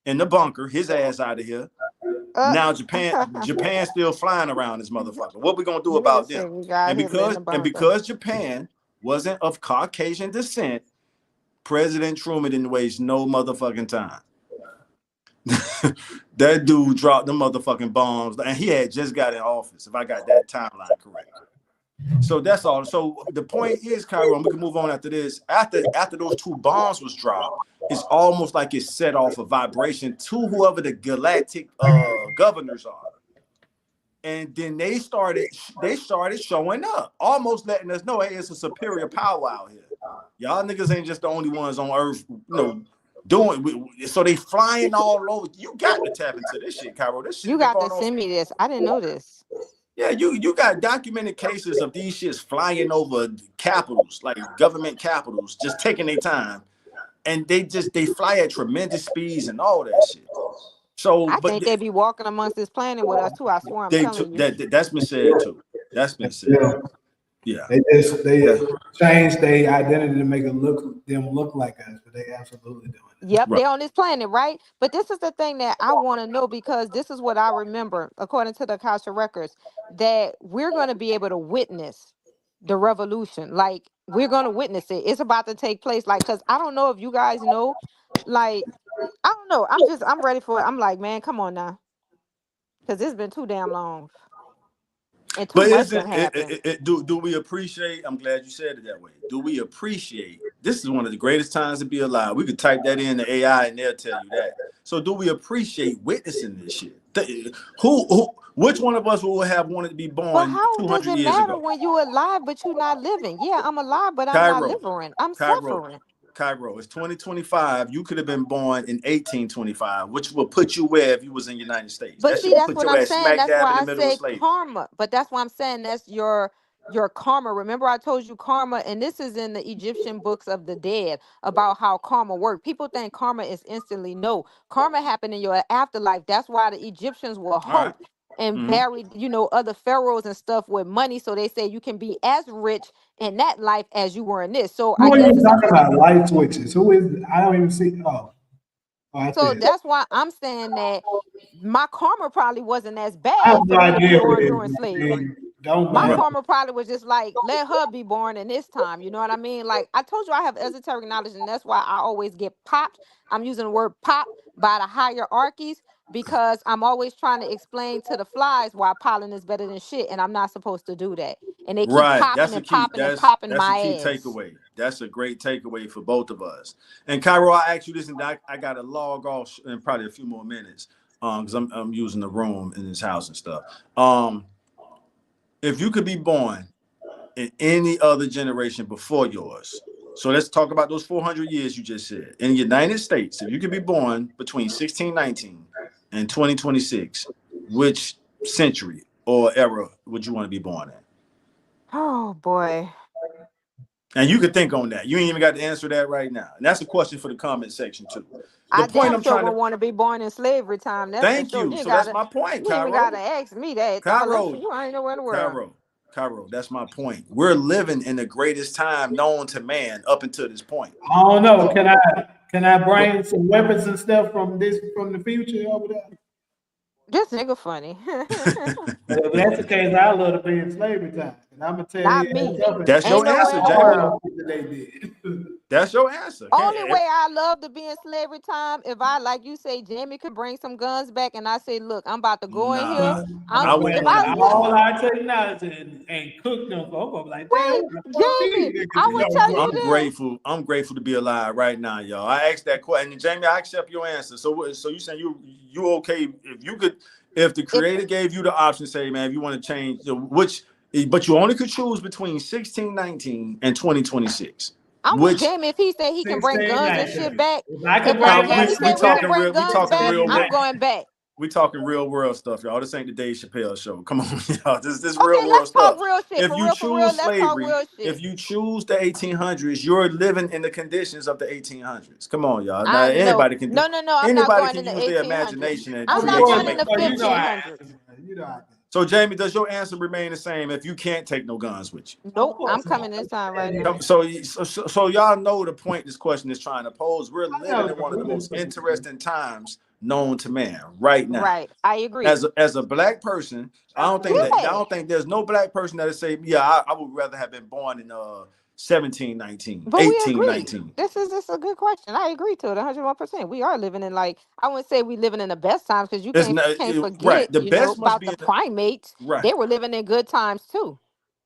in the bunker, his ass out of here. Now Japan still flying around this motherfucker. What we gonna do about them? And because Japan wasn't of Caucasian descent, President Truman didn't waste no motherfucking time. That dude dropped the motherfucking bombs, and he had just got in office, if I got that timeline correct. So that's all. So the point is, Cairo, and we can move on after this. After those 2 bombs was dropped, it's almost like it set off a vibration to whoever the galactic governors are. And then they started showing up, almost letting us know, hey, it's a superior power out here. Y'all niggas ain't just the only ones on Earth, you know, doing. So they flying all over. You got to tap into this shit, Cairo. This shit. You got to send me this. I didn't know this. Yeah, you got documented cases of these shits flying over capitals, like government capitals, just taking their time, and they fly at tremendous speeds and all that shit. So I think they be walking amongst this planet with us too. I swear, I'm telling you. That's been said too. That's been said. Yeah. They changed their identity to make them look like us, but they absolutely doing it. Yep, they're on this planet, right? But this is the thing that I want to know, because this is what I remember, according to the Akasha records, that we're going to be able to witness the revolution. Like, we're going to witness it. It's about to take place. Like, because I don't know if you guys know, like, I don't know. I'm ready for it. I'm like, man, come on now. Because it's been too damn long. and too But much is can happen. do we appreciate? I'm glad you said it that way. Do we appreciate? This is one of the greatest times to be alive. We could type that in the AI and they'll tell you that. So do we appreciate witnessing this shit? Which one of us would have wanted to be But born how does 200 it years matter ago? when you're alive but you're not living? Yeah, I'm alive, but I'm not Cairo, living. I'm Cairo, suffering. Cairo. It's 2025. You could have been born in 1825, which will put you where if you was in the United States. But That see, shit will that's put what your I'm ass saying. smack That's dab in why the I middle of say slavery. karma. But that's why I'm saying that's your karma. Remember, I told you karma, and this is in the Egyptian books of the dead about how karma worked. People think karma is instantly. No, karma happened in your afterlife. That's why the Egyptians will All right. hope and Mm-hmm. buried, other pharaohs and stuff with money. So they say you can be as rich in that life as you were in this. So Who I are guess you it's a talking about? Light switches. Who is? I don't even see. I see so it. that's why I'm saying that my karma probably wasn't as I have bad for no me to be idea who born it during is. slavery. Don't My matter. Right. karma probably was just like, let her be born in this time. You know what I mean? Like I told you, I have esoteric knowledge, and that's why I always get popped. I'm using the word pop by the hierarchies because I'm always trying to explain to the flies why pollen is better than shit, and I'm not supposed to do that. And they keep Right. popping That's the and key. popping and popping That's the my key ass. takeaway. That's a great takeaway for both of us. And Cairo, I asked you this, and I got to log off in probably a few more minutes. Because I'm using the room in this house and stuff. If you could be born in any other generation before yours, so let's talk about those 400 years you just said. In the United States, if you could be born between 1619 and 2026, which century or era would you want to be born in? Oh boy. And you could think on that. You ain't even got to answer that right now. And that's a question for the comment section too. The I point damn I'm sure trying to wouldn't want to be born in slavery time. That's for thank sure. you. So that's my point, You ain't even gotta Cairo. ask me that. Unless Cairo, you ain't nowhere in the world. Cairo, that's my point. We're living in the greatest time known to man up until this point. I don't know. Can I What? bring some weapons and stuff from the future over there? This nigga funny. Well, if that's the case, I love to be in slavery time, and I'm gonna tell you Not me. something. That's Ain't your nowhere answer, in the Jamie. world. That they did. That's your answer. Only way I love to be in slavery time, if I, like you say, Jamie could bring some guns back and I say, look, I'm about to go in here. Nah, I'm I gonna wouldn't If want to bring I be all listen, born. our technology and cook them for. I'm gonna be like, damn, wait, what the fuck these Jamie, niggas I is? would No, tell you I'm bro. this. grateful. I'm grateful to be alive right now, y'all. I asked that question, and Jamie, I accept your answer. So you saying you okay if you could, if the If creator gave you the option, say, man, if you want to change, which, but you only could choose between 1619 and 2026. I'm with Which Jamie, if he said he can bring 16, guns and shit 19. back, If I if could I bring now Jamie we said we that can back, bring we guns talking back, real 16, I'm 19. going back. we talking real world stuff, y'all. This ain't the Dave Chappelle show. Come on, y'all. This real Okay, world let's talk stuff. real shit. If For you real, for real, choose let's talk slavery, real if shit. you choose the 1800s, you're living in the conditions of the 1800s. Come on, y'all. Now I know. anybody can do. No, I'm not Anybody going can in the use their 1800s. imagination and I'm Of not create course, and going in make the the you know conditions. I 1500s. you know I So, Jamie, does your answer remain the same if you can't take no guns with you? Of Nope, I'm course not. coming this time right now. So y'all know the point this question is trying to pose. We're I living know, in one of the we just most interesting times known to man right now. Right, I agree. As a black person, I Yeah. don't think there's no black person that would say, yeah, I would rather have been born in 1719, But we agree. 1819. This is a good question. I agree to it 101%. We are living in like I wouldn't say we living in the best times because you It's can't right. forget, The best must about be the in the primates. right. They were living in good times too.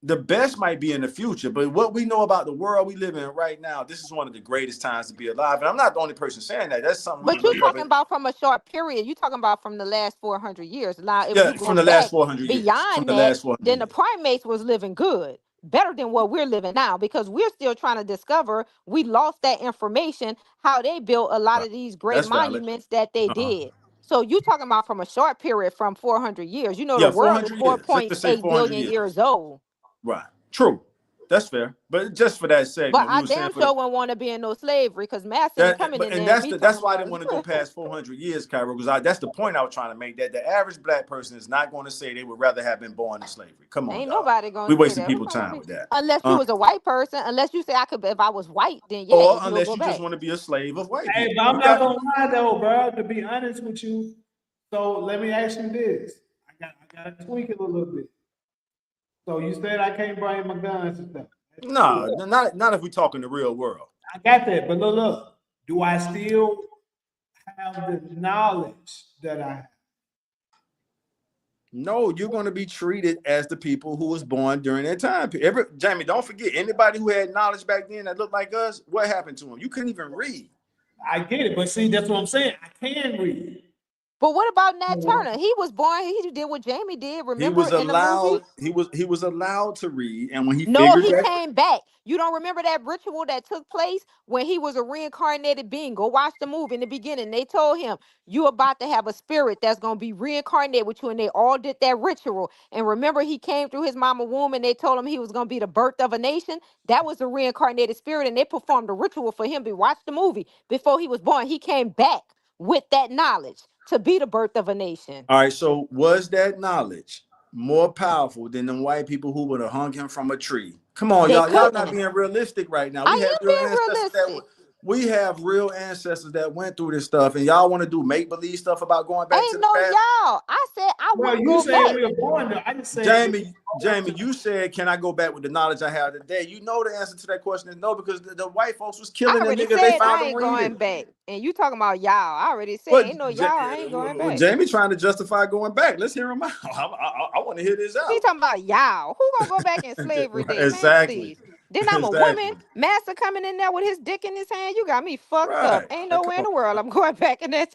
The best might be in the future, but what we know about the world we live in right now, this is one of the greatest times to be alive. And I'm not the only person saying that. That's something we But can you're look up talking at. about from a short period. You're talking about from the last 400 years. Now, if Yeah, you go from the last back 400 years. From beyond the that, last 400 then the years. primates was living good, better than what we're living now, because we're still trying to discover. We lost that information, how they built a lot Right. of these great That's valid. monuments that they Uh-huh. did. So you talking about from a short period from 400 years. The Yeah, world is 400 years. Let's just say 4.8 400 billion years. years old. Right. True. That's fair. But just for that But segment, we I were saying damn for the sure wouldn't want to be in no slavery because Master ain't that, coming but in and there and that's be that's talking why I about didn't want to go past 400 years, Cairo, because that's the point I was trying to make. That the average black person is not going to say they would rather have been born in slavery. Come on, Ain't y'all. nobody We gonna say wasting that. Who's people gonna time be? with that. Unless you was a white person. Unless you say I could. If I was white, then yeah, Or you'll unless go you just back. want to be a slave of white Hey, people. but I'm You not got gonna lie though, bro. To be honest with you, so let me ask you this. I gotta tweak it a little bit. So you said I can't bring my guns and stuff. no, not if we talking the real world. I got that, but look. Do I still have the knowledge that I have? No, you're going to be treated as the people who was born during that time period. Jamie, don't forget, anybody who had knowledge back then that looked like us, what happened to them? You couldn't even read. I get it, but see, that's what I'm saying. I can read. But what about Nat Yeah. Turner? He was born. He did what Jamie did. He Remember was in the movie? allowed. He was allowed to read, and when he No, figured he that, came back. You don't remember that ritual that took place when he was a reincarnated being? Go watch the movie in the beginning. They told him, you about to have a spirit that's going to be reincarnated with you. And they all did that ritual. And remember, he came through his mama womb and they told him he was going to be the birth of a nation. That was a reincarnated spirit. And they performed a ritual for him. To watch the movie before he was born. He came back with that knowledge to be the birth of a nation. all right. So was that knowledge more powerful than the white people who would have hung him from a tree? Come on, They y'all. Y'all not couldn't. being realistic right now. I We have am real being ancestors realistic. we have real ancestors that went through this stuff, and y'all want to do make-believe stuff about going back to Ain't the no past. y'all. I said I Well, want to you go said back. we were born there. I just said Jamie, you said, can I go back with the knowledge I have today? You know the answer to that question is no, because the white folks was I killing the already niggas they said found I them ain't going reading. back. And you talking about y'all. I already said But ain't no y'all. I ain't going back. Jamie trying to justify going back. Let's hear him out. I want to hear this He out. talking about y'all. Who gonna go back in slavery day, man? Exactly. Please. Then I'm a woman, Exactly. master coming in there with his dick in his hand. You got me fucked up. Right. Ain't Now, come nowhere in on. the world I'm going back in that.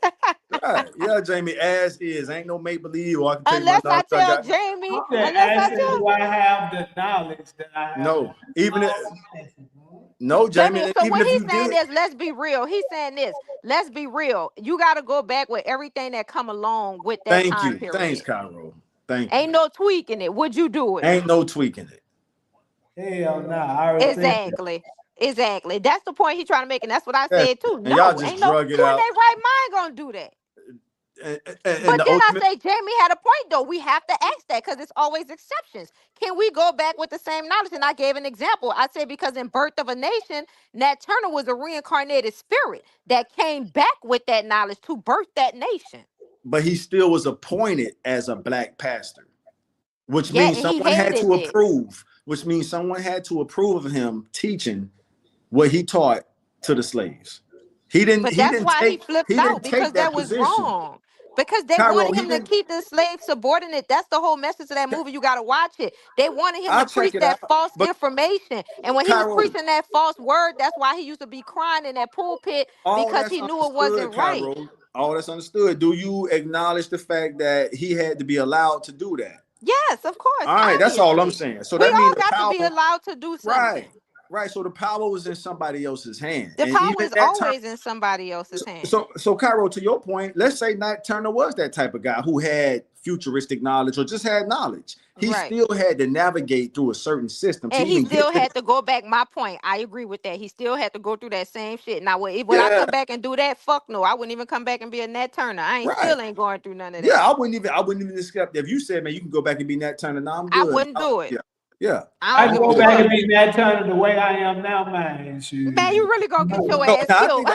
Right. Yeah, Jamie, as is. Ain't no make believe, or I can tell you my Unless I knowledge I tell got. Jamie. that. Unless I I said, tell do I have the knowledge that I have? No. No, Jamie. Jamie, So even what if he's you saying did, is, let's be real. He's saying this. Let's be real. You got to go back with everything that come along with that thank time you. Thanks, period. Cairo. Thank you. Ain't no tweaking it. Would you do it? Ain't no tweaking it. Hell no. I already said that. Exactly. Exactly. That's the point he's trying to make, and that's what I Yes. said too. And y'all No, just ain't no drug it who in out. their right mind gonna do that. And But the then I ultimate, say Jamie had a point though. We have to ask that because it's always exceptions. Can we go back with the same knowledge? And I gave an example. I said because in Birth of a Nation, Nat Turner was a reincarnated spirit that came back with that knowledge to birth that nation. but he still was appointed as a black pastor, which Yeah, means and he someone had hated to it. approve, which means someone had to approve of him teaching what he taught to the slaves. But that's why he flipped He out didn't take because that that was position. wrong. Because they Cairo, wanted he him to didn't. keep the slaves subordinate. That's the whole message of that movie. You got to watch it. They wanted him to I'll preach check it that out. false But information. And when he was Cairo, preaching that false word, that's why he used to be crying in that pulpit all because that's he knew it wasn't understood, right. Cairo. All that's understood. Do you acknowledge the fact that he had to be allowed to do that? Yes, of course, All right, that's all I'm obviously. saying. So We that means all the got to be power, allowed to do right, something. right. So the power was in somebody else's hand, The and power even is that time. always in somebody else's hand. So Cairo, to your point, let's say Nat Turner was that type of guy who had futuristic knowledge or just had knowledge. He Right. still had to navigate through a certain system to And he even get still to. had to go back. My point. I agree with that. He still had to go through that same shit. Now, would I Yeah, come back and do that? Fuck no. I wouldn't even come back and be a Nat Turner. I ain't right. still ain't going through none of Yeah, that. I wouldn't even accept if you said, man, you can go back and be Nat Turner. Now I'm I good. wouldn't do it. Yeah, yeah. I I don't give go a back fuck. and be Nat Turner the way I am now, man. Shoot. Man, you really gonna get your No, ass now killed.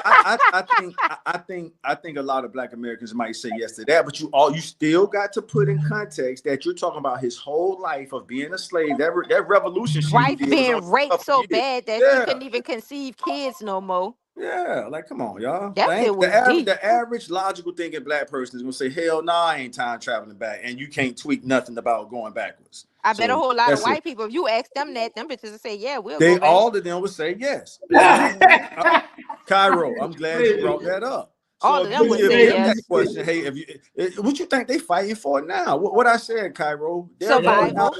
I think a lot of Black Americans might say yes to that, but you still got to put in context that you're talking about his whole life of being a slave. That revolution shit he Wife did was only being a raped couple so of years. bad that she Yeah, couldn't even conceive kids no more. yeah. Like, come on, y'all. That shit was deep. The average logical thinking Black person is gonna say, hell no, I ain't time traveling back, and you can't tweak nothing about going backwards. I bet a So whole lot of that's it. white people, if you ask them that, them bitches will say, yeah, we'll They go back. all of them would say yes. Cairo, I'm glad you brought that up. So All of if them you would give say them that yes. question, hey, what you think they fighting for now? What I said, Cairo, Survival.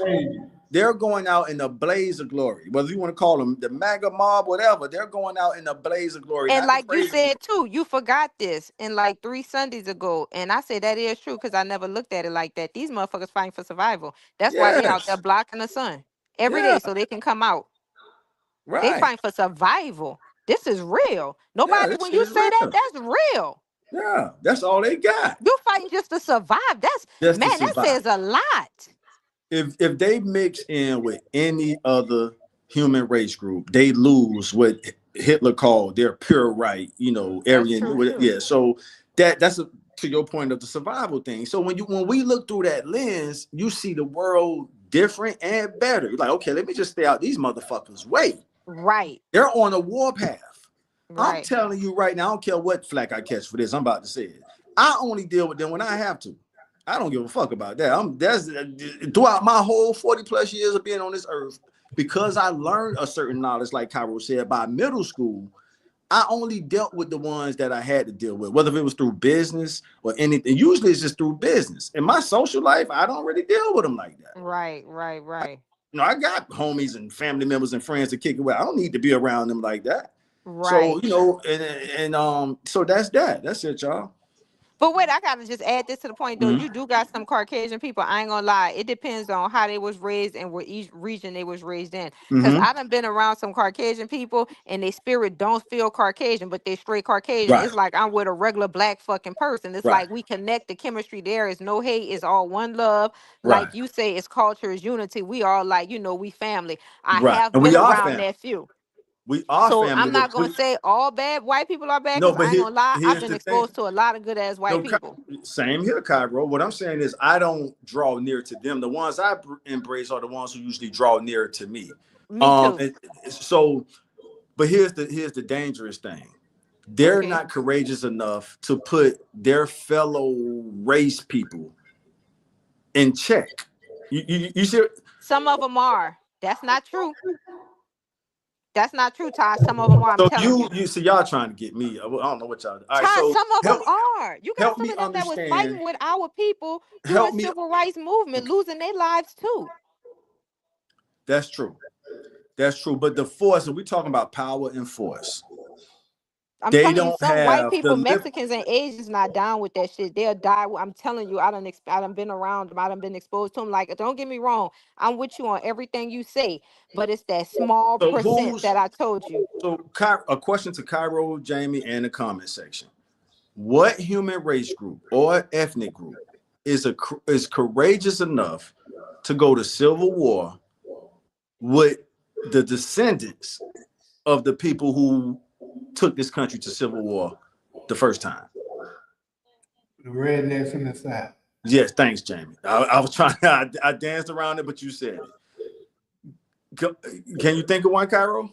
they're going out in a blaze of glory. Whether you want to call them the MAGA mob, whatever, they're going out in a blaze of glory, And not the like you praise of glory. said too, you forgot this in like 3 Sundays ago. And I say that is true because I never looked at it like that. These motherfuckers fighting for survival. That's why they out there Yes. blocking the sun every Yeah. day so they can come out. They Right. fighting for survival. This is real. Yeah, Nobody, this when shit you is say that, real. that's real. Yeah. That's all they got. You fighting just to survive. That's Just to man, that survive. says a lot. If they mix in with any other human race group, they lose what Hitler called their pure right, That's Aryan. true too. Yeah. So that's to your point of the survival thing. So when we look through that lens, you see the world different and better. You're like, okay, let me just stay out these motherfuckers' way. Right. They're on a warpath. I'm Right. telling you right now, I don't care what flack I catch for this. I'm about to say it. I only deal with them when I have to. I don't give a fuck about that. That's throughout my whole 40 plus years of being on this earth, because I learned a certain knowledge, like Cairo said, by middle school. I only dealt with the ones that I had to deal with, whether it was through business or anything. Usually it's just through business. In my social life, I don't really deal with them like that. Right. I got homies and family members and friends to kick it with. I don't need to be around them like that. Right. So, so that's that. That's it, y'all. But wait, I gotta just add this to the point though. Mhm. You do got some Caucasian people. I ain't gonna lie. It depends on how they was raised and what each region they was raised in. Cause Mhm. I done been around some Caucasian people and their spirit don't feel Caucasian, but they straight Caucasian. Right. It's like I'm with a regular black fucking person. It's Right. like we connect. The chemistry there is no hate. It's all one love. Right. Like you say, it's culture, is unity. We all like, we family. I Right. have And been we are around family. that few. We are So family. I'm not gonna say all bad white people are bad, No, because but I ain't gonna lie, I've here's been the thing. exposed to a lot of good ass white people. Same here, Cairo. What I'm saying is I don't draw near to them. The ones I embrace are the ones who usually draw near to me. Me too. But here's the dangerous thing. They're Okay. not courageous enough to put their fellow race people in check. You see? Some of them are. That's not true. That's not true, Todd. Some of them are. I'm So telling you. you see, y'all trying to get me. I don't know what y'all do. All right, Todd, so some of them are. You got help some me of them that was understand. fighting with our people during Help the me. civil rights movement, losing their lives too. That's true. That's true. But the force, and we're talking about power and force. I'm They telling you, don't some white have people, the Mexicans and Asians, not down with that shit. They'll die. I'm telling you, I done been around them. I done been exposed to them. Like, don't get me wrong, I'm with you on everything you say, but it's that small So percent that I told you. So a question to Cairo, Jamie, and the comment section. What human race group or ethnic group is courageous enough to go to civil war with the descendants of the people who took this country to civil war the first time? The rednecks in the South. Yes, thanks, Jamie. I was trying. I danced around it, but you said it. Can you think of one, Cairo?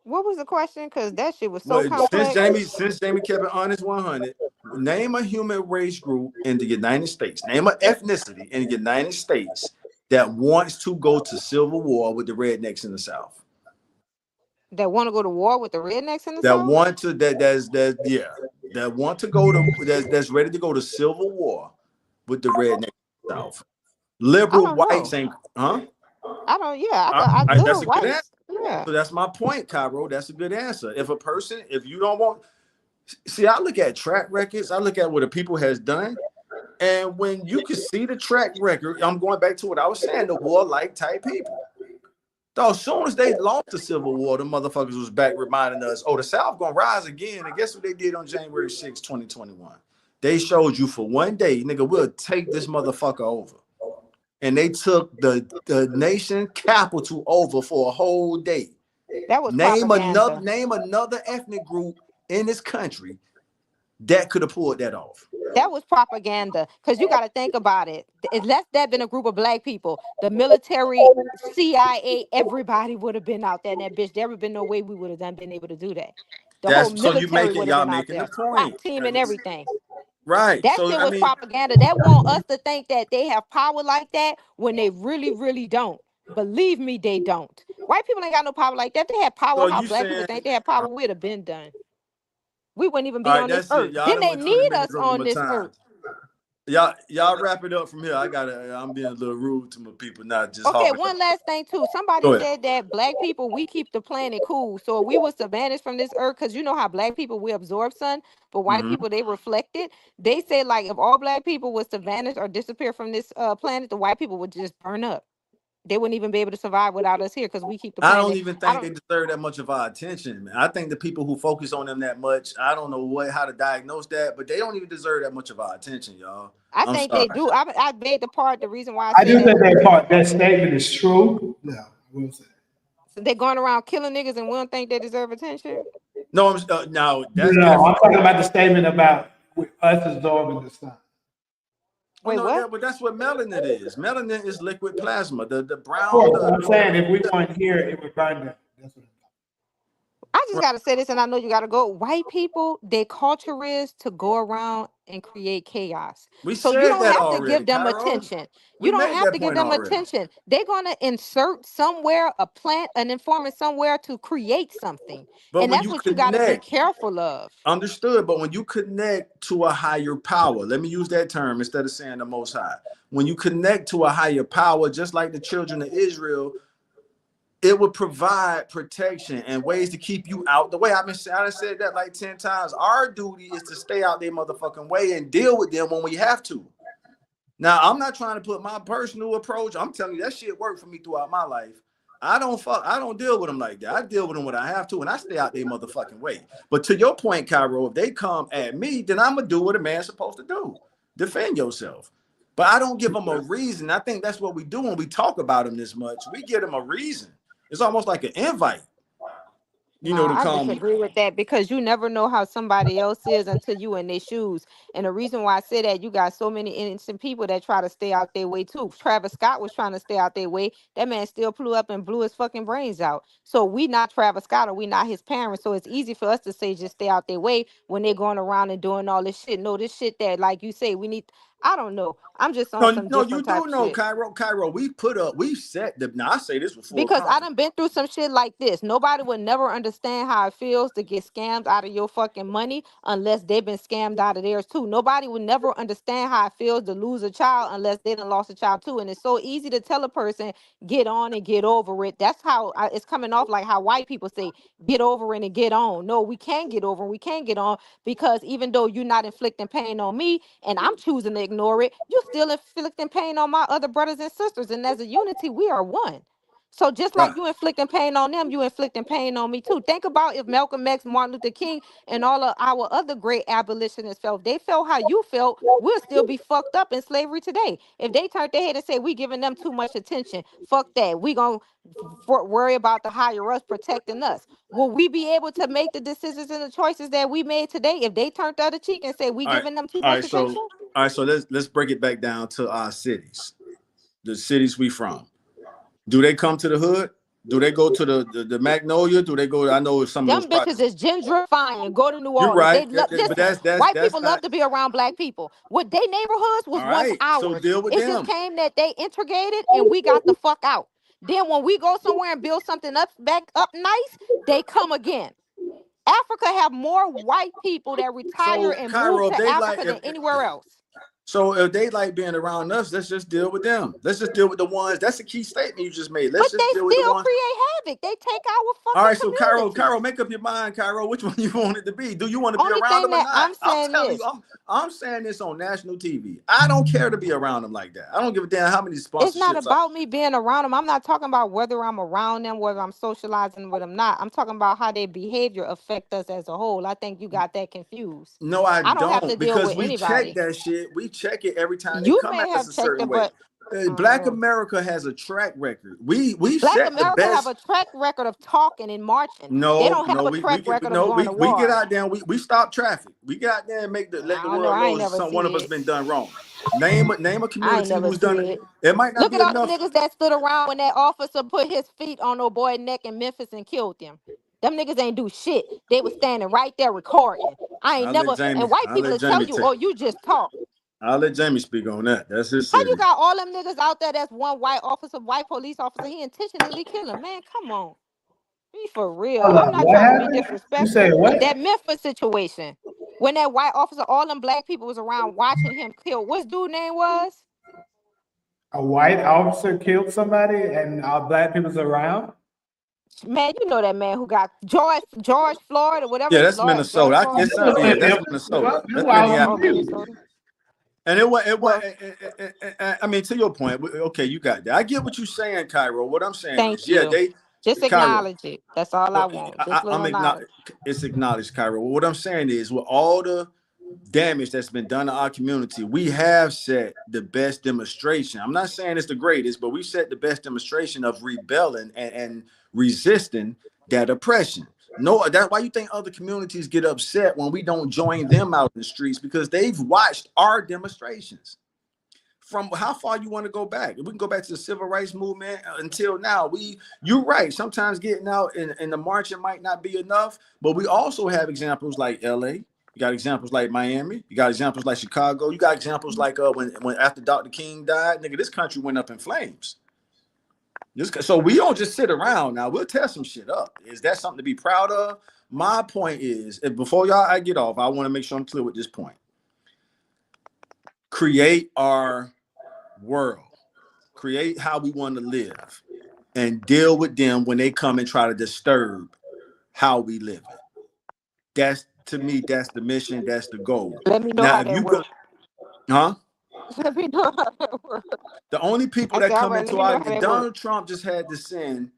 What was the question? Because that shit was so But complex. since Jamie kept it honest 100, name a human race group in the United States. Name an ethnicity in the United States that wants to go to civil war with the rednecks in the South. That want to go to war with the rednecks in the That South? want to that want to go to that's ready to go to civil war with the rednecks in the South. Liberal whites ain't, huh? I don't. Yeah, That's little a good answer. whites. Yeah. So that's my point, Cairo. That's a good answer. If you don't want, see, I look at track records. I look at what the people has done, and when you can see the track record, I'm going back to what I was saying. The warlike type people. So as soon as they lost the Civil War, the motherfuckers was back reminding us, oh, the South gonna rise again. And guess what they did on January 6, 2021? They showed you for one day, nigga, we'll take this motherfucker over. And they took the nation capital over for a whole day. That was name propaganda. another ethnic group in this country that could have pulled that off. That was propaganda. Because you got to think about it. Unless that been a group of black people, the military, CIA, everybody would have been out there in that bitch. There would have been no way we would have been able to do that. The whole military would have been out there. The point. Team and everything. Right. That shit was propaganda. That want us to think that they have power like that when they really, really don't. Believe me, they don't. White people ain't got no power like that. They had power. How black people think they have power, we'd have been done. We wouldn't even be on this earth. Then they need us on this earth. Y'all wrap it up from here. I'm being a little rude to my people, not just okay. One last thing too. Somebody said that black people, we keep the planet cool. So if we was to vanish from this earth, because you know how black people, we absorb sun, but white people, they reflect it. They say like if all black people was to vanish or disappear from this planet, the white people would just burn up. They wouldn't even be able to survive without us here because we keep the planet. I don't even think they deserve that much of our attention, man. I think the people who focus on them that much, I don't know how to diagnose that, but they don't even deserve that much of our attention, y'all. I think they do. I made the reason why I do think that statement is true. No, I will say. So they're going around killing niggas and we don't think they deserve attention? No, I'm talking about the statement about us absorbing the sun. Wait, what? But that's what melanin is. Melanin is liquid plasma. The brown. I'm saying if we weren't here, it would burn them. That's what I just gotta say this, and I know you gotta go. White people, their culture is to go around and create chaos. We So you said don't that have to already, give them Cairo. attention. We You don't made have that to give point them already. attention. They're going to insert somewhere a plant, an informant somewhere to create something. But And when that's you what you got to be connect, careful of. understood, but when you connect to a higher power, let me use that term instead of saying the Most High. When you connect to a higher power, just like the children of Israel, it would provide protection and ways to keep you out the way. I said that like 10 times. Our duty is to stay out their motherfucking way and deal with them when we have to. Now, I'm not trying to put my personal approach. I'm telling you, that shit worked for me throughout my life. I don't deal with them like that. I deal with them when I have to, and I stay out their motherfucking way. But to your point, Cairo, if they come at me, then I'm gonna do what a man's supposed to do. Defend yourself. But I don't give them a reason. I think that's what we do when we talk about them this much. We give them a reason. It's almost like an invite, No, to I come. disagree with that because you never know how somebody else is until you in their shoes. And the reason why I say that, you got so many innocent people that try to stay out their way too. Travis Scott was trying to stay out their way. That man still blew up and blew his fucking brains out. So we not Travis Scott or we not his parents. So it's easy for us to say just stay out their way when they're going around and doing all this shit. No, this shit that, like you say, we need. I don't know. I'm just on No, some no, you different type do of know, shit. Cairo. We set the. Now I say this with full Because I confidence. done been through some shit like this. Nobody would never understand how it feels to get scammed out of your fucking money unless they've been scammed out of theirs too. Nobody would never understand how it feels to lose a child unless they done lost a child too. And it's so easy to tell a person, get on and get over it. That's how it's coming off like how white people say, get over it and get on. No, we can't get over and we can't get on because even though you're not inflicting pain on me and I'm choosing to ignore it, you're still inflicting pain on my other brothers and sisters. And as a unity, we are one. So just Right. like you inflicting pain on them, you inflicting pain on me too. Think about if Malcolm X, Martin Luther King, and all of our other great abolitionists felt. They felt how you felt. We'll still be fucked up in slavery today. If they turned their head and say we giving them too much attention, fuck that. We gonna worry about the higher us protecting us. Will we be able to make the decisions and the choices that we made today if they turned the other cheek and say we All right. giving them too All much right. So, attention? all right. So let's break it back down to our cities, the cities we from. Do they come to the hood? Do they go to the Magnolia? Do they go? I know some of those Them bitches projects. is gentrifying. Go to New You're Orleans. right, They but listen. that's White that's people love not to be around black people. What they neighborhoods was all once right. So ours. deal with It just them. came that they integrated and we got the fuck out. Then when we go somewhere and build something up back up nice, they come again. Africa have more white people that retire So and move Cairo, if to they like, Africa than anywhere else. so if they like being around us, let's just deal with them. Let's just deal with the ones. That's a key statement you just made. Let's But just they deal with the still ones. create havoc. They take our All fucking right, so Cairo, communities. make up your mind, Cairo. Which one you want it to be? Do you want to be Only around thing them or that not? I'm I'm saying telling you, this. I'm saying this on national TV. I don't care to be around them like that. I don't give a damn how many It's not sponsorships. about me being around them. I'm not talking about whether I'm around them, whether I'm socializing with them not. I'm talking about how their behavior affect us as a whole. I think you got that confused. No, I I don't have to don't, deal because with we check anybody. that shit. We check it every time they You come may at us have a checked certain it, way. but I don't Black know. America has a track record. We Black set the America have best. a track record of talking and marching. They No, don't no, have a we track get record of no, going to we get war. out there and we stop traffic. We get out there and let I the don't know. world I know ain't never some one of see us it. been done wrong. Name a I ain't community never who's done see it. it. It might not Look be at all the enough. niggas that stood around when that officer put his feet on no boy neck in Memphis and killed him. Them niggas ain't do shit. They was standing right there recording. I ain't never, and white I'll people let will tell Jamie you, take. oh, you just talk. I'll let Jamie speak on that. That's his How you city. got all them niggas out there that's one white officer, white police officer, he intentionally kill him? Man, come on. Be for real. Hold I'm up, not what trying to be happened? You say disrespectful. what? That Memphis situation. When that white officer, all them black people was around watching him kill. What's dude name was? A white officer killed somebody and black people's around? Man, you know that man who got George Floyd or whatever. Yeah, that's Lord, George Minnesota. Floyd. Yeah, that's That's Minnesota. That's why I was Oh, Minneapolis. confused. Minnesota. And it was. Well, I mean, to your point. Okay, you got that. I get what you're saying, Cairo. What I'm saying is, thank yeah, you. Just Cairo. acknowledge it. That's all I want. Just I'm little knowledge. acknowledge. It's acknowledged, Cairo. What I'm saying is, with all the damage that's been done to our community, we have set the best demonstration. I'm not saying it's the greatest, but we set the best demonstration of rebelling and resisting that oppression. No, that's why you think other communities get upset when we don't join them out in the streets, because they've watched our demonstrations. From how far you want to go back? We can go back to the civil rights movement until now. You're right. Sometimes getting out in the marching might not be enough, but we also have examples like LA. You got examples like Miami. You got examples like Chicago. You got examples like when after Dr. King died, nigga, this country went up in flames. So we don't just sit around now. We'll tear some shit up. Is that something to be proud of? My point is, before I get off, I want to make sure I'm clear with this point. Create our world. Create how we want to live. And deal with them when they come and try to disturb how we live it. That's, to me, that's the mission. That's the goal. Let me know Now, how if that you go, works. huh? Let me know how that works. The only people I that said, all come right, let into me know our how that works. Donald Trump just had to send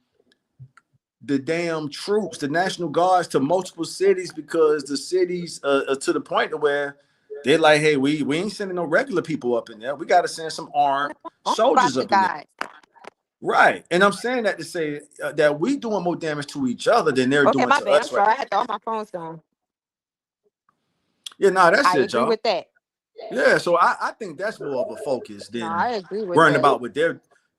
the damn troops, the National Guards, to multiple cities because the cities are to the point where they're like, hey, we ain't sending no regular people up in there. We got to send some armed I'm soldiers about to up in there. die. Right. And I'm saying that to say that we doing more damage to each other than they're Okay, doing my to bad. I'm us. Right. sorry. I had to all my phones down. Yeah, that's I it, agree y'all. with that. Yeah, so I think that's more of a focus No, than I agree with worrying that. about what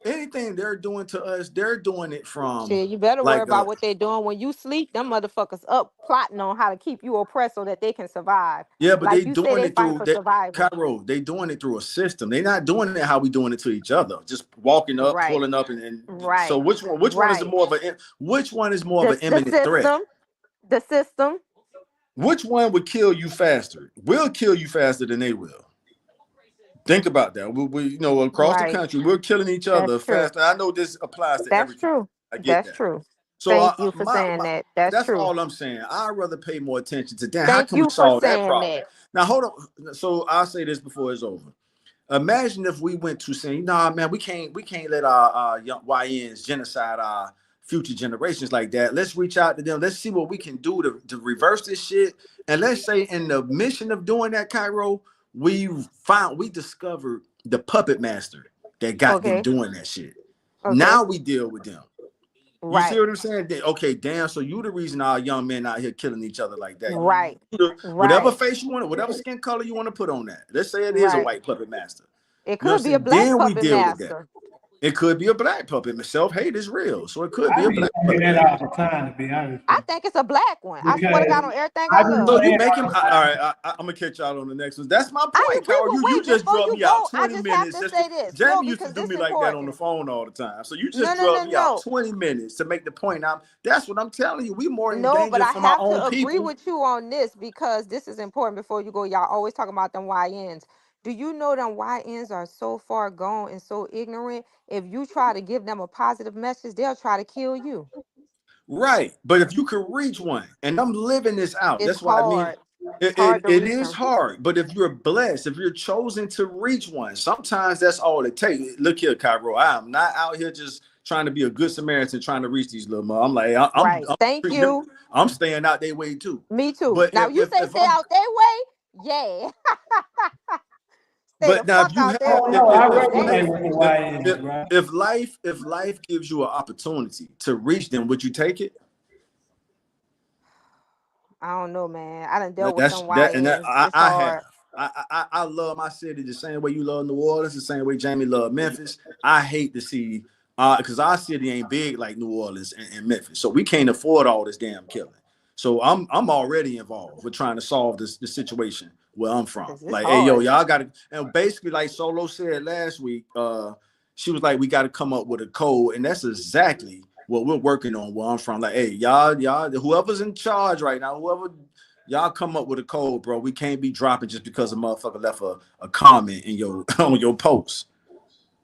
anything they're doing to us. They're doing it from Shit, you better worry like about what they're doing when you sleep. Them motherfuckers up plotting on how to keep you oppressed so that they can survive. yeah, but Like they you say, doing they it fighting through for that survival. Cairo. They doing it through a system. They're not doing it how we doing it to each other. Just walking up, Right, pulling up, and so right, which one is right. more of which one is more of an The imminent threat? system, the system. Which one would kill you faster? We'll kill you faster than they will. Think about that. We across the Right. country, we're killing each That's other true. faster. I know this applies to That's every country. true. I get That's that. true. So Thank you for saying that. That's that's true. all I'm saying. I'd rather pay more attention to that. How Thank can we you for solve that saying problem? that. Now hold on. So I'll say this before it's over. Imagine if we went to saying, nah, man, we can't let our young YNs genocide our future generations like that. Let's reach out to them. Let's see what we can do to reverse this shit. And let's say in the mission of doing that, Cairo, we discovered the puppet master that got them Okay. doing that shit. Okay. Now we deal with them. You see Right. what I'm saying? Okay, damn. So you the reason our young men out here killing each other like that. Right. Whatever Right. face you want, whatever skin color you want to put on that. Let's say it is a Right. white puppet master. It You know what could I'm be a saying? black Then we puppet deal with that. master. It could be a black puppet. Self-hate is real. So it could be I a be black saying puppet. that all the time, to be honest I with think it's a black one. you. I swear to Because God on everything I I be So love. you saying make all him the all time, right. I'm gonna catch y'all on the next one. That's my I point, agree, Carol. but You wait, just before drug you me out go, I 20 just have minutes. to say this. No, Jamie used to because do this me is like that on the important. phone all the time. So you No, just no, no, drug me out no. 20 minutes to make the point. That's what I'm telling you. We more in No, but danger I from our have own to agree people. with you on this because this is important before you go. Y'all always talking about them YNs. Do you know them YNs are so far gone and so ignorant? If you try to give them a positive message, they'll try to kill you. Right. But if you could reach one, and I'm living this out, It's that's what I mean. hard. It's It, hard it, to it reach is them. hard, but if you're blessed, if you're chosen to reach one, sometimes that's all it takes. Look here, Cairo. I am not out here just trying to be a good Samaritan trying to reach these little mother. I'm like, Right. I'm Thank treating them. you. I'm staying out their way too. Me too. But Now you say if stay I'm out their way. Yeah. Stay the but now fuck if you out have their oh way no, because I they resonate dangerous. with the if YNs, bro. if life gives you an opportunity to reach them, would you take it? I don't know, man. I done dealt with That's them that, and that YNs. It's I have. hard. I love my city the same way you love New Orleans, the same way Jamie loved Memphis. I hate to see because our city ain't big like New Orleans and Memphis, so we can't afford all this damn killing. So I'm already involved with trying to solve the situation where I'm from. Cause it's Like, hey, yo, hard. y'all got to, and basically, like Solo said last week, she was like, we got to come up with a code, and that's exactly what we're working on where I'm from. Like, hey, y'all, whoever's in charge right now, whoever. Y'all come up with a code, bro. We can't be dropping just because a motherfucker left a comment in your on your post.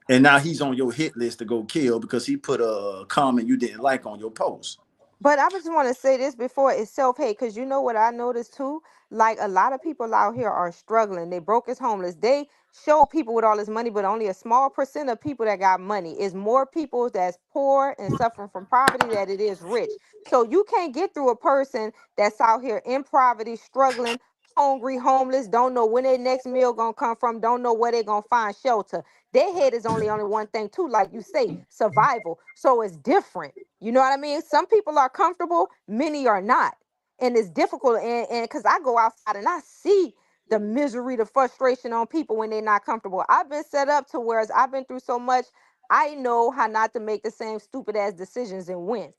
And now he's on your hit list to go kill because he put a comment you didn't like on your post. But I just want to say this before it's self-hate, because you know what I noticed too? Like a lot of people out here are struggling. They broke as homeless. They show people with all this money, but only a small percent of people that got money. It's more people that's poor and suffering from poverty than it is rich. So you can't get through a person that's out here in poverty, struggling, hungry, homeless, don't know when their next meal gonna come from, don't know where they're gonna find shelter. Their head is only one thing too, like you say, survival. So it's different. You know what I mean? Some people are comfortable, many are not. And it's difficult. And because I go outside and I see the misery, the frustration on people when they're not comfortable. I've been set up to whereas I've been through so much, I know how not to make the same stupid ass decisions and win.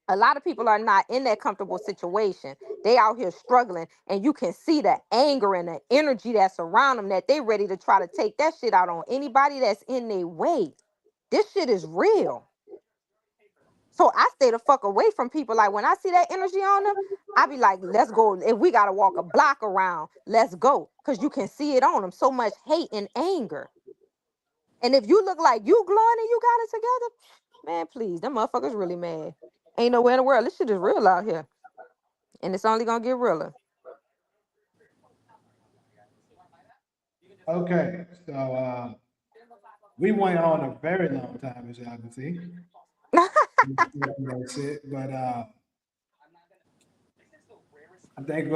A lot of people are not in that comfortable situation. They out here struggling, and you can see the anger and the energy that's around them, that they ready to try to take that shit out on anybody that's in their way. This shit is real. So I stay the fuck away from people. Like, when I see that energy on them, I be like, let's go. If we gotta walk a block around, let's go. Cause you can see it on them. So much hate and anger. And if you look like you glowing and you got it together, man, please, them motherfuckers really mad. Ain't nowhere in the world. This shit is real out here. And it's only gonna get realer. Okay, so we went on a very long time, as y'all can see. That's it. But I think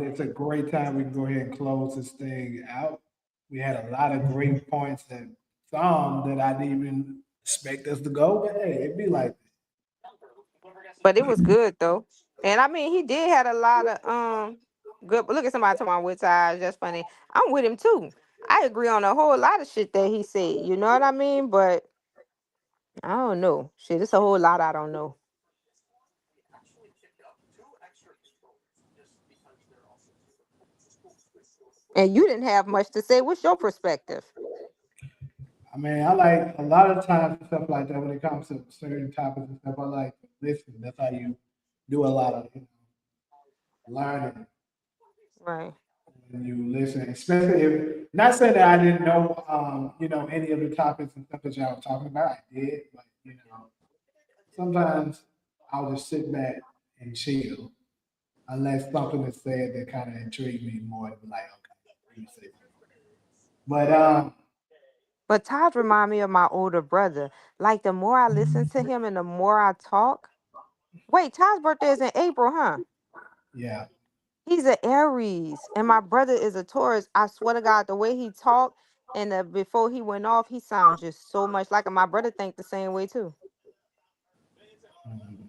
it's a great time. We can go ahead and close this thing out. We had a lot of great points, that some that I didn't even expect us to go, but hey, it'd be like But it was good though. And I mean, he did had a lot of good. But look at somebody talking about with eyes. That's funny. I'm with him too. I agree on a whole lot of shit that he said. You know what I mean? But I don't know. Shit, it's a whole lot I don't know. And you didn't have much to say. What's your perspective? I mean, I like a lot of times and stuff like that when it comes to certain topics and stuff. I like to listen. That's how you do a lot of learning Right. when you listen, especially if not saying that I didn't know, any of the topics and stuff that y'all were talking about. I did, but sometimes I'll just sit back and chill unless something is said that kind of intrigued me more. To be like, okay, let me say something. But Taj remind me of my older brother. Like, the more I listen to him and the more I talk. Wait, Taj's birthday is in April, huh? Yeah. He's an Aries, and my brother is a Taurus. I swear to God, the way he talked and before he went off, he sounds just so much like him. My brother think the same way too. Mhm.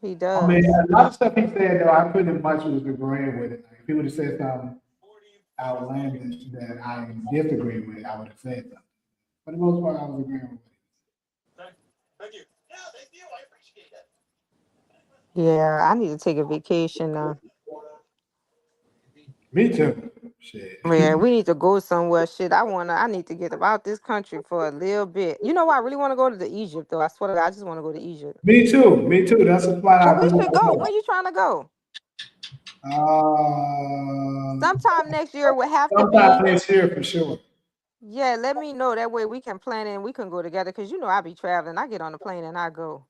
He I mean, does. a lot of stuff he said though, I pretty much was agreeing with it. Like, if he would have said something outlandish that I disagree with, I would have said something. For the most part, I was agreeing with it. Yeah, I need to take a vacation now. Me too. Shit. Yeah, we need to go somewhere. Shit, I need to get about this country for a little bit. You know what? I really want to go to the Egypt though. I swear to God, I just want to go to Egypt. Me too. Me too. That's a spot So I we really should want go. to When you trying to go? go. Sometime next year would have to Sometime be. next year for sure. Yeah, let me know. That way we can plan and we can go together. Cause I be traveling. I get on the plane and I go.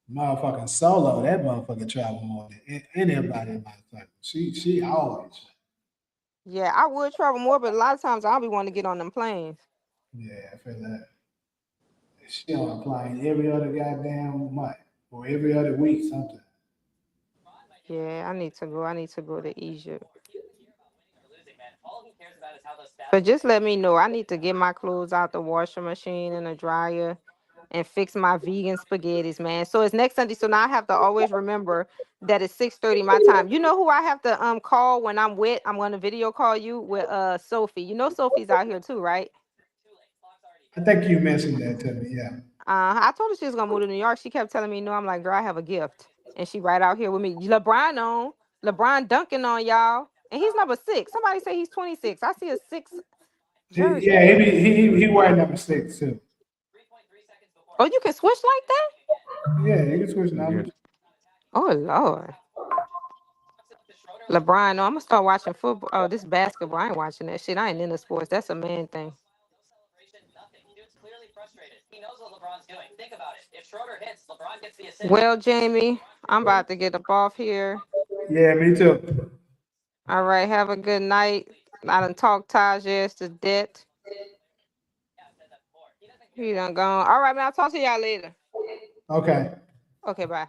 Motherfucking solo. That motherfucker travel more than anybody in my circle. She always. Yeah, I would travel more, but a lot of times I'll be wanting to get on them planes. Yeah, I feel that. She on a plane every other goddamn month or every other week something. Yeah, I need to go. I need to go to Egypt. But just let me know. I need to get my clothes out the washing machine and the dryer and fix my vegan spaghettis, man. So it's next Sunday. So now I have to always remember that it's 6:30 my time. You know who I have to call when I'm with? I'm gonna video call you with Sophie. You know Sophie's out here too, right? I think you mentioned that to me. Yeah. I told her she was gonna move to New York. She kept telling me no. I'm like, girl, I have a gift, and she right out here with me. LeBron dunking on y'all, and he's number 6. Somebody say he's 26. I see a 6 jersey. Yeah, he wearing number 6 too. Oh, you can switch like that? Yeah, you can switch numbers. Oh Lord. LeBron, no, I'm gonna start watching football. Oh, this basketball. I ain't watching that shit. I ain't into sports. That's a man thing. Well, Jamie, I'm about to get up off here. Yeah, me too. All right, have a good night. I done talked Taj ass to death. He done gone. All right, man. I'll talk to y'all later. Okay. Okay, bye.